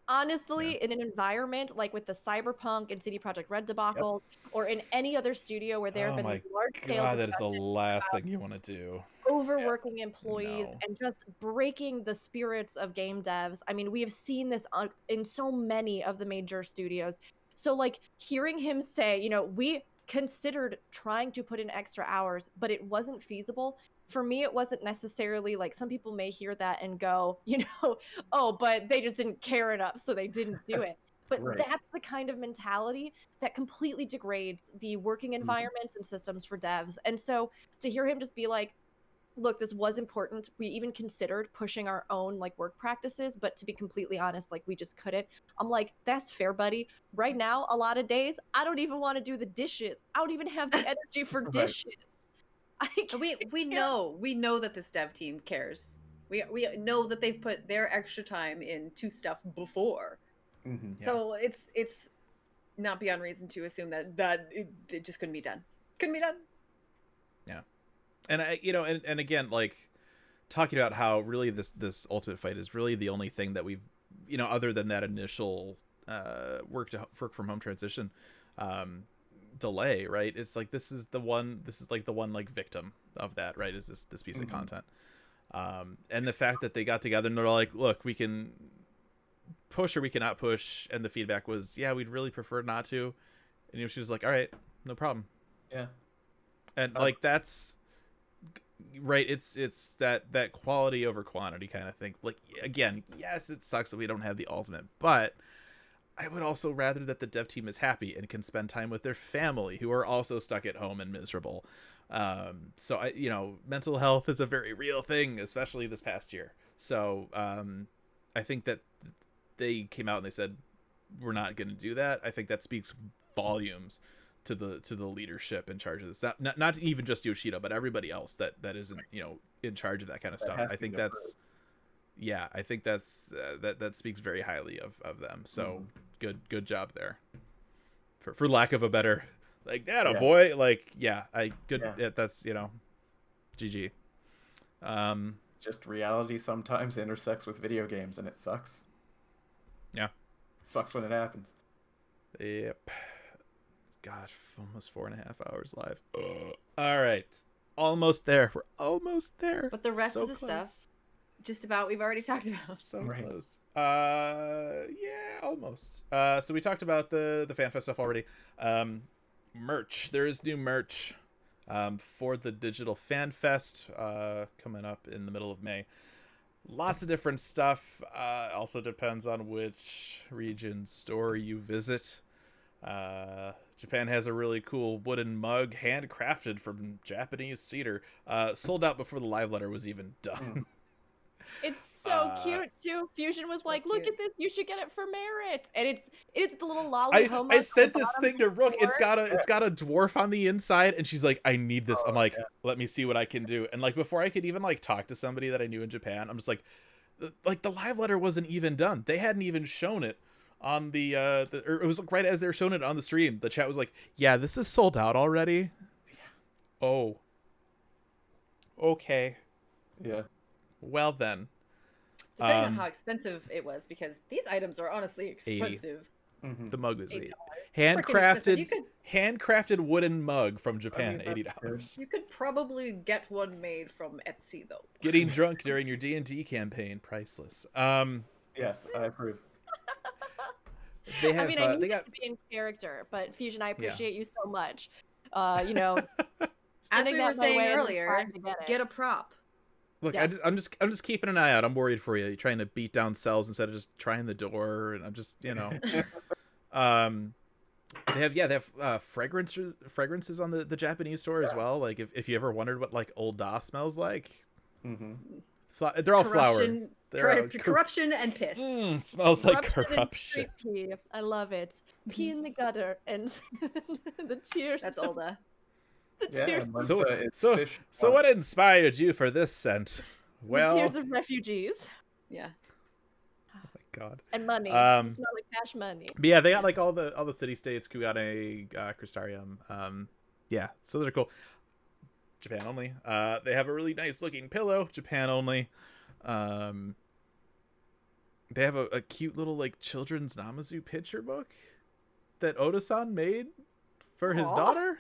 honestly, in an environment like with the Cyberpunk and CD Projekt Red debacle, or in any other studio where there have been these large-scale God, that is the last thing you want to do. Overworking employees and just breaking the spirits of game devs. I mean, we have seen this in so many of the major studios. So, like, hearing him say, you know, we considered trying to put in extra hours, but it wasn't feasible. For me, it wasn't necessarily like, some people may hear that and go, you know, oh, but they just didn't care enough, so they didn't do it. But that's the kind of mentality that completely degrades the working environments and systems for devs. And so to hear him just be like, look, this was important. We even considered pushing our own like work practices, but to be completely honest, like, we just couldn't. I'm like, that's fair, buddy. Right now, a lot of days, I don't even want to do the dishes. I don't even have the energy for dishes. We know that this dev team cares. We know that they've put their extra time into stuff before. So it's not beyond reason to assume that it just couldn't be done. Yeah. And I, you know, and again, like, talking about how really this Ultimate fight is really the only thing that we've, you know, other than that initial work from home transition delay, right? It's like, this is like the one like victim of that, right? Is this piece of content. And the fact that they got together and they're like, look, we can push or we cannot push, and the feedback was, yeah, we'd really prefer not to. And, you know, she was like, all right, no problem. Yeah. And like, that's right. It's that quality over quantity kind of thing. Like, again, yes, it sucks that we don't have the Ultimate, but I would also rather that the dev team is happy and can spend time with their family who are also stuck at home and miserable. So I, mental health is a very real thing, especially this past year. So I think that they came out and they said we're not going to do that. I think that speaks volumes to the leadership in charge of this. Not even just Yoshida, but everybody else that isn't in charge of that kind of stuff. I think that's that speaks very highly of them. So good job there. For lack of a better boy, that's GG. Just reality sometimes intersects with video games, and it sucks. Yeah, sucks when it happens. Yep. Gosh, almost 4.5 hours live. All right, almost there. We're almost there. But the rest So of the close. stuff, just about, we've already talked about. So Right. close. Yeah, almost. So we talked about the FanFest stuff already. Merch. There is new merch for the Digital FanFest coming up in the middle of May. Lots of different stuff. Also depends on which region store you visit. Japan has a really cool wooden mug, handcrafted from Japanese cedar. Sold out before the live letter was even done. It's so Uh, cute too. Fusion was so like, "Look cute. at this! You should get it for merit." And it's the little lolly home. I sent this thing to Rook. It's got a dwarf on the inside, and she's like, "I need this." I'm like, "Let me see what I can do." And like before I could even like talk to somebody that I knew in Japan, I'm just like the live letter wasn't even done. They hadn't even shown it on the or it was like right as they were showing it on the stream. The chat was like, "Yeah, this is sold out already." Oh. Okay. Yeah. Well then. Depending on how expensive it was, because these items are honestly expensive. Mhm. The mug was $80. $80. Freaking expensive. Handcrafted wooden mug from Japan, that's $80. You could probably get one made from Etsy though. Getting drunk during your D&D campaign, priceless. Yes, I approve. They have I mean, I they need got it to be in character, but Fusion, I Yeah. appreciate you so much. As Sending we that were my saying way and then earlier, trying to get a prop. Look, Yes. I'm just keeping an eye out. I'm worried for you. You're trying to beat down cells instead of just trying the door, and I'm just they have fragrances on the Japanese store as well. Like if you ever wondered what like Old Da smells like, Hmm. they're all flowered. Corruption, They're all corruption and piss. Smells like Corruption and corruption. street pee. I love it. Pee in the gutter and the tears. That's Olda. The Yeah, tears. and once, So- it's so- fish So what inspired you for this scent? The Well, tears of refugees Yeah. oh my God. and money. Um, It smell like cash money. But yeah, they got like all the city states, Kugane, Crystarium. Yeah, so those are cool. Japan only. They have a really nice looking pillow. Japan only. They have a cute little like children's Namazu picture book that Oda-san made for his Aw. daughter.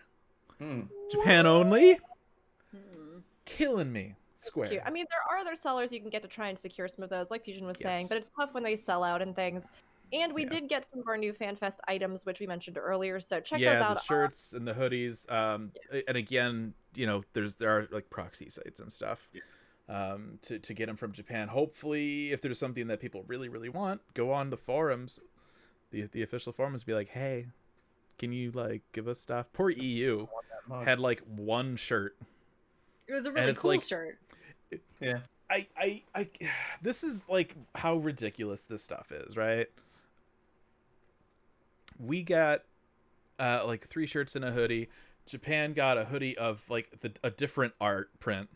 Hmm. Japan only. Hmm. Killing me. Square. Cute. I mean, there are other sellers you can get to try and secure some of those, like Fusion was saying, Yes. but it's tough when they sell out and things. And we Yeah. did get some of our new FanFest items, which we mentioned earlier, so check Yeah, those out. the shirts and the hoodies. And again, there are like proxy sites and stuff. To get them from Japan. Hopefully, if there's something that people really, really want, go on the forums, the official forums, be like, hey, can you like give us stuff? Poor EU That mug. had like one shirt. It was a really it's cool like- shirt. Yeah. I this is like how ridiculous this stuff is, right? We got like 3 shirts and a hoodie. Japan got a hoodie of like a different art print.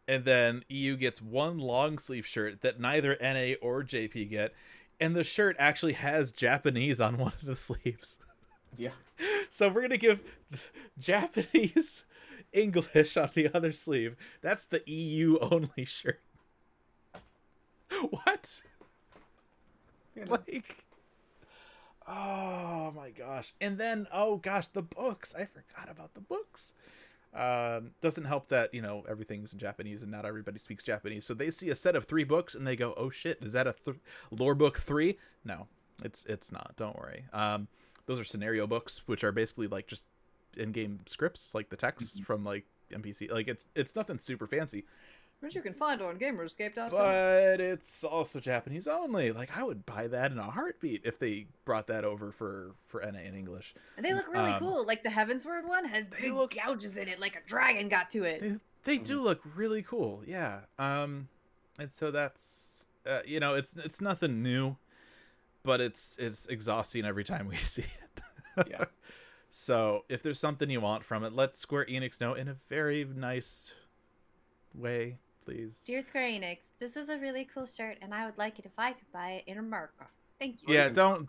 And then EU gets one long sleeve shirt that neither NA or JP get. And the shirt actually has Japanese on one of the sleeves. Yeah. So we're going to give Japanese English on the other sleeve. That's the EU only shirt. What? You know, Like, oh my gosh. And then, oh gosh, the books. I forgot about the books. Doesn't help that everything's in Japanese and not everybody speaks Japanese, so they see a set of 3 books and they go, oh shit, is that a lore book 3? No, it's not, don't worry. Those are scenario books, which are basically like just in-game scripts, like the texts from like NPC. Like it's nothing super fancy. Which you can find on Gamerscape.com. but it's also Japanese only. Like, I would buy that in a heartbeat if they brought that over for NA in English. And they look really Um, cool. Like the Heavensward one has big look- gouges in it, like a dragon got to it. They do look really cool, yeah. And so that's you know, it's nothing new, but it's exhausting every time we see it. Yeah. So if there's something you want from it, let Square Enix know in a very nice way, please. Dear Square Enix, this is a really cool shirt, and I would like it if I could buy it in America. Thank you. Yeah, don't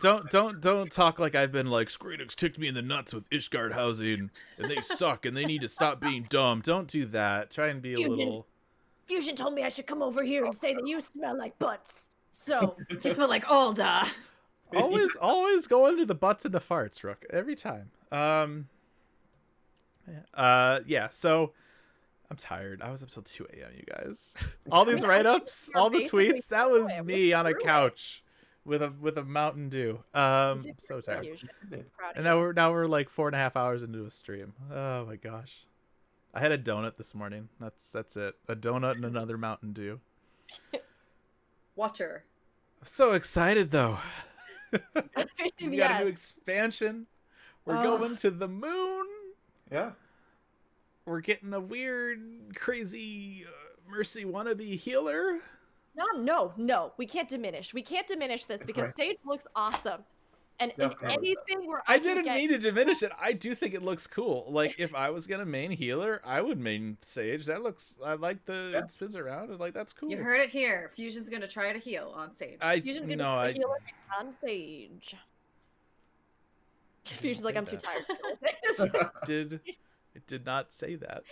talk like I've been like Square Enix kicked me in the nuts with Ishgard housing and they suck and they need to stop being dumb. Don't do that. Try and be a Fusion. little. Fusion told me I should come over here and say that you smell like butts. So You smell like Alda. Always go under the butts and the farts, Rook. Every time. Yeah, so I'm tired. I was up till 2 a.m., you guys. All these write-ups, all the basically tweets, that was through it. me on a Through it. couch with a Mountain Dew. I'm so tired. Fusion. Proud And of now we're like 4.5 hours into a stream. Oh my gosh. I had a donut this morning. That's it. A donut and another Mountain Dew. Watcher. I'm so excited though. you. We got a new Yes. expansion. We're Oh. going to the moon. Yeah. We're getting a weird, crazy Mercy wannabe healer. No, we can't diminish. We can't diminish this because Right. Sage looks awesome. And in Definitely. anything where I can didn't get, mean to diminish it. I do think it looks cool. Like if I was gonna main healer, I would main Sage. That looks. I like the Yeah. it spins around. And like that's cool. You heard it here. Fusion's gonna try to heal on Sage. Fusion's gonna no, be I a healer on Sage. Fusion's like, say I'm too that. tired. to do this." did not say that.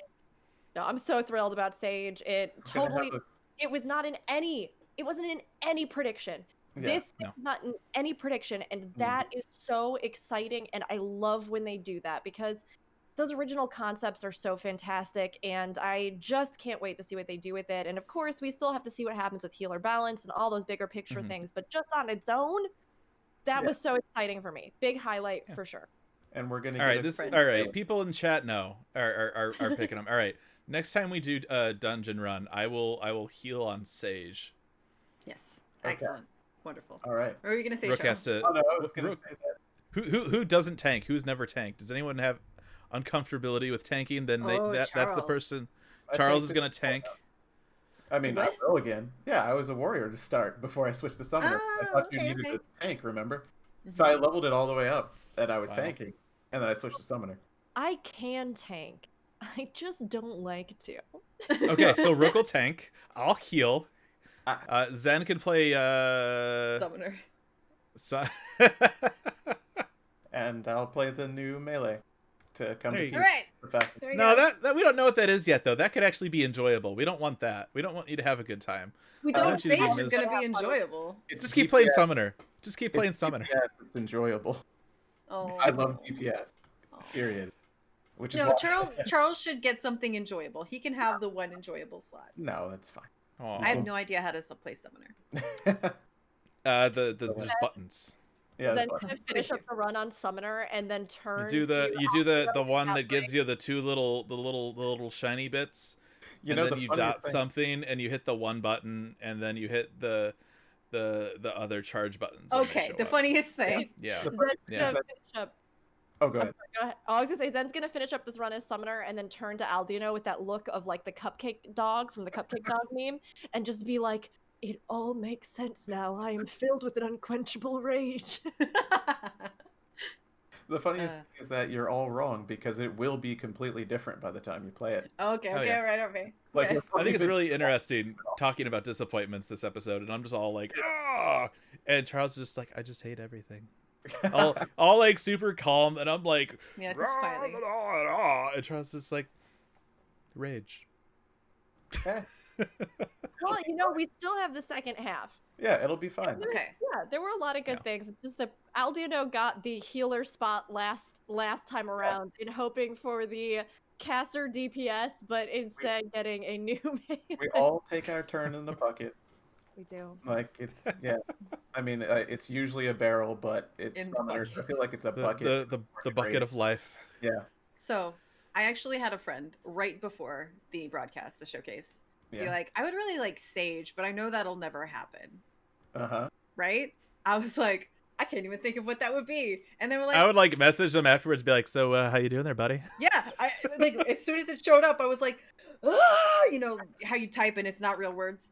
No, I'm so thrilled about Sage. It Gonna have totally, it wasn't in any prediction. Yeah, This no. is not in any prediction, and that is so exciting. And I love when they do that because those original concepts are so fantastic, and I just can't wait to see what they do with it. And of course, we still have to see what happens with healer balance and all those bigger picture Mhm. things. But just on its own, that Yeah. was so exciting for me. Big highlight for sure. And we're gonna All get right, a this. friend. All right, people in chat know are picking them. All right, next time we do dungeon run, I will heal on Sage. Yes. Okay. Excellent. Wonderful. All right. What were you gonna say, Rook Charles? has to. Oh no, I was gonna Rook- say that. Who doesn't tank? Who's never tanked? Does anyone have uncomfortability with tanking? Then Oh, that's the Charles. person. I Charles tanked is it gonna before, tank. though. I mean, What? I will again. Yeah, I was a warrior to start before I switched to summoner. I Oh, thought you okay, needed okay. a tank, remember? Mhm. So I leveled it all the way up, and I was Wow. tanking, and then I switched to summoner. I can tank. I just don't like to. Okay, so Rook will tank. I'll heal. Ah. Zen can play. Summoner. So- And I'll play the new melee to come There to you teach All right. the fact. There we no, go. that we don't know what that is yet, though. That could actually be enjoyable. We don't want that. We don't want you to have a good time. We I Oh, don't want you to Sage be is mis- gonna be have fun. enjoyable. It's Just keep playing DPS. Summoner. Just keep playing It's Summoner. DPS, it's enjoyable. Oh. I love DPS. Oh. Period. Which is No, why... Charles should get something enjoyable. He can have the one enjoyable slot. No, that's fine. Aw. I have no idea how to play Summoner. There's buttons. Yeah, then that's to fine. finish up the run on Summoner and then turn. You do the one that gives halfway. you the little shiny bits, You and know, then the you funniest dot thing- something, and you hit the one button, and then you hit the other charge buttons. when they Okay, show the up. funniest thing. Yeah. The Zen's funniest Yeah. gonna thing is finish up. that- Oh, go ahead. Go ahead. Oh, I was gonna say Zen's gonna finish up this run as Summoner and then turn to Aldino with that look of like the cupcake dog from the cupcake dog meme, and just be like, "It all makes sense now. I am filled with an unquenchable rage." The funniest Uh. thing is that you're all wrong because it will be completely different by the time you play it. Okay, Oh, okay, yeah. all right, okay. Like, Okay. we're I think it's probably- really interesting talking about disappointments this episode, and I'm just all like, ah, and Charles is just like, I just hate everything. all like super calm, and I'm like, Yeah, just quietly. and Charles is like, rage. Well, we still have the second half. Yeah, it'll be fine. Okay. Yeah, there were a lot of good Yeah. things. It's just that Aldino got the healer spot last time around in hoping for the caster DPS, but instead getting a new main. We all take our turn in the bucket. We do. Like, it's, yeah. I mean, it's usually a barrel, but it's In the summoners. I bucket. feel like it's a The bucket. the bucket of life. Yeah. So, I actually had a friend right before the broadcast, the showcase, be Yeah. like, I would really like Sage, but I know that'll never happen. Uh-huh. Right? I was like, I can't even think of what that would be. And they were like, I would like message them afterwards, be like, "So, how you doing there, buddy?" yeah, I like as soon as it showed up, I was like, ah, you know how you type and it's not real words.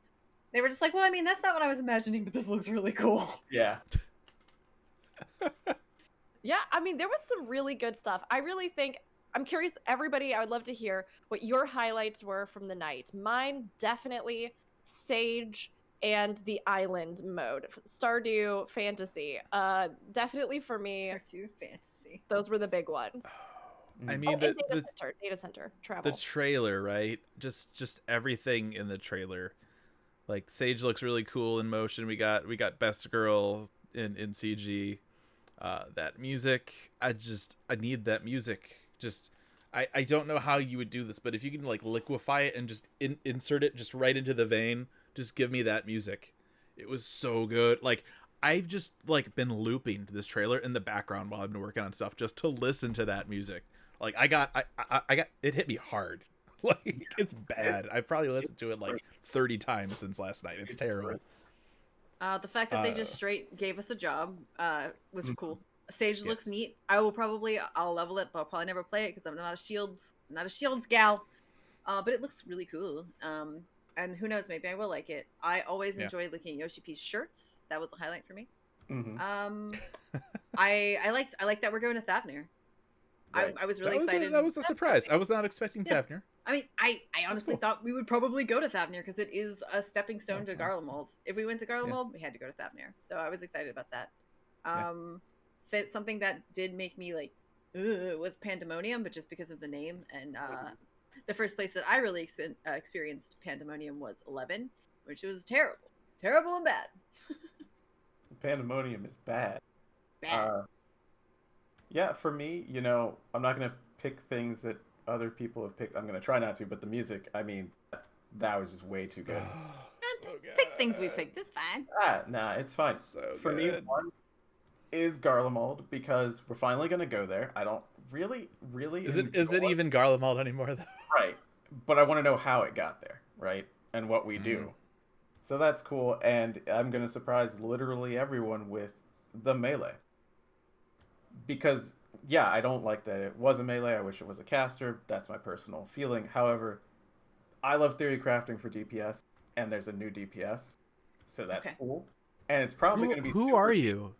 They were just like, well, I mean, that's not what I was imagining, but this looks really cool. Yeah. Yeah, I mean, there was some really good stuff. I really think, I'm curious, everybody, I would love to hear what your highlights were from the night. Mine, definitely Sage and the island mode. Stardew Fantasy. Definitely for me, Stardew Fantasy. those were the big ones. I Mm. mean, And data center travel. the trailer, right? Just everything in the trailer. Like Sage looks really cool in motion. We got Best Girl in CG. That music, I need that music. Just I don't know how you would do this, but if you can like liquefy it and just insert it just right into the vein, just give me that music. It was so good. Like I've just like been looping this trailer in the background while I've been working on stuff just to listen to that music. Like I got it hit me hard. Like it's bad. I've probably listened to it like 30 times since last night. It's terrible. The fact that they just straight gave us a job was cool. Sage looks Yes. neat. I'll level it, but I'll probably never play it because I'm not a Shields gal. But it looks really cool. And who knows, maybe I will like it. I always Yeah. enjoyed looking at Yoshi P's shirts. That was a highlight for me. Mm-hmm. I liked that we're going to Thavnir. Right. I was really that was excited. that was a surprise. I was not expecting Yeah. Fafnir. I mean, I honestly cool. thought we would probably go to Thavnir because it is a stepping stone to Yeah. Garlemald. If we went to Garlemald, we had to go to Thavnir. So I was excited about that. Something that did make me like, ugh, was Pandemonium, but just because of the name. And the first place that I really experienced Pandemonium was 11, which was terrible. It's terrible and bad. Pandemonium is bad. Bad. Yeah, for me, you know, I'm not gonna pick things that other people have picked. I'm gonna try not to, but the music, I mean, that was just way too good. Pick things we picked. It's fine. Nah, it's fine. So For me, good. one is Garlemald because we're finally gonna go there. I don't really Is it enjoy- even Garlemald anymore though? right? But I want to know how it got there, right? And what we do. So that's cool, and I'm gonna surprise literally everyone with the melee. Because yeah, I don't like that it was a melee. I wish it was a caster. That's my personal feeling. However, I love theory crafting for DPS, and there's a new DPS, so that's Okay. cool. And it's probably going to be. Who super- are you?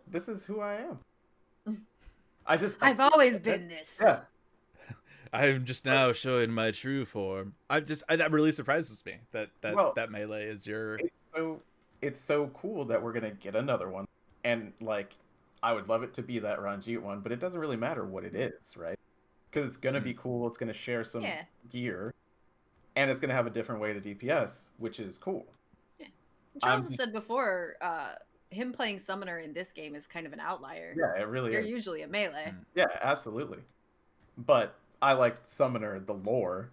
This is who I am. I just. I've always been this. Yeah. I'm just now showing my true form. That really surprises me that Well, that melee is your. It's so cool that we're gonna get another one, and like I would love it to be that Ranjit one, but it doesn't really matter what it is, right? Because it's gonna be cool. It's gonna share some Yeah. gear, and it's gonna have a different way to DPS, which is cool. Charles I'm- has said before, him playing summoner in this game is kind of an outlier. Yeah, it really You're is. usually a melee. Yeah, absolutely. But I liked Summoner, the lore,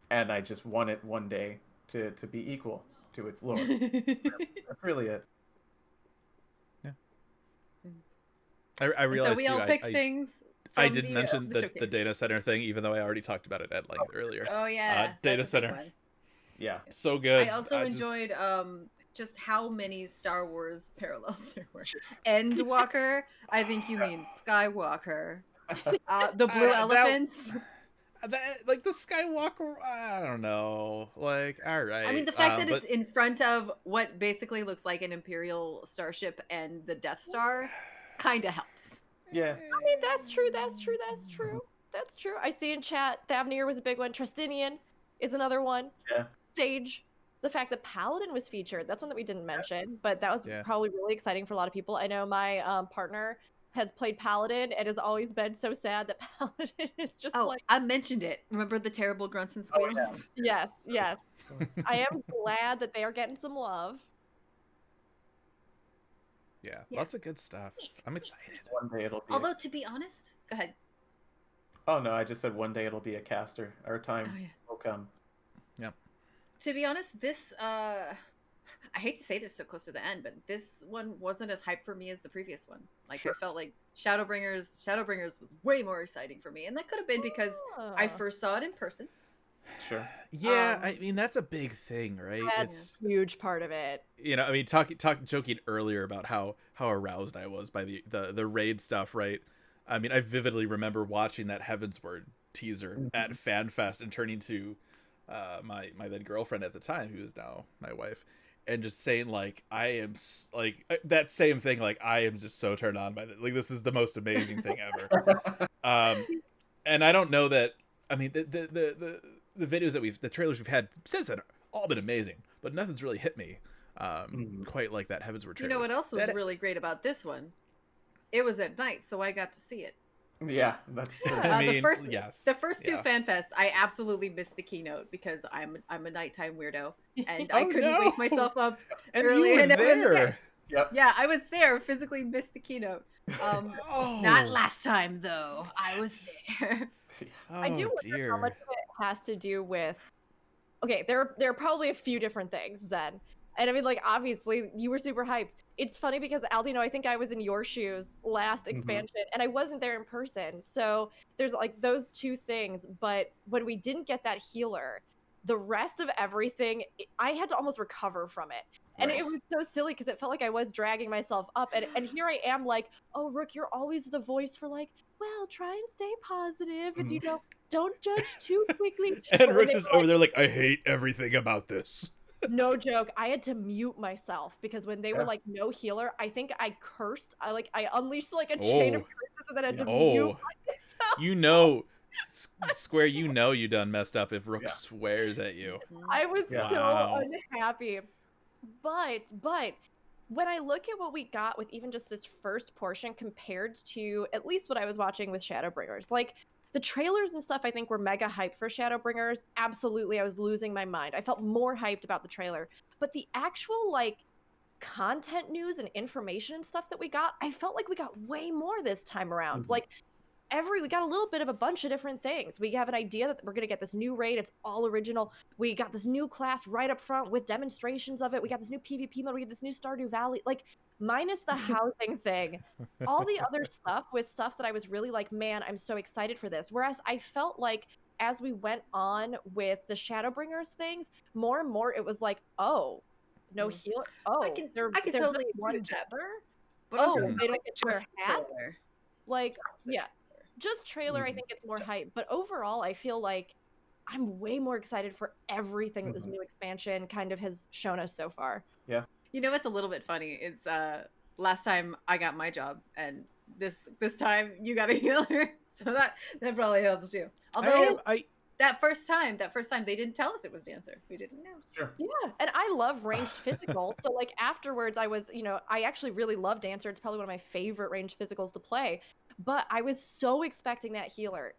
and I just want it one day to be equal to its lore. That's really it. I And realized so we all too, pick I things. I from didn't the, mention the showcase. data center thing, even though I already talked about it at length earlier. Oh yeah, data that's a big center. one. Yeah. So good. I also just- enjoyed just how many Star Wars parallels there were. Endwalker, I think you mean Skywalker. The blue that- elephants. like the Skywalker. I don't know. Like, all right. I mean, the fact that but it's in front of what basically looks like an Imperial starship and the Death Star kind of helps. Yeah. I mean, that's true. That's true. That's true. That's true. I see in chat, Thavnir was a big one. Trustinian is another one. Yeah. Sage. The fact that Paladin was featured, that's one that we didn't mention, but that was Yeah. probably really exciting for a lot of people. I know my partner has played Paladin and has always been so sad that Paladin is just Oh, like, I mentioned it. Remember the terrible grunts and Oh, squeals? yeah. yes, yes. I am glad that they are getting some love. yeah, Yeah. lots of good stuff. I'm excited. One day it'll be. Although, to be honest, go ahead. Oh no, I just said one day it'll be a caster. Our time Oh, yeah. will come. To be honest, this I hate to say this so close to the end, but this one wasn't as hyped for me as the previous one. Like Sure. I felt like Shadowbringers was way more exciting for me, and that could have been because I Ah. first saw it in person, Sure. Yeah, I mean that's a big thing, right? That's a huge part of it. You know, I mean, joking earlier about how aroused I was by the raid stuff, right? I mean, I vividly remember watching that Heavensward teaser at FanFest and turning to my then girlfriend at the time, who is now my wife, and just saying like, that same thing, like I am just so turned on by this. Like this is the most amazing thing ever. And I don't know that. I mean, the videos that the trailers we've had since then all been amazing, but nothing's really hit me quite like that Heavensward trailer. You know what else was really great about this one? It was at night, so I got to see it. Yeah, that's true. I mean, the first two yeah. FanFests, I absolutely missed the keynote because I'm a nighttime weirdo, and Oh, I couldn't no. wake myself up And early. you were and it was- there. Yep. Yeah, I was there. Physically missed the keynote. Oh. Not last time though. I was there. Oh, I do wonder dear. how much of it has to do with. Okay, there are probably a few different things, Zen. And I mean, like, obviously, you were super hyped. It's funny because, Aldino, I think I was in your shoes last expansion, and I wasn't there in person. So there's, like, those two things. But when we didn't get that healer, the rest of everything, I had to almost recover from it. And Right. it was so silly because it felt like I was dragging myself up. And here I am like, oh, Rook, you're always the voice for like, well, try and stay positive. And, you know, don't judge too quickly. But And when Rook's they just were over there like, I hate everything about this. no joke, I had to mute myself because when they were Yeah. like no healer, I think I cursed. I unleashed like a chain of Oh. curses and then I had to Oh. mute myself. You know, Square, you know you done messed up if Rook Yeah. swears at you. I was Yeah. so Wow. unhappy. But when I look at what we got with even just this first portion compared to at least what I was watching with Shadowbringers, like the trailers and stuff I think were mega hyped for Shadowbringers. Absolutely, I was losing my mind. I felt more hyped about the trailer. But the actual like content news and information and stuff that we got, I felt like we got way more this time around. Mhm. Like we got a little bit of a bunch of different things. We have an idea that we're going to get this new raid. It's all original. We got this new class right up front with demonstrations of it. We got this new PvP mode. We get this new Stardew Valley. Like, minus the housing thing, all the other stuff was stuff that I was really like, man, I'm so excited for this. Whereas I felt like as we went on with the Shadowbringers things, more and more it was like, oh, no healer. Oh, I can they're totally just agree one with that. gender. But I'm Oh, talking they about, don't get to wear just the hats? trailer. Like, Just the yeah. trailer. Just trailer, I think it's more hype, but overall, I feel like I'm way more excited for everything that this new expansion kind of has shown us so far. You know what's a little bit funny is last time I got my job and this time you got a healer, so that probably helps too. Although that first time they didn't tell us it was Dancer. We didn't know. Sure. Yeah, and I love ranged physical, so like afterwards I was, I actually really love Dancer. It's probably one of my favorite ranged physicals to play, but I was so expecting that healer.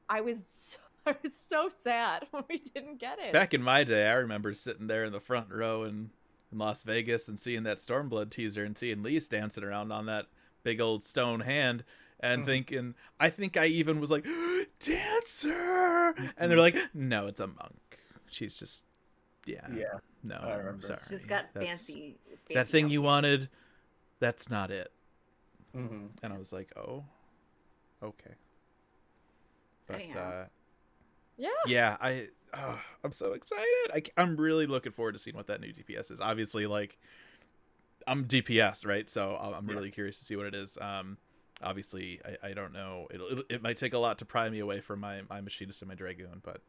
I was so sad when we didn't get it. Back in my day, I remember sitting there in the front row in Las Vegas and seeing that Stormblood teaser and seeing Lise dancing around on that big old stone hand and thinking, I think I even was like, Dancer! And they're like, no, it's a monk. She's just, Yeah. no, I remember. sorry. She's got That's- fancy That thing you outfit. wanted, that's not it. Mm-hmm. And I was like, oh, okay. But, Anyhow. Yeah. I'm so excited. I'm really looking forward to seeing what that new DPS is. Obviously, like, I'm DPS, right? So I'm really curious to see what it is. Obviously, I don't know. It might take a lot to pry me away from my Machinist and my Dragoon, but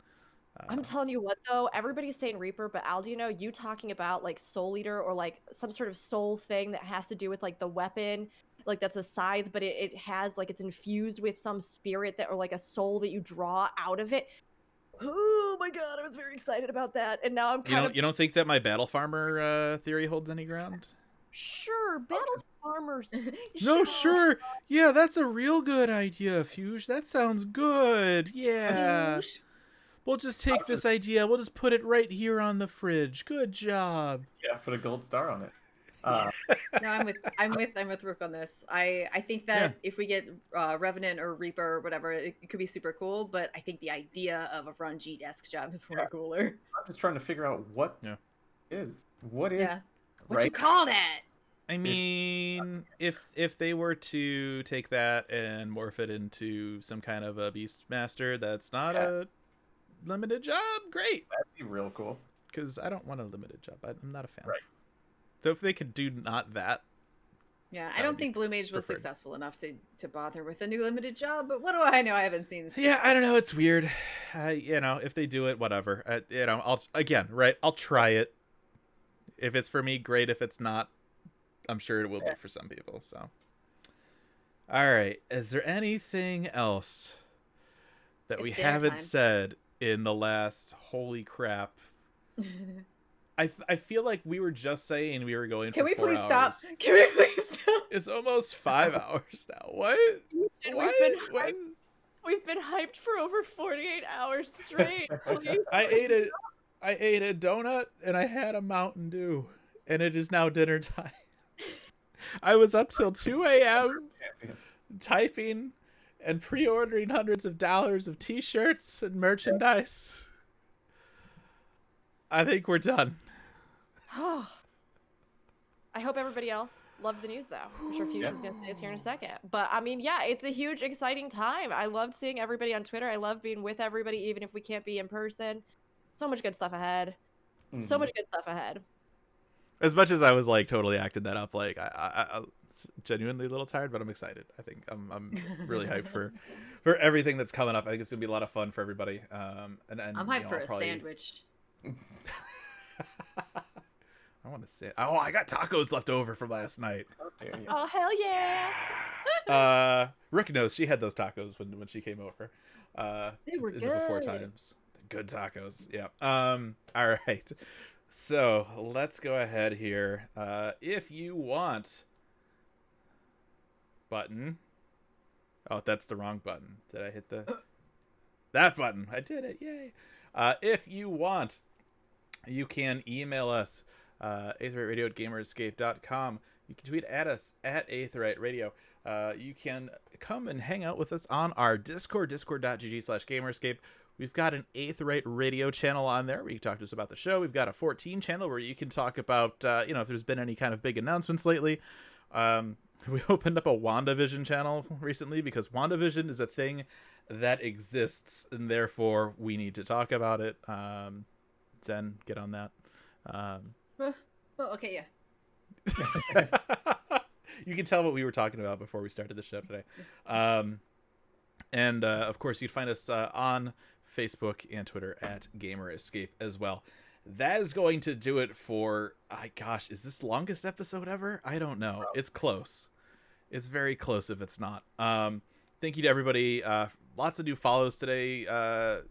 I'm telling you what though, everybody's saying Reaper, but Al, do you know, you talking about like Soul Eater or like some sort of soul thing that has to do with like the weapon, like that's a scythe, but it has like it's infused with some spirit that or like a soul that you draw out of it. Oh my god, I was very excited about that, and now I'm kind of you don't think that my Battle Farmer theory holds any ground? sure battle farmers. No, sure. Yeah, that's a real good idea, Fuge. That sounds good. Yeah. We'll just take this idea. We'll just put it right here on the fridge. Good job. Yeah, put a gold star on it. No, I'm with Rook on this. I think that if we get Revenant or Reaper or whatever, it could be super cool. But I think the idea of a Ranjit-esque job is way cooler. I'm just trying to figure out what is. What is Yeah. What right? you call that? I mean, if they were to take that and morph it into some kind of a Beastmaster, that's not a limited job, great. That'd be real cool. Because I don't want a limited job. I'm not a fan. Right. So if they could do not that, Yeah, I That don't would be think Blue Mage was preferred. successful enough to bother with a new limited job, but what do I know? I haven't seen this. yeah, I don't know. It's weird. If they do it, whatever. I'll try it. If it's for me, great. If it's not, I'm sure it will be for some people. So, all right. Is there anything else that we It's dinner haven't time. said in the last? Holy crap! I feel like we were just saying we were going. Can for we 4 please hours. stop? Can we please stop? It's almost 5 hours now. What? And What? we've been hyped for over 48 hours straight. Please. I ate a donut and I had a Mountain Dew, and it is now dinner time. I was up till 2 a.m. Champions. typing and pre-ordering hundreds of dollars of t-shirts and merchandise. I think we're done. I hope everybody else loved the news, though. I'm sure Fuchsia's going to say this here in a second. But, I mean, yeah, it's a huge, exciting time. I loved seeing everybody on Twitter. I love being with everybody, even if we can't be in person. So much good stuff ahead. So Mhm. much good stuff ahead. As much as I was like totally acting that up, like I'm genuinely a little tired, but I'm excited. I think I'm really hyped for everything that's coming up. I think it's gonna be a lot of fun for everybody. And I'm hyped for a sandwich. I want to say, oh, I got tacos left over from last night. How dare you. Oh, hell yeah. Rook knows she had those tacos when she came over. They were in the before good. times. Good tacos. Yeah. All right. So let's go ahead here. If you want button. Oh, that's the wrong button. Did I hit that button? I did it. Yay. If you want, you can email us, aetheryteradio@gamerescape.com. You can tweet at us at aetheryteradio. You can come and hang out with us on our Discord, discord.gg/gamerescape. We've got an Aetheryte radio channel on there where you can talk to us about the show. We've got a 14 channel where you can talk about, if there's been any kind of big announcements lately. We opened up a WandaVision channel recently because WandaVision is a thing that exists, and therefore we need to talk about it. Zen, get on that. Well, okay, yeah. You can tell what we were talking about before we started the show today. And of course, you'd find us on Facebook and Twitter at Gamer Escape as well. That is going to do it for, is this longest episode ever? I don't know. It's close. It's very close if it's not. Thank you to everybody. Lots of new follows today. I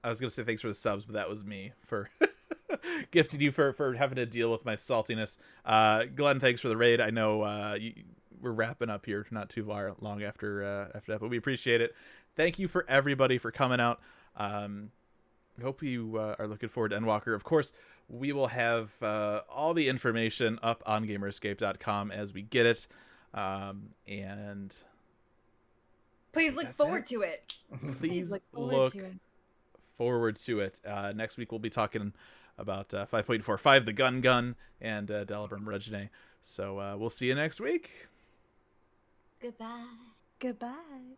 was going to say thanks for the subs, but that was me for gifting you for having to deal with my saltiness. Glenn, thanks for the raid. I know we're wrapping up here not too long after that, but we appreciate it. Thank you for everybody for coming out. Hope you are looking forward to Endwalker. Of course, we will have all the information up on gamerescape.com as we get it. And Please look That's forward it. to it. please look look forward to it. forward to it. Next week we'll be talking about 5.45, the Gun, and Delibram Regine. So we'll see you next week. Goodbye. Goodbye.